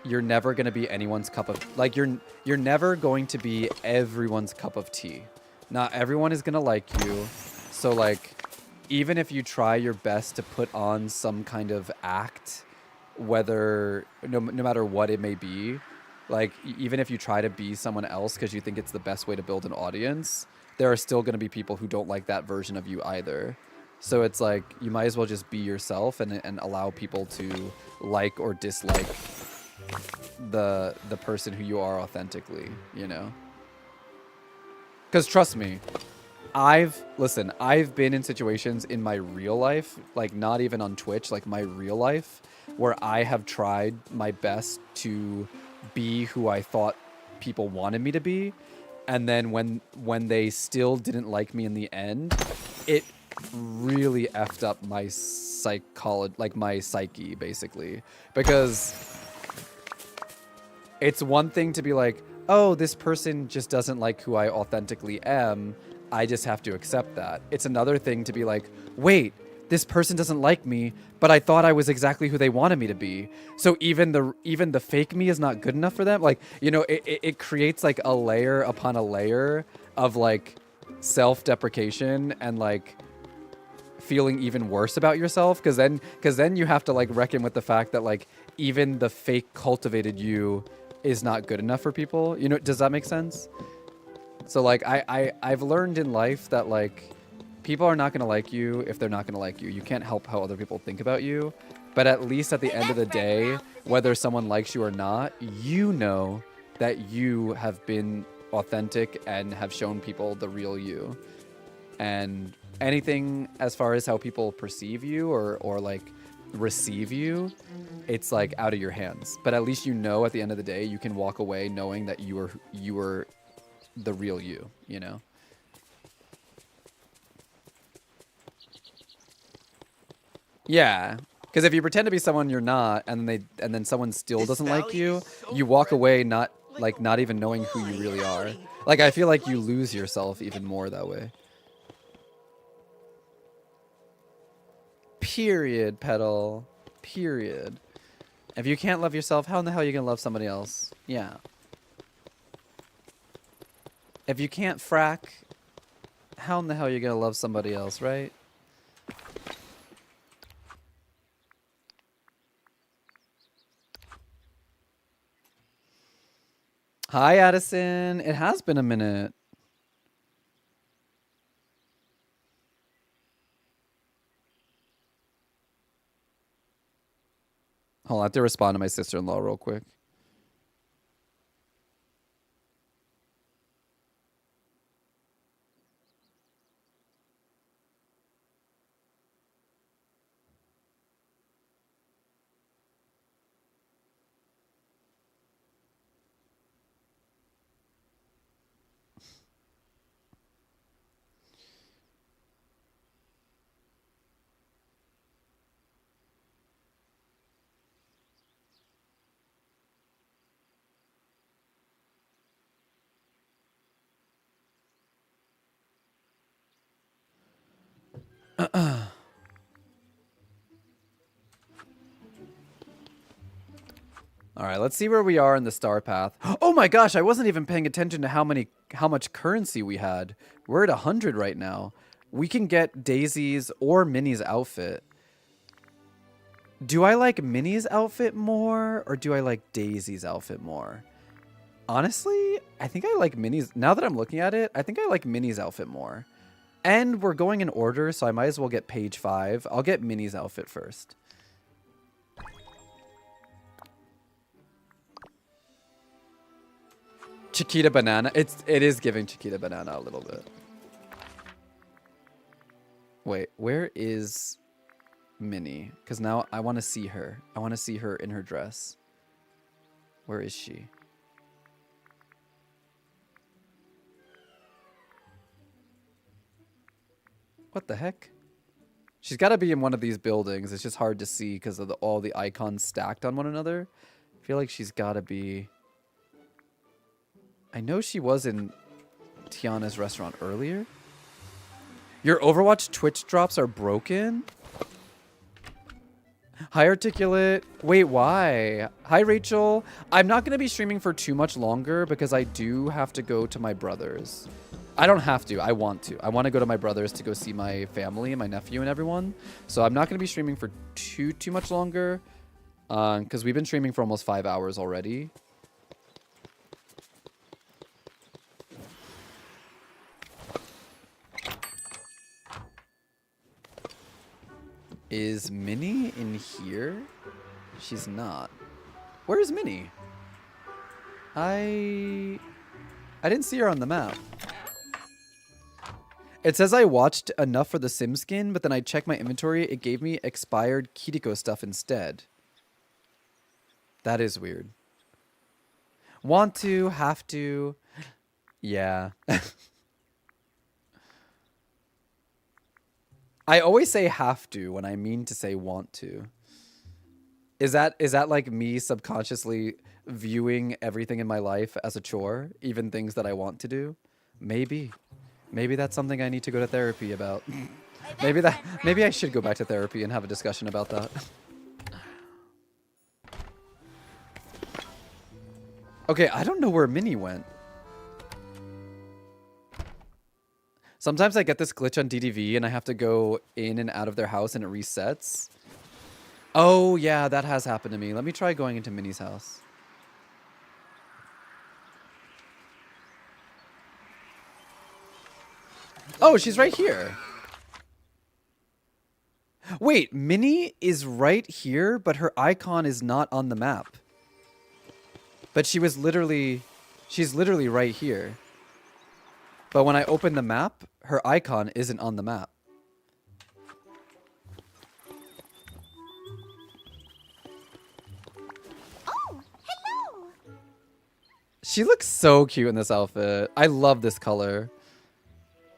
you're never going to be anyone's cup of... Like, you're never going to be everyone's cup of tea. Not everyone is going to like you. So, like, even if you try your best to put on some kind of act, whether, no matter what it may be, like, even if you try to be someone else because you think it's the best way to build an audience, there are still going to be people who don't like that version of you either. So it's like, you might as well just be yourself and allow people to like or dislike the person who you are authentically, you know? Because trust me, I've been in situations in my real life, like not even on Twitch, like my real life, where I have tried my best to be who I thought people wanted me to be. And then when they still didn't like me in the end, it really effed up my psychology, like my psyche, basically. Because it's one thing to be like, oh, this person just doesn't like who I authentically am. I just have to accept that. It's another thing to be like, wait, this person doesn't like me, but I thought I was exactly who they wanted me to be. So even the fake me is not good enough for them. Like, you know, it creates like a layer upon a layer of like self-deprecation and like feeling even worse about yourself. Cause then you have to like reckon with the fact that like even the fake cultivated you is not good enough for people. You know, does that make sense? So like I've learned in life that like people are not going to like you if they're not going to like you. You can't help how other people think about you. But at least at the end of the day, whether someone likes you or not, you know that you have been authentic and have shown people the real you. And anything as far as how people perceive you or like receive you, it's like out of your hands. But at least you know at the end of the day, you can walk away knowing that you were the real you, you know? Yeah, because if you pretend to be someone you're not, and then someone still doesn't like you, you walk away not even knowing who you really are. Like, I feel like you lose yourself even more that way. Period, Petal. Period. If you can't love yourself, how in the hell are you gonna love somebody else? Yeah. If you can't frack, how in the hell are you gonna love somebody else, right? Hi, Addison. It has been a minute. Hold on, I have to respond to my sister-in-law real quick. All right, let's see where we are in the star path. Oh my gosh, I wasn't even paying attention to how much currency we had. We're at 100 right now. We can get Daisy's or Minnie's outfit. Do I like Minnie's outfit more or do I like Daisy's outfit more? Honestly, I think I like Minnie's. Now that I'm looking at it, I think I like Minnie's outfit more. And we're going in order, so I might as well get page 5. I'll get Minnie's outfit first. Chiquita Banana. It is giving Chiquita Banana a little bit. Wait, where is Minnie? Because now I want to see her. I want to see her in her dress. Where is she? What the heck? She's got to be in one of these buildings. It's just hard to see because of all the icons stacked on one another. I feel like she's got to be... I know she was in Tiana's restaurant earlier. Your Overwatch Twitch drops are broken? Hi, Articulate. Wait, why? Hi, Rachel. I'm not going to be streaming for too much longer because I do have to go to my brother's. I don't have to. I want to. I want to go to my brother's to go see my family and my nephew and everyone. So I'm not going to be streaming for too much longer because we've been streaming for almost 5 hours already. Is Minnie in here? She's not. Where is Minnie? I didn't see her on the map. It says I watched enough for the Sim skin, but then I checked my inventory. It gave me expired Kiriko stuff instead. That is weird. Want to, have to. Yeah. I always say have to when I mean to say want to. Is that like me subconsciously viewing everything in my life as a chore, even things that I want to do? Maybe. Maybe that's something I need to go to therapy about. Maybe I should go back to therapy and have a discussion about that. Okay, I don't know where Minnie went. Sometimes I get this glitch on DDV and I have to go in and out of their house and it resets. Oh, yeah, that has happened to me. Let me try going into Minnie's house. Oh, she's right here. Wait, Minnie is right here, but her icon is not on the map. But she's literally right here. But when I open the map, her icon isn't on the map. Oh, hello! She looks so cute in this outfit. I love this color.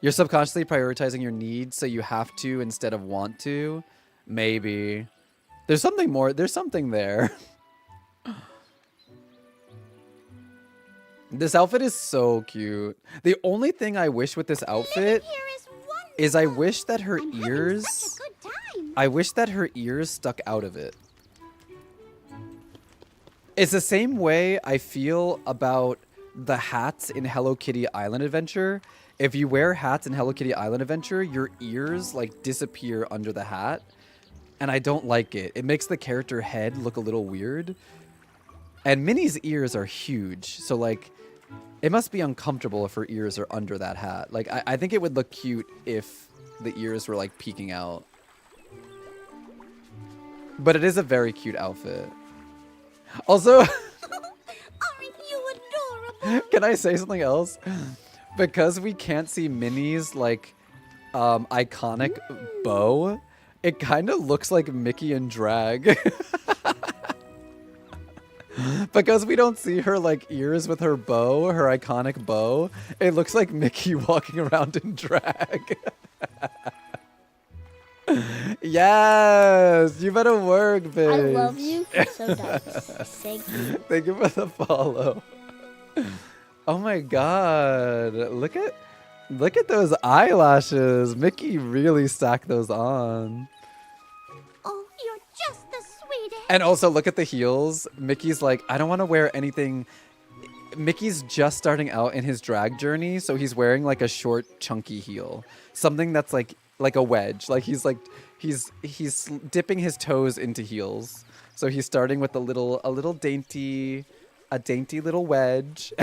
You're subconsciously prioritizing your needs so you have to instead of want to. Maybe. There's something more. There's something there. This outfit is so cute. The only thing I wish with this outfit is I wish that her ears... I wish that her ears stuck out of it. It's the same way I feel about the hats in Hello Kitty Island Adventure. If you wear hats in Hello Kitty Island Adventure, your ears like disappear under the hat. And I don't like it. It makes the character head look a little weird. And Minnie's ears are huge. So like, it must be uncomfortable if her ears are under that hat. Like, I think it would look cute if the ears were like peeking out. But it is a very cute outfit. Also, Aren't you adorable? can I say something else? Because we can't see Minnie's like iconic bow, it kind of looks like Mickey in drag. Because we don't see her like ears with her bow, her iconic bow, it looks like Mickey walking around in drag. Yes, you better work, bitch. I love you. So does. Thank you. Thank you for the follow. Oh my god. Look at those eyelashes. Mickey really stacked those on. Oh, you're just the sweetest. And also look at the heels. Mickey's like, I don't want to wear anything. Mickey's just starting out in his drag journey, so he's wearing like a short chunky heel. Something that's like a wedge. Like he's He's dipping his toes into heels. So he's starting with a little dainty little wedge.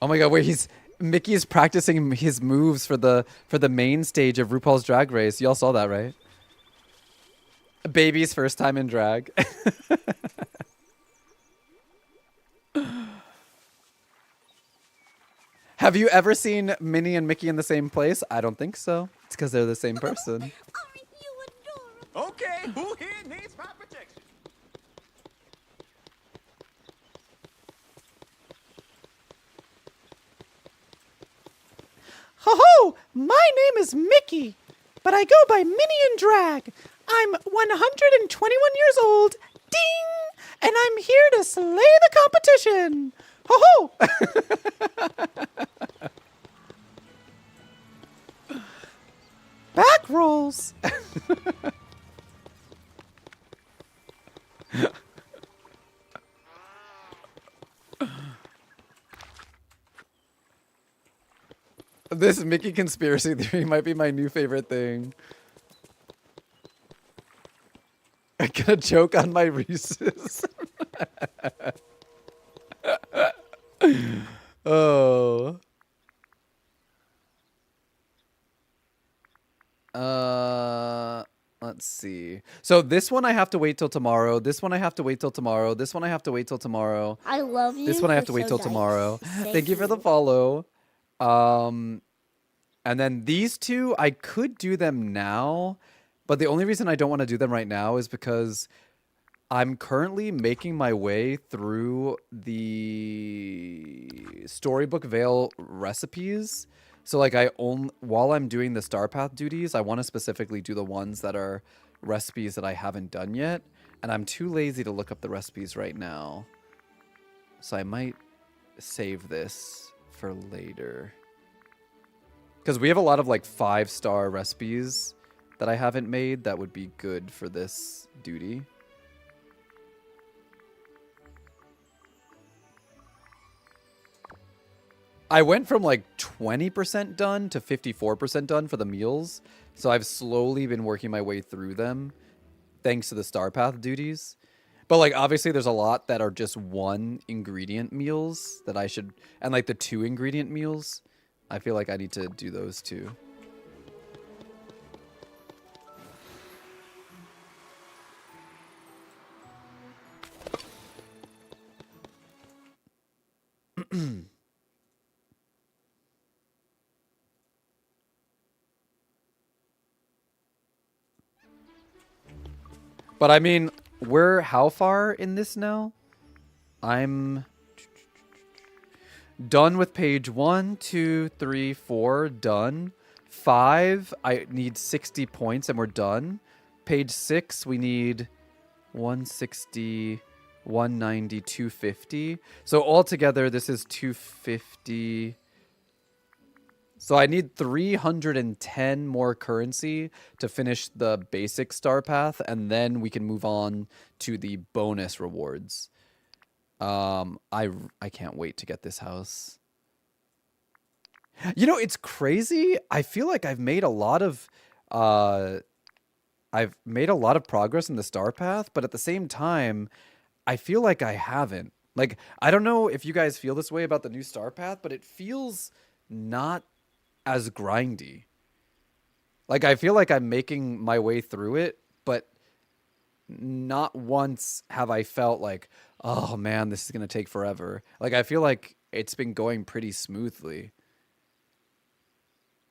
Oh my god, wait, Mickey is practicing his moves for the main stage of RuPaul's Drag Race. Y'all saw that, right? Baby's first time in drag. Have you ever seen Minnie and Mickey in the same place? I don't think so. It's because they're the same person. Okay, who here needs my protection? Ho-ho! My name is Mickey, but I go by Minnie in drag. I'm 121 years old. Ding! And I'm here to slay the competition. Ho-ho! Back rolls. This Mickey conspiracy theory might be my new favorite thing. I gonna joke on my Reese's. Oh. Let's see. So this one I have to wait till tomorrow. This one I have to wait till tomorrow. This one I have to wait till tomorrow. I love you. This one I have to you're wait so till nice. tomorrow. Thank you for the follow. And then these two, I could do them now, but the only reason I don't want to do them right now is because I'm currently making my way through the Storybook Veil recipes. So like while I'm doing the Star Path duties, I want to specifically do the ones that are recipes that I haven't done yet, and I'm too lazy to look up the recipes right now. So I might save this for later. Because we have a lot of like 5-star recipes that I haven't made that would be good for this duty. I went from like 20% done to 54% done for the meals. So I've slowly been working my way through them thanks to the Star Path duties. But like obviously there's a lot that are just 1 ingredient meals that I should, and like the 2 ingredient meals. I feel like I need to do those too. But I mean, we're how far in this now? I'm done with page 1, 2, 3, 4, done. 5, I need 60 points and we're done. Page 6, we need 160, 190, 250. So altogether, this is 250. So I need 310 more currency to finish the basic star path, and then we can move on to the bonus rewards. I can't wait to get this house. You know, it's crazy. I feel like I've made a lot of progress in the star path, but at the same time, I feel like I haven't. Like, I don't know if you guys feel this way about the new star path, but it feels not as grindy. Like, I feel like I'm making my way through it, but not once have I felt like, oh man, this is going to take forever. Like, I feel like it's been going pretty smoothly.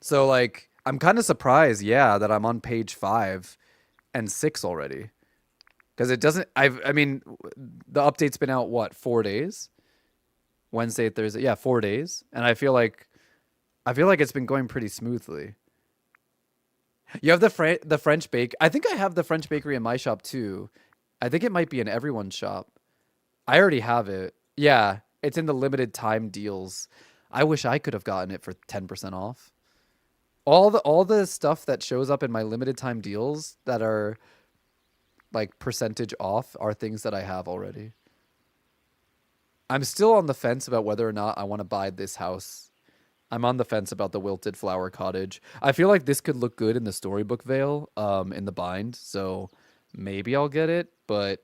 So, like, I'm kind of surprised, yeah, that I'm on page 5 and 6 already. Because it doesn't, I mean, the update's been out, what, 4 days? Wednesday, Thursday, yeah, 4 days. And I feel like it's been going pretty smoothly. You have the French bake. I think I have the French bakery in my shop too. I think it might be in everyone's shop. I already have it. Yeah, it's in the limited time deals. I wish I could have gotten it for 10% off. All the stuff that shows up in my limited time deals that are like percentage off are things that I have already. I'm still on the fence about whether or not I want to buy this house. I'm on the fence about the Wilted Flower Cottage. I feel like this could look good in the storybook veil, in the bind, so maybe I'll get it, but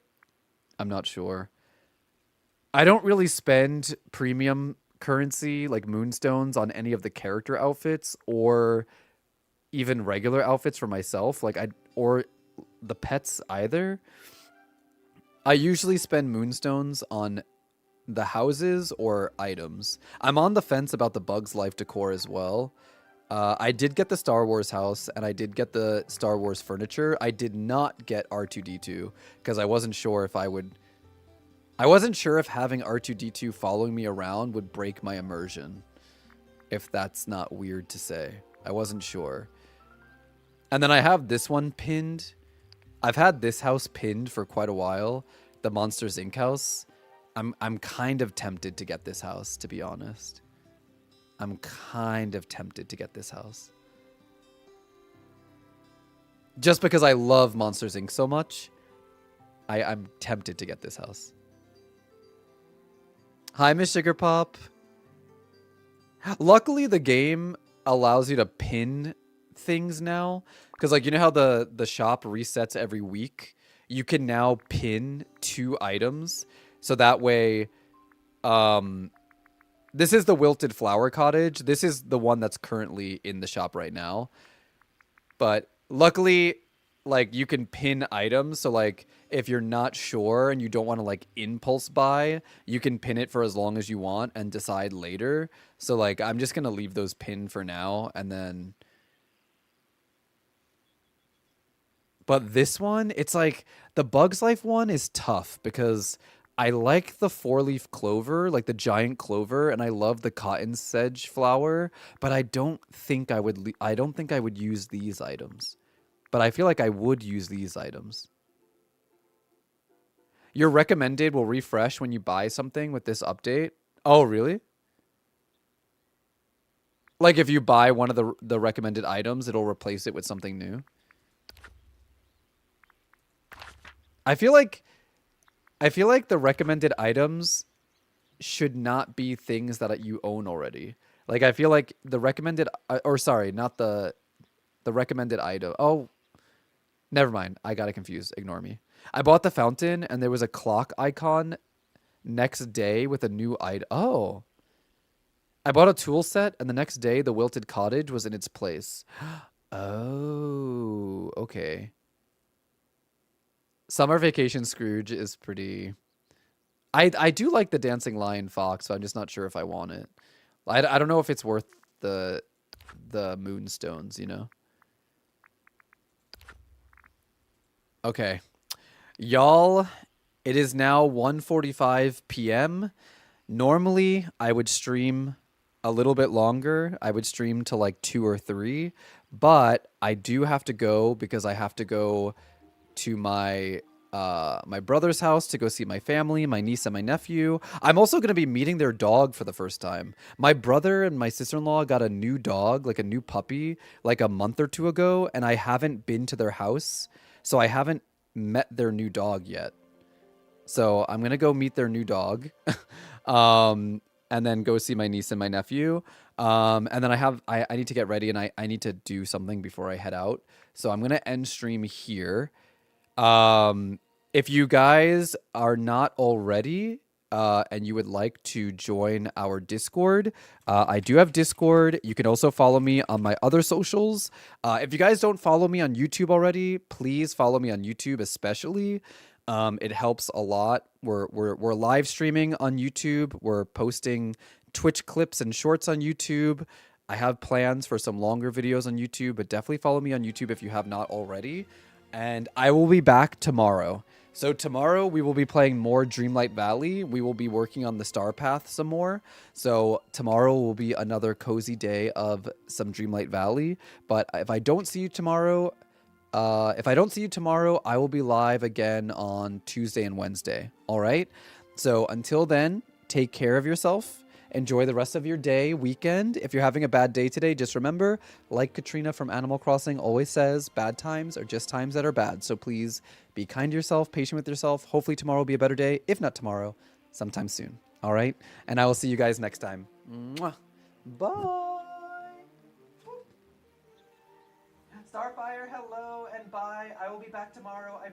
I'm not sure. I don't really spend premium currency like moonstones on any of the character outfits or even regular outfits for myself, or the pets either. I usually spend moonstones on the houses or items. I'm on the fence about the Bugs Life decor as well. I did get the Star Wars house and I did get the Star Wars furniture. I did not get R2-D2 because I wasn't sure if having R2-D2 following me around would break my immersion. If that's not weird to say. I wasn't sure. And then I have this one pinned. I've had this house pinned for quite a while. The Monsters Inc. house. I'm kind of tempted to get this house, to be honest. I'm kind of tempted to get this house. Just because I love Monsters Inc. so much, I'm tempted to get this house. Hi, Miss Sugar Pop. Luckily, the game allows you to pin things now. Because, like, you know how the shop resets every week? You can now pin 2 items. So that way, this is the Wilted Flower Cottage. This is the one that's currently in the shop right now. But luckily, like, you can pin items. So, like, if you're not sure and you don't want to, like, impulse buy, you can pin it for as long as you want and decide later. So, like, I'm just going to leave those pinned for now and then... But this one, it's like, the Bugs Life one is tough because... I like the 4-leaf clover, like the giant clover, and I love the cotton sedge flower, but I don't think I would use these items. But I feel like I would use these items. Your recommended will refresh when you buy something with this update. Oh, really? Like if you buy one of the recommended items, it'll replace it with something new. I feel like the recommended items should not be things that you own already. Like, I feel like the recommended... Or, sorry, not the recommended item. Oh, never mind. I got it confused. Ignore me. I bought the fountain, and there was a clock icon next day with a new item. Oh. I bought a tool set, and the next day, the Wilted Cottage was in its place. Oh, okay. Summer Vacation Scrooge is pretty... I do like the Dancing Lion Fox, so I'm just not sure if I want it. I don't know if it's worth the moonstones, you know? Okay. Y'all, it is now 1:45 p.m. Normally, I would stream a little bit longer. I would stream to like 2 or 3. But I do have to go because I have to go... to my brother's house to go see my family, my niece and my nephew. I'm also going to be meeting their dog for the first time. My brother and my sister-in-law got a new dog, like a new puppy, like a month or 2 ago, and I haven't been to their house, so I haven't met their new dog yet. So I'm going to go meet their new dog, and then go see my niece and my nephew. And then I need to get ready and I need to do something before I head out. So I'm going to end stream here. If you guys are not already, and you would like to join our Discord, I do have Discord. You can also follow me on my other socials. If you guys don't follow me on YouTube already, please follow me on YouTube, especially. It helps a lot. We're live streaming on YouTube. We're posting Twitch clips and shorts on YouTube. I have plans for some longer videos on YouTube, but definitely follow me on YouTube if you have not already. And I will be back tomorrow. So tomorrow we will be playing more Dreamlight Valley. We will be working on the Star Path some more. So tomorrow will be another cozy day of some Dreamlight Valley. But if I don't see you tomorrow, I will be live again on Tuesday and Wednesday. All right. So until then, take care of yourself. Enjoy the rest of your day, weekend. If you're having a bad day today, just remember, like Katrina from Animal Crossing always says, bad times are just times that are bad. So please be kind to yourself, patient with yourself. Hopefully tomorrow will be a better day. If not tomorrow, sometime soon. All right? And I will see you guys next time. Mwah. Bye. Starfire, hello and bye. I will be back tomorrow. I